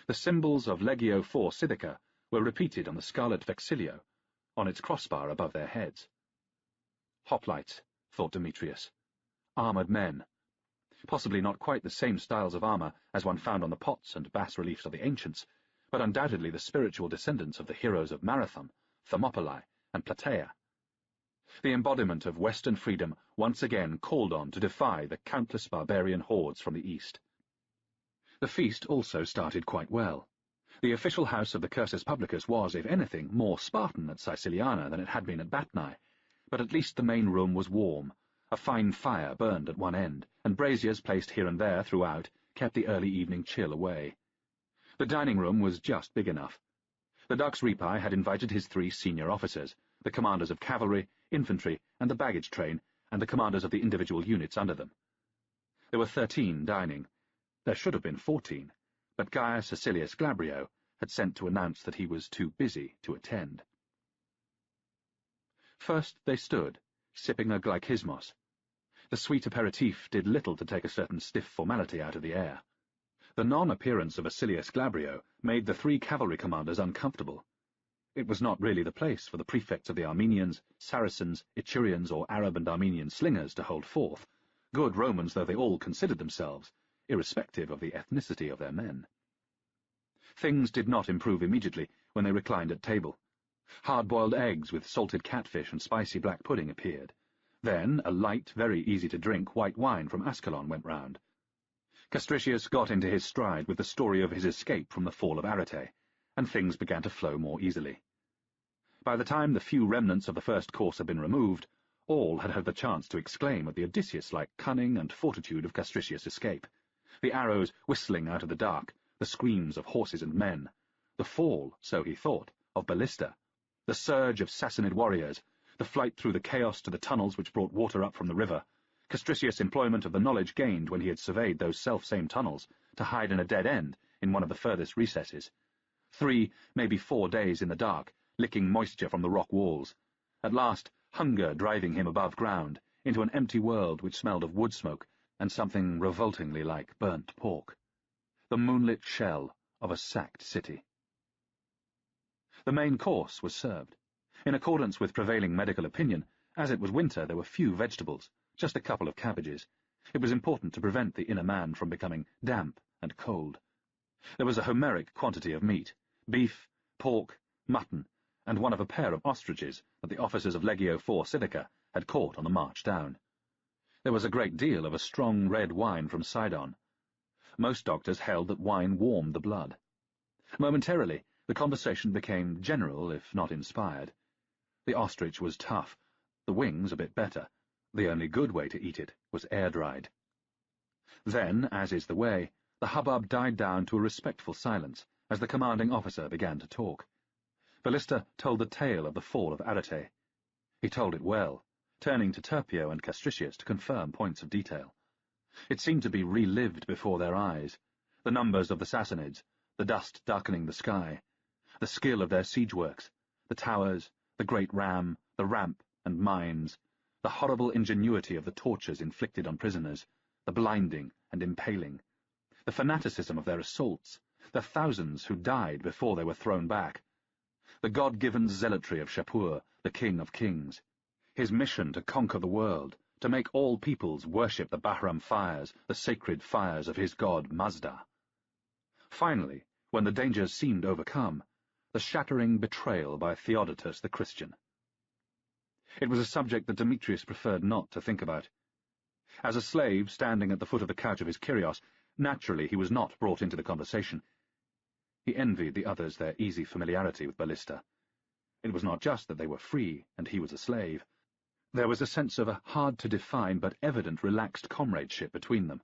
The symbols of Legio IV Silica were repeated on the scarlet vexillio, on its crossbar above their heads. Hoplites, thought Demetrius. Armoured men. Possibly not quite the same styles of armour as one found on the pots and bas-reliefs of the ancients, but undoubtedly the spiritual descendants of the heroes of Marathon, Thermopylae, and Plataea. The embodiment of Western freedom once again called on to defy the countless barbarian hordes from the east. The feast also started quite well. The official house of the cursus publicus was, if anything, more Spartan at Siciliana than it had been at Batnae, but at least the main room was warm. A fine fire burned at one end, and braziers placed here and there throughout kept the early evening chill away. The dining room was just big enough. The Dux Repi had invited his 3 senior officers, the commanders of cavalry, infantry, and the baggage train, and the commanders of the individual units under them. There were 13 dining. There should have been 14, but Gaius Cecilius Glabrio had sent to announce that he was too busy to attend. First they stood, sipping a glychismos. The sweet aperitif did little to take a certain stiff formality out of the air. The non-appearance of Acilius Glabrio made the 3 cavalry commanders uncomfortable. It was not really the place for the prefects of the Armenians, Saracens, Etrurians, or Arab and Armenian slingers to hold forth, good Romans though they all considered themselves, irrespective of the ethnicity of their men. Things did not improve immediately when they reclined at table. Hard-boiled eggs with salted catfish and spicy black pudding appeared. Then a light, very easy-to-drink white wine from Ascalon went round. Castricius got into his stride with the story of his escape from the fall of Arete, and things began to flow more easily. By the time the few remnants of the first course had been removed, all had had the chance to exclaim at the Odysseus-like cunning and fortitude of Castricius' escape. The arrows whistling out of the dark, the screams of horses and men, the fall, so he thought, of Ballista, the surge of Sassanid warriors, the flight through the chaos to the tunnels which brought water up from the river, Castricius' employment of the knowledge gained when he had surveyed those self-same tunnels to hide in a dead end in one of the furthest recesses. 3, maybe 4 days in the dark, licking moisture from the rock walls. At last, hunger driving him above ground, into an empty world which smelled of wood smoke and something revoltingly like burnt pork. The moonlit shell of a sacked city. The main course was served. In accordance with prevailing medical opinion, as it was winter there were few vegetables, just a couple of cabbages. It was important to prevent the inner man from becoming damp and cold. There was a Homeric quantity of meat, beef, pork, mutton, and one of a pair of ostriches that the officers of Legio IV Civica had caught on the march down. There was a great deal of a strong red wine from Sidon. Most doctors held that wine warmed the blood. Momentarily, the conversation became general, if not inspired. The ostrich was tough, the wings a bit better. The only good way to eat it was air-dried. Then, as is the way, the hubbub died down to a respectful silence as the commanding officer began to talk. Ballista told the tale of the fall of Arete. He told it well, turning to Turpio and Castricius to confirm points of detail. It seemed to be relived before their eyes, the numbers of the Sassanids, the dust darkening the sky, the skill of their siege works, the towers, the great ram, the ramp and mines, the horrible ingenuity of the tortures inflicted on prisoners, the blinding and impaling, the fanaticism of their assaults, the thousands who died before they were thrown back, the God-given zealotry of Shapur, the king of kings, his mission to conquer the world, to make all peoples worship the Bahram fires, the sacred fires of his god Mazda. Finally, when the dangers seemed overcome, the shattering betrayal by Theodotus the Christian. It was a subject that Demetrius preferred not to think about. As a slave standing at the foot of the couch of his Kyrios, naturally he was not brought into the conversation. He envied the others their easy familiarity with Ballista. It was not just that they were free and he was a slave. There was a sense of a hard-to-define but evident relaxed comradeship between them.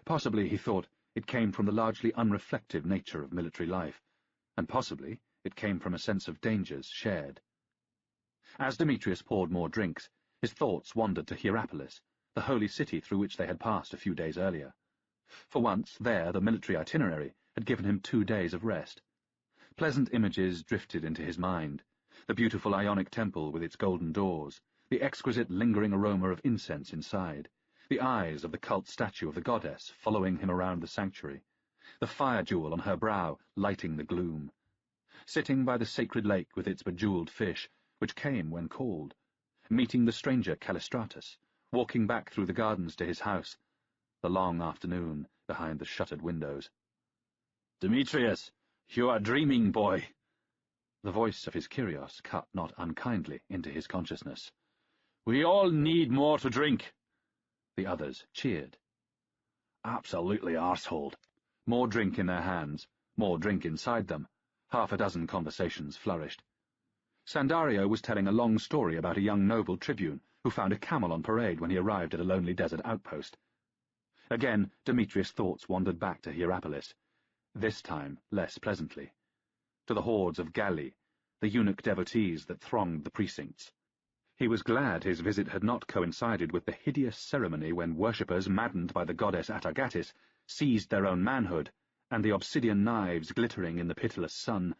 Possibly, he thought, it came from the largely unreflective nature of military life, and possibly it came from a sense of dangers shared. As Demetrius poured more drinks, his thoughts wandered to Hierapolis, the holy city through which they had passed a few days earlier. For once, there, the military itinerary had given him 2 days of rest. Pleasant images drifted into his mind, the beautiful Ionic temple with its golden doors, the exquisite lingering aroma of incense inside, the eyes of the cult statue of the goddess following him around the sanctuary, the fire jewel on her brow lighting the gloom. Sitting by the sacred lake with its bejeweled fish, which came when called, meeting the stranger Callistratus, walking back through the gardens to his house, the long afternoon behind the shuttered windows. "Demetrius, you are dreaming, boy." The voice of his Kyrios cut not unkindly into his consciousness. "We all need more to drink." The others cheered. "Absolutely arsehole. More drink in their hands, more drink inside them. Half a dozen conversations flourished. Sandario was telling a long story about a young noble tribune who found a camel on parade when he arrived at a lonely desert outpost. Again, Demetrius' thoughts wandered back to Hierapolis, this time less pleasantly, to the hordes of Galli, the eunuch devotees that thronged the precincts. He was glad his visit had not coincided with the hideous ceremony when worshippers, maddened by the goddess Atargatis, seized their own manhood, and the obsidian knives glittering in the pitiless sun,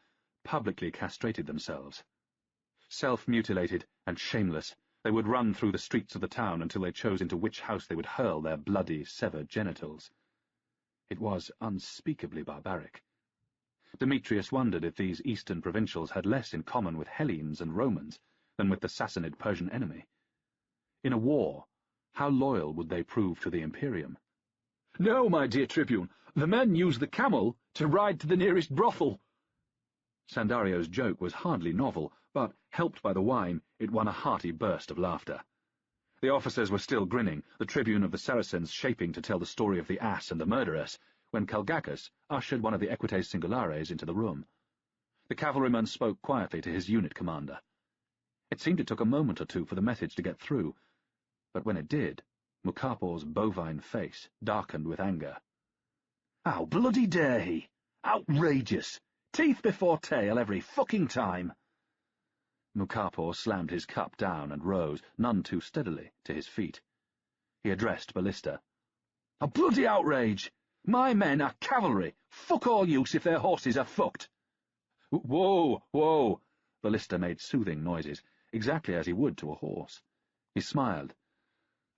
publicly castrated themselves. Self-mutilated and shameless, they would run through the streets of the town until they chose into which house they would hurl their bloody, severed genitals. It was unspeakably barbaric. Demetrius wondered if these eastern provincials had less in common with Hellenes and Romans than with the Sassanid Persian enemy. In a war, how loyal would they prove to the Imperium? "No, my dear Tribune, the men use the camel to ride to the nearest brothel." Sandario's joke was hardly novel, but, helped by the wine, it won a hearty burst of laughter. The officers were still grinning, the tribune of the Saracens shaping to tell the story of the ass and the murderess, when Calgacus ushered one of the equites singulares into the room. The cavalryman spoke quietly to his unit commander. It seemed it took a moment or two for the message to get through, but when it did, Mukapor's bovine face darkened with anger. "How bloody dare he! Outrageous! Teeth before tail every fucking time!" Mukapor slammed his cup down and rose, none too steadily, to his feet. He addressed Ballista. "A bloody outrage! My men are cavalry! Fuck all use if their horses are fucked!" "Whoa, whoa!" Ballista made soothing noises, exactly as he would to a horse. He smiled.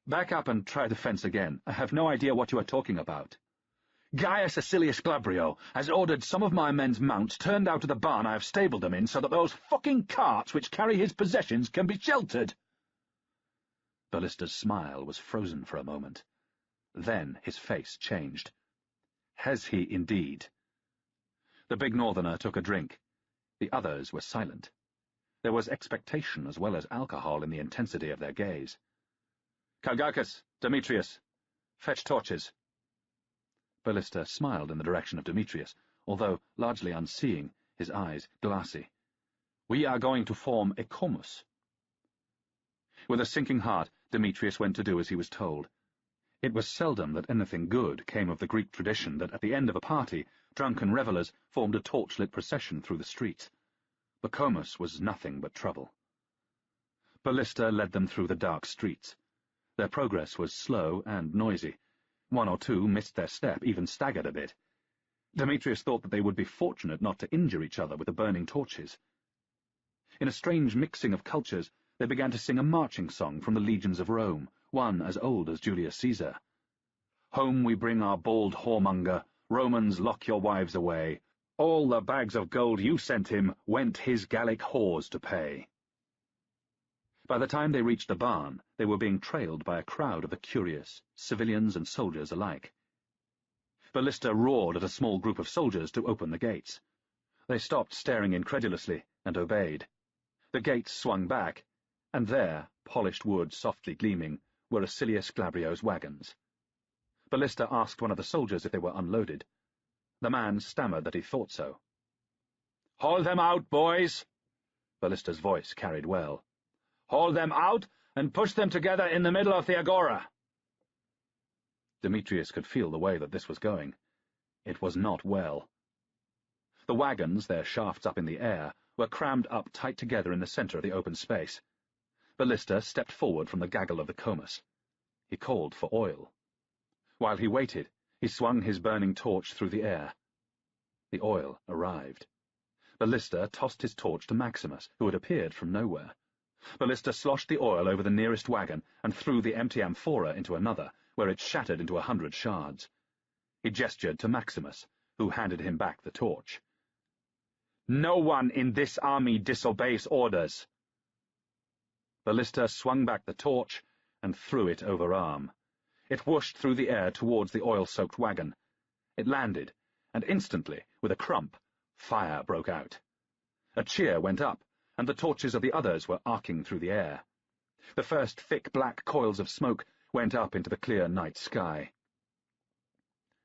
"Back up and try the fence again. I have no idea what you are talking about." "Gaius Acilius Glabrio has ordered some of my men's mounts turned out of the barn I have stabled them in so that those fucking carts which carry his possessions can be sheltered." Ballista's smile was frozen for a moment. Then his face changed. "Has he indeed?" The big northerner took a drink. The others were silent. There was expectation as well as alcohol in the intensity of their gaze. "Calgacus, Demetrius, fetch torches." Ballista smiled in the direction of Demetrius, although, largely unseeing, his eyes glassy. "We are going to form a comus." With a sinking heart, Demetrius went to do as he was told. It was seldom that anything good came of the Greek tradition that at the end of a party, drunken revellers formed a torchlit procession through the streets. The comus was nothing but trouble. Ballista led them through the dark streets. Their progress was slow and noisy. One or two missed their step, even staggered a bit. Demetrius thought that they would be fortunate not to injure each other with the burning torches. In a strange mixing of cultures, they began to sing a marching song from the legions of Rome, one as old as Julius Caesar. "Home we bring our bald whoremonger, Romans, lock your wives away. All the bags of gold you sent him went his Gallic whores to pay." By the time they reached the barn, they were being trailed by a crowd of the curious, civilians and soldiers alike. Ballista roared at a small group of soldiers to open the gates. They stopped staring incredulously and obeyed. The gates swung back, and there, polished wood softly gleaming, were Acilius Glabrio's wagons. Ballista asked one of the soldiers if they were unloaded. The man stammered that he thought so. "Haul them out, boys!" Ballista's voice carried well. "Haul them out and push them together in the middle of the agora." Demetrius could feel the way that this was going. It was not well. The wagons, their shafts up in the air, were crammed up tight together in the center of the open space. Ballista stepped forward from the gaggle of the comus. He called for oil. While he waited, he swung his burning torch through the air. The oil arrived. Ballista tossed his torch to Maximus, who had appeared from nowhere. Ballista sloshed the oil over the nearest wagon and threw the empty amphora into another, where it shattered into 100 shards. He gestured to Maximus, who handed him back the torch. "No one in this army disobeys orders." Ballista swung back the torch and threw it overarm. It whooshed through the air towards the oil-soaked wagon. It landed, and instantly, with a crump, fire broke out. A cheer went up, and the torches of the others were arcing through the air. The first thick black coils of smoke went up into the clear night sky.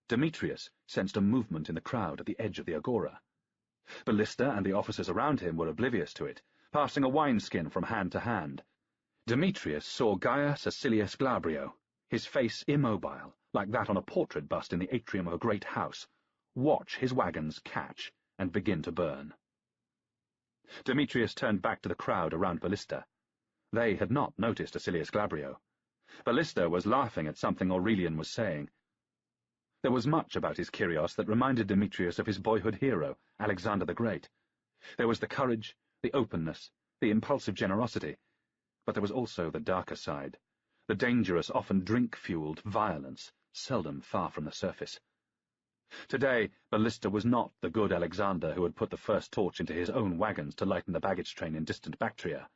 Demetrius sensed a movement in the crowd at the edge of the agora. Ballista and the officers around him were oblivious to it, passing a wineskin from hand to hand. Demetrius saw Gaius Acilius Glabrio, his face immobile, like that on a portrait bust in the atrium of a great house, watch his wagons catch and begin to burn. Demetrius turned back to the crowd around Ballista. They had not noticed Acilius Glabrio. Ballista was laughing at something Aurelian was saying. There was much about his Kyrios that reminded Demetrius of his boyhood hero, Alexander the Great. There was the courage, the openness, the impulsive generosity, but there was also the darker side, the dangerous, often drink-fueled violence, seldom far from the surface. Today, Ballista was not the good Alexander who had put the first torch into his own wagons to lighten the baggage train in distant Bactria.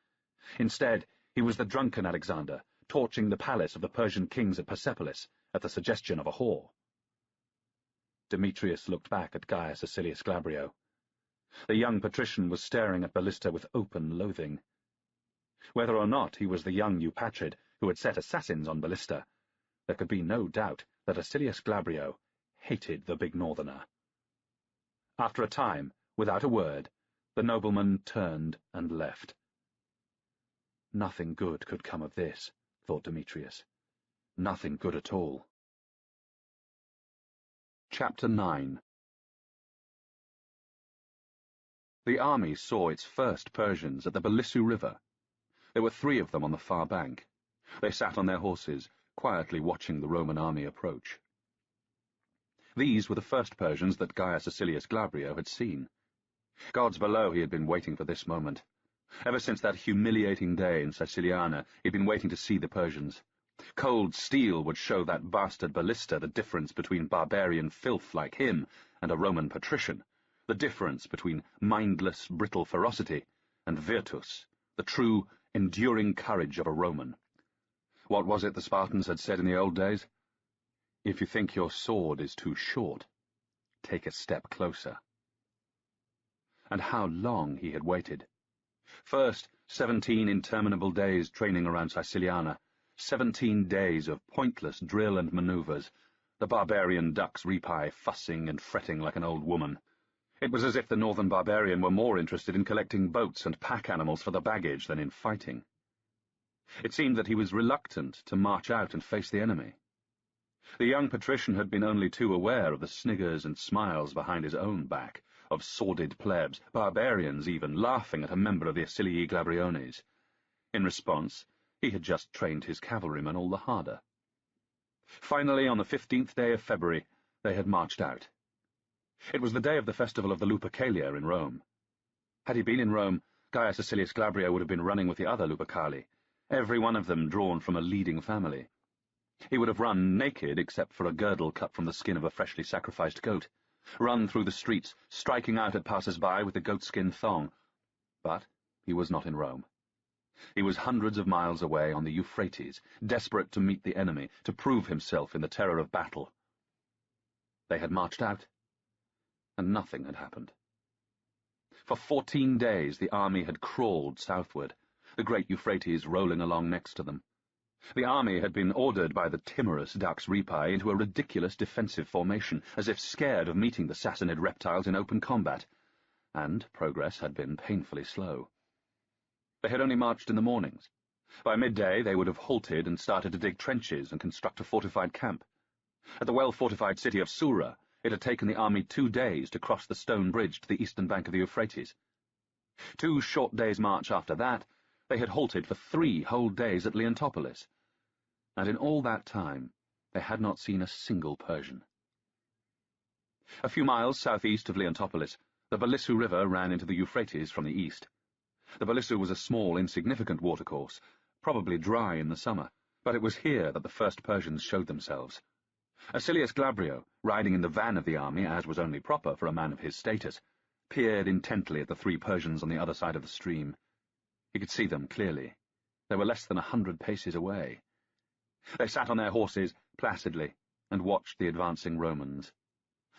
Instead, he was the drunken Alexander, torching the palace of the Persian kings at Persepolis at the suggestion of a whore. Demetrius looked back at Gaius Acilius Glabrio. The young patrician was staring at Ballista with open loathing. Whether or not he was the young Eupatrid who had set assassins on Ballista, there could be no doubt that Acilius Glabrio hated the big northerner. After a time, without a word, the nobleman turned and left. Nothing good could come of this, thought Demetrius. Nothing good at all. Chapter 9. The army saw its first Persians at the Ballista River. There were 3 of them on the far bank. They sat on their horses, quietly watching the Roman army approach. These were the first Persians that Gaius Acilius Glabrio had seen. Gods below, he had been waiting for this moment. Ever since that humiliating day in Siciliana, he had been waiting to see the Persians. Cold steel would show that bastard Ballista the difference between barbarian filth like him and a Roman patrician, the difference between mindless, brittle ferocity and virtus, the true, enduring courage of a Roman. What was it the Spartans had said in the old days? If you think your sword is too short, take a step closer. And how long he had waited. First, 17 interminable days training around Siciliana, 17 days of pointless drill and manoeuvres, the barbarian duck's repie fussing and fretting like an old woman. It was as if the northern barbarian were more interested in collecting boats and pack animals for the baggage than in fighting. It seemed that he was reluctant to march out and face the enemy. The young patrician had been only too aware of the sniggers and smiles behind his own back, of sordid plebs, barbarians even, laughing at a member of the Acilii Glabriones. In response, he had just trained his cavalrymen all the harder. Finally, on the 15th day of February, they had marched out. It was the day of the festival of the Lupercalia in Rome. Had he been in Rome, Gaius Acilius Glabrio would have been running with the other Lupercali, every one of them drawn from a leading family. He would have run naked except for a girdle cut from the skin of a freshly sacrificed goat, run through the streets, striking out at passers-by with the goatskin thong. But he was not in Rome. He was hundreds of miles away on the Euphrates, desperate to meet the enemy, to prove himself in the terror of battle. They had marched out, and nothing had happened. For 14 days the army had crawled southward, the great Euphrates rolling along next to them. The army had been ordered by the timorous Dux Ripae into a ridiculous defensive formation, as if scared of meeting the Sassanid reptiles in open combat, and progress had been painfully slow. They had only marched in the mornings. By midday they would have halted and started to dig trenches and construct a fortified camp. At the well-fortified city of Sura, it had taken the army 2 days to cross the stone bridge to the eastern bank of the Euphrates. 2 short days' march after that, they had halted for 3 whole days at Leontopolis, and in all that time they had not seen a single Persian. A few miles southeast of Leontopolis, the Ballista River ran into the Euphrates from the east. The Ballista was a small, insignificant watercourse, probably dry in the summer, but it was here that the first Persians showed themselves. Acilius Glabrio, riding in the van of the army, as was only proper for a man of his status, peered intently at the 3 Persians on the other side of the stream. He could see them clearly. They were less than 100 paces away. They sat on their horses, placidly, and watched the advancing Romans.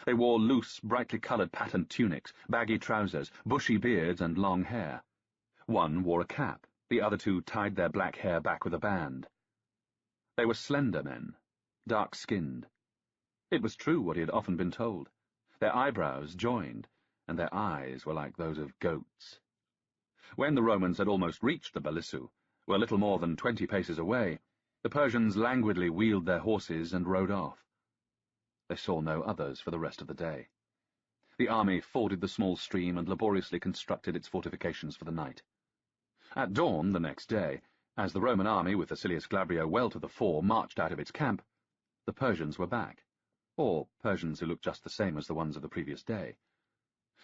They wore loose, brightly coloured patterned tunics, baggy trousers, bushy beards, and long hair. One wore a cap, the other 2 tied their black hair back with a band. They were slender men, dark-skinned. It was true what he had often been told. Their eyebrows joined, and their eyes were like those of goats. When the Romans had almost reached the Ballista, were little more than 20 paces away, the Persians languidly wheeled their horses and rode off. They saw no others for the rest of the day. The army forded the small stream and laboriously constructed its fortifications for the night. At dawn the next day, as the Roman army, with Acilius Glabrio well to the fore, marched out of its camp, the Persians were back, or Persians who looked just the same as the ones of the previous day.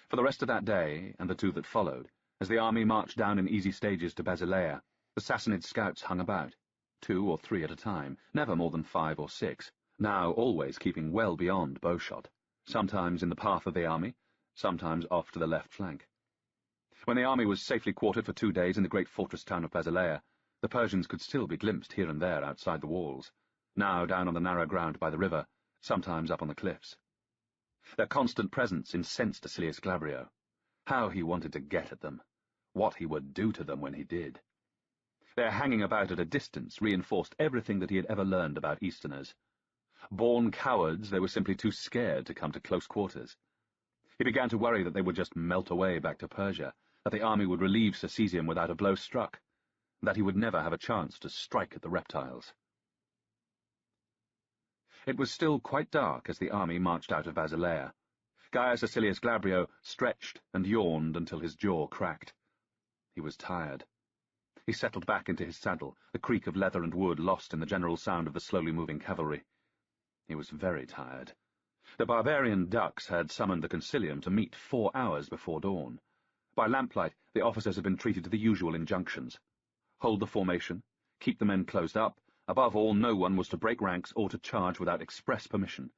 For the rest of that day, and the two that followed, as the army marched down in easy stages to Basileia, the Sassanid scouts hung about, 2 or 3 at a time, never more than 5 or 6, now always keeping well beyond bowshot, sometimes in the path of the army, sometimes off to the left flank. When the army was safely quartered for 2 days in the great fortress town of Basileia, the Persians could still be glimpsed here and there outside the walls, now down on the narrow ground by the river, sometimes up on the cliffs. Their constant presence incensed Acilius Glabrio. How he wanted to get at them, what he would do to them when he did. Their hanging about at a distance reinforced everything that he had ever learned about Easterners. Born cowards, they were simply too scared to come to close quarters. He began to worry that they would just melt away back to Persia, that the army would relieve Circesium without a blow struck, that he would never have a chance to strike at the reptiles. It was still quite dark as the army marched out of Basileia. Gaius Acilius Glabrio stretched and yawned until his jaw cracked. He was tired. He settled back into his saddle, the creak of leather and wood lost in the general sound of the slowly moving cavalry. He was very tired. The barbarian ducks had summoned the concilium to meet 4 hours before dawn. By lamplight, the officers had been treated to the usual injunctions. Hold the formation, keep the men closed up, above all no one was to break ranks or to charge without express permission.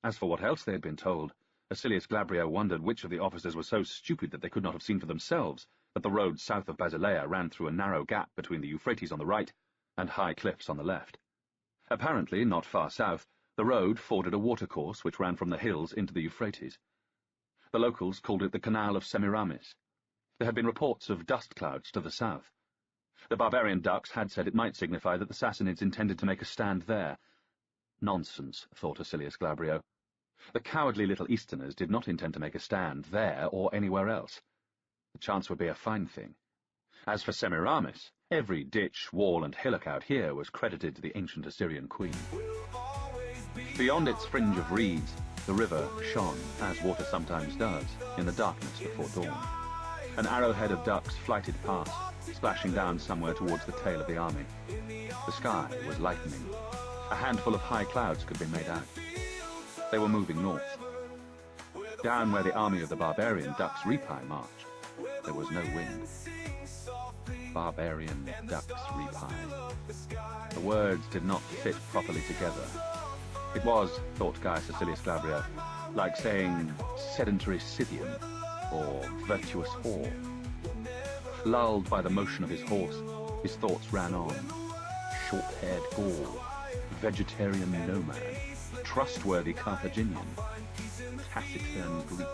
As for what else they had been told, Acilius Glabrio wondered which of the officers were so stupid that they could not have seen for themselves that the road south of Basileia ran through a narrow gap between the Euphrates on the right and high cliffs on the left. Apparently, not far south, the road forded a watercourse which ran from the hills into the Euphrates. The locals called it the Canal of Semiramis. There had been reports of dust clouds to the south. The barbarian ducks had said it might signify that the Sassanids intended to make a stand there. Nonsense, thought Acilius Glabrio. The cowardly little Easterners did not intend to make a stand there or anywhere else. The chance would be a fine thing. As for Semiramis, every ditch, wall, and hillock out here was credited to the ancient Assyrian queen. Beyond its fringe of reeds, the river shone, as water sometimes does, in the darkness before dawn. An arrowhead of ducks flighted past, splashing down somewhere towards the tail of the army. The sky was lightening. A handful of high clouds could be made out. They were moving north. Down where the army of the barbarian ducks Repi marched, there was no wind. Barbarian ducks Repi. The words did not fit properly together. It was, thought Gaius Acilius Glabrio, like saying sedentary Scythian or virtuous whore. Lulled by the motion of his horse, his thoughts ran on. Short-haired Gaul, vegetarian nomad, trustworthy Carthaginian, taciturn Greek.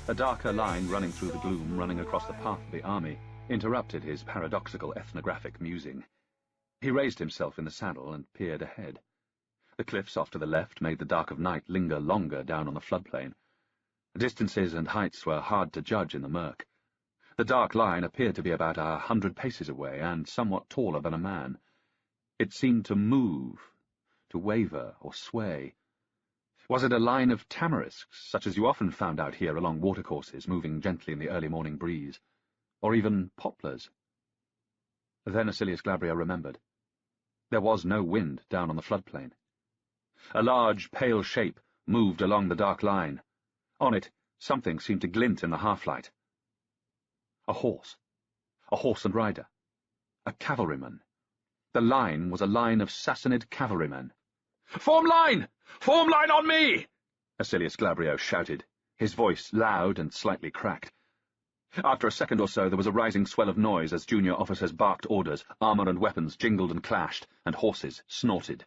A darker line running through the gloom, running across the path of the army, interrupted his paradoxical ethnographic musing. He raised himself in the saddle and peered ahead. The cliffs off to the left made the dark of night linger longer down on the floodplain. Distances and heights were hard to judge in the murk. The dark line appeared to be about 100 paces away and somewhat taller than a man. It seemed to move, to waver or sway. Was it a line of tamarisks, such as you often found out here along watercourses, moving gently in the early morning breeze, or even poplars? Then Acilius Glabrio remembered. There was no wind down on the floodplain. A large, pale shape moved along the dark line. On it, something seemed to glint in the half-light. A horse and rider, a cavalryman. The line was a line of Sassanid cavalrymen. "Form line! Form line on me!" Acilius Glabrio shouted, his voice loud and slightly cracked. After a second or so there was a rising swell of noise as junior officers barked orders, armour and weapons jingled and clashed, and horses snorted.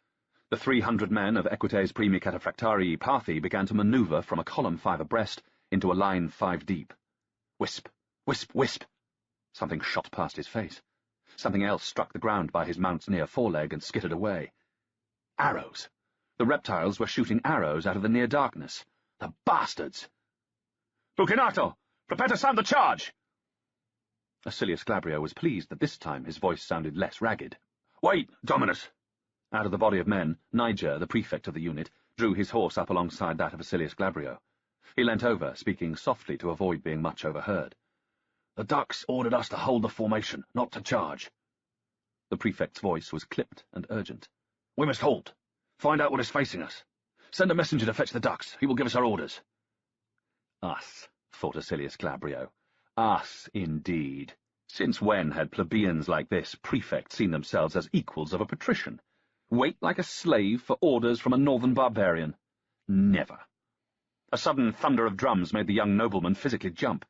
The 300 men of Equites Primi Cataphractarii Parthi began to manoeuvre from a column 5 abreast into a line 5 deep. Wisp, wisp, wisp. Something shot past his face. Something else struck the ground by his mount's near foreleg and skittered away. Arrows! The reptiles were shooting arrows out of the near darkness. The bastards! "Bucinato! Prepare to sound the charge!" Acilius Glabrio was pleased that this time his voice sounded less ragged. "Wait, Dominus!" Out of the body of men, Niger, the prefect of the unit, drew his horse up alongside that of Acilius Glabrio. He leant over, speaking softly to avoid being much overheard. "The ducks ordered us to hold the formation, not to charge." The prefect's voice was clipped and urgent. "We must halt. Find out what is facing us. Send a messenger to fetch the ducks. He will give us our orders." Us, thought Acilius Glabrio. Us, indeed. Since when had plebeians like this prefect seen themselves as equals of a patrician? Wait like a slave for orders from a northern barbarian? Never. A sudden thunder of drums made the young nobleman physically jump.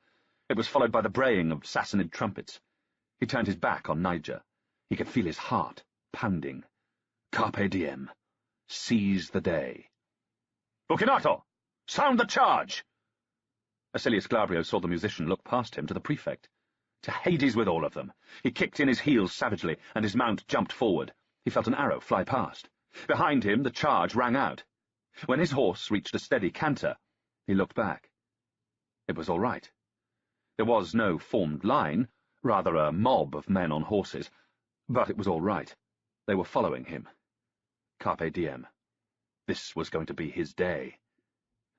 It was followed by the braying of Sassanid trumpets. He turned his back on Niger. He could feel his heart pounding. Carpe diem. Seize the day. "Bucinato! Sound the charge!" Acilius Glabrio saw the musician look past him to the prefect. To Hades with all of them! He kicked in his heels savagely, and his mount jumped forward. He felt an arrow fly past. Behind him the charge rang out. When his horse reached a steady canter, he looked back. It was all right. There was no formed line, rather a mob of men on horses, but it was all right. They were following him. Carpe diem. This was going to be his day.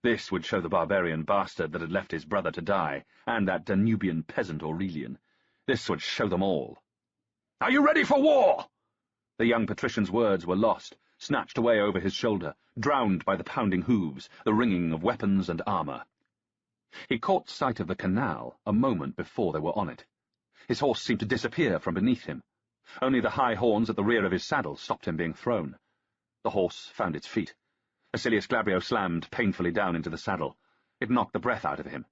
This would show the barbarian bastard that had left his brother to die, and that Danubian peasant Aurelian. This would show them all. "Are you ready for war?" The young patrician's words were lost, snatched away over his shoulder, drowned by the pounding hooves, the ringing of weapons and armour. He caught sight of the canal a moment before they were on it. His horse seemed to disappear from beneath him. Only the high horns at the rear of his saddle stopped him being thrown. The horse found its feet. Acilius Glabrio slammed painfully down into the saddle. It knocked the breath out of him.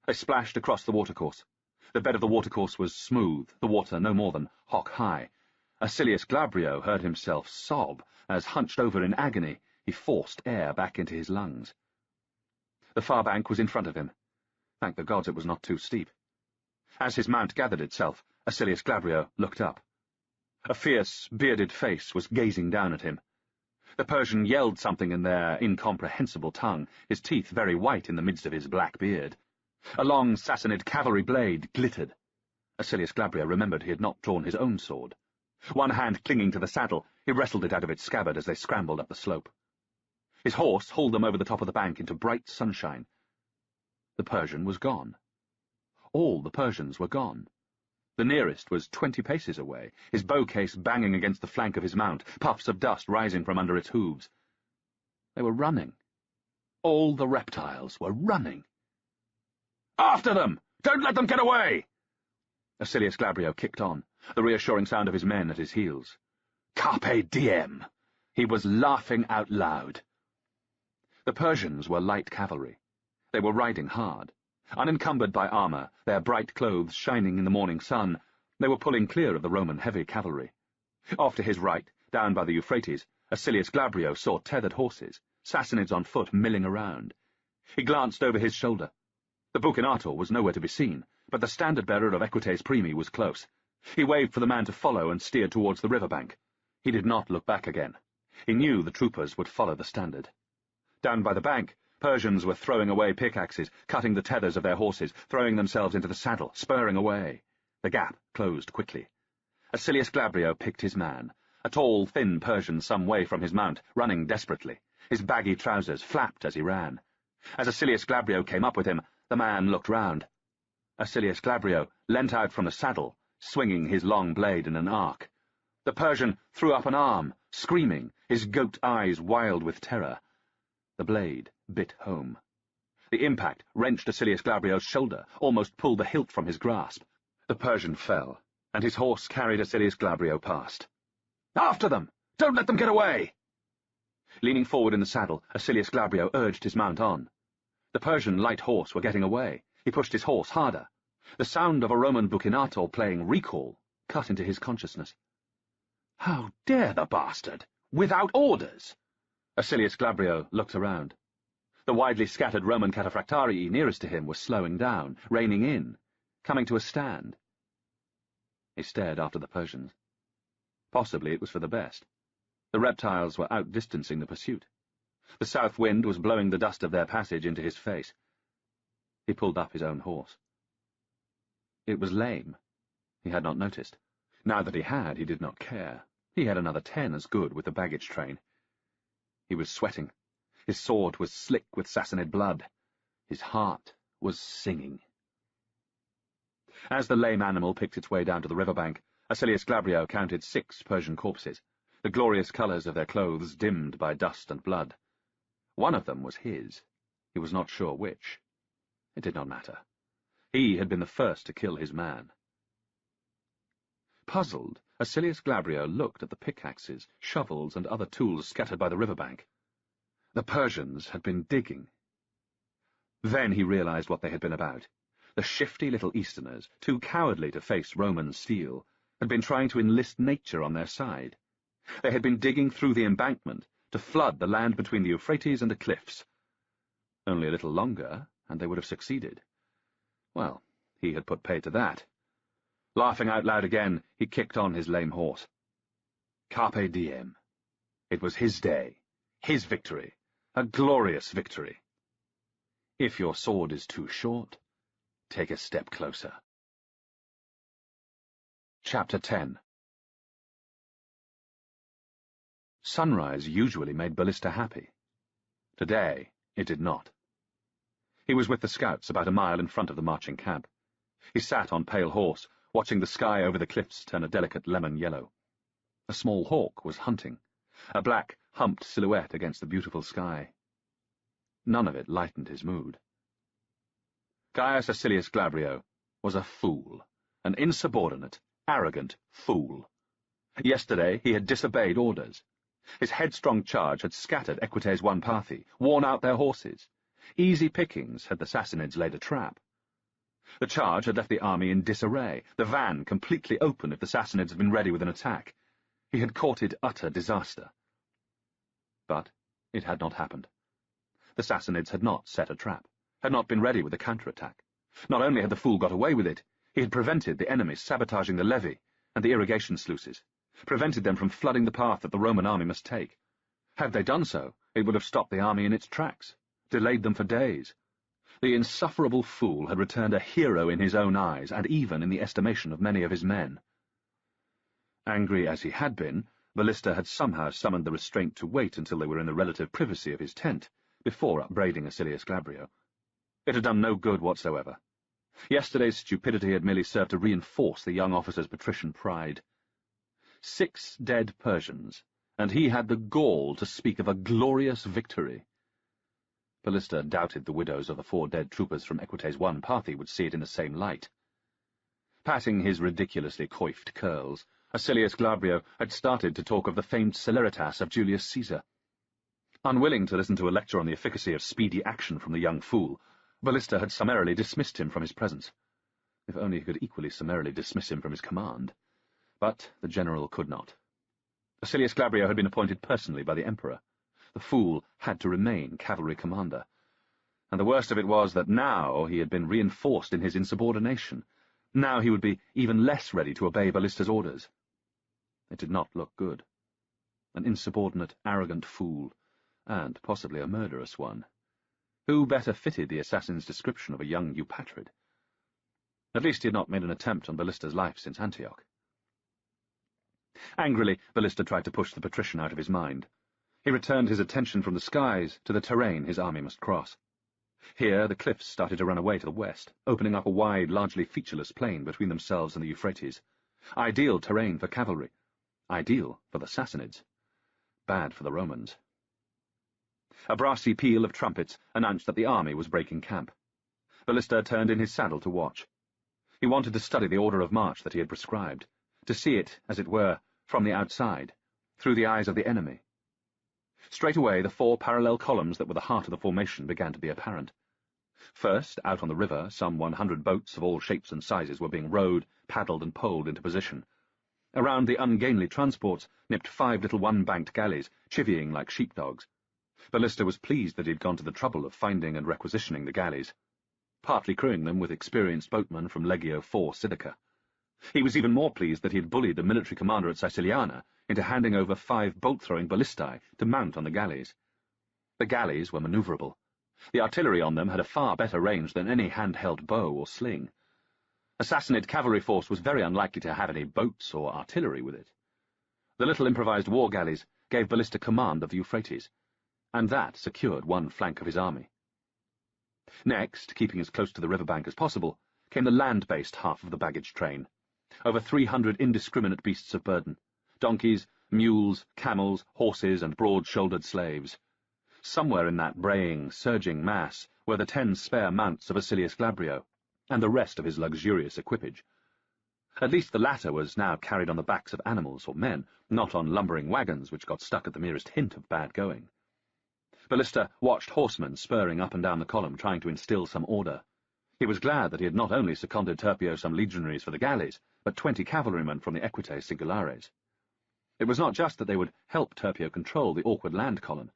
They splashed across the watercourse. The bed of the watercourse was smooth, the water no more than hock-high. Acilius Glabrio heard himself sob as, hunched over in agony, he forced air back into his lungs. The far bank was in front of him. Thank the gods it was not too steep. As his mount gathered itself, Acilius Glabrio looked up. A fierce, bearded face was gazing down at him. The Persian yelled something in their incomprehensible tongue, his teeth very white in the midst of his black beard. A long Sassanid cavalry blade glittered. Acilius Glabrio remembered he had not drawn his own sword. One hand clinging to the saddle, he wrestled it out of its scabbard as they scrambled up the slope. His horse hauled them over the top of the bank into bright sunshine. The Persian was gone. All the Persians were gone. The nearest was 20 paces away, his bow-case banging against the flank of his mount, puffs of dust rising from under its hooves. They were running. All the reptiles were running. "After them! Don't let them get away!" Acilius Glabrio kicked on, the reassuring sound of his men at his heels. Carpe diem! He was laughing out loud. The Persians were light cavalry. They were riding hard. Unencumbered by armour, their bright clothes shining in the morning sun, they were pulling clear of the Roman heavy cavalry. Off to his right, down by the Euphrates, Acilius Glabrio saw tethered horses, Sassanids on foot milling around. He glanced over his shoulder. The Bucinator was nowhere to be seen, but the standard-bearer of Equites Primi was close. He waved for the man to follow and steered towards the riverbank. He did not look back again. He knew the troopers would follow the standard. Down by the bank, Persians were throwing away pickaxes, cutting the tethers of their horses, throwing themselves into the saddle, spurring away. The gap closed quickly. Acilius Glabrio picked his man, a tall, thin Persian some way from his mount, running desperately. His baggy trousers flapped as he ran. As Acilius Glabrio came up with him, the man looked round. Acilius Glabrio leant out from the saddle, swinging his long blade in an arc. The Persian threw up an arm, screaming, his goat eyes wild with terror. The blade bit home. The impact wrenched Acilius Glabrio's shoulder, almost pulled the hilt from his grasp. The Persian fell, and his horse carried Acilius Glabrio past. "After them! Don't let them get away!" Leaning forward in the saddle, Acilius Glabrio urged his mount on. The Persian light horse were getting away. He pushed his horse harder. The sound of a Roman bucinator playing recall cut into his consciousness. How dare the bastard! Without orders! Acilius Glabrio looked around. The widely scattered Roman cataphractarii nearest to him were slowing down, reining in, coming to a stand. He stared after the Persians. Possibly it was for the best. The reptiles were outdistancing the pursuit. The south wind was blowing the dust of their passage into his face. He pulled up his own horse. It was lame. He had not noticed. Now that he had, he did not care. He had another 10 as good with the baggage train. He was sweating. His sword was slick with Sassanid blood. His heart was singing. As the lame animal picked its way down to the riverbank, Acilius Glabrio counted 6 Persian corpses, the glorious colours of their clothes dimmed by dust and blood. One of them was his. He was not sure which. It did not matter. He had been the first to kill his man. Puzzled, Acilius Glabrio looked at the pickaxes, shovels, and other tools scattered by the riverbank. The Persians had been digging. Then he realized what they had been about. The shifty little Easterners, too cowardly to face Roman steel, had been trying to enlist nature on their side. They had been digging through the embankment to flood the land between the Euphrates and the cliffs. Only a little longer, and they would have succeeded. Well, he had put pay to that. Laughing out loud again, he kicked on his lame horse. Carpe diem. It was his day, his victory, a glorious victory. If your sword is too short, take a step closer. Chapter 10. Sunrise usually made Ballista happy. Today, it did not. He was with the scouts about a mile in front of the marching camp. He sat on Pale Horse, watching the sky over the cliffs turn a delicate lemon yellow. A small hawk was hunting, a black, humped silhouette against the beautiful sky. None of it lightened his mood. Gaius Acilius Glabrio was a fool, an insubordinate, arrogant fool. Yesterday he had disobeyed orders. His headstrong charge had scattered Equites I Parthi, worn out their horses. Easy pickings had the Sassanids laid a trap. The charge had left the army in disarray, the van completely open if the Sassanids had been ready with an attack. He had courted utter disaster. But it had not happened. The Sassanids had not set a trap, had not been ready with a counterattack. Not only had the fool got away with it, he had prevented the enemy sabotaging the levee and the irrigation sluices, prevented them from flooding the path that the Roman army must take. Had they done so, it would have stopped the army in its tracks, delayed them for days. The insufferable fool had returned a hero in his own eyes, and even in the estimation of many of his men. Angry as he had been, Ballista had somehow summoned the restraint to wait until they were in the relative privacy of his tent, before upbraiding Acilius Glabrio. It had done no good whatsoever. Yesterday's stupidity had merely served to reinforce the young officer's patrician pride. 6 dead Persians, and he had the gall to speak of a glorious victory. Ballista doubted the widows of the 4 dead troopers from Equites I Parthi would see it in the same light. Patting his ridiculously coiffed curls, Acilius Glabrio had started to talk of the famed celeritas of Julius Caesar. Unwilling to listen to a lecture on the efficacy of speedy action from the young fool, Ballista had summarily dismissed him from his presence. If only he could equally summarily dismiss him from his command. But the general could not. Acilius Glabrio had been appointed personally by the emperor. The fool had to remain cavalry commander. And the worst of it was that now he had been reinforced in his insubordination. Now he would be even less ready to obey Ballista's orders. It did not look good. An insubordinate, arrogant fool, and possibly a murderous one. Who better fitted the assassin's description of a young Eupatrid? At least he had not made an attempt on Ballista's life since Antioch. Angrily, Ballista tried to push the patrician out of his mind. He returned his attention from the skies to the terrain his army must cross. Here the cliffs started to run away to the west, opening up a wide, largely featureless plain between themselves and the Euphrates. Ideal terrain for cavalry. Ideal for the Sassanids. Bad for the Romans. A brassy peal of trumpets announced that the army was breaking camp. Ballista turned in his saddle to watch. He wanted to study the order of march that he had prescribed, to see it, as it were, from the outside, through the eyes of the enemy. Straight away, the 4 parallel columns that were the heart of the formation began to be apparent. First, out on the river, some 100 boats of all shapes and sizes were being rowed, paddled, and poled into position. Around the ungainly transports nipped 5 little one-banked galleys, chivying like sheepdogs. Ballista was pleased that he had gone to the trouble of finding and requisitioning the galleys, partly crewing them with experienced boatmen from Legio IV Silica. He was even more pleased that he had bullied the military commander at Siciliana into handing over 5 bolt-throwing ballistae to mount on the galleys. The galleys were manoeuvrable. The artillery on them had a far better range than any handheld bow or sling. A Sassanid cavalry force was very unlikely to have any boats or artillery with it. The little improvised war galleys gave Ballista command of the Euphrates, and that secured one flank of his army. Next, keeping as close to the riverbank as possible, came the land-based half of the baggage train. Over 300 indiscriminate beasts of burden: donkeys, mules, camels, horses, and broad-shouldered slaves. Somewhere in that braying, surging mass were the 10 spare mounts of Acilius Glabrio, and the rest of his luxurious equipage. At least the latter was now carried on the backs of animals or men, not on lumbering wagons which got stuck at the merest hint of bad going. Ballista watched horsemen spurring up and down the column, trying to instill some order. He was glad that he had not only seconded Turpio some legionaries for the galleys, but 20 cavalrymen from the Equites Singulares. It was not just that they would help Turpio control the awkward land column.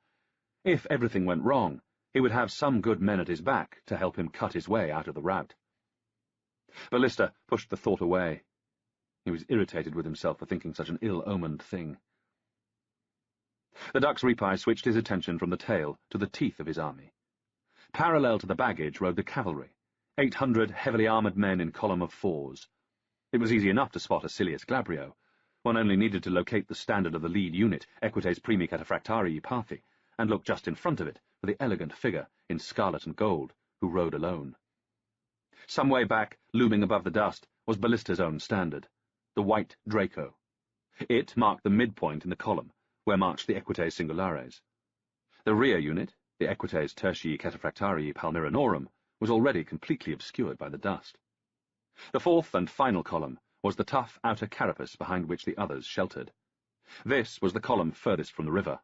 If everything went wrong, he would have some good men at his back to help him cut his way out of the rout. Ballista pushed the thought away. He was irritated with himself for thinking such an ill-omened thing. The Dux Ripae switched his attention from the tail to the teeth of his army. Parallel to the baggage rode the cavalry, 800 heavily armoured men in column of 4s. It was easy enough to spot Acilius Glabrio. One only needed to locate the standard of the lead unit, Equites Primi Cataphractarii Parthi, and look just in front of it for the elegant figure in scarlet and gold who rode alone. Some way back, looming above the dust, was Ballista's own standard, the white Draco. It marked the midpoint in the column, where marched the Equites Singulares. The rear unit, the Equites Tertii Cataphractarii Palmyranorum, was already completely obscured by the dust. The fourth and final column was the tough outer carapace behind which the others sheltered. This was the column furthest from the river.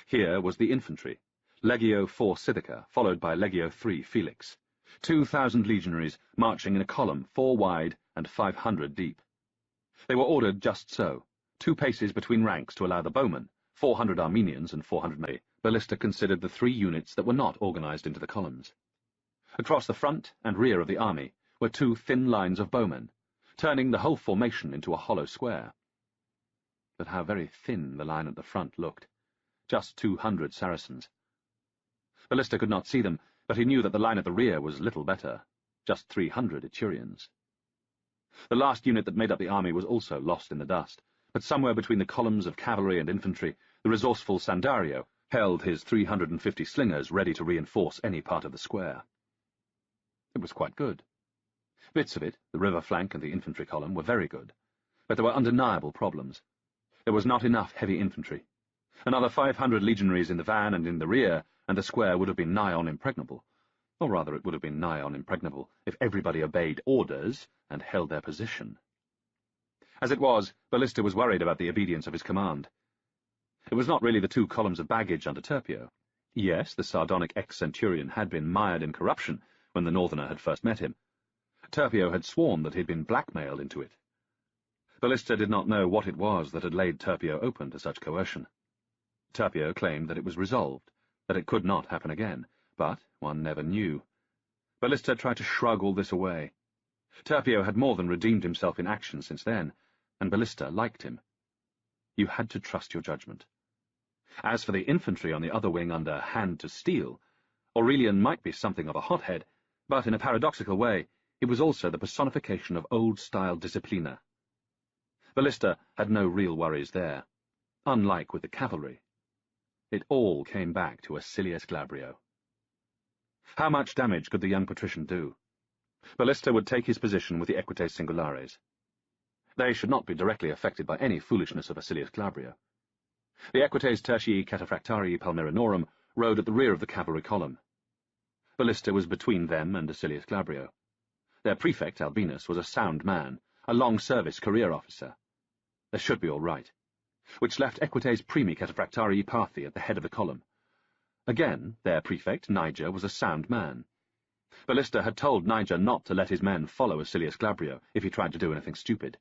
Here was the infantry, Legio IV Sithica, followed by Legio III Felix, 2,000 legionaries marching in a column 4 wide and 500 deep. They were ordered just so, 2 paces between ranks to allow the bowmen, 400 Armenians and 400 men. Ballista considered the 3 units that were not organized into the columns. Across the front and rear of the army were 2 thin lines of bowmen, turning the whole formation into a hollow square. But how very thin the line at the front looked. Just 200 Saracens. Ballista could not see them, but he knew that the line at the rear was little better, just 300 Etrurians. The last unit that made up the army was also lost in the dust, but somewhere between the columns of cavalry and infantry, the resourceful Sandario held his 350 slingers ready to reinforce any part of the square. It was quite good. Bits of it, the river flank and the infantry column, were very good, but there were undeniable problems. There was not enough heavy infantry. Another 500 legionaries in the van and in the rear, and the square would have been nigh on impregnable. Or rather, it would have been nigh on impregnable if everybody obeyed orders and held their position. As it was, Ballista was worried about the obedience of his command. It was not really the 2 columns of baggage under Turpio. Yes, the sardonic ex-centurion had been mired in corruption when the northerner had first met him. Turpio had sworn that he had been blackmailed into it. Ballista did not know what it was that had laid Turpio open to such coercion. Turpio claimed that it was resolved, that it could not happen again, but one never knew. Ballista tried to shrug all this away. Turpio had more than redeemed himself in action since then, and Ballista liked him. You had to trust your judgment. As for the infantry on the other wing under Hand to Steel, Aurelian might be something of a hothead, but in a paradoxical way, he was also the personification of old-style disciplina. Ballista had no real worries there, unlike with the cavalry. It all came back to Acilius Glabrio. How much damage could the young patrician do? Ballista would take his position with the Equites Singulares. They should not be directly affected by any foolishness of Acilius Glabrio. The Equites Tertii Cataphractarii Palmyranorum rode at the rear of the cavalry column. Ballista was between them and Acilius Glabrio. Their prefect, Albinus, was a sound man, a long-service career officer. They should be all right. Which left Equites Primi Cataphractarii Parthi at the head of the column. Again, their prefect, Niger, was a sound man. Ballista had told Niger not to let his men follow Acilius Glabrio if he tried to do anything stupid.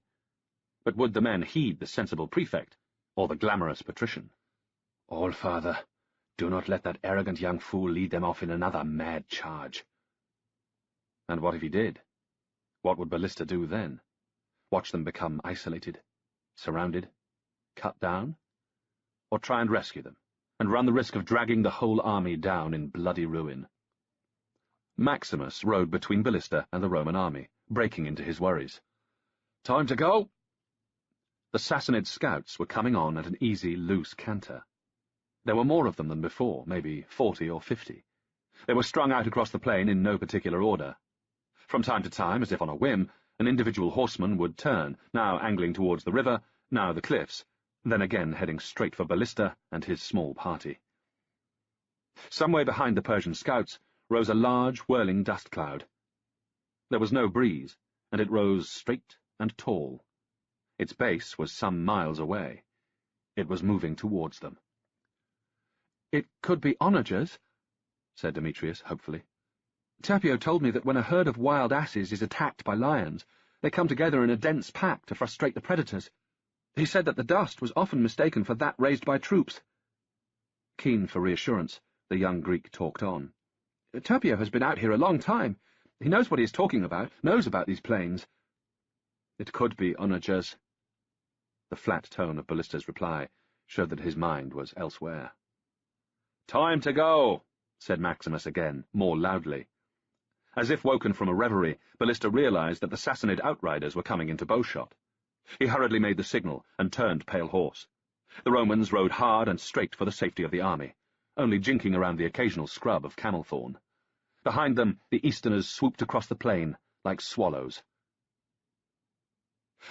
But would the men heed the sensible prefect, or the glamorous patrician? All-Father, do not let that arrogant young fool lead them off in another mad charge. And what if he did? What would Ballista do then? Watch them become isolated, surrounded, cut down? Or try and rescue them, and run the risk of dragging the whole army down in bloody ruin. Maximus rode between Ballista and the Roman army, breaking into his worries. "Time to go!" The Sassanid scouts were coming on at an easy, loose canter. There were more of them than before, maybe 40 or 50. They were strung out across the plain in no particular order. From time to time, as if on a whim, an individual horseman would turn, now angling towards the river, now the cliffs, then again heading straight for Ballista and his small party. Some way behind the Persian scouts rose a large, whirling dust cloud. There was no breeze, and it rose straight and tall. Its base was some miles away. It was moving towards them. "It could be onagers," said Demetrius, hopefully. "Turpio told me that when a herd of wild asses is attacked by lions, they come together in a dense pack to frustrate the predators. He said that the dust was often mistaken for that raised by troops." Keen for reassurance, the young Greek talked on. "Turpio has been out here a long time. He knows what he is talking about, knows about these plains." "It could be onagers." The flat tone of Ballista's reply showed that his mind was elsewhere. "Time to go," said Maximus again, more loudly. As if woken from a reverie, Ballista realized that the Sassanid outriders were coming into bowshot. He hurriedly made the signal and turned pale horse. The Romans rode hard and straight for the safety of the army, only jinking around the occasional scrub of camel thorn. Behind them, the Easterners swooped across the plain like swallows.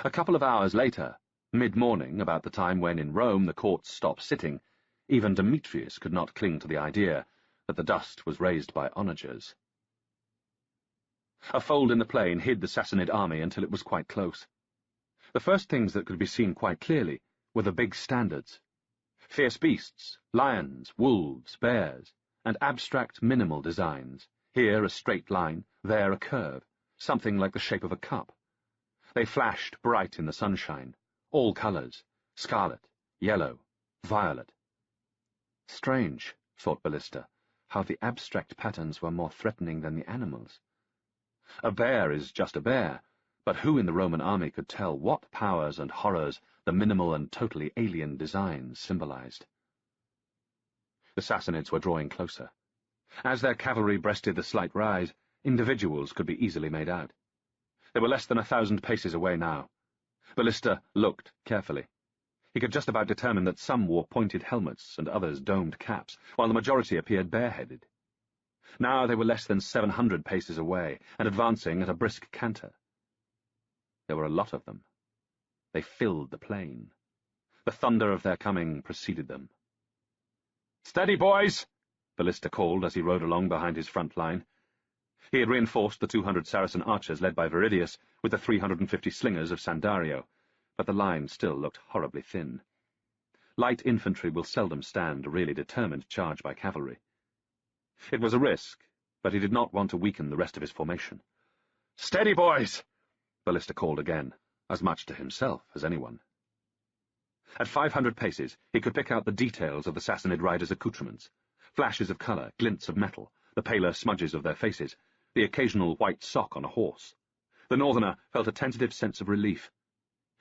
A couple of hours later, mid-morning, about the time when in Rome the courts stopped sitting, even Demetrius could not cling to the idea that the dust was raised by onagers. A fold in the plain hid the Sassanid army until it was quite close. The first things that could be seen quite clearly were the big standards. Fierce beasts, lions, wolves, bears, and abstract minimal designs, here a straight line, there a curve, something like the shape of a cup. They flashed bright in the sunshine, all colours, scarlet, yellow, violet. Strange, thought Ballista, how the abstract patterns were more threatening than the animals. A bear is just a bear, but who in the Roman army could tell what powers and horrors the minimal and totally alien designs symbolized? The Sassanids were drawing closer. As their cavalry breasted the slight rise, individuals could be easily made out. They were less than 1,000 paces away now. Ballista looked carefully. He could just about determine that some wore pointed helmets and others domed caps, while the majority appeared bareheaded. Now they were less than 700 paces away, and advancing at a brisk canter. There were a lot of them. They filled the plain. The thunder of their coming preceded them. "Steady, boys!" Ballista called as he rode along behind his front line. He had reinforced the 200 Saracen archers led by Viridius with the 350 slingers of Sandario, but the line still looked horribly thin. Light infantry will seldom stand a really determined charge by cavalry. It was a risk, but he did not want to weaken the rest of his formation. "Steady, boys!" Ballista called again, as much to himself as anyone. At 500 paces, he could pick out the details of the Sassanid riders' accoutrements, flashes of colour, glints of metal, the paler smudges of their faces, the occasional white sock on a horse. The northerner felt a tentative sense of relief.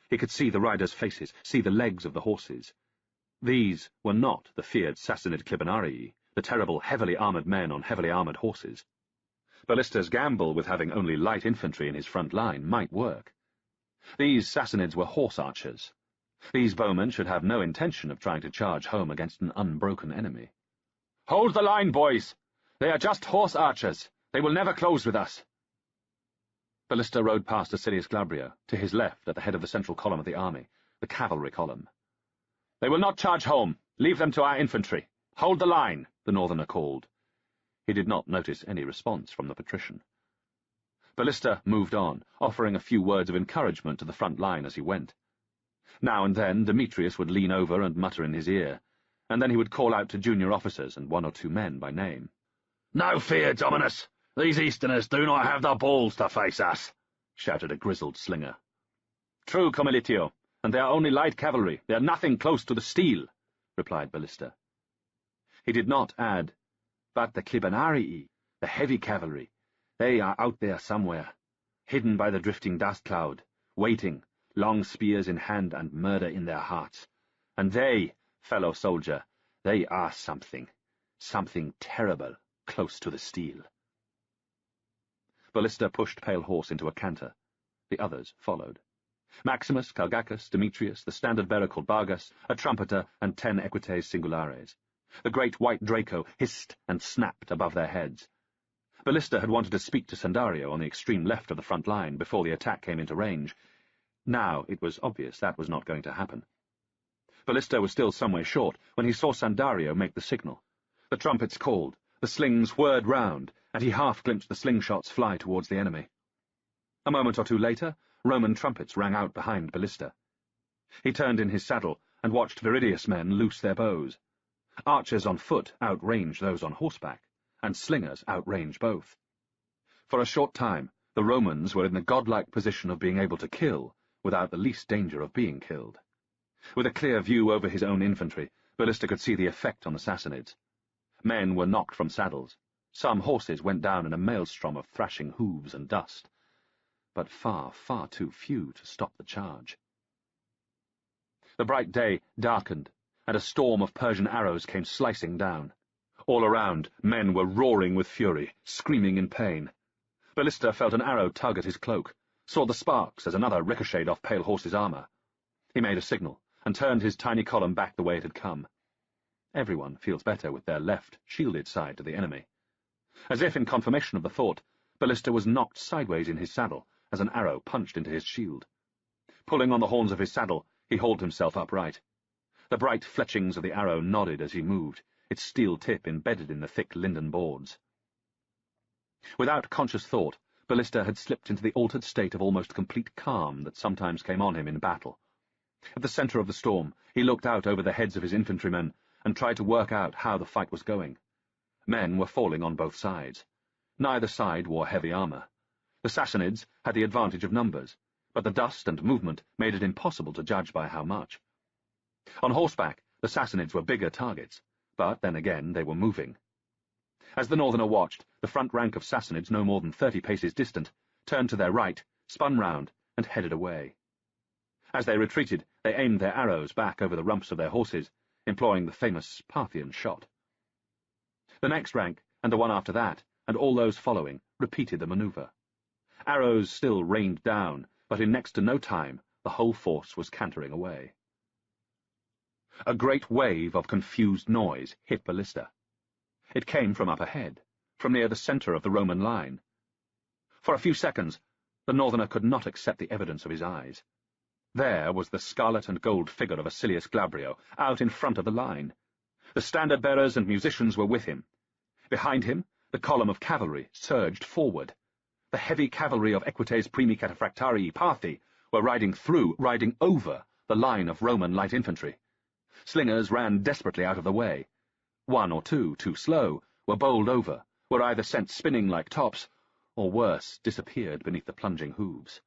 He could see the riders' faces, see the legs of the horses. These were not the feared Sassanid Clibanarii, the terrible, heavily armoured men on heavily armoured horses. Ballista's gamble with having only light infantry in his front line might work. These Sassanids were horse archers. These bowmen should have no intention of trying to charge home against an unbroken enemy. "Hold the line, boys! They are just horse archers. They will never close with us." Ballista rode past Acilius Glabrio, to his left at the head of the central column of the army, the cavalry column. "They will not charge home. Leave them to our infantry. Hold the line," the northerner called. He did not notice any response from the patrician. Ballista moved on, offering a few words of encouragement to the front line as he went. Now and then Demetrius would lean over and mutter in his ear, and then he would call out to junior officers and 1 or 2 men by name. "No fear, Dominus! These Easterners do not have the balls to face us," shouted a grizzled slinger. "True, Comilitio, and they are only light cavalry. They are nothing close to the steel," replied Ballista. He did not add, "But the Clibanarii, the heavy cavalry, they are out there somewhere, hidden by the drifting dust cloud, waiting, long spears in hand and murder in their hearts. And they, fellow soldier, They are something terrible, close to the steel. Ballista pushed Pale Horse into a canter. The others followed. Maximus, Calgacus, Demetrius, the standard-bearer called Bargus, a trumpeter, and 10 equites singulares. The great white Draco hissed and snapped above their heads. Ballista had wanted to speak to Sandario on the extreme left of the front line before the attack came into range. Now it was obvious that was not going to happen. Ballista was still some way short when he saw Sandario make the signal. The trumpets called, the slings whirred round, and he half glimpsed the slingshots fly towards the enemy. A moment or two later, Roman trumpets rang out behind Ballista. He turned in his saddle and watched Viridius men loose their bows. Archers on foot outranged those on horseback, and slingers outranged both. For a short time, the Romans were in the godlike position of being able to kill without the least danger of being killed. With a clear view over his own infantry, Ballista could see the effect on the Sassanids. Men were knocked from saddles. Some horses went down in a maelstrom of thrashing hooves and dust, but far, far too few to stop the charge. The bright day darkened, and a storm of Persian arrows came slicing down. All around, men were roaring with fury, screaming in pain. Ballista felt an arrow tug at his cloak, saw the sparks as another ricocheted off Pale Horse's armour. He made a signal, and turned his tiny column back the way it had come. Everyone feels better with their left, shielded side to the enemy. As if in confirmation of the thought, Ballista was knocked sideways in his saddle as an arrow punched into his shield. Pulling on the horns of his saddle, he hauled himself upright. The bright fletchings of the arrow nodded as he moved, its steel tip embedded in the thick linden boards. Without conscious thought, Ballista had slipped into the altered state of almost complete calm that sometimes came on him in battle. At the centre of the storm, he looked out over the heads of his infantrymen and tried to work out how the fight was going. Men were falling on both sides. Neither side wore heavy armour. The Sassanids had the advantage of numbers, but the dust and movement made it impossible to judge by how much. On horseback, the Sassanids were bigger targets, but then again they were moving. As the northerner watched, the front rank of Sassanids no more than 30 paces distant turned to their right, spun round, and headed away. As they retreated, they aimed their arrows back over the rumps of their horses, employing the famous Parthian shot. The next rank, and the one after that, and all those following, repeated the manoeuvre. Arrows still rained down, but in next to no time the whole force was cantering away. A great wave of confused noise hit Ballista. It came from up ahead, from near the centre of the Roman line. For a few seconds, the northerner could not accept the evidence of his eyes. There was the scarlet and gold figure of Acilius Glabrio, out in front of the line. The standard-bearers and musicians were with him. Behind him, the column of cavalry surged forward. The heavy cavalry of Equites Primi Cataphractarii Parthi were riding over the line of Roman light infantry. Slingers ran desperately out of the way. One or two, too slow, were bowled over, were either sent spinning like tops, or worse, disappeared beneath the plunging hooves.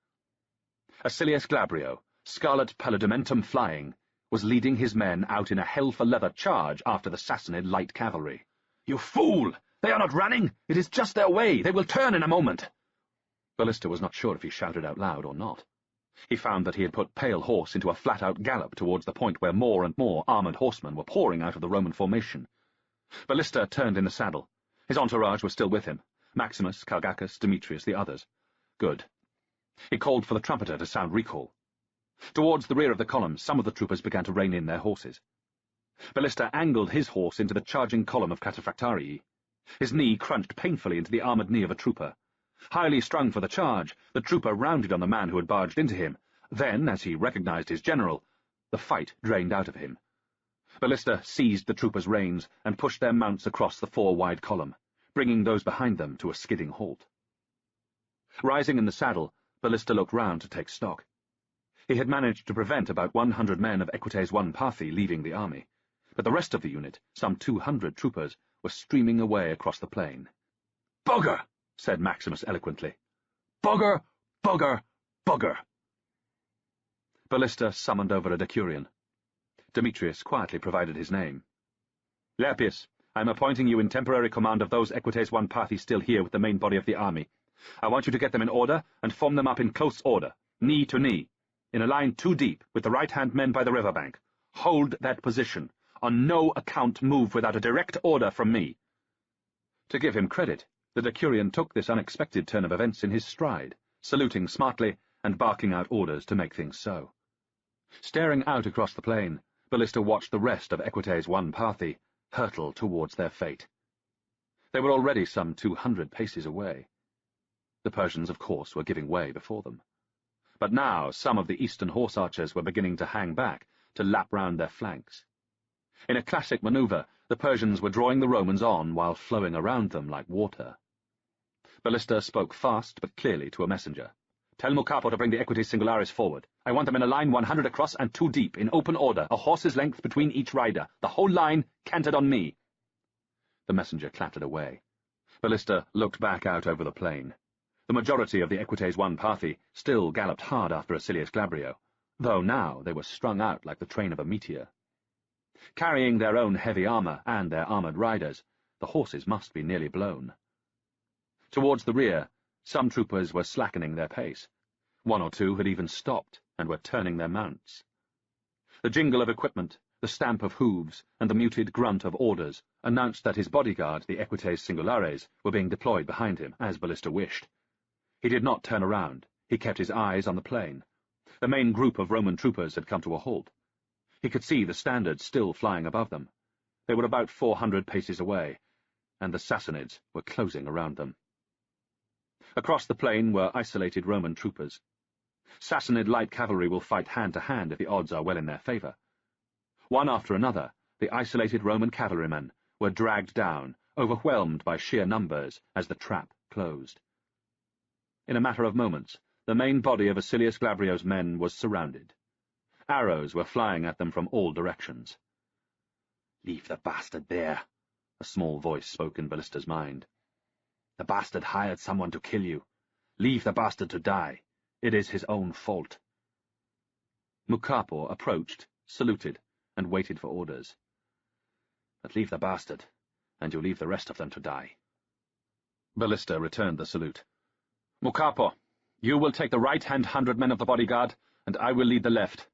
Acilius Glabrio, scarlet pallidimentum flying, was leading his men out in a hell-for-leather charge after the Sassanid light cavalry. "You fool! They are not running! It is just their way! They will turn in a moment!" Ballista was not sure if he shouted out loud or not. He found that he had put Pale Horse into a flat-out gallop towards the point where more and more armoured horsemen were pouring out of the Roman formation. Ballista turned in the saddle. His entourage was still with him. Maximus, Calgacus, Demetrius, the others. Good. He called for the trumpeter to sound recall. Towards the rear of the column, some of the troopers began to rein in their horses. Ballista angled his horse into the charging column of Cataphractarii. His knee crunched painfully into the armoured knee of a trooper. Highly strung for the charge, the trooper rounded on the man who had barged into him. Then, as he recognized his general, the fight drained out of him. Ballista seized the troopers' reins and pushed their mounts across the four-wide column, bringing those behind them to a skidding halt. Rising in the saddle, Ballista looked round to take stock. He had managed to prevent about 100 men of Equites I Parthi leaving the army, but the rest of the unit, some 200 troopers, were streaming away across the plain. "Bugger!" said Maximus eloquently. "Bugger! Bugger! Bugger!" Ballista summoned over a decurion. Demetrius quietly provided his name. "Lerpius, I am appointing you in temporary command of those Equites I Parthi still here with the main body of the army. I want you to get them in order and form them up in close order, knee to knee, in a line 2 deep, with the right-hand men by the river bank. Hold that position. on no account move without a direct order from me." To give him credit, the Decurion took this unexpected turn of events in his stride, saluting smartly and barking out orders to make things so. Staring out across the plain, Ballista watched the rest of Equites I Parthi hurtle towards their fate. They were already some 200 paces away. The Persians, of course, were giving way before them. But now some of the eastern horse archers were beginning to hang back, to lap round their flanks. In a classic manoeuvre, the Persians were drawing the Romans on while flowing around them like water. Ballista spoke fast but clearly to a messenger. "Tell Mucapo to bring the Equites Singularis forward. I want them in a line 100 across and 2 deep, in open order, a horse's length between each rider, the whole line cantered on me." The messenger clattered away. Ballista looked back out over the plain. The majority of the Equites I Parthi still galloped hard after Acilius Glabrio, though now they were strung out like the train of a meteor. Carrying their own heavy armour and their armoured riders, the horses must be nearly blown. Towards the rear, some troopers were slackening their pace. 1 or 2 had even stopped and were turning their mounts. The jingle of equipment, the stamp of hooves, and the muted grunt of orders announced that his bodyguard, the Equites Singulares, were being deployed behind him, as Ballista wished. He did not turn around. He kept his eyes on the plain. The main group of Roman troopers had come to a halt. He could see the standards still flying above them. They were about 400 paces away, and the Sassanids were closing around them. Across the plain were isolated Roman troopers. Sassanid light cavalry will fight hand-to-hand if the odds are well in their favour. One after another, the isolated Roman cavalrymen were dragged down, overwhelmed by sheer numbers as the trap closed. In a matter of moments, the main body of Acilius Glabrio's men was surrounded. Arrows were flying at them from all directions. "Leave the bastard there," a small voice spoke in Ballista's mind. "The bastard hired someone to kill you. Leave the bastard to die. It is his own fault." Mucapo approached, saluted, and waited for orders. "But leave the bastard, and you leave the rest of them to die." Ballista returned the salute. "Mucapo, you will take the right-hand 100 men of the bodyguard, and I will lead the left.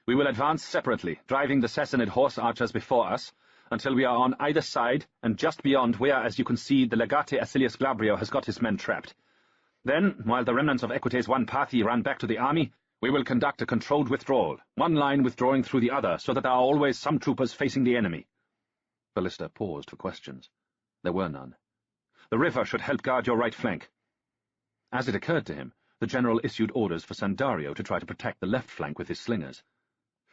We will advance separately, driving the Sassanid horse archers before us, until we are on either side and just beyond where, as you can see, the legate Acilius Glabrio has got his men trapped. Then, while the remnants of Equites I Parthi run back to the army, we will conduct a controlled withdrawal, one line withdrawing through the other, so that there are always some troopers facing the enemy." Ballista paused for questions. There were none. "The river should help guard your right flank." As it occurred to him, the general issued orders for Sandario to try to protect the left flank with his slingers.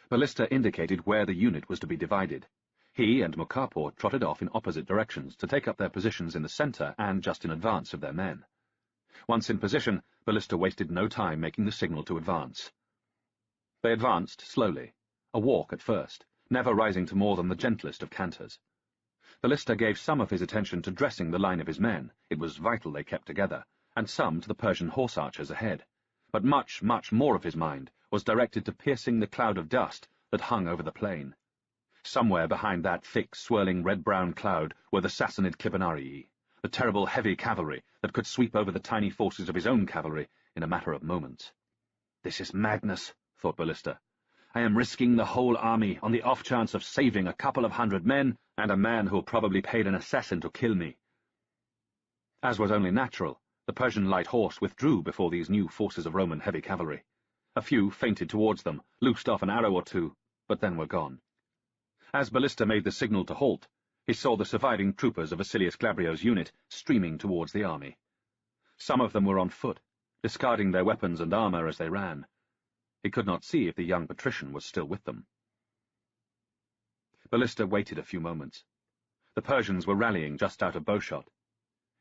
Ballista indicated where the unit was to be divided. He and Mucapo trotted off in opposite directions to take up their positions in the centre and just in advance of their men. Once in position, Ballista wasted no time making the signal to advance. They advanced slowly, a walk at first, never rising to more than the gentlest of canters. Ballista gave some of his attention to dressing the line of his men. It was vital they kept together, and some to the Persian horse archers ahead. But much, much more of his mind was directed to piercing the cloud of dust that hung over the plain. Somewhere behind that thick, swirling red-brown cloud were the Sassanid Clibanarii, the terrible heavy cavalry that could sweep over the tiny forces of his own cavalry in a matter of moments. "This is madness," thought Ballista. "I am risking the whole army on the off-chance of saving a couple of 100 men and a man who probably paid an assassin to kill me." As was only natural, the Persian light horse withdrew before these new forces of Roman heavy cavalry. A few feinted towards them, loosed off an arrow or two, but then were gone. As Ballista made the signal to halt, he saw the surviving troopers of Acilius Glabrio's unit streaming towards the army. Some of them were on foot, discarding their weapons and armour as they ran. He could not see if the young patrician was still with them. Ballista waited a few moments. The Persians were rallying just out of bowshot.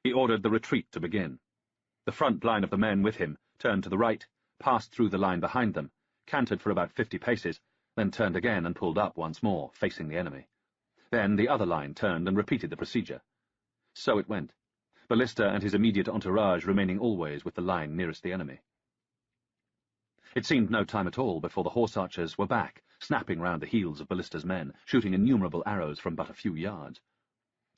He ordered the retreat to begin. The front line of the men with him turned to the right, passed through the line behind them, cantered for about 50 paces, then turned again and pulled up once more, facing the enemy. Then the other line turned and repeated the procedure. So it went, Ballista and his immediate entourage remaining always with the line nearest the enemy. It seemed no time at all before the horse archers were back, snapping round the heels of Ballista's men, shooting innumerable arrows from but a few yards.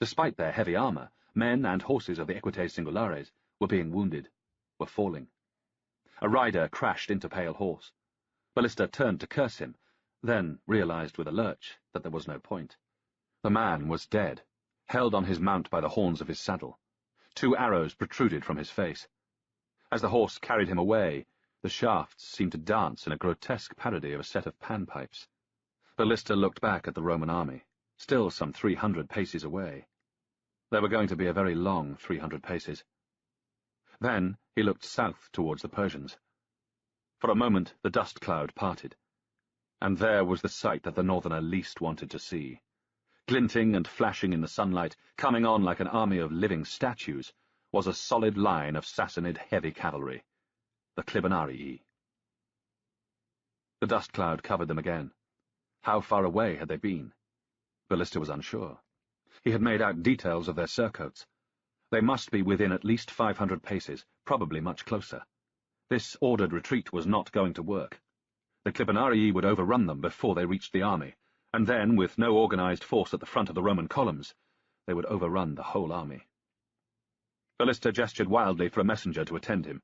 Despite their heavy armour, men and horses of the Equites Singulares were being wounded, were falling. A rider crashed into pale horse. Ballista turned to curse him, then realized with a lurch that there was no point. The man was dead, held on his mount by the horns of his saddle. 2 arrows protruded from his face. As the horse carried him away, the shafts seemed to dance in a grotesque parody of a set of panpipes. Ballista looked back at the Roman army, still some 300 paces away. They were going to be a very long 300 paces. Then he looked south towards the Persians. For a moment the dust cloud parted, and there was the sight that the northerner least wanted to see. Glinting and flashing in the sunlight, coming on like an army of living statues, was a solid line of Sassanid heavy cavalry, the Clibanarii. The dust cloud covered them again. How far away had they been? Ballista was unsure. He had made out details of their surcoats. They must be within at least 500 paces, probably much closer. This ordered retreat was not going to work. The Clibanarii would overrun them before they reached the army, and then, with no organized force at the front of the Roman columns, they would overrun the whole army. Ballista gestured wildly for a messenger to attend him.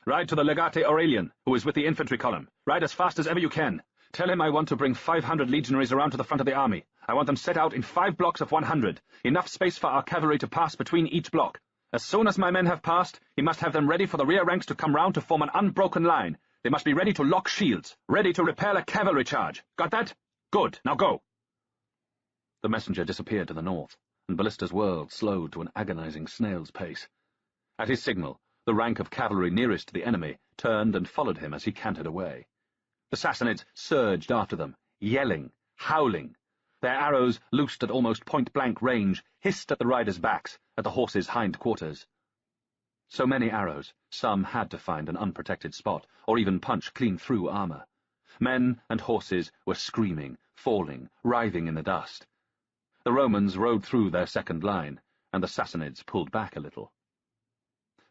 "Ride to the Legate Aurelian, who is with the infantry column. Ride as fast as ever you can. Tell him I want to bring 500 legionaries around to the front of the army. I want them set out in 5 blocks of 100, enough space for our cavalry to pass between each block. As soon as my men have passed, he must have them ready for the rear ranks to come round to form an unbroken line. They must be ready to lock shields, ready to repel a cavalry charge. Got that? Good, now go." The messenger disappeared to the north, and Ballista's world slowed to an agonizing snail's pace. At his signal, the rank of cavalry nearest to the enemy turned and followed him as he cantered away. The Sassanids surged after them, yelling, howling. Their arrows, loosed at almost point-blank range, hissed at the riders' backs, at the horses' hind quarters. So many arrows, some had to find an unprotected spot, or even punch clean through armor. Men and horses were screaming, falling, writhing in the dust. The Romans rode through their second line, and the Sassanids pulled back a little.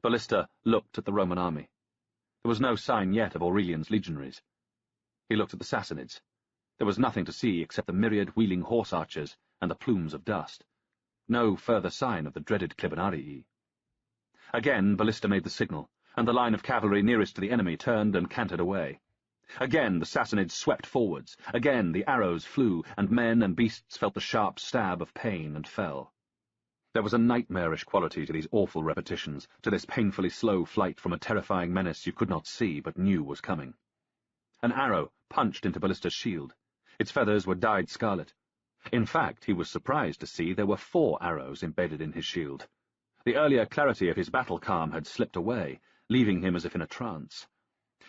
Ballista looked at the Roman army. There was no sign yet of Aurelian's legionaries. He looked at the Sassanids. There was nothing to see except the myriad wheeling horse archers and the plumes of dust. No further sign of the dreaded Clibanarii. Again Ballista made the signal, and the line of cavalry nearest to the enemy turned and cantered away. Again the Sassanids swept forwards. Again the arrows flew, and men and beasts felt the sharp stab of pain and fell. There was a nightmarish quality to these awful repetitions, to this painfully slow flight from a terrifying menace you could not see but knew was coming. An arrow punched into Ballista's shield. Its feathers were dyed scarlet. In fact, he was surprised to see there were 4 arrows embedded in his shield. The earlier clarity of his battle calm had slipped away, leaving him as if in a trance.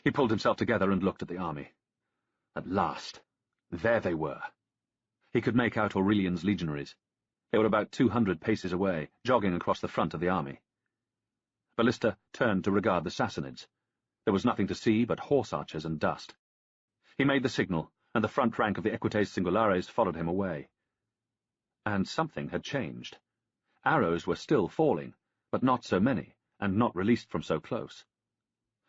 He pulled himself together and looked at the army. At last, there they were. He could make out Aurelian's legionaries. They were about 200 paces away, jogging across the front of the army. Ballista turned to regard the Sassanids. There was nothing to see but horse archers and dust. He made the signal, and the front rank of the Equites Singulares followed him away. And something had changed. Arrows were still falling, but not so many, and not released from so close.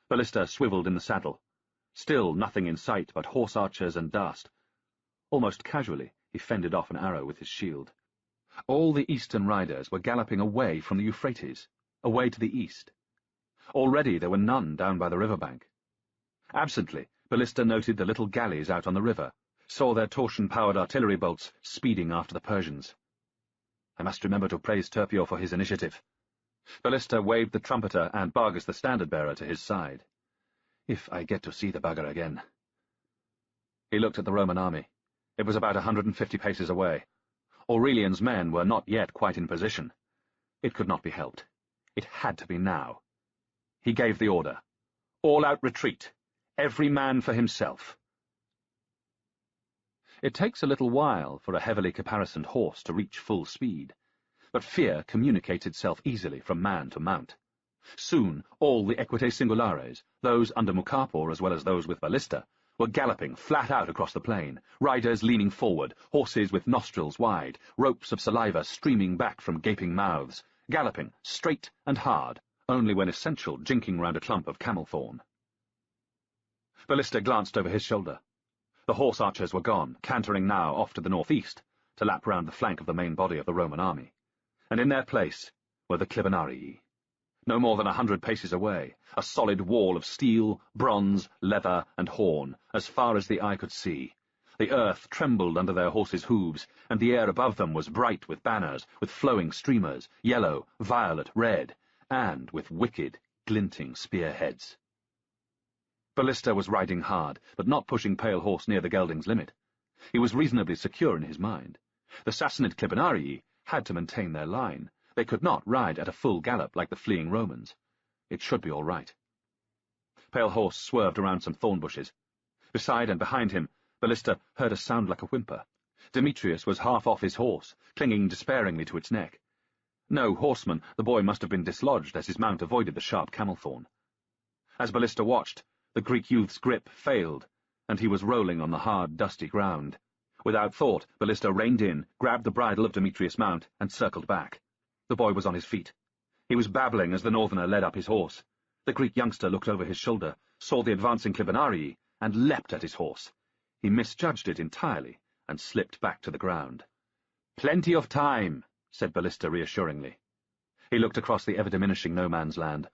Ballista swiveled in the saddle. Still nothing in sight but horse archers and dust. Almost casually, he fended off an arrow with his shield. All the eastern riders were galloping away from the Euphrates, away to the east. Already there were none down by the riverbank. Absently, Ballista noted the little galleys out on the river, saw their torsion-powered artillery bolts speeding after the Persians. I must remember to praise Turpio for his initiative. Ballista waved the trumpeter and Bargus the standard-bearer to his side. If I get to see the bugger again. He looked at the Roman army. It was about 150 paces away. Aurelian's men were not yet quite in position. It could not be helped. It had to be now. He gave the order. All-out retreat. Every man for himself. It takes a little while for a heavily caparisoned horse to reach full speed, but fear communicates itself easily from man to mount. Soon all the Equites Singulares, those under Mucapor as well as those with Ballista, were galloping flat out across the plain, riders leaning forward, horses with nostrils wide, ropes of saliva streaming back from gaping mouths, galloping straight and hard, only when essential jinking round a clump of camel thorn. Ballista glanced over his shoulder. The horse archers were gone, cantering now off to the northeast, to lap round the flank of the main body of the Roman army, and in their place were the Clibanarii. No more than 100 paces away, a solid wall of steel, bronze, leather, and horn, as far as the eye could see, The earth trembled under their horses' hooves, and the air above them was bright with banners, with flowing streamers, yellow, violet, red, and with wicked, glinting spearheads. Ballista was riding hard, but not pushing Pale Horse near the gelding's limit. He was reasonably secure in his mind. The Sassanid Clibanarii had to maintain their line. They could not ride at a full gallop like the fleeing Romans. It should be all right. Pale Horse swerved around some thorn bushes. Beside and behind him, Ballista heard a sound like a whimper. Demetrius was half off his horse, clinging despairingly to its neck. No horseman, the boy must have been dislodged as his mount avoided the sharp camel thorn. As Ballista watched, the Greek youth's grip failed, and he was rolling on the hard, dusty ground. Without thought, Ballista reined in, grabbed the bridle of Demetrius' mount, and circled back. The boy was on his feet. He was babbling as the northerner led up his horse. The Greek youngster looked over his shoulder, saw the advancing Clibanarii, and leapt at his horse. He misjudged it entirely, and slipped back to the ground. "Plenty of time," said Ballista reassuringly. He looked across the ever-diminishing no-man's land.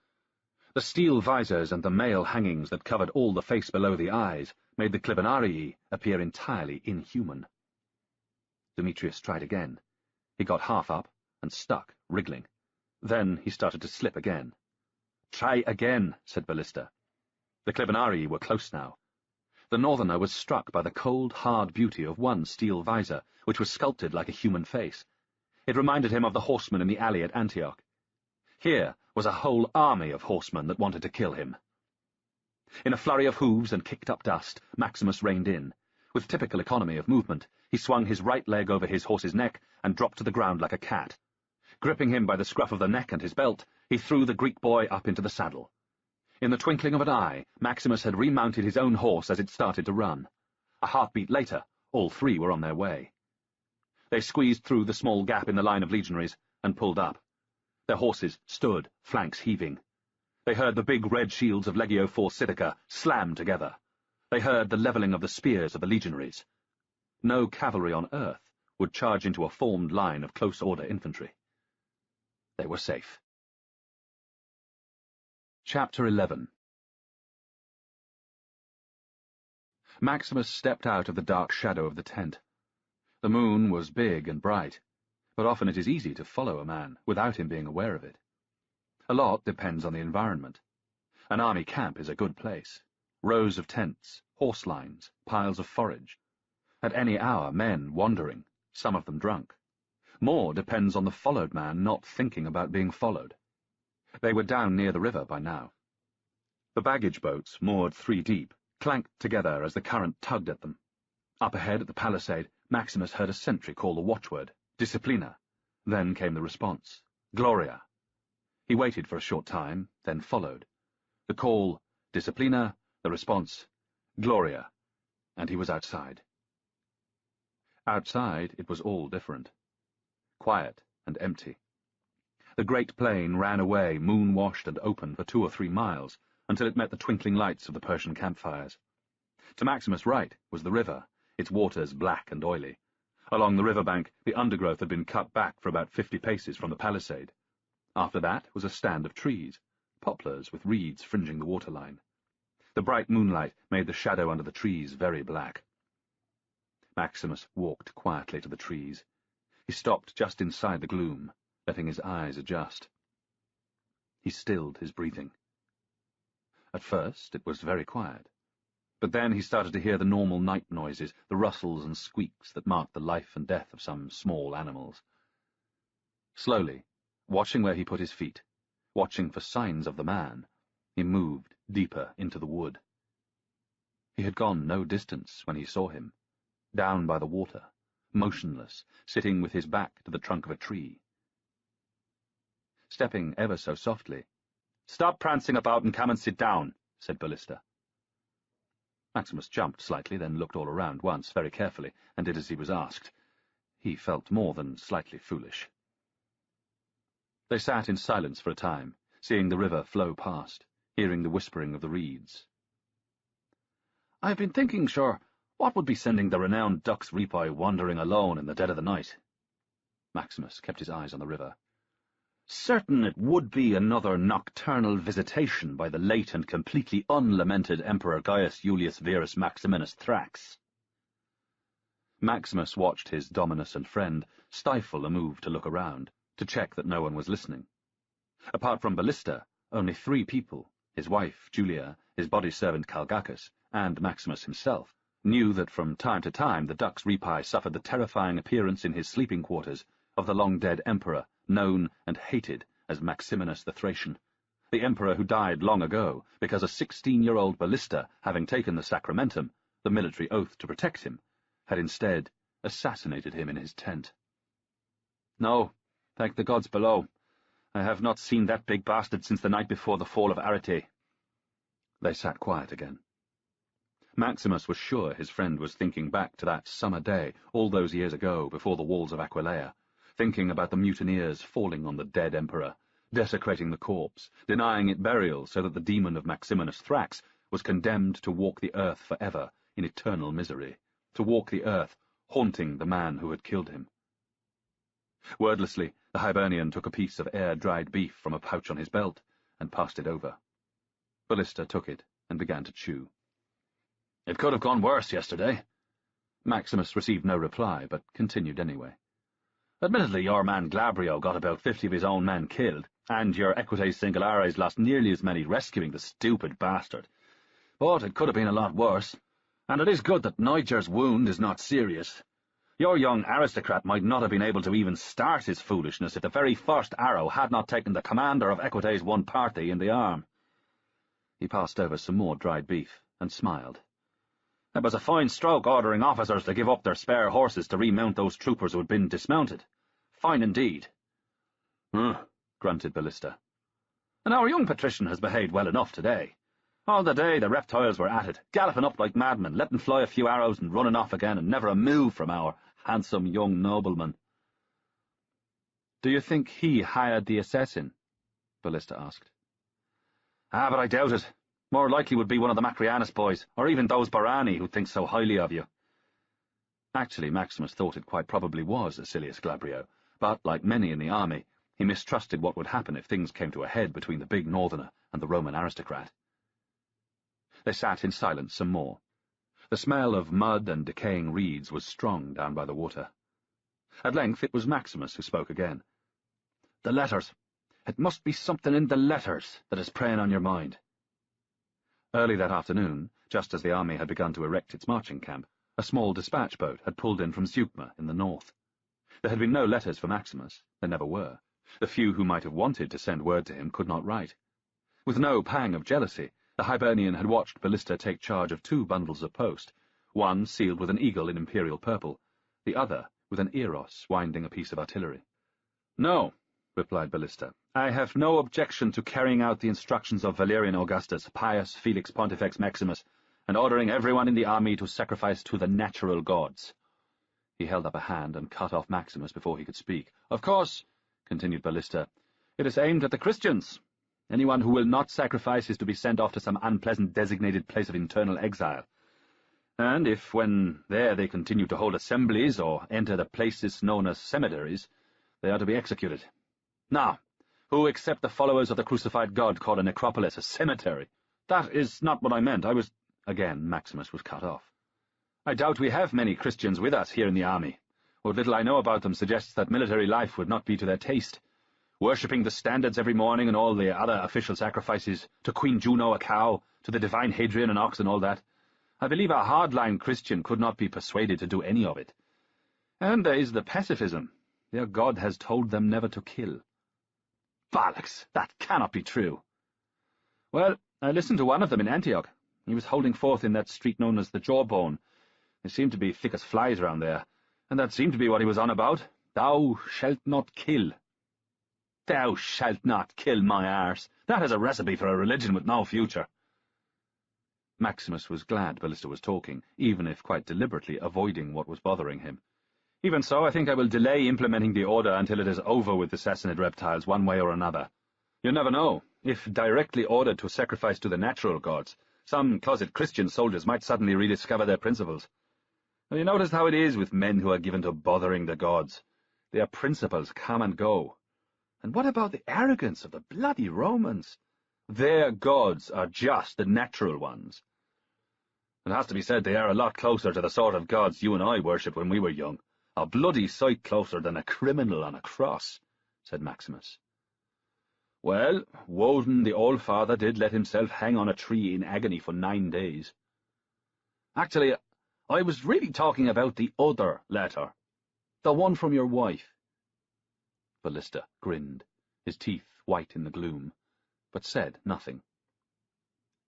The steel visors and the mail hangings that covered all the face below the eyes made the Clibanarii appear entirely inhuman. Demetrius tried again. He got half up, and stuck, wriggling. Then he started to slip again. "Try again," said Ballista. The Clibanarii were close now. The northerner was struck by the cold, hard beauty of one steel visor, which was sculpted like a human face. It reminded him of the horsemen in the alley at Antioch. Here was a whole army of horsemen that wanted to kill him. In a flurry of hooves and kicked-up dust, Maximus reined in. With typical economy of movement, he swung his right leg over his horse's neck and dropped to the ground like a cat. Gripping him by the scruff of the neck and his belt, he threw the Greek boy up into the saddle. In the twinkling of an eye, Maximus had remounted his own horse as it started to run. A heartbeat later, all three were on their way. They squeezed through the small gap in the line of legionaries and pulled up. Their horses stood, flanks heaving. They heard the big red shields of Legio IV Sithica slam together. They heard the levelling of the spears of the legionaries. No cavalry on earth would charge into a formed line of close-order infantry. They were safe. Chapter 11. Maximus stepped out of the dark shadow of the tent. The moon was big and bright, but often it is easy to follow a man without him being aware of it. A lot depends on the environment. An army camp is a good place. Rows of tents, horse lines, piles of forage. At any hour, men wandering, some of them drunk. More depends on the followed man not thinking about being followed. They were down near the river by now. The baggage boats, moored 3 deep, clanked together as the current tugged at them. Up ahead at the palisade, Maximus heard a sentry call the watchword, Disciplina. Then came the response, Gloria. He waited for a short time, then followed. The call, Disciplina, the response, Gloria, and he was outside. Outside it was all different. Quiet and empty. The great plain ran away, moon-washed and open for 2 or 3 miles, until it met the twinkling lights of the Persian campfires. To Maximus' right was the river, its waters black and oily. Along the riverbank, the undergrowth had been cut back for about 50 paces from the palisade. After that was a stand of trees, poplars with reeds fringing the waterline. The bright moonlight made the shadow under the trees very black. Maximus walked quietly to the trees. He stopped just inside the gloom, letting his eyes adjust. He stilled his breathing. At first it was very quiet, but then he started to hear the normal night noises, the rustles and squeaks that marked the life and death of some small animals. Slowly, watching where he put his feet, watching for signs of the man, he moved deeper into the wood. He had gone no distance when he saw him, down by the water, motionless, sitting with his back to the trunk of a tree. Stepping ever so softly, "Stop prancing about and come and sit down," said Ballista. Maximus jumped slightly, then looked all around once, very carefully, and did as he was asked. He felt more than slightly foolish. They sat in silence for a time, seeing the river flow past, hearing the whispering of the reeds. "I've been thinking, sure, what would be sending the renowned Dux Ripae wandering alone in the dead of the night?" Maximus kept his eyes on the river. "Certain it would be another nocturnal visitation by the late and completely unlamented Emperor Gaius Julius Verus Maximinus Thrax." Maximus watched his Dominus and friend stifle a move to look around, to check that no one was listening. Apart from Ballista, only 3 people, his wife, Julia, his body servant Calgacus, and Maximus himself, knew that from time to time the Dux Repi suffered the terrifying appearance in his sleeping quarters of the long-dead emperor, known and hated as Maximinus the Thracian, the emperor who died long ago because a 16-year-old Ballista, having taken the sacramentum, the military oath to protect him, had instead assassinated him in his tent. "No, thank the gods below. I have not seen that big bastard since the night before the fall of Arete." They sat quiet again. Maximus was sure his friend was thinking back to that summer day, all those years ago, before the walls of Aquileia, thinking about the mutineers falling on the dead emperor, desecrating the corpse, denying it burial so that the demon of Maximinus Thrax was condemned to walk the earth forever in eternal misery, to walk the earth, haunting the man who had killed him. Wordlessly, the Hibernian took a piece of air-dried beef from a pouch on his belt and passed it over. Ballista took it and began to chew. "It could have gone worse yesterday." Maximus received no reply, but continued anyway. "Admittedly, your man Glabrio got about 50 of his own men killed, and your Equites Singulares lost nearly as many rescuing the stupid bastard. But it could have been a lot worse, and it is good that Niger's wound is not serious. Your young aristocrat might not have been able to even start his foolishness if the very first arrow had not taken the commander of Equites one party in the arm." He passed over some more dried beef and smiled. "It was a fine stroke ordering officers to give up their spare horses to remount those troopers who had been dismounted. Fine indeed." Grunted Ballista. "And our young patrician has behaved well enough today. All the day the reptiles were at it, galloping up like madmen, letting fly a few arrows and running off again, and never a move from our handsome young nobleman." "Do you think he hired the assassin?" Ballista asked. But I doubt it. More likely would be one of the Macrianus boys, or even those Barani who think so highly of you." Actually, Maximus thought it quite probably was Acilius Glabrio, but, like many in the army, he mistrusted what would happen if things came to a head between the big northerner and the Roman aristocrat. They sat in silence some more. The smell of mud and decaying reeds was strong down by the water. At length it was Maximus who spoke again. "The letters. It must be something in the letters that is preying on your mind." Early that afternoon, just as the army had begun to erect its marching camp, a small dispatch boat had pulled in from Zeugma in the north. There had been no letters for Maximus. There never were. The few who might have wanted to send word to him could not write. With no pang of jealousy, the Hibernian had watched Ballista take charge of 2 bundles of post, one sealed with an eagle in imperial purple, the other with an eros winding a piece of artillery. "No," replied Ballista. "I have no objection to carrying out the instructions of Valerian Augustus, Pius Felix Pontifex Maximus, and ordering everyone in the army to sacrifice to the natural gods." He held up a hand and cut off Maximus before he could speak. "Of course," continued Ballista, "it is aimed at the Christians. Anyone who will not sacrifice is to be sent off to some unpleasant designated place of internal exile. And if, when there, they continue to hold assemblies or enter the places known as cemeteries, they are to be executed. Now, who except the followers of the crucified God call a necropolis a cemetery? That is not what I meant. I was—" Again Maximus was cut off. "I doubt we have many Christians with us here in the army. What little I know about them suggests that military life would not be to their taste. Worshipping the standards every morning and all the other official sacrifices, to Queen Juno a cow, to the divine Hadrian an ox and all that. I believe a hardline Christian could not be persuaded to do any of it. And there is the pacifism. Their God has told them never to kill." "Bollocks! That cannot be true." "Well, I listened to one of them in Antioch. He was holding forth in that street known as the Jawbone. They seemed to be thick as flies around there, and that seemed to be what he was on about. Thou shalt not kill. Thou shalt not kill, my arse. That is a recipe for a religion with no future." Maximus was glad Ballista was talking, even if quite deliberately avoiding what was bothering him. "Even so, I think I will delay implementing the order until it is over with the Sassanid reptiles one way or another. You never know. If directly ordered to sacrifice to the natural gods, some closet Christian soldiers might suddenly rediscover their principles. Have you noticed how it is with men who are given to bothering the gods? Their principles come and go. And what about the arrogance of the bloody Romans? Their gods are just the natural ones." It has to be said they are a lot closer to the sort of gods you and I worshipped when we were young. A bloody sight closer than a criminal on a cross, said Maximus. Well, Woden the All-Father did let himself hang on a tree in agony for 9 days. Actually, I was really talking about the other letter. The one from your wife. Ballista grinned, his teeth white in the gloom, but said nothing.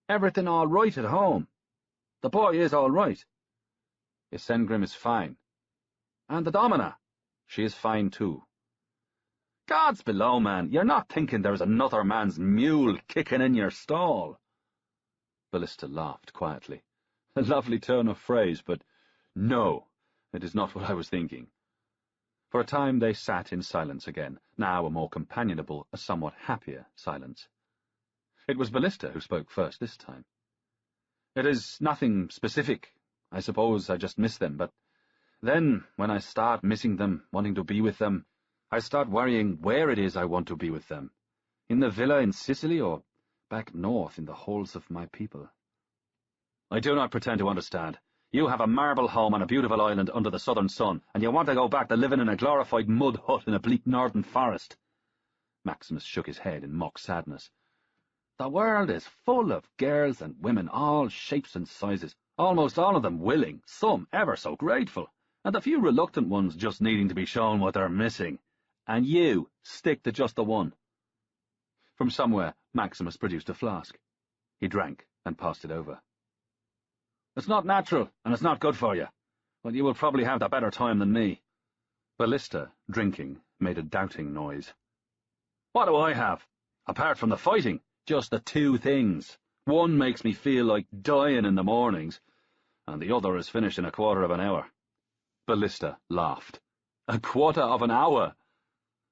Everything all right at home? The boy is all right. Ysengrim is fine. And the Domina? She is fine too. Gods below, man, you're not thinking there's another man's mule kicking in your stall? Ballista laughed quietly. A lovely turn of phrase, but no, it is not what I was thinking. For a time they sat in silence again, now a more companionable, a somewhat happier silence. It was Ballista who spoke first this time. It is nothing specific. I suppose I just miss them, but then, when I start missing them, wanting to be with them, I start worrying where it is I want to be with them. In the villa in Sicily, or back north in the halls of my people. I do not pretend to understand. You have a marble home on a beautiful island under the southern sun, and you want to go back to living in a glorified mud hut in a bleak northern forest. Maximus shook his head in mock sadness. The world is full of girls and women, all shapes and sizes, almost all of them willing, some ever so grateful, and a few reluctant ones just needing to be shown what they're missing. And you stick to just the one. From somewhere, Maximus produced a flask. He drank and passed it over. It's not natural, and it's not good for you, but you will probably have the better time than me. Ballista, drinking, made a doubting noise. What do I have? Apart from the fighting, just the two things. One makes me feel like dying in the mornings, and the other is finished in a quarter of an hour. Ballista laughed. A quarter of an hour?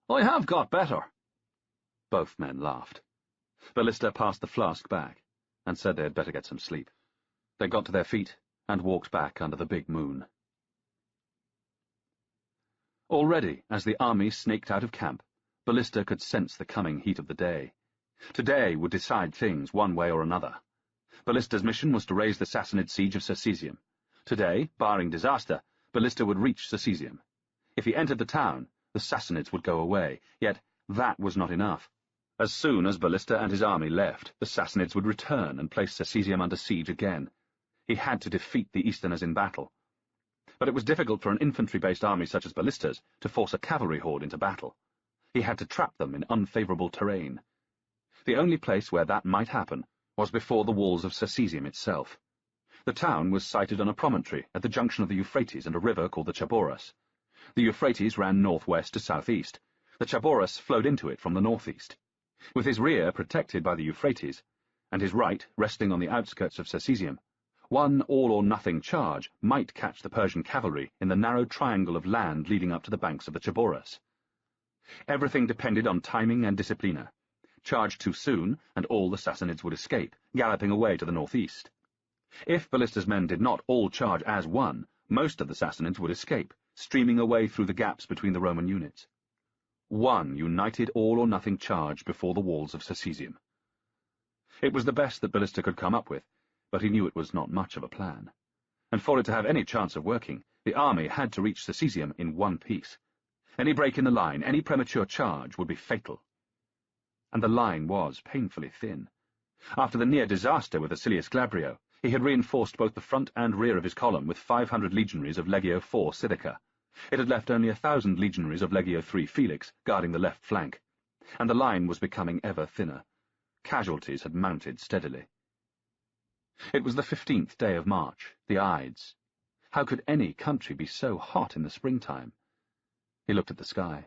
I have got better. Both men laughed. Ballista passed the flask back, and said they had better get some sleep. They got to their feet and walked back under the big moon. Already, as the army snaked out of camp, Ballista could sense the coming heat of the day. Today would decide things one way or another. Ballista's mission was to raise the Sassanid siege of Circesium. Today, barring disaster, Ballista would reach Circesium. If he entered the town, the Sassanids would go away, yet that was not enough. As soon as Ballista and his army left, the Sassanids would return and place Circesium under siege again. He had to defeat the Easterners in battle. But it was difficult for an infantry-based army such as Ballista's to force a cavalry horde into battle. He had to trap them in unfavourable terrain. The only place where that might happen was before the walls of Circesium itself. The town was sited on a promontory at the junction of the Euphrates and a river called the Chaboras. The Euphrates ran northwest to southeast. The Chaboras flowed into it from the northeast. With his rear protected by the Euphrates, and his right resting on the outskirts of Circesium, one all-or-nothing charge might catch the Persian cavalry in the narrow triangle of land leading up to the banks of the Chaboras. Everything depended on timing and disciplina. Charge too soon, and all the Sassanids would escape, galloping away to the northeast. If Ballista's men did not all charge as one, most of the Sassanids would escape, streaming away through the gaps between the Roman units. One united all-or-nothing charge before the walls of Circesium. It was the best that Ballista could come up with, but he knew it was not much of a plan. And for it to have any chance of working, the army had to reach Circesium in one piece. Any break in the line, any premature charge would be fatal. And the line was painfully thin. After the near disaster with Acilius Glabrio, he had reinforced both the front and rear of his column with 500 legionaries of Legio IV Sicica. It had left only 1,000 legionaries of Legio III Felix guarding the left flank, and the line was becoming ever thinner. Casualties had mounted steadily. It was the 15th day of March, the Ides. How could any country be so hot in the springtime? He looked at the sky.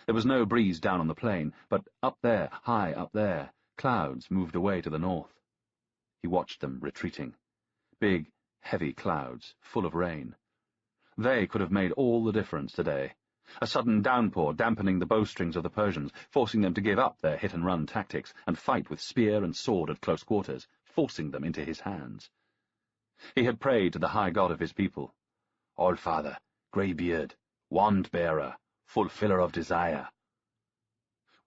There was no breeze down on the plain, but up there, high up there, clouds moved away to the north. He watched them retreating. Big, heavy clouds, full of rain. They could have made all the difference today. A sudden downpour dampening the bowstrings of the Persians, forcing them to give up their hit-and-run tactics and fight with spear and sword at close quarters, forcing them into his hands. He had prayed to the high god of his people. All-Father, grey-beard, wand-bearer, fulfiller of desire.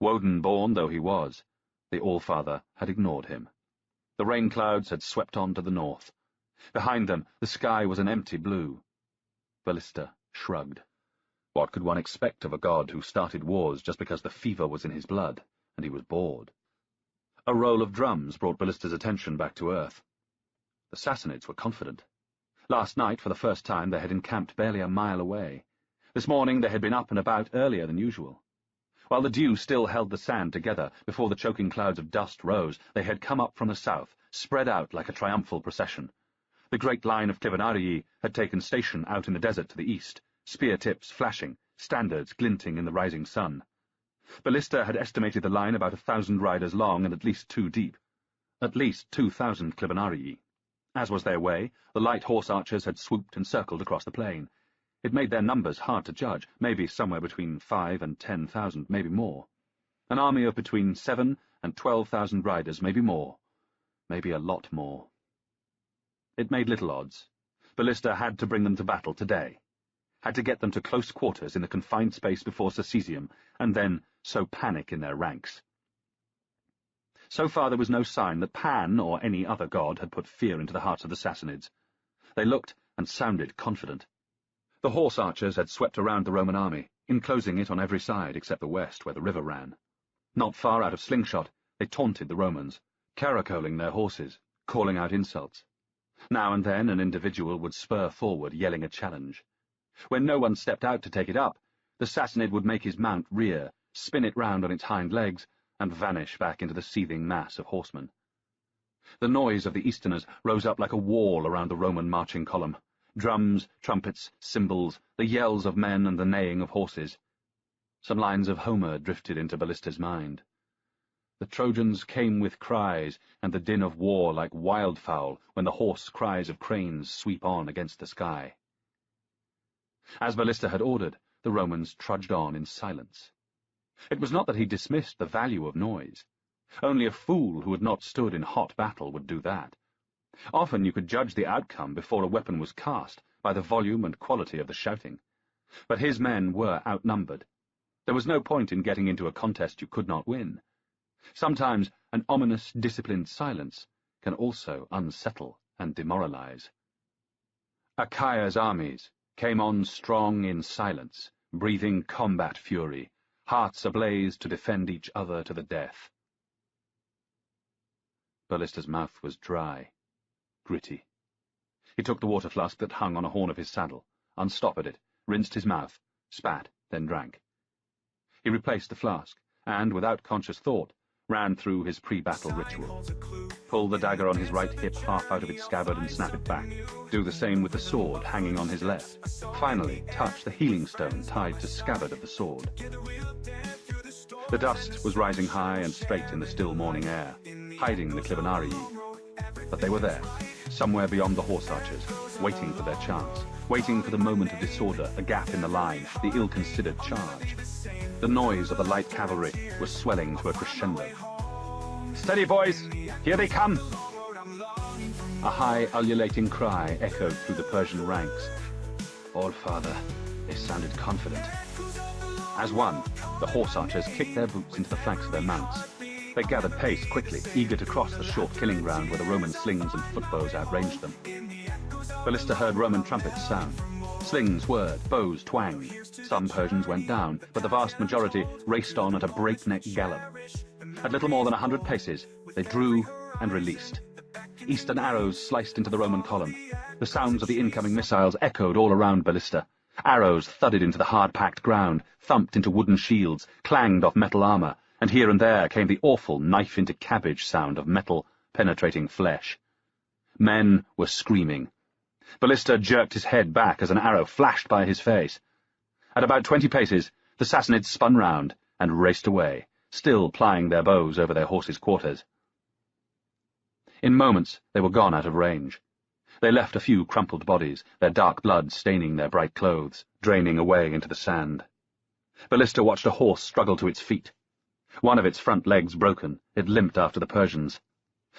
Woden-born though he was, the All-Father had ignored him. The rain clouds had swept on to the north. Behind them, the sky was an empty blue. Ballista shrugged. What could one expect of a god who started wars just because the fever was in his blood, and he was bored? A roll of drums brought Ballista's attention back to earth. The Sassanids were confident. Last night, for the first time, they had encamped barely a mile away. This morning they had been up and about earlier than usual. While the dew still held the sand together before the choking clouds of dust rose, they had come up from the south, spread out like a triumphal procession. The great line of Clibanarii had taken station out in the desert to the east, spear tips flashing, standards glinting in the rising sun. Ballista had estimated the line about 1,000 riders long and at least 2 deep. At least 2,000 Clibanarii. As was their way, the light horse archers had swooped and circled across the plain. It made their numbers hard to judge, maybe somewhere between 5,000 and 10,000, maybe more. An army of between 7,000 and 12,000 riders, maybe more. Maybe a lot more. It made little odds. Ballista had to bring them to battle today. Had to get them to close quarters in the confined space before Circesium, and then sow panic in their ranks. So far there was no sign that Pan or any other god had put fear into the hearts of the Sassanids. They looked and sounded confident. The horse archers had swept around the Roman army, enclosing it on every side except the west where the river ran. Not far out of slingshot, they taunted the Romans, caracoling their horses, calling out insults. Now and then an individual would spur forward, yelling a challenge. When no one stepped out to take it up, the Sassanid would make his mount rear, spin it round on its hind legs, and vanish back into the seething mass of horsemen. The noise of the Easterners rose up like a wall around the Roman marching column. Drums, trumpets, cymbals, the yells of men and the neighing of horses. Some lines of Homer drifted into Ballista's mind. The Trojans came with cries, and the din of war like wildfowl when the hoarse cries of cranes sweep on against the sky. As Ballista had ordered, the Romans trudged on in silence. It was not that he dismissed the value of noise. Only a fool who had not stood in hot battle would do that. Often you could judge the outcome before a weapon was cast by the volume and quality of the shouting. But his men were outnumbered. There was no point in getting into a contest you could not win. Sometimes an ominous, disciplined silence can also unsettle and demoralize. Achaea's armies came on strong in silence, breathing combat fury, hearts ablaze to defend each other to the death. Ballista's mouth was dry, gritty. He took the water flask that hung on a horn of his saddle, unstoppered it, rinsed his mouth, spat, then drank. He replaced the flask, and, without conscious thought, ran through his pre-battle ritual. Pull the dagger on his right hip half out of its scabbard and snap it back. Do the same with the sword hanging on his left. Finally, touch the healing stone tied to scabbard of the sword. The dust was rising high and straight in the still morning air, hiding the Clibanarii. But they were there, somewhere beyond the horse archers, waiting for their chance, waiting for the moment of disorder, a gap in the line, the ill-considered charge. The noise of the light cavalry was swelling to a crescendo. "Steady, boys! Here they come!" A high, ululating cry echoed through the Persian ranks. All-Father, they sounded confident. As one, the horse archers kicked their boots into the flanks of their mounts. They gathered pace quickly, eager to cross the short killing ground where the Roman slings and footbows outranged them. Ballista heard Roman trumpets sound. Slings whirred, bows twanged. Some Persians went down, but the vast majority raced on at a breakneck gallop. At little more than 100 paces, they drew and released. Eastern arrows sliced into the Roman column. The sounds of the incoming missiles echoed all around Ballista. Arrows thudded into the hard-packed ground, thumped into wooden shields, clanged off metal armor, and here and there came the awful knife-into-cabbage sound of metal penetrating flesh. Men were screaming. Ballista jerked his head back as an arrow flashed by his face. At about 20 paces, the Sassanids spun round and raced away, still plying their bows over their horses' quarters. In moments they were gone out of range. They left a few crumpled bodies, their dark blood staining their bright clothes, draining away into the sand. Ballista watched a horse struggle to its feet. One of its front legs broken, it limped after the Persians.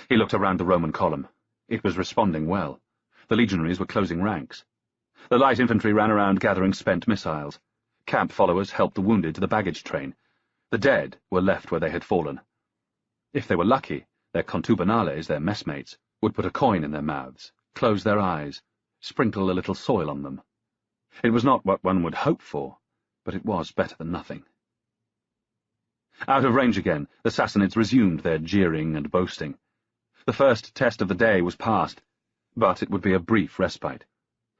He looked around the Roman column. It was responding well. The legionaries were closing ranks. The light infantry ran around gathering spent missiles. Camp followers helped the wounded to the baggage train. The dead were left where they had fallen. If they were lucky, their contubenales, their messmates, would put a coin in their mouths, close their eyes, sprinkle a little soil on them. It was not what one would hope for, but it was better than nothing. Out of range again, the Sassanids resumed their jeering and boasting. The first test of the day was passed, but it would be a brief respite.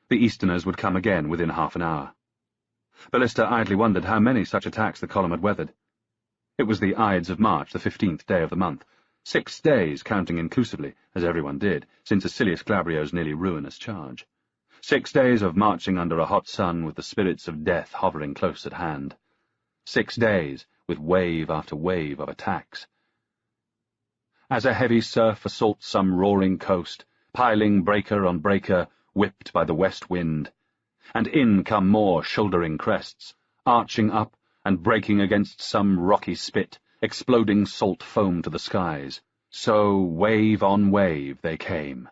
The Easterners would come again within half an hour. Ballista idly wondered how many such attacks the column had weathered. It was the Ides of March, the 15th day of the month, 6 days counting inclusively, as everyone did, since Acilius Glabrio's nearly ruinous charge. 6 days of marching under a hot sun with the spirits of death hovering close at hand. 6 days with wave after wave of attacks. As a heavy surf assaults some roaring coast, piling breaker on breaker, whipped by the west wind, and in come more shouldering crests, arching up and breaking against some rocky spit, exploding salt foam to the skies. So, wave on wave, they came.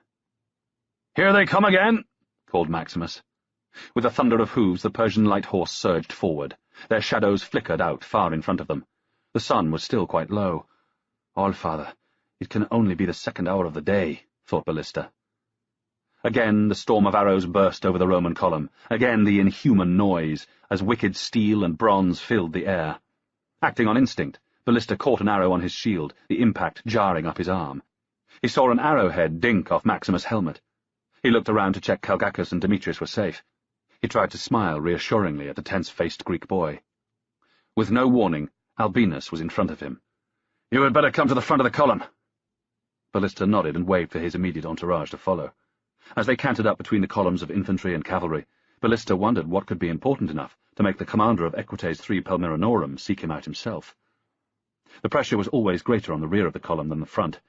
"Here they come again!" called Maximus. With a thunder of hooves, the Persian light horse surged forward. Their shadows flickered out far in front of them. The sun was still quite low. "All-Father, it can only be the 2nd hour of the day," thought Ballista. Again the storm of arrows burst over the Roman column, again the inhuman noise, as wicked steel and bronze filled the air. Acting on instinct, Ballista caught an arrow on his shield, the impact jarring up his arm. He saw an arrowhead dink off Maximus' helmet. He looked around to check Calgacus and Demetrius were safe. He tried to smile reassuringly at the tense-faced Greek boy. With no warning, Albinus was in front of him. "You had better come to the front of the column." Ballista nodded and waved for his immediate entourage to follow. As they cantered up between the columns of infantry and cavalry, Ballista wondered what could be important enough to make the commander of Equites III Palmyranorum seek him out himself. The pressure was always greater on the rear of the column than the front,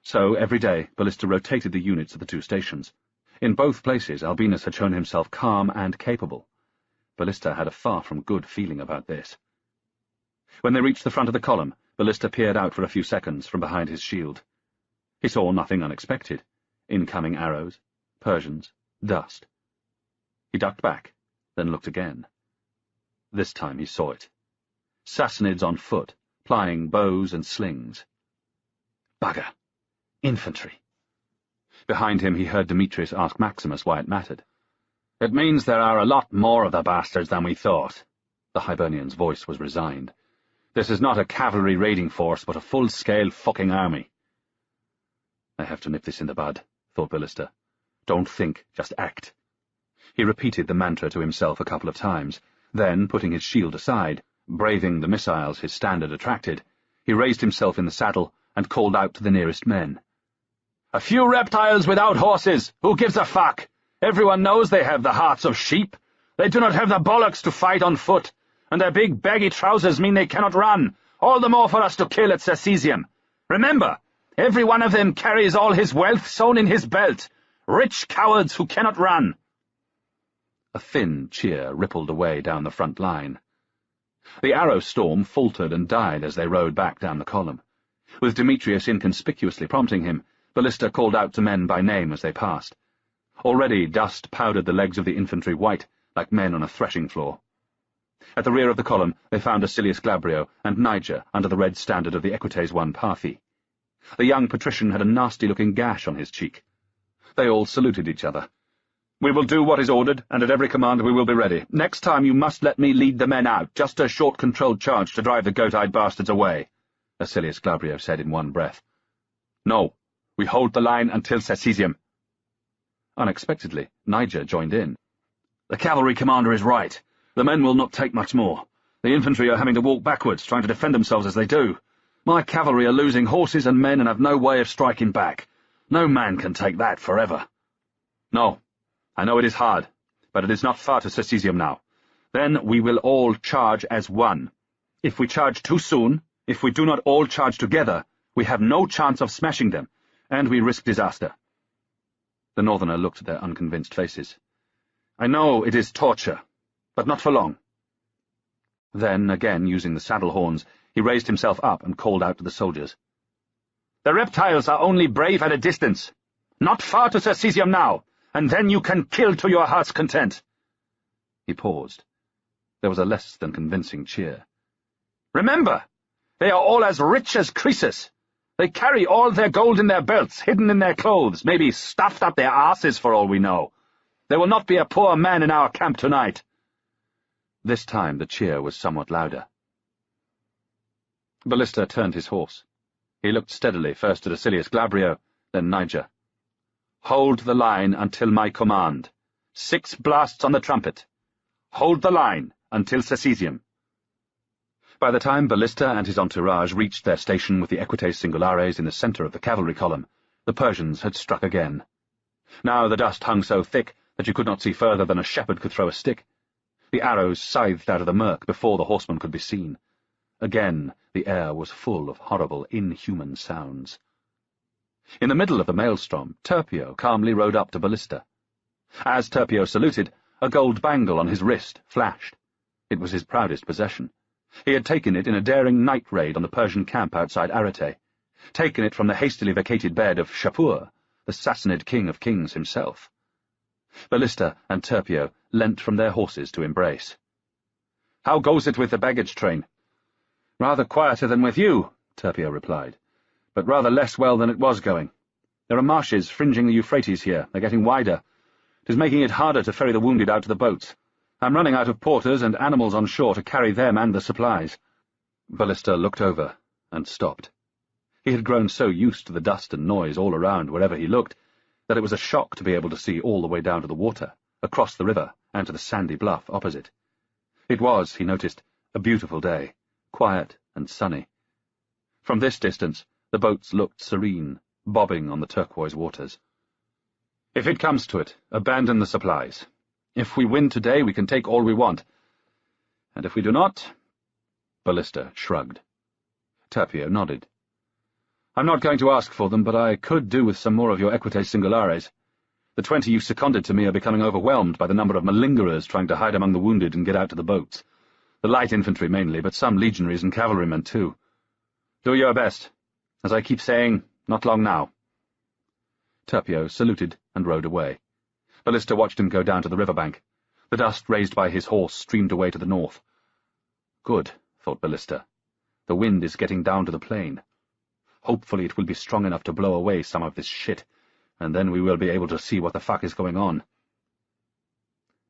so every day Ballista rotated the units at the 2 stations. In both places Albinus had shown himself calm and capable. Ballista had a far from good feeling about this. When they reached the front of the column, Ballista peered out for a few seconds from behind his shield. He saw nothing unexpected. Incoming arrows, Persians, dust. He ducked back, then looked again. This time he saw it. Sassanids on foot, plying bows and slings. Bugger! Infantry! Behind him he heard Demetrius ask Maximus why it mattered. "It means there are a lot more of the bastards than we thought." The Hibernian's voice was resigned. "This is not a cavalry raiding force, but a full-scale fucking army." "I have to nip this in the bud," thought Ballista. "Don't think, just act." He repeated the mantra to himself a couple of times, then, putting his shield aside, braving the missiles his standard attracted, he raised himself in the saddle and called out to the nearest men. "A few reptiles without horses! Who gives a fuck? Everyone knows they have the hearts of sheep. They do not have the bollocks to fight on foot, and their big baggy trousers mean they cannot run. All the more for us to kill at Cecesium. Remember, every one of them carries all his wealth sewn in his belt. Rich cowards who cannot run." A thin cheer rippled away down the front line. The arrow storm faltered and died as they rode back down the column. With Demetrius inconspicuously prompting him, Ballista called out to men by name as they passed. Already dust powdered the legs of the infantry white, like men on a threshing floor. At the rear of the column they found Acilius Glabrio and Niger under the red standard of the Equites I Parthi. The young patrician had a nasty-looking gash on his cheek. They all saluted each other. "We will do what is ordered, and at every command we will be ready. Next time you must let me lead the men out, just a short controlled charge to drive the goat-eyed bastards away," Acilius Glabrio said in one breath. "No. We hold the line until Cecesium." Unexpectedly, Niger joined in. "The cavalry commander is right. The men will not take much more. The infantry are having to walk backwards, trying to defend themselves as they do. My cavalry are losing horses and men and have no way of striking back. No man can take that forever." "No, I know it is hard, but it is not far to Cecesium now. Then we will all charge as one. If we charge too soon, if we do not all charge together, we have no chance of smashing them, and we risk disaster." The northerner looked at their unconvinced faces. "I know it is torture, but not for long." Then, again using the saddle horns, he raised himself up and called out to the soldiers. "The reptiles are only brave at a distance. Not far to Cecesium now, and then you can kill to your heart's content." He paused. There was a less than convincing cheer. "Remember, they are all as rich as Croesus. They carry all their gold in their belts, hidden in their clothes, maybe stuffed up their asses for all we know. There will not be a poor man in our camp tonight." This time the cheer was somewhat louder. Ballista turned his horse. He looked steadily first at Acilius Glabrio, then Niger. "Hold the line until my command. 6 blasts on the trumpet. Hold the line until Cesium." By the time Ballista and his entourage reached their station with the equites singulares in the centre of the cavalry column, the Persians had struck again. Now the dust hung so thick that you could not see further than a shepherd could throw a stick. The arrows scythed out of the murk before the horsemen could be seen. Again the air was full of horrible, inhuman sounds. In the middle of the maelstrom, Turpio calmly rode up to Ballista. As Turpio saluted, a gold bangle on his wrist flashed. It was his proudest possession. He had taken it in a daring night raid on the Persian camp outside Arete, taken it from the hastily vacated bed of Shapur, the Sassanid king of kings himself. Ballista and Turpio leant from their horses to embrace. "How goes it with the baggage train?" "Rather quieter than with you," Turpio replied, "but rather less well than it was going. There are marshes fringing the Euphrates here. They're getting wider. It is making it harder to ferry the wounded out to the boats. I'm running out of porters and animals on shore to carry them and the supplies." Ballista looked over and stopped. He had grown so used to the dust and noise all around wherever he looked that it was a shock to be able to see all the way down to the water, across the river, and to the sandy bluff opposite. It was, he noticed, a beautiful day, quiet and sunny. From this distance, the boats looked serene, bobbing on the turquoise waters. "If it comes to it, abandon the supplies. If we win today, we can take all we want. And if we do not—" Ballista shrugged. Turpio nodded. "I'm not going to ask for them, but I could do with some more of your equites singulares. The 20 you seconded to me are becoming overwhelmed by the number of malingerers trying to hide among the wounded and get out to the boats. The light infantry mainly, but some legionaries and cavalrymen too. Do your best. As I keep saying, not long now." Turpio saluted and rode away. Ballista watched him go down to the riverbank. The dust raised by his horse streamed away to the north. Good, thought Ballista. The wind is getting down to the plain. Hopefully it will be strong enough to blow away some of this shit, and then we will be able to see what the fuck is going on.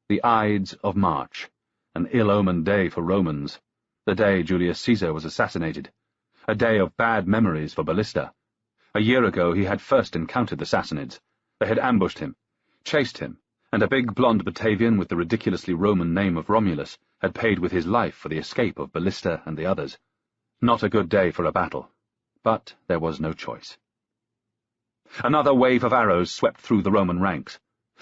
The Ides of March, an ill-omened day for Romans, the day Julius Caesar was assassinated, a day of bad memories for Ballista. A year ago he had first encountered the Sassanids. They had ambushed him, chased him, and a big blonde Batavian with the ridiculously Roman name of Romulus had paid with his life for the escape of Ballista and the others. Not a good day for a battle, but there was no choice. Another wave of arrows swept through the Roman ranks.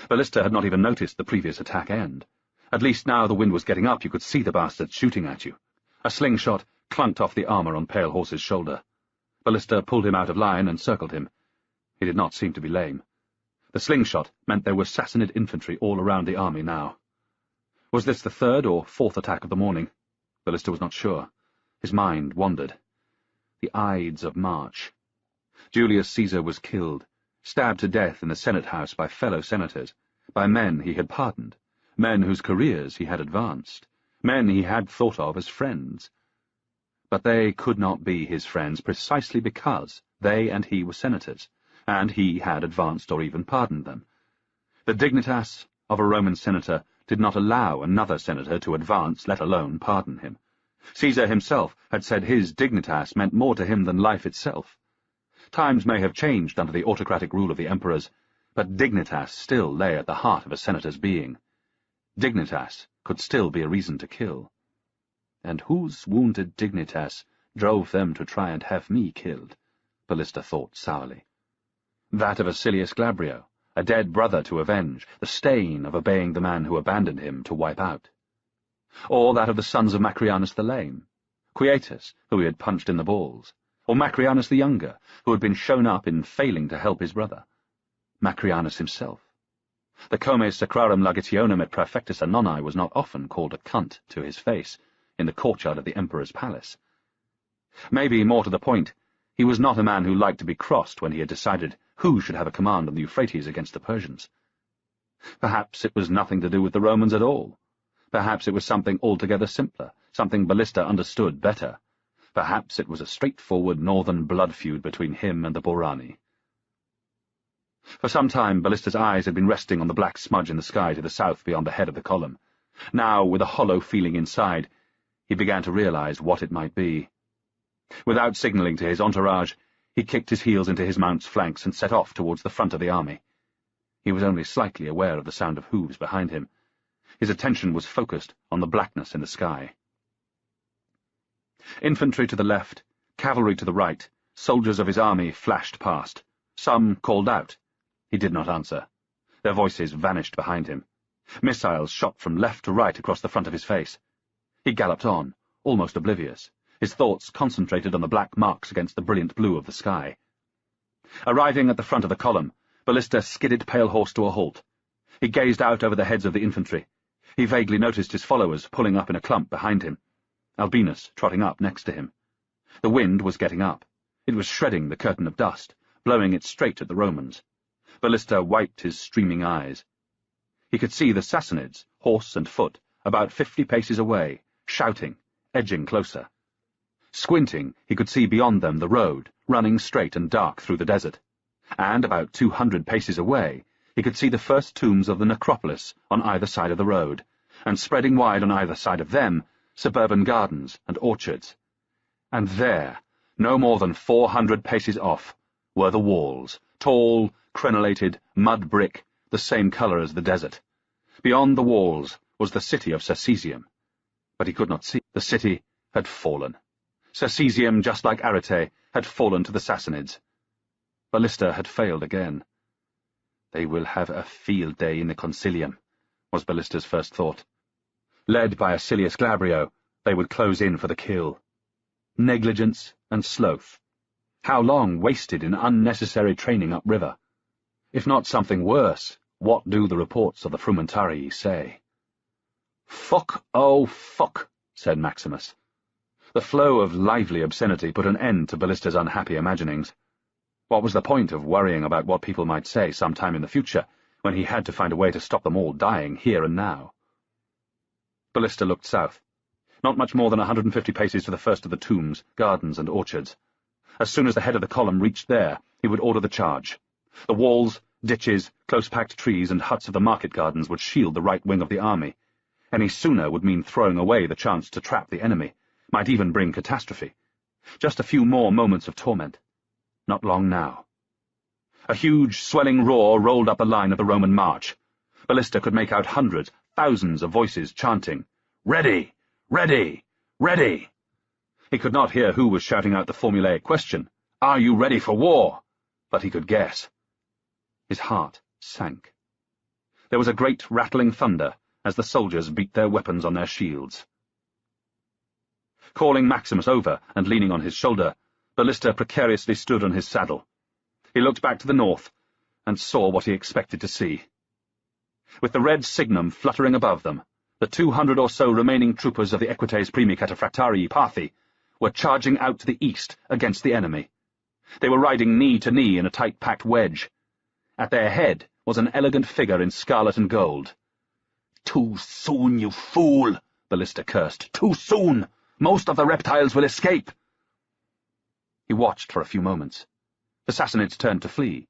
Ballista had not even noticed the previous attack end. At least now the wind was getting up, you could see the bastards shooting at you. A slingshot clunked off the armour on Pale Horse's shoulder. Ballista pulled him out of line and circled him. He did not seem to be lame. The slingshot meant there was Sassanid infantry all around the army now. Was this the third or fourth attack of the morning? Ballista was not sure. His mind wandered. The Ides of March. Julius Caesar was killed, stabbed to death in the Senate House by fellow senators, by men he had pardoned, men whose careers he had advanced, men he had thought of as friends. But they could not be his friends precisely because they and he were senators, and he had advanced or even pardoned them. The dignitas of a Roman senator did not allow another senator to advance, let alone pardon him. Caesar himself had said his dignitas meant more to him than life itself. Times may have changed under the autocratic rule of the emperors, but dignitas still lay at the heart of a senator's being. Dignitas could still be a reason to kill. And whose wounded dignitas drove them to try and have me killed? Ballista thought sourly. That of Acilius Glabrio, a dead brother to avenge, the stain of obeying the man who abandoned him to wipe out. Or that of the sons of Macrianus the Lame, Quietus, who he had punched in the balls, or Macrianus the Younger, who had been shown up in failing to help his brother. Macrianus himself. The Comes Sacrarum Lagitionum et Praefectus Annoni was not often called a cunt to his face in the courtyard of the emperor's palace. Maybe, more to the point, he was not a man who liked to be crossed when he had decided who should have a command on the Euphrates against the Persians. Perhaps it was nothing to do with the Romans at all. Perhaps it was something altogether simpler, something Ballista understood better. Perhaps it was a straightforward northern blood feud between him and the Borani. For some time, Ballista's eyes had been resting on the black smudge in the sky to the south beyond the head of the column. Now, with a hollow feeling inside, he began to realize what it might be. Without signalling to his entourage, he kicked his heels into his mount's flanks and set off towards the front of the army. He was only slightly aware of the sound of hooves behind him. His attention was focused on the blackness in the sky. Infantry to the left, cavalry to the right, soldiers of his army flashed past. Some called out. He did not answer. Their voices vanished behind him. Missiles shot from left to right across the front of his face. He galloped on, almost oblivious, his thoughts concentrated on the black marks against the brilliant blue of the sky. Arriving at the front of the column, Ballista skidded Pale Horse to a halt. He gazed out over the heads of the infantry. He vaguely noticed his followers pulling up in a clump behind him, Albinus trotting up next to him. The wind was getting up. It was shredding the curtain of dust, blowing it straight at the Romans. Ballista wiped his streaming eyes. He could see the Sassanids, horse and foot, about 50 paces away, shouting, edging closer. Squinting, he could see beyond them the road, running straight and dark through the desert. And about 200 paces away, he could see the first tombs of the necropolis on either side of the road, and spreading wide on either side of them, suburban gardens and orchards. And there, no more than 400 paces off, were the walls, tall, crenellated, mud brick, the same colour as the desert. Beyond the walls was the city of Circesium. But he could not see. The city had fallen. Circesium, just like Arete, had fallen to the Sassanids. Ballista had failed again. They will have a field day in the Concilium, was Ballista's first thought. Led by Acilius Glabrio, they would close in for the kill. Negligence and sloth. How long wasted in unnecessary training upriver? If not something worse, what do the reports of the Frumentarii say? "Fuck, oh, fuck," said Maximus. The flow of lively obscenity put an end to Ballista's unhappy imaginings. What was the point of worrying about what people might say sometime in the future, when he had to find a way to stop them all dying here and now? Ballista looked south. Not much more than 150 paces to the first of the tombs, gardens, and orchards. As soon as the head of the column reached there, he would order the charge. The walls, ditches, close-packed trees, and huts of the market gardens would shield the right wing of the army. Any sooner would mean throwing away the chance to trap the enemy, might even bring catastrophe. Just a few more moments of torment. Not long now. A huge, swelling roar rolled up the line of the Roman march. Ballista could make out hundreds, thousands of voices chanting, "Ready! Ready! Ready!" He could not hear who was shouting out the formulaic question, "Are you ready for war?" But he could guess. His heart sank. There was a great rattling thunder as the soldiers beat their weapons on their shields. Calling Maximus over and leaning on his shoulder, Ballista precariously stood on his saddle. He looked back to the north and saw what he expected to see. With the red signum fluttering above them, the 200 or so remaining troopers of the Equites Primi Cataphractarii Parthi were charging out to the east against the enemy. They were riding knee to knee in a tight-packed wedge. At their head was an elegant figure in scarlet and gold. "Too soon, you fool!" Ballista cursed. "Too soon! Most of the reptiles will escape!" He watched for a few moments. The Sassanids turned to flee.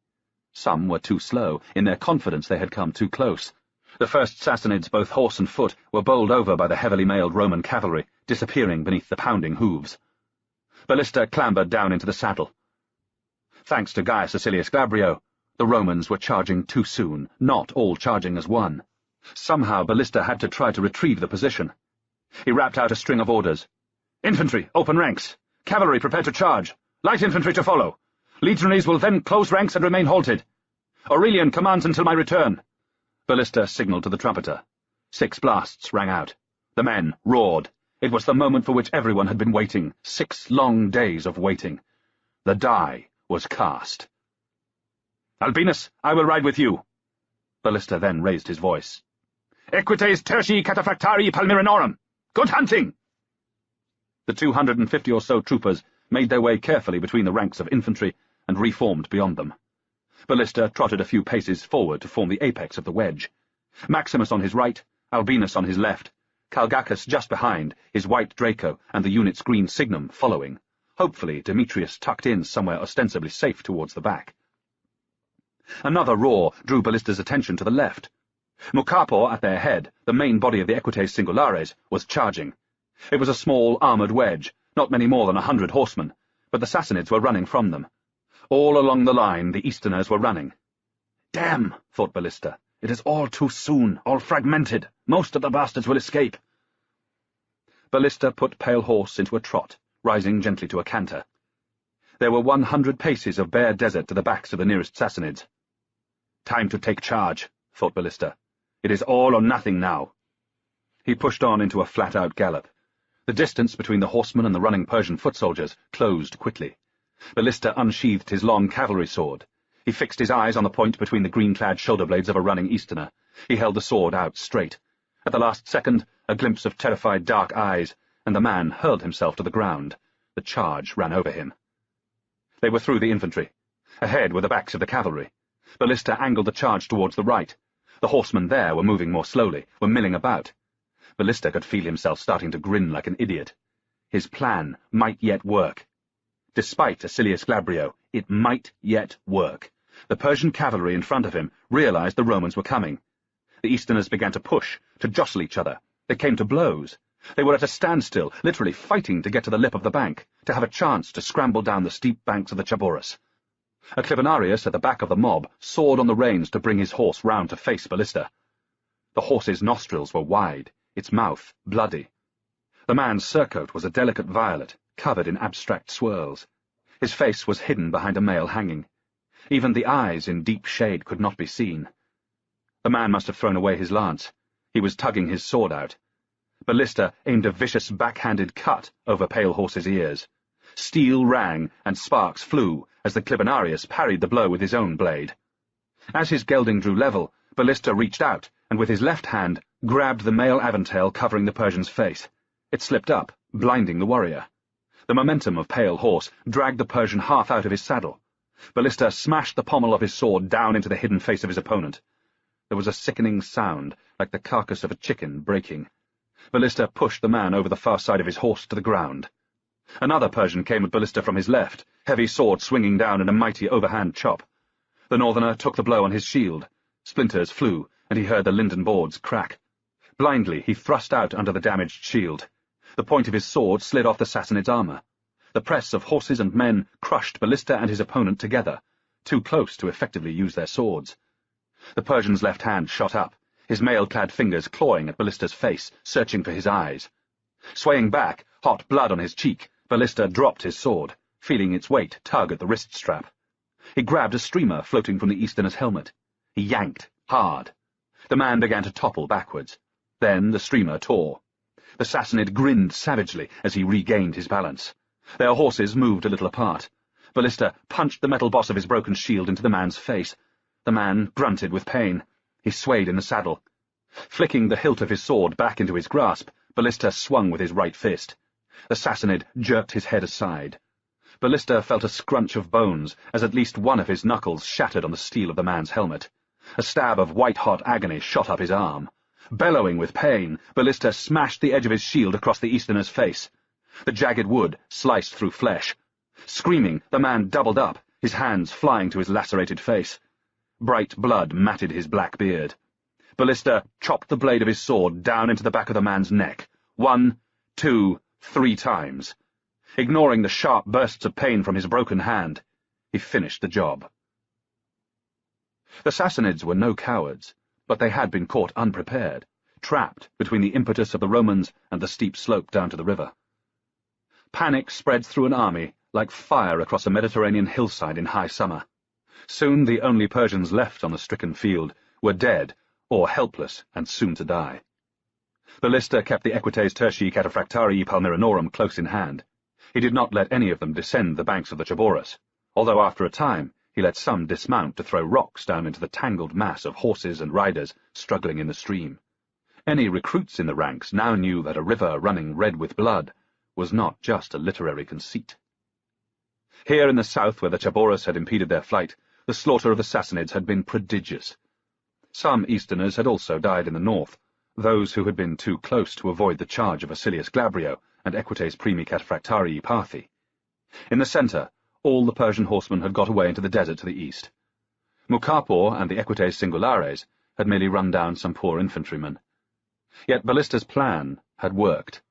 Some were too slow. In their confidence they had come too close. The first Sassanids, both horse and foot, were bowled over by the heavily mailed Roman cavalry, disappearing beneath the pounding hooves. Ballista clambered down into the saddle. Thanks to Gaius Acilius Glabrio, the Romans were charging too soon, not all charging as one. Somehow Ballista had to try to retrieve the position. He rapped out a string of orders. "Infantry, open ranks! Cavalry, prepare to charge! Light infantry to follow! Legionaries will then close ranks and remain halted! Aurelian commands until my return!" Ballista signalled to the trumpeter. 6 blasts rang out. The men roared. It was the moment for which everyone had been waiting. 6 long days of waiting. The die was cast. "Albinus, I will ride with you." Ballista then raised his voice. "Equites tertii cataphractarii palmyrinorum! Good hunting!" The 250 or so troopers made their way carefully between the ranks of infantry and reformed beyond them. Ballista trotted a few paces forward to form the apex of the wedge. Maximus on his right, Albinus on his left, Calgacus just behind, his white Draco and the unit's green signum following. Hopefully Demetrius tucked in somewhere ostensibly safe towards the back. Another roar drew Ballista's attention to the left. Mucapo at their head, the main body of the Equites Singulares, was charging. It was a small armoured wedge, not many more than 100 horsemen, but the Sassanids were running from them. All along the line the Easterners were running. "Damn," thought Ballista. "It is all too soon, all fragmented. Most of the bastards will escape." Ballista put Pale Horse into a trot, rising gently to a canter. There were 100 paces of bare desert to the backs of the nearest Sassanids. "Time to take charge," thought Ballista. "It is all or nothing now." He pushed on into a flat-out gallop. The distance between the horsemen and the running Persian foot soldiers closed quickly. Ballista unsheathed his long cavalry sword. He fixed his eyes on the point between the green-clad shoulder-blades of a running Easterner. He held the sword out straight. At the last second, a glimpse of terrified dark eyes, and the man hurled himself to the ground. The charge ran over him. They were through the infantry. Ahead were the backs of the cavalry. Ballista angled the charge towards the right. The horsemen there were moving more slowly, were milling about. Ballista could feel himself starting to grin like an idiot. His plan might yet work. Despite Acilius Glabrio, it might yet work. The Persian cavalry in front of him realized the Romans were coming. The Easterners began to push, to jostle each other. They came to blows. They were at a standstill, literally fighting to get to the lip of the bank, to have a chance to scramble down the steep banks of the Chaborus. A Clibonarius at the back of the mob sawed on the reins to bring his horse round to face Ballista. The horse's nostrils were wide, its mouth bloody. The man's surcoat was a delicate violet, covered in abstract swirls. His face was hidden behind a mail hanging. Even the eyes in deep shade could not be seen. The man must have thrown away his lance. He was tugging his sword out. Ballista aimed a vicious backhanded cut over Pale Horse's ears. Steel rang and sparks flew as the Clibonarius parried the blow with his own blade. As his gelding drew level, Ballista reached out and with his left hand grabbed the mail aventail covering the Persian's face. It slipped up, blinding the warrior. The momentum of Pale Horse dragged the Persian half out of his saddle. Ballista smashed the pommel of his sword down into the hidden face of his opponent. There was a sickening sound, like the carcass of a chicken breaking. Ballista pushed the man over the far side of his horse to the ground. Another Persian came at Ballista from his left, heavy sword swinging down in a mighty overhand chop. The northerner took the blow on his shield. Splinters flew, and he heard the linden boards crack. Blindly he thrust out under the damaged shield. The point of his sword slid off the Sassanid's armour. The press of horses and men crushed Ballista and his opponent together, too close to effectively use their swords. The Persian's left hand shot up, his mail-clad fingers clawing at Ballista's face, searching for his eyes. Swaying back, hot blood on his cheek, Ballista dropped his sword, feeling its weight tug at the wrist strap. He grabbed a streamer floating from the Easterner's helmet. He yanked, hard. The man began to topple backwards. Then the streamer tore. The Sassanid grinned savagely as he regained his balance. Their horses moved a little apart. Ballista punched the metal boss of his broken shield into the man's face. The man grunted with pain. He swayed in the saddle. Flicking the hilt of his sword back into his grasp, Ballista swung with his right fist. The Sassanid jerked his head aside. Ballista felt a scrunch of bones as at least one of his knuckles shattered on the steel of the man's helmet. A stab of white-hot agony shot up his arm. Bellowing with pain, Ballista smashed the edge of his shield across the Easterner's face. The jagged wood sliced through flesh. Screaming, the man doubled up, his hands flying to his lacerated face. Bright blood matted his black beard. Ballista chopped the blade of his sword down into the back of the man's neck, 1, 2, 3 times. Ignoring the sharp bursts of pain from his broken hand, he finished the job. The Sassanids were no cowards, but they had been caught unprepared, trapped between the impetus of the Romans and the steep slope down to the river. Panic spread through an army like fire across a Mediterranean hillside in high summer. Soon the only Persians left on the stricken field were dead or helpless and soon to die. Ballista kept the Equites Tertii Cataphractarii Palmyranorum close in hand. He did not let any of them descend the banks of the Chaborus, although after a time he let some dismount to throw rocks down into the tangled mass of horses and riders struggling in the stream. Any recruits in the ranks now knew that a river running red with blood was not just a literary conceit. Here in the south, where the Chaborus had impeded their flight, the slaughter of the Sassanids had been prodigious. Some Easterners had also died in the north, those who had been too close to avoid the charge of Acilius Glabrio and Equites Primi Cataphractarii Parthi. In the centre, all the Persian horsemen had got away into the desert to the east. Mucapor and the Equites Singulares had merely run down some poor infantrymen. Yet Ballista's plan had worked.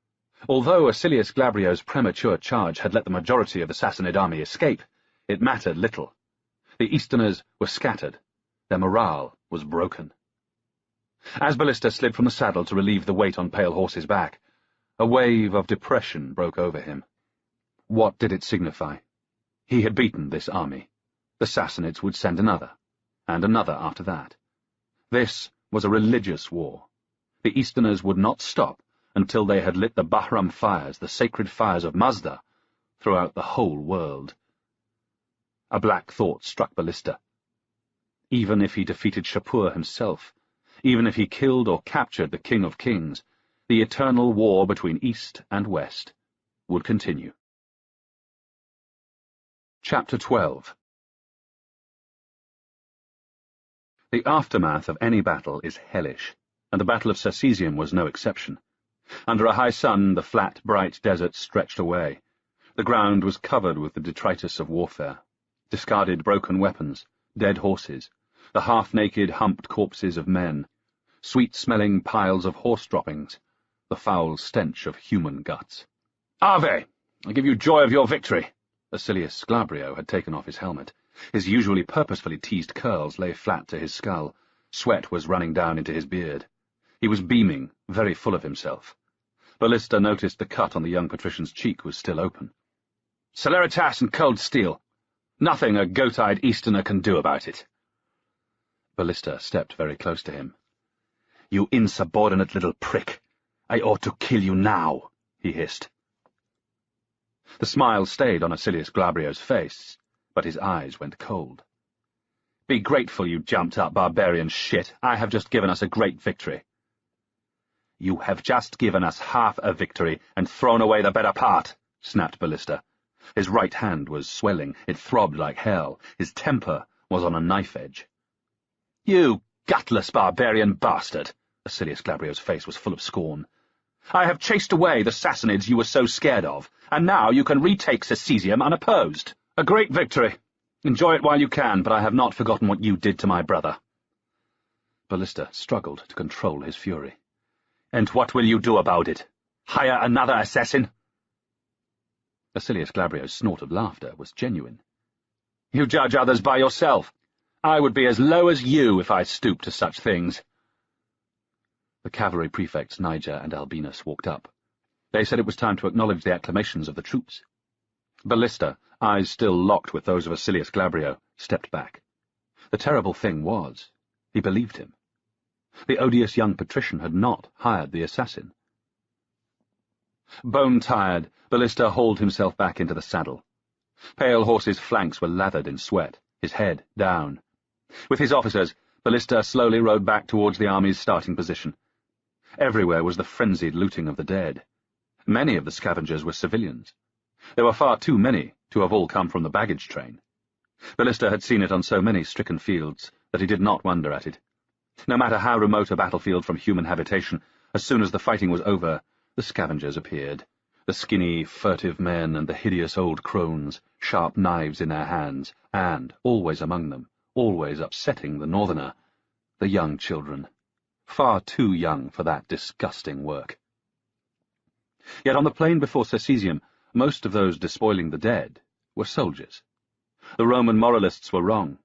Although Acilius Glabrio's premature charge had let the majority of the Sassanid army escape, it mattered little. The Easterners were scattered. Their morale was broken. As Ballista slid from the saddle to relieve the weight on Pale Horse's back, a wave of depression broke over him. What did it signify? He had beaten this army. The Sassanids would send another, and another after that. This was a religious war. The Easterners would not stop until they had lit the Bahram fires, the sacred fires of Mazda, throughout the whole world. A black thought struck Ballista. Even if he defeated Shapur himself, even if he killed or captured the King of Kings, the eternal war between East and West would continue. Chapter 12. The aftermath of any battle is hellish, and the Battle of Circesium was no exception. Under a high sun, the flat, bright desert stretched away. The ground was covered with the detritus of warfare, discarded broken weapons, dead horses, the half-naked, humped corpses of men, sweet-smelling piles of horse droppings, the foul stench of human guts. "Ave! I give you joy of your victory!" Acilius Glabrio had taken off his helmet. His usually purposefully teased curls lay flat to his skull. Sweat was running down into his beard. He was beaming, very full of himself. Ballista noticed the cut on the young patrician's cheek was still open. "Celeritas and cold steel. Nothing a goat-eyed Easterner can do about it." Ballista stepped very close to him. "You insubordinate little prick! I ought to kill you now," he hissed. The smile stayed on Acilius Glabrio's face, but his eyes went cold. "Be grateful, you jumped-up barbarian shit. I have just given us a great victory." "You have just given us half a victory and thrown away the better part," snapped Ballista. His right hand was swelling. It throbbed like hell. His temper was on a knife edge. "You gutless barbarian bastard!" Acilius Glabrio's face was full of scorn. "I have chased away the Sassanids you were so scared of, and now you can retake Circesium unopposed. A great victory. Enjoy it while you can, but I have not forgotten what you did to my brother." Ballista struggled to control his fury. "And what will you do about it? Hire another assassin?" Acilius Glabrio's snort of laughter was genuine. "You judge others by yourself. I would be as low as you if I stooped to such things." The cavalry prefects Niger and Albinus walked up. They said it was time to acknowledge the acclamations of the troops. Ballista, eyes still locked with those of Acilius Glabrio, stepped back. The terrible thing was, he believed him. The odious young patrician had not hired the assassin. Bone-tired, Ballista hauled himself back into the saddle. Pale Horse's flanks were lathered in sweat, his head down. With his officers, Ballista slowly rode back towards the army's starting position. Everywhere was the frenzied looting of the dead. Many of the scavengers were civilians. There were far too many to have all come from the baggage train. Ballista had seen it on so many stricken fields that he did not wonder at it. No matter how remote a battlefield from human habitation, as soon as the fighting was over, the scavengers appeared. The skinny, furtive men and the hideous old crones, sharp knives in their hands, and, always among them, always upsetting the northerner, the young children. Far too young for that disgusting work. Yet on the plain before Circesium, most of those despoiling the dead were soldiers. The Roman moralists were wrong.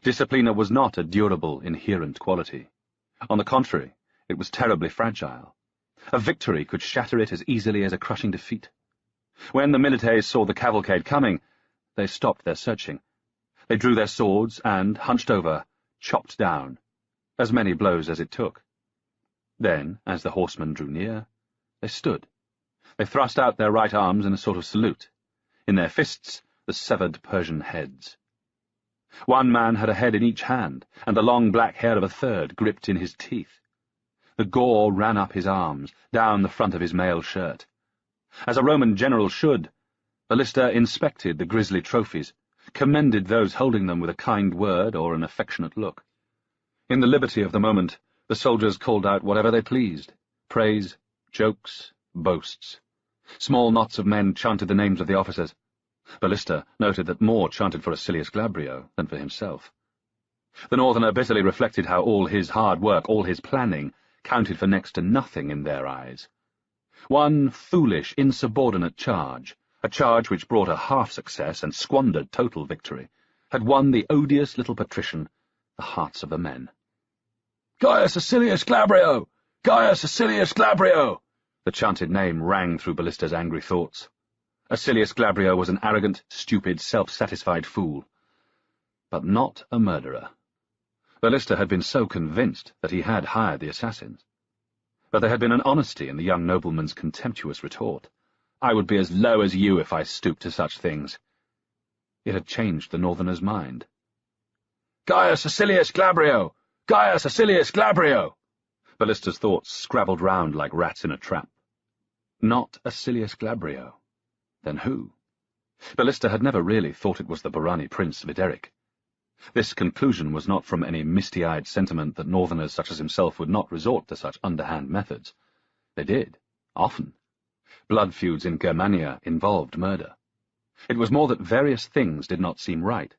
Disciplina was not a durable, inherent quality. On the contrary, it was terribly fragile. A victory could shatter it as easily as a crushing defeat. When the militaries saw the cavalcade coming, they stopped their searching. They drew their swords and, hunched over, chopped down, as many blows as it took. Then, as the horsemen drew near, they stood. They thrust out their right arms in a sort of salute. In their fists, the severed Persian heads. One man had a head in each hand, and the long black hair of a third gripped in his teeth. The gore ran up his arms, down the front of his mail shirt. As a Roman general should, Ballista inspected the grisly trophies, commended those holding them with a kind word or an affectionate look. In the liberty of the moment, The soldiers called out whatever they pleased: praise, jokes, boasts. Small knots of men chanted the names of the officers. Ballista noted that more chanted for Acilius Glabrio than for himself. The Northerner bitterly reflected how all his hard work, all his planning, counted for next to nothing in their eyes. One foolish, insubordinate charge, a charge which brought a half-success and squandered total victory, had won the odious little patrician the hearts of the men. "Gaius Acilius Glabrio! Gaius Acilius Glabrio!" The chanted name rang through Ballista's angry thoughts. Acilius Glabrio was an arrogant, stupid, self-satisfied fool, but not a murderer. Ballista had been so convinced that he had hired the assassins. But there had been an honesty in the young nobleman's contemptuous retort. "I would be as low as you if I stooped to such things." It had changed the Northerner's mind. "Gaius Acilius Glabrio! Gaius Acilius Glabrio!" Ballista's thoughts scrabbled round like rats in a trap. Not Acilius Glabrio. Then who? Ballista had never really thought it was the Barani prince Videric. This conclusion was not from any misty-eyed sentiment that Northerners such as himself would not resort to such underhand methods. They did, often. Blood feuds in Germania involved murder. It was more that various things did not seem right.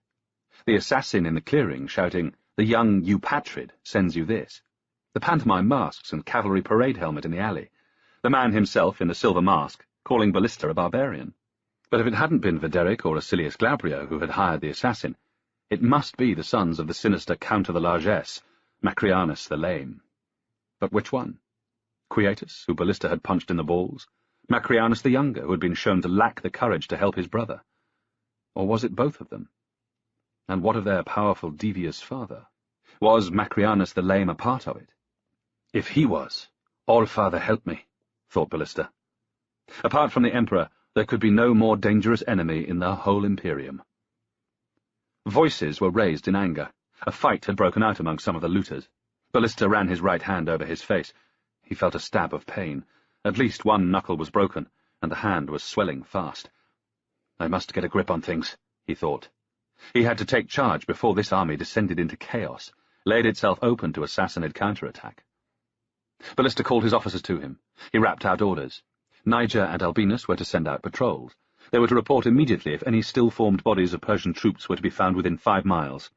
The assassin in the clearing shouting, "The young Eupatrid sends you this." The pantomime masks and cavalry parade helmet in the alley. The man himself in the silver mask, calling Ballista a barbarian. But if it hadn't been Videric or Acilius Glabrio who had hired the assassin, it must be the sons of the sinister Count of the Largesse, Macrianus the Lame. But which one? Quietus, who Ballista had punched in the balls? Macrianus the Younger, who had been shown to lack the courage to help his brother? Or was it both of them? And what of their powerful, devious father? Was Macrianus the Lame a part of it? If he was, All-Father help me, thought Ballista. Apart from the Emperor, there could be no more dangerous enemy in the whole Imperium. Voices were raised in anger. A fight had broken out among some of the looters. Ballista ran his right hand over his face. He felt a stab of pain. At least one knuckle was broken, and the hand was swelling fast. I must get a grip on things, he thought. He had to take charge before this army descended into chaos, laid itself open to Assassinid counterattack. Ballista called his officers to him. He rapped out orders. Niger and Albinus were to send out patrols. They were to report immediately if any still-formed bodies of Persian troops were to be found within 5 miles.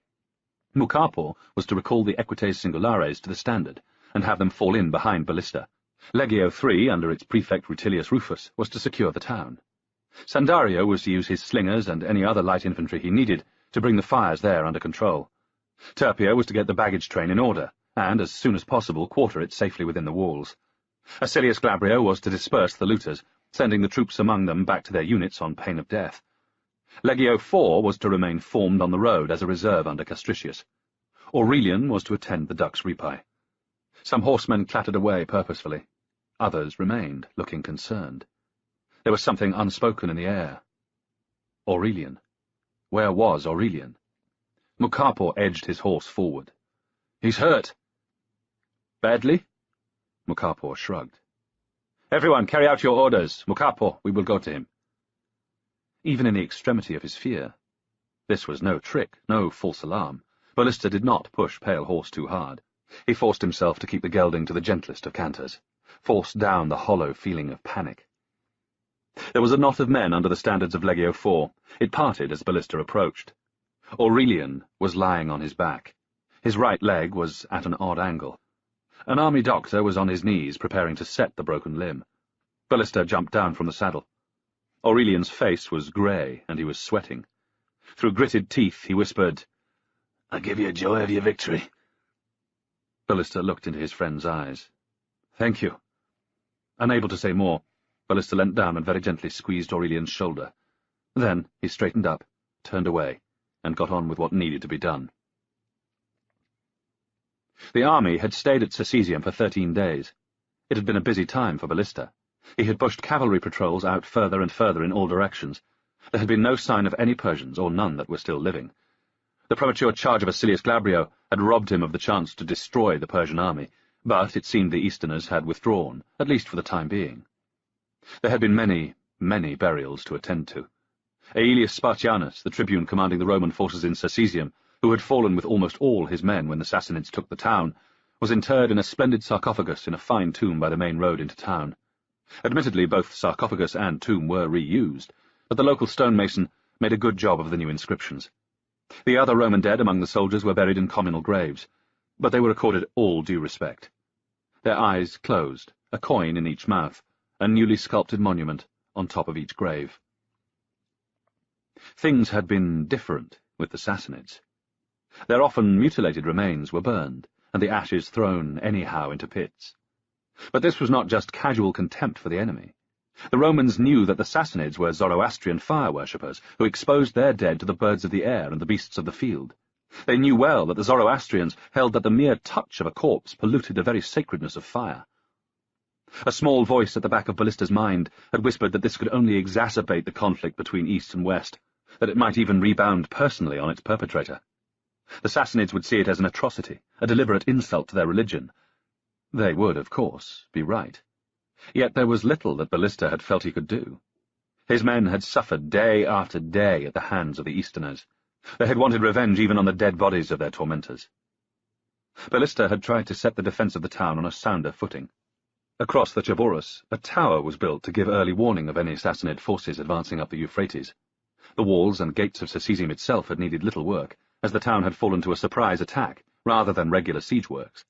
Mucapo was to recall the Equites Singulares to the standard, and have them fall in behind Ballista. Legio III, under its prefect Rutilius Rufus, was to secure the town. Sandario was to use his slingers and any other light infantry he needed to bring the fires there under control. Turpio was to get the baggage train in order, and, as soon as possible, quarter it safely within the walls. Acilius Glabrio was to disperse the looters, sending the troops among them back to their units on pain of death. Legio IV was to remain formed on the road as a reserve under Castricius. Aurelian was to attend the Dux Ripae. Some horsemen clattered away purposefully. Others remained, looking concerned. There was something unspoken in the air. Aurelian. Where was Aurelian? Mucapo edged his horse forward. "He's hurt." "Badly?" Mucapo shrugged. "Everyone, carry out your orders. Mucapo, we will go to him." Even in the extremity of his fear, this was no trick, no false alarm. Ballista did not push Pale Horse too hard. He forced himself to keep the gelding to the gentlest of canters, forced down the hollow feeling of panic. There was a knot of men under the standards of Legio IV. It parted as Ballista approached. Aurelian was lying on his back. His right leg was at an odd angle. An army doctor was on his knees, preparing to set the broken limb. Ballista jumped down from the saddle. Aurelian's face was grey, and he was sweating. Through gritted teeth he whispered, "I give you joy of your victory." Ballista looked into his friend's eyes. "Thank you." Unable to say more, Ballista leant down and very gently squeezed Aurelian's shoulder. Then he straightened up, turned away, and got on with what needed to be done. The army had stayed at Cecesium for 13 days. It had been a busy time for Ballista. He had pushed cavalry patrols out further and further in all directions. There had been no sign of any Persians, or none that were still living. The premature charge of Acilius Glabrio had robbed him of the chance to destroy the Persian army, but it seemed the Easterners had withdrawn, at least for the time being. There had been many, many burials to attend to. Aelius Spartianus, the tribune commanding the Roman forces in Cecesium, who had fallen with almost all his men when the Sassanids took the town, was interred in a splendid sarcophagus in a fine tomb by the main road into town. Admittedly, both sarcophagus and tomb were reused, but the local stonemason made a good job of the new inscriptions. The other Roman dead among the soldiers were buried in communal graves, but they were accorded all due respect. Their eyes closed, a coin in each mouth, a newly sculpted monument on top of each grave. Things had been different with the Sassanids. Their often mutilated remains were burned, and the ashes thrown anyhow into pits. But this was not just casual contempt for the enemy. The Romans knew that the Sassanids were Zoroastrian fire-worshippers who exposed their dead to the birds of the air and the beasts of the field. They knew well that the Zoroastrians held that the mere touch of a corpse polluted the very sacredness of fire. A small voice at the back of Ballista's mind had whispered that this could only exacerbate the conflict between East and West, that it might even rebound personally on its perpetrator. The Sassanids would see it as an atrocity, a deliberate insult to their religion. They would, of course, be right. Yet there was little that Ballista had felt he could do. His men had suffered day after day at the hands of the Easterners. They had wanted revenge even on the dead bodies of their tormentors. Ballista had tried to set the defence of the town on a sounder footing. Across the Chaborus, a tower was built to give early warning of any Sassanid forces advancing up the Euphrates. The walls and gates of Sacesium itself had needed little work, as the town had fallen to a surprise attack, rather than regular siege works.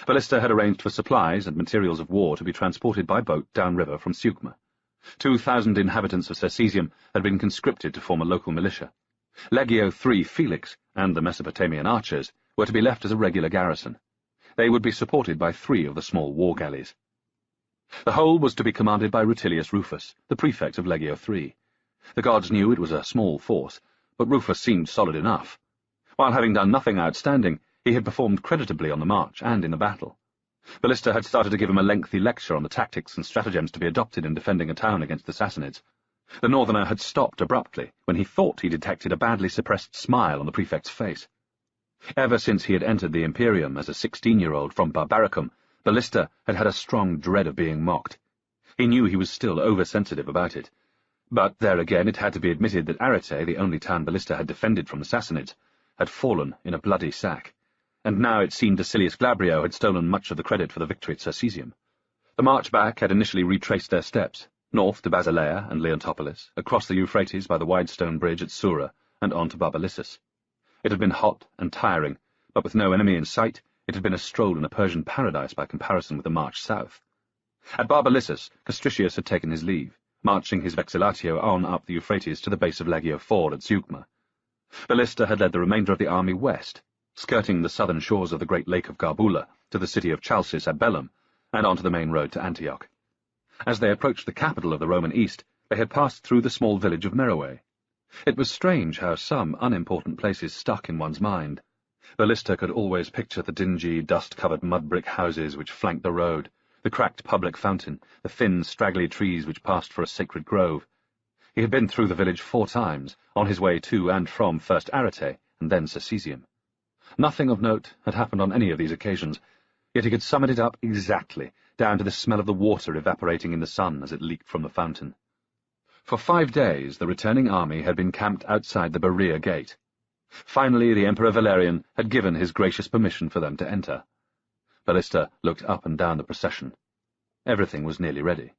Ballista had arranged for supplies and materials of war to be transported by boat downriver from Seugma. 2,000 inhabitants of Sacesium had been conscripted to form a local militia. Legio III Felix and the Mesopotamian archers were to be left as a regular garrison. They would be supported by 3 of the small war galleys. The whole was to be commanded by Rutilius Rufus, the prefect of Legio III. The gods knew it was a small force, but Rufus seemed solid enough. While having done nothing outstanding, he had performed creditably on the march and in the battle. Ballista had started to give him a lengthy lecture on the tactics and stratagems to be adopted in defending a town against the Sassanids. The northerner had stopped abruptly when he thought he detected a badly suppressed smile on the prefect's face. Ever since he had entered the Imperium as a 16-year-old from Barbaricum, Ballista had had a strong dread of being mocked. He knew he was still oversensitive about it. But there again it had to be admitted that Arete, the only town Ballista had defended from the Sassanids, had fallen in a bloody sack, and now it seemed Acilius Glabrio had stolen much of the credit for the victory at Circesium. The march back had initially retraced their steps, north to Basileia and Leontopolis, across the Euphrates by the wide stone bridge at Sura, and on to Barbalissus. It had been hot and tiring, but with no enemy in sight, it had been a stroll in a Persian paradise by comparison with the march south. At Barbalissus, Castricius had taken his leave, marching his vexillatio on up the Euphrates to the base of Legio IV at Zeugma. Ballista had led the remainder of the army west, skirting the southern shores of the great lake of Garbula to the city of Chalcis at Bellum, and onto the main road to Antioch. As they approached the capital of the Roman East, they had passed through the small village of Meroe. It was strange how some unimportant places stuck in one's mind. Ballista could always picture the dingy, dust-covered mud-brick houses which flanked the road, the cracked public fountain, the thin, straggly trees which passed for a sacred grove. He had been through the village 4 times, on his way to and from first Arete, and then Sacesium. Nothing of note had happened on any of these occasions, yet he could sum it up exactly, down to the smell of the water evaporating in the sun as it leaked from the fountain. For 5 days the returning army had been camped outside the Berea gate. Finally the Emperor Valerian had given his gracious permission for them to enter. Ballista looked up and down the procession. Everything was nearly ready.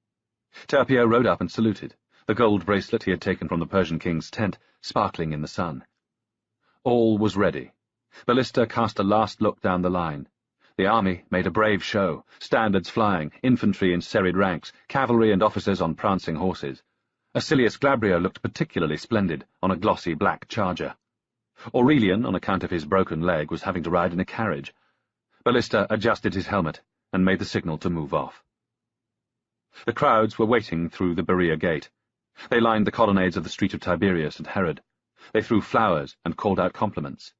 Terpio rode up and saluted, the gold bracelet he had taken from the Persian king's tent sparkling in the sun. All was ready. Ballista cast a last look down the line. The army made a brave show, standards flying, infantry in serried ranks, cavalry and officers on prancing horses. Acilius Glabrio looked particularly splendid on a glossy black charger. Aurelian, on account of his broken leg, was having to ride in a carriage. Ballista adjusted his helmet and made the signal to move off. The crowds were waiting through the Berea gate. They lined the colonnades of the street of Tiberius and Herod. They threw flowers and called out compliments.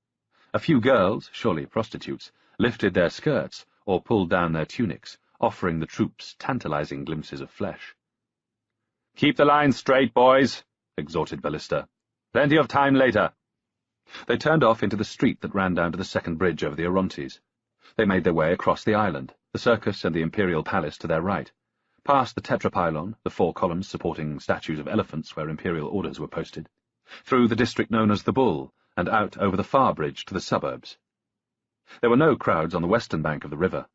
A few girls, surely prostitutes, lifted their skirts or pulled down their tunics, offering the troops tantalizing glimpses of flesh. "Keep the line straight, boys," exhorted Ballista. "Plenty of time later." They turned off into the street that ran down to the second bridge over the Orontes. They made their way across the island, the circus and the imperial palace to their right, past the tetrapylon, the 4 columns supporting statues of elephants where imperial orders were posted, through the district known as the Bull, and out over the Far Bridge to the suburbs. There were no crowds on the western bank of the river.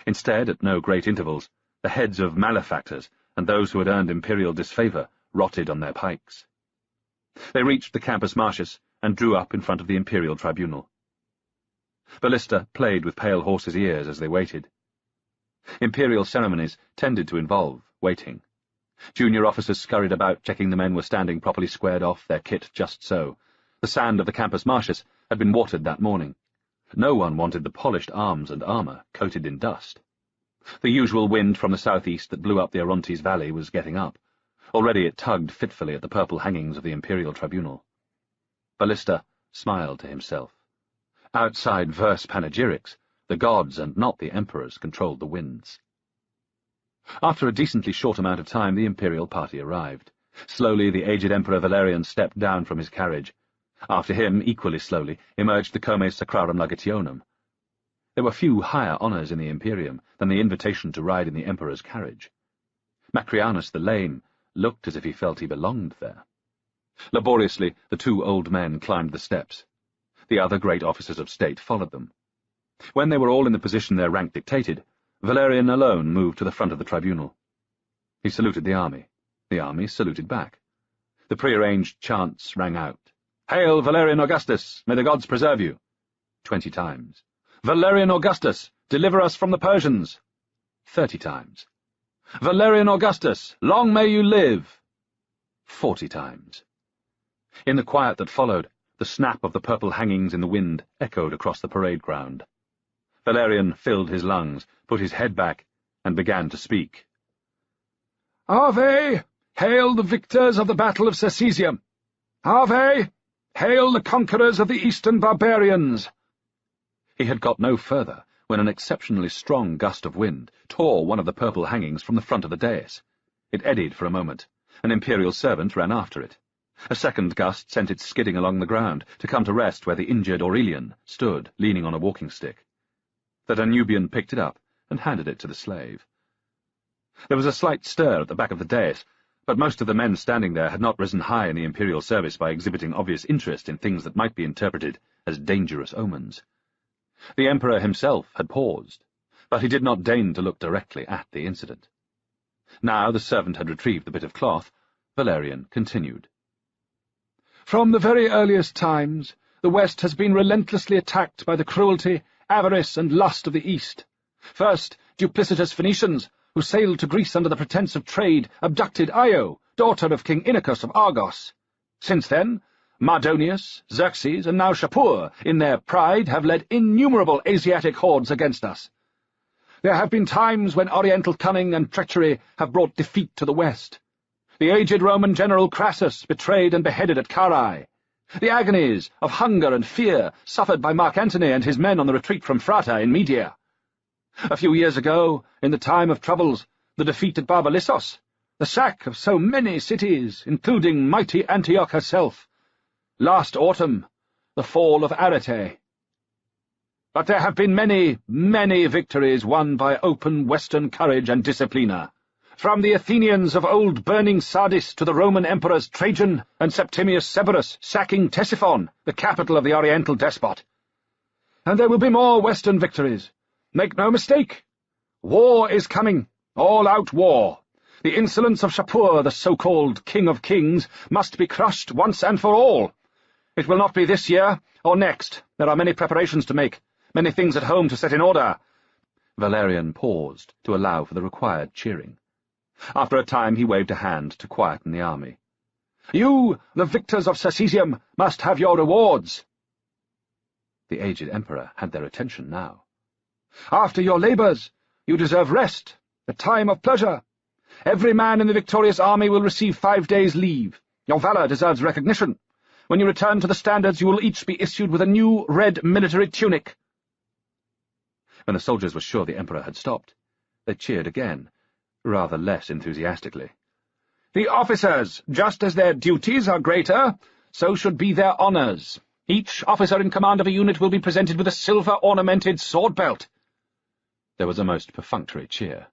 Instead, at no great intervals, the heads of malefactors and those who had earned imperial disfavour rotted on their pikes. They reached the Campus Martius and drew up in front of the imperial tribunal. Ballista played with pale horses' ears as they waited. Imperial ceremonies tended to involve waiting. Junior officers scurried about, checking the men were standing properly squared off, their kit just so. The sand of the Campus Martius had been watered that morning. No one wanted the polished arms and armour coated in dust. The usual wind from the southeast that blew up the Orontes valley was getting up. Already it tugged fitfully at the purple hangings of the imperial tribunal. Ballista smiled to himself. Outside verse panegyrics, the gods and not the emperors controlled the winds. After a decently short amount of time, the imperial party arrived. Slowly the aged Emperor Valerian stepped down from his carriage. After him, equally slowly, emerged the Comes Sacrarum Legationum. There were few higher honours in the Imperium than the invitation to ride in the Emperor's carriage. Macrianus the Lame looked as if he felt he belonged there. Laboriously, the two old men climbed the steps. The other great officers of state followed them. When they were all in the position their rank dictated, Valerian alone moved to the front of the tribunal. He saluted the army. The army saluted back. The prearranged chants rang out. "Hail, Valerian Augustus! May the gods preserve you!" 20 times. "Valerian Augustus! Deliver us from the Persians!" 30 times. "Valerian Augustus! Long may you live!" 40 times. In the quiet that followed, the snap of the purple hangings in the wind echoed across the parade ground. Valerian filled his lungs, put his head back, and began to speak. "Ave! Hail the victors of the Battle of Cecesium! Ave! Hail the conquerors of the eastern barbarians!" He had got no further when an exceptionally strong gust of wind tore one of the purple hangings from the front of the dais. It eddied for a moment. An imperial servant ran after it. A second gust sent it skidding along the ground, to come to rest where the injured Aurelian stood, leaning on a walking stick. The Danubian picked it up and handed it to the slave. There was a slight stir at the back of the dais, but most of the men standing there had not risen high in the imperial service by exhibiting obvious interest in things that might be interpreted as dangerous omens. The emperor himself had paused, but he did not deign to look directly at the incident. Now the servant had retrieved the bit of cloth. Valerian continued. "From the very earliest times, the West has been relentlessly attacked by the cruelty, avarice, and lust of the East. First, duplicitous Phoenicians, who sailed to Greece under the pretence of trade, abducted Io, daughter of King Inachus of Argos. Since then, Mardonius, Xerxes, and now Shapur, in their pride, have led innumerable Asiatic hordes against us. There have been times when Oriental cunning and treachery have brought defeat to the West. The aged Roman general Crassus betrayed and beheaded at Carrhae. The agonies of hunger and fear suffered by Mark Antony and his men on the retreat from Frata in Media. A few years ago, in the time of troubles, the defeat at Barbalissos, the sack of so many cities, including mighty Antioch herself. Last autumn, the fall of Arete. But there have been many, many victories won by open Western courage and disciplina. From the Athenians of old burning Sardis to the Roman emperors Trajan and Septimius Severus sacking Ctesiphon, the capital of the Oriental despot. And there will be more Western victories. Make no mistake. War is coming. All-out war. The insolence of Shapur, the so-called King of Kings, must be crushed once and for all. It will not be this year or next. There are many preparations to make, many things at home to set in order." Valerian paused to allow for the required cheering. After a time he waved a hand to quieten the army. "You, the victors of Cecesium, must have your rewards." The aged emperor had their attention now. "After your labours, you deserve rest, a time of pleasure. Every man in the victorious army will receive 5 days' leave. Your valour deserves recognition. When you return to the standards, you will each be issued with a new red military tunic." When the soldiers were sure the emperor had stopped, they cheered again, rather less enthusiastically. "The officers, just as their duties are greater, so should be their honours. Each officer in command of a unit will be presented with a silver-ornamented sword belt." There was a most perfunctory cheer.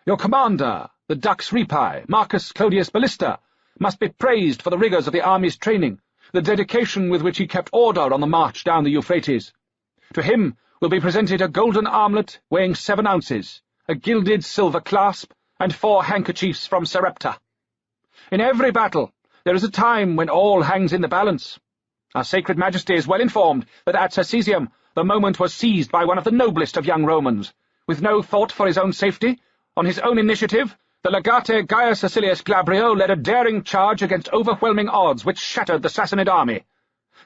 "Your commander, the Dux Ripae, Marcus Clodius Ballista, must be praised for the rigours of the army's training, the dedication with which he kept order on the march down the Euphrates. To him will be presented a golden armlet weighing 7 ounces, a gilded silver clasp, and 4 handkerchiefs from Sarepta. In every battle, there is a time when all hangs in the balance. Our sacred majesty is well informed that at Circesium the moment was seized by one of the noblest of young Romans. With no thought for his own safety, on his own initiative, the legate Gaius Acilius Glabrio led a daring charge against overwhelming odds which shattered the Sassanid army.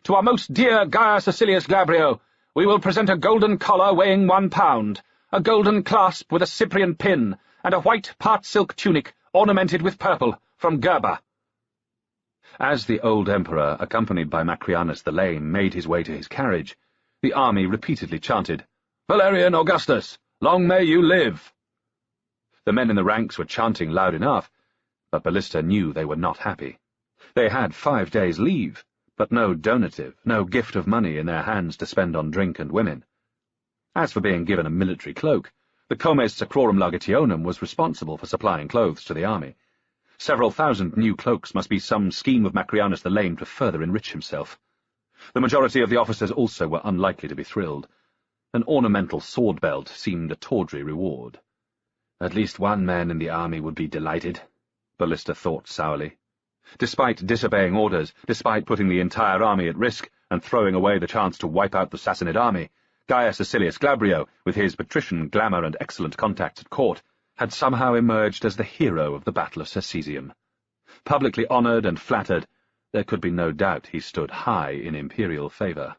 To our most dear Gaius Acilius Glabrio, we will present a golden collar weighing 1 pound, a golden clasp with a Cyprian pin, and a white part-silk tunic ornamented with purple from Gerba. As the old emperor, accompanied by Macrianus the Lame, made his way to his carriage, the army repeatedly chanted, "Valerian Augustus, long may you live!" The men in the ranks were chanting loud enough, but Ballista knew they were not happy. They had 5 days' leave, but no donative, no gift of money in their hands to spend on drink and women. As for being given a military cloak, the Comes Sacrorum Largationum was responsible for supplying clothes to the army. Several thousand new cloaks must be some scheme of Macrianus the Lame to further enrich himself. The majority of the officers also were unlikely to be thrilled. An ornamental sword belt seemed a tawdry reward. At least one man in the army would be delighted, Ballista thought sourly. Despite disobeying orders, despite putting the entire army at risk and throwing away the chance to wipe out the Sassanid army, Gaius Acilius Glabrio, with his patrician glamour and excellent contacts at court, had somehow emerged as the hero of the Battle of Circesium. Publicly honoured and flattered, there could be no doubt he stood high in imperial favour.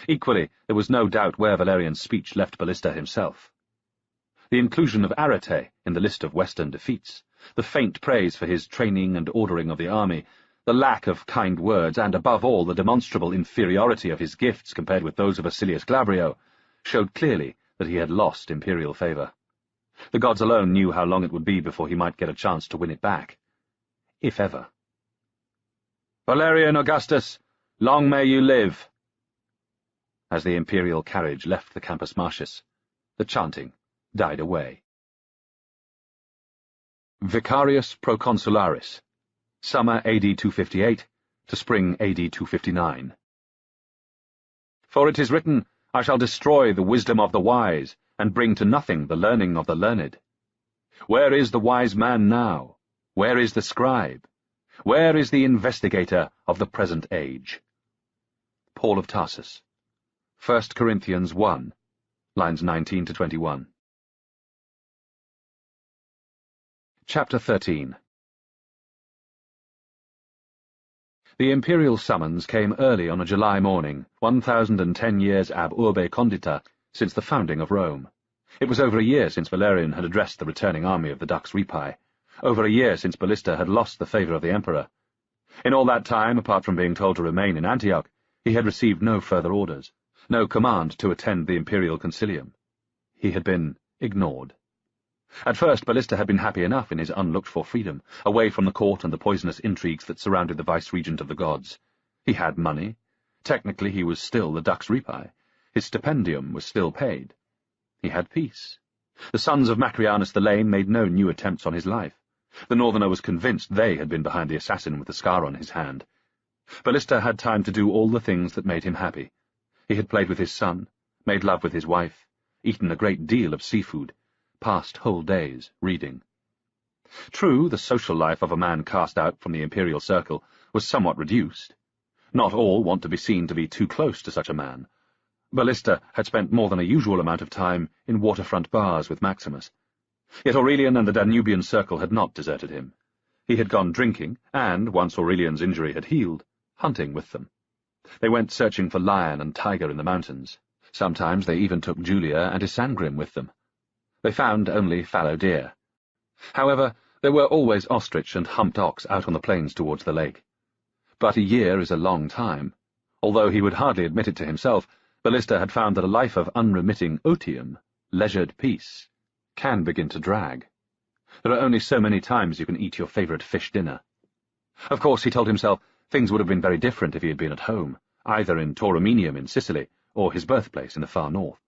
Equally, there was no doubt where Valerian's speech left Ballista himself. The inclusion of Arete in the list of Western defeats, the faint praise for his training and ordering of the army, the lack of kind words, and, above all, the demonstrable inferiority of his gifts compared with those of Acilius Glabrio, showed clearly that he had lost imperial favour. The gods alone knew how long it would be before he might get a chance to win it back. If ever. "Valerian Augustus, long may you live!" As the imperial carriage left the Campus Martius, the chanting died away. Vicarius Proconsularis, summer AD 258 to spring AD 259. For it is written, I shall destroy the wisdom of the wise, and bring to nothing the learning of the learned. Where is the wise man now? Where is the scribe? Where is the investigator of the present age? Paul of Tarsus, 1 Corinthians 1, lines 19 to 21. Chapter 13. The imperial summons came early on a July morning, 1010 years ab urbe condita, since the founding of Rome. It was over a year since Valerian had addressed the returning army of the Dux Ripae, over a year since Ballista had lost the favour of the emperor. In all that time, apart from being told to remain in Antioch, he had received no further orders, no command to attend the imperial concilium. He had been ignored. At first, Ballista had been happy enough in his unlooked-for freedom, away from the court and the poisonous intrigues that surrounded the vice-regent of the gods. He had money. Technically, he was still the Dux Ripae. His stipendium was still paid. He had peace. The sons of Macrianus the Lame made no new attempts on his life. The northerner was convinced they had been behind the assassin with the scar on his hand. Ballista had time to do all the things that made him happy. He had played with his son, made love with his wife, eaten a great deal of seafood, passed whole days reading. True, the social life of a man cast out from the imperial circle was somewhat reduced. Not all want to be seen to be too close to such a man. Ballista had spent more than a usual amount of time in waterfront bars with Maximus. Yet Aurelian and the Danubian circle had not deserted him. He had gone drinking, and, once Aurelian's injury had healed, hunting with them. They went searching for lion and tiger in the mountains. Sometimes they even took Julia and Isangrim with them. They found only fallow deer. However, there were always ostrich and humped ox out on the plains towards the lake. But a year is a long time. Although he would hardly admit it to himself, Ballista had found that a life of unremitting otium, leisured peace, can begin to drag. There are only so many times you can eat your favourite fish dinner. Of course, he told himself, things would have been very different if he had been at home, either in Tauromenium in Sicily, or his birthplace in the far north.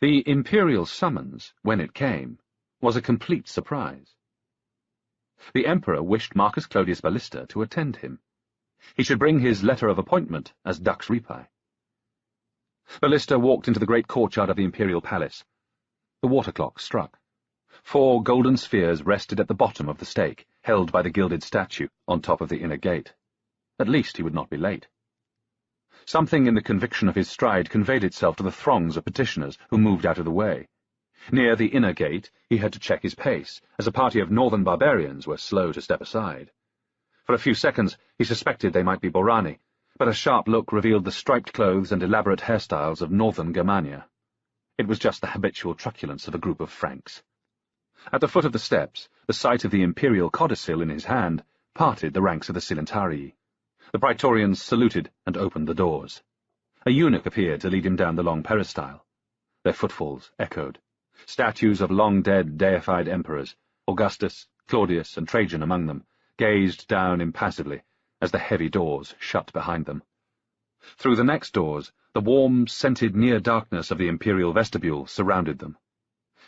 The imperial summons, when it came, was a complete surprise. The emperor wished Marcus Clodius Ballista to attend him. He should bring his letter of appointment as Dux Ripae. Ballista walked into the great courtyard of the imperial palace. The water clock struck. 4 golden spheres rested at the bottom of the stake, held by the gilded statue on top of the inner gate. At least he would not be late. Something in the conviction of his stride conveyed itself to the throngs of petitioners who moved out of the way. Near the inner gate he had to check his pace, as a party of northern barbarians were slow to step aside. For a few seconds he suspected they might be Borani, but a sharp look revealed the striped clothes and elaborate hairstyles of northern Germania. It was just the habitual truculence of a group of Franks. At the foot of the steps, the sight of the imperial codicil in his hand parted the ranks of the Silentarii. The praetorians saluted and opened the doors. A eunuch appeared to lead him down the long peristyle. Their footfalls echoed. Statues of long-dead deified emperors, Augustus, Claudius, and Trajan among them, gazed down impassively as the heavy doors shut behind them. Through the next doors, the warm, scented near darkness of the imperial vestibule surrounded them.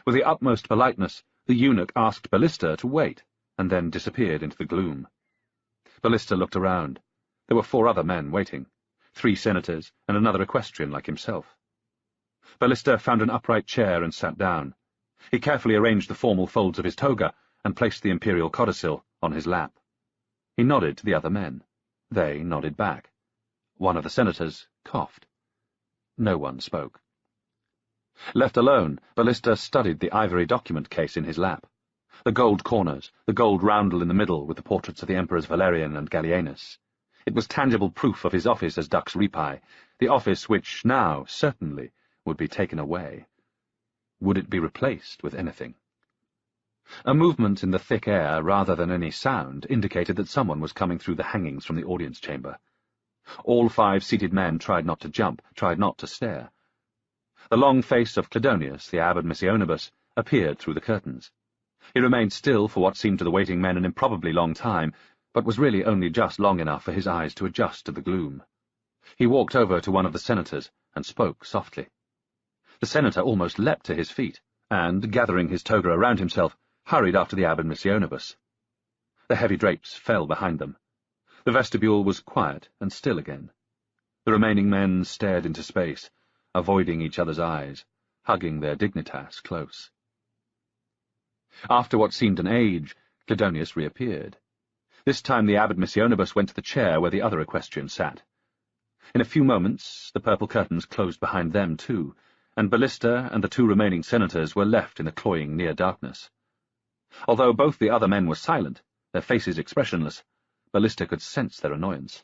With the utmost politeness, the eunuch asked Ballista to wait, and then disappeared into the gloom. Ballista looked around. There were 4 other men waiting, 3 senators and another equestrian like himself. Ballista found an upright chair and sat down. He carefully arranged the formal folds of his toga and placed the imperial codicil on his lap. He nodded to the other men. They nodded back. One of the senators coughed. No one spoke. Left alone, Ballista studied the ivory document case in his lap. The gold corners, the gold roundel in the middle with the portraits of the emperors Valerian and Gallienus. It was tangible proof of his office as Dux Ripae, the office which now, certainly, would be taken away. Would it be replaced with anything? A movement in the thick air, rather than any sound, indicated that someone was coming through the hangings from the audience chamber. All 5 seated men tried not to jump, tried not to stare. The long face of Cledonius, the abbot Missionibus, appeared through the curtains. He remained still for what seemed to the waiting men an improbably long time, but was really only just long enough for his eyes to adjust to the gloom. He walked over to one of the senators and spoke softly. The senator almost leapt to his feet, and, gathering his toga around himself, hurried after the abbot Missionibus. The heavy drapes fell behind them. The vestibule was quiet and still again. The remaining men stared into space, avoiding each other's eyes, hugging their dignitas close. After what seemed an age, Cledonius reappeared. This time the abbot Missionibus went to the chair where the other equestrian sat. In a few moments the purple curtains closed behind them too, and Ballista and the 2 remaining senators were left in the cloying near darkness. Although both the other men were silent, their faces expressionless, Ballista could sense their annoyance.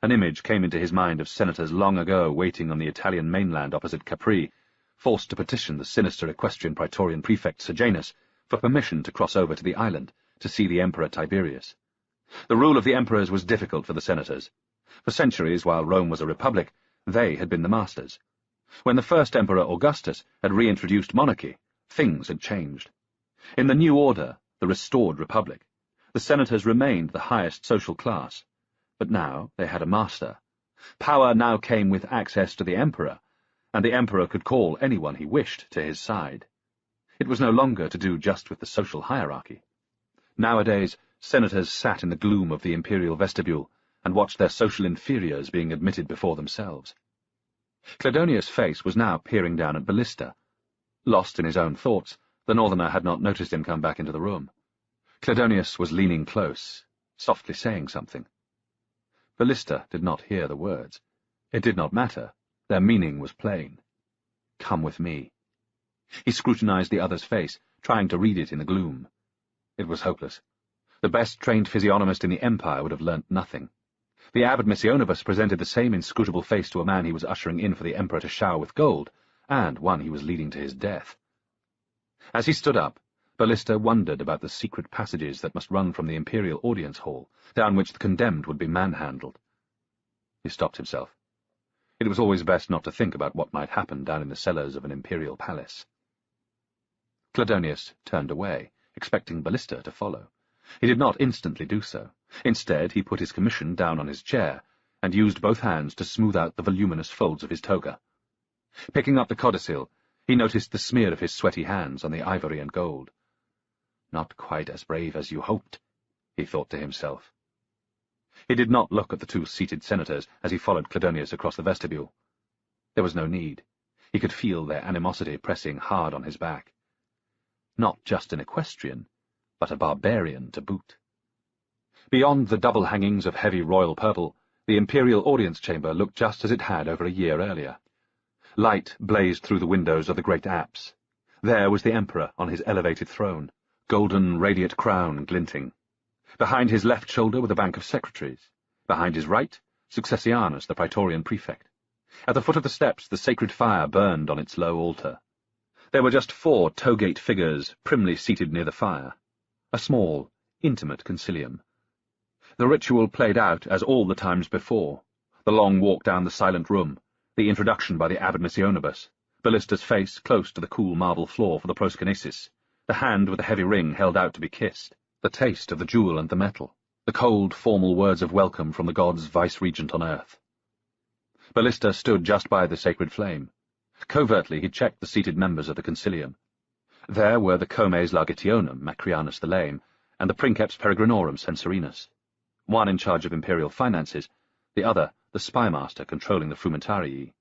An image came into his mind of senators long ago waiting on the Italian mainland opposite Capri, forced to petition the sinister equestrian praetorian prefect Sejanus for permission to cross over to the island to see the Emperor Tiberius. The rule of the emperors was difficult for the senators. For centuries, while Rome was a republic, they had been the masters. When the first emperor Augustus had reintroduced monarchy, things had changed. In the new order, the restored republic, the senators remained the highest social class, but now they had a master. Power now came with access to the emperor, and the emperor could call anyone he wished to his side. It was no longer to do just with the social hierarchy. Nowadays, senators sat in the gloom of the imperial vestibule and watched their social inferiors being admitted before themselves. Cledonius' face was now peering down at Ballista. Lost in his own thoughts, the northerner had not noticed him come back into the room. Cledonius was leaning close, softly saying something. Ballista did not hear the words. It did not matter. Their meaning was plain. Come with me. He scrutinized the other's face, trying to read it in the gloom. It was hopeless. The best-trained physiognomist in the Empire would have learnt nothing. The abbot Missionibus presented the same inscrutable face to a man he was ushering in for the emperor to shower with gold, and one he was leading to his death. As he stood up, Ballista wondered about the secret passages that must run from the imperial audience hall, down which the condemned would be manhandled. He stopped himself. It was always best not to think about what might happen down in the cellars of an imperial palace. Cledonius turned away, expecting Ballista to follow. He did not instantly do so. Instead, he put his commission down on his chair, and used both hands to smooth out the voluminous folds of his toga. Picking up the codicil, he noticed the smear of his sweaty hands on the ivory and gold. Not quite as brave as you hoped, he thought to himself. He did not look at the 2 seated senators as he followed Cledonius across the vestibule. There was no need. He could feel their animosity pressing hard on his back. Not just an equestrian, but a barbarian to boot. Beyond the double hangings of heavy royal purple, the imperial audience chamber looked just as it had over a year earlier. Light blazed through the windows of the great apse. There was the emperor on his elevated throne, golden radiate crown glinting. Behind his left shoulder were the bank of secretaries. Behind his right, Successianus, the praetorian prefect. At the foot of the steps, the sacred fire burned on its low altar. There were just 4 toegate figures primly seated near the fire. A small, intimate concilium. The ritual played out as all the times before. The long walk down the silent room, the introduction by the abbot missionibus, Ballista's face close to the cool marble floor for the proskynesis, the hand with the heavy ring held out to be kissed, the taste of the jewel and the metal, the cold, formal words of welcome from the god's vice-regent on earth. Ballista stood just by the sacred flame. Covertly he checked the seated members of the concilium. There were the comes largitionum, Macrianus the Lame, and the princeps peregrinorum Censorinus, one in charge of imperial finances, the other the spymaster controlling the frumentarii.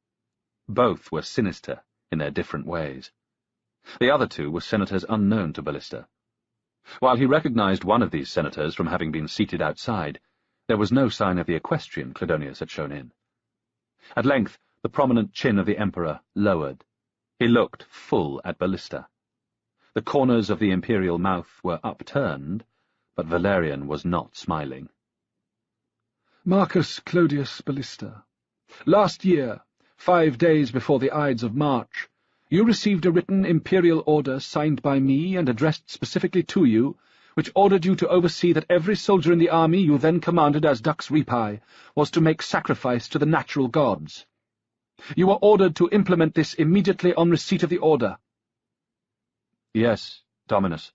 Both were sinister in their different ways. The other 2 were senators unknown to Ballista. While he recognized one of these senators from having been seated outside, there was no sign of the equestrian Clodonius had shown in. At length, the prominent chin of the emperor lowered. He looked full at Ballista. The corners of the imperial mouth were upturned, but Valerian was not smiling. Marcus Clodius Ballista, last year, 5 days before the Ides of March, you received a written imperial order signed by me and addressed specifically to you, which ordered you to oversee that every soldier in the army you then commanded as Dux Ripae was to make sacrifice to the natural gods. You were ordered to implement this immediately on receipt of the order. Yes, Dominus.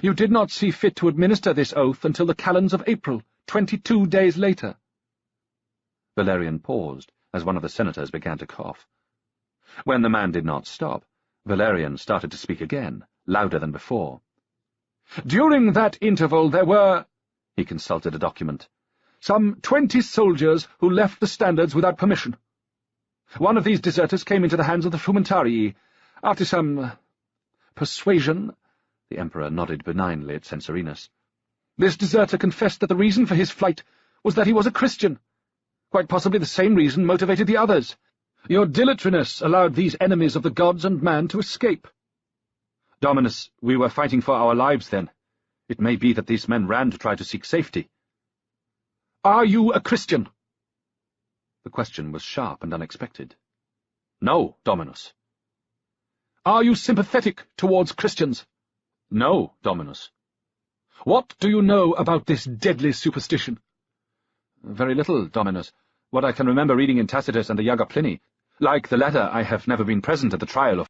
You did not see fit to administer this oath until the calends of April, 22 days later. Valerian paused as one of the senators began to cough. When the man did not stop, Valerian started to speak again, louder than before. During that interval there were, he consulted a document, some 20 soldiers who left the standards without permission. One of these deserters came into the hands of the frumentarii. After some persuasion, the emperor nodded benignly at Censorinus. This deserter confessed that the reason for his flight was that he was a Christian. Quite possibly the same reason motivated the others. Your dilatoriness allowed these enemies of the gods and man to escape. Dominus, we were fighting for our lives then. It may be that these men ran to try to seek safety. Are you a Christian? The question was sharp and unexpected. No, Dominus. Are you sympathetic towards Christians? No, Dominus. What do you know about this deadly superstition? Very little, Dominus. What I can remember reading in Tacitus and the younger Pliny. Like the latter, I have never been present at the trial of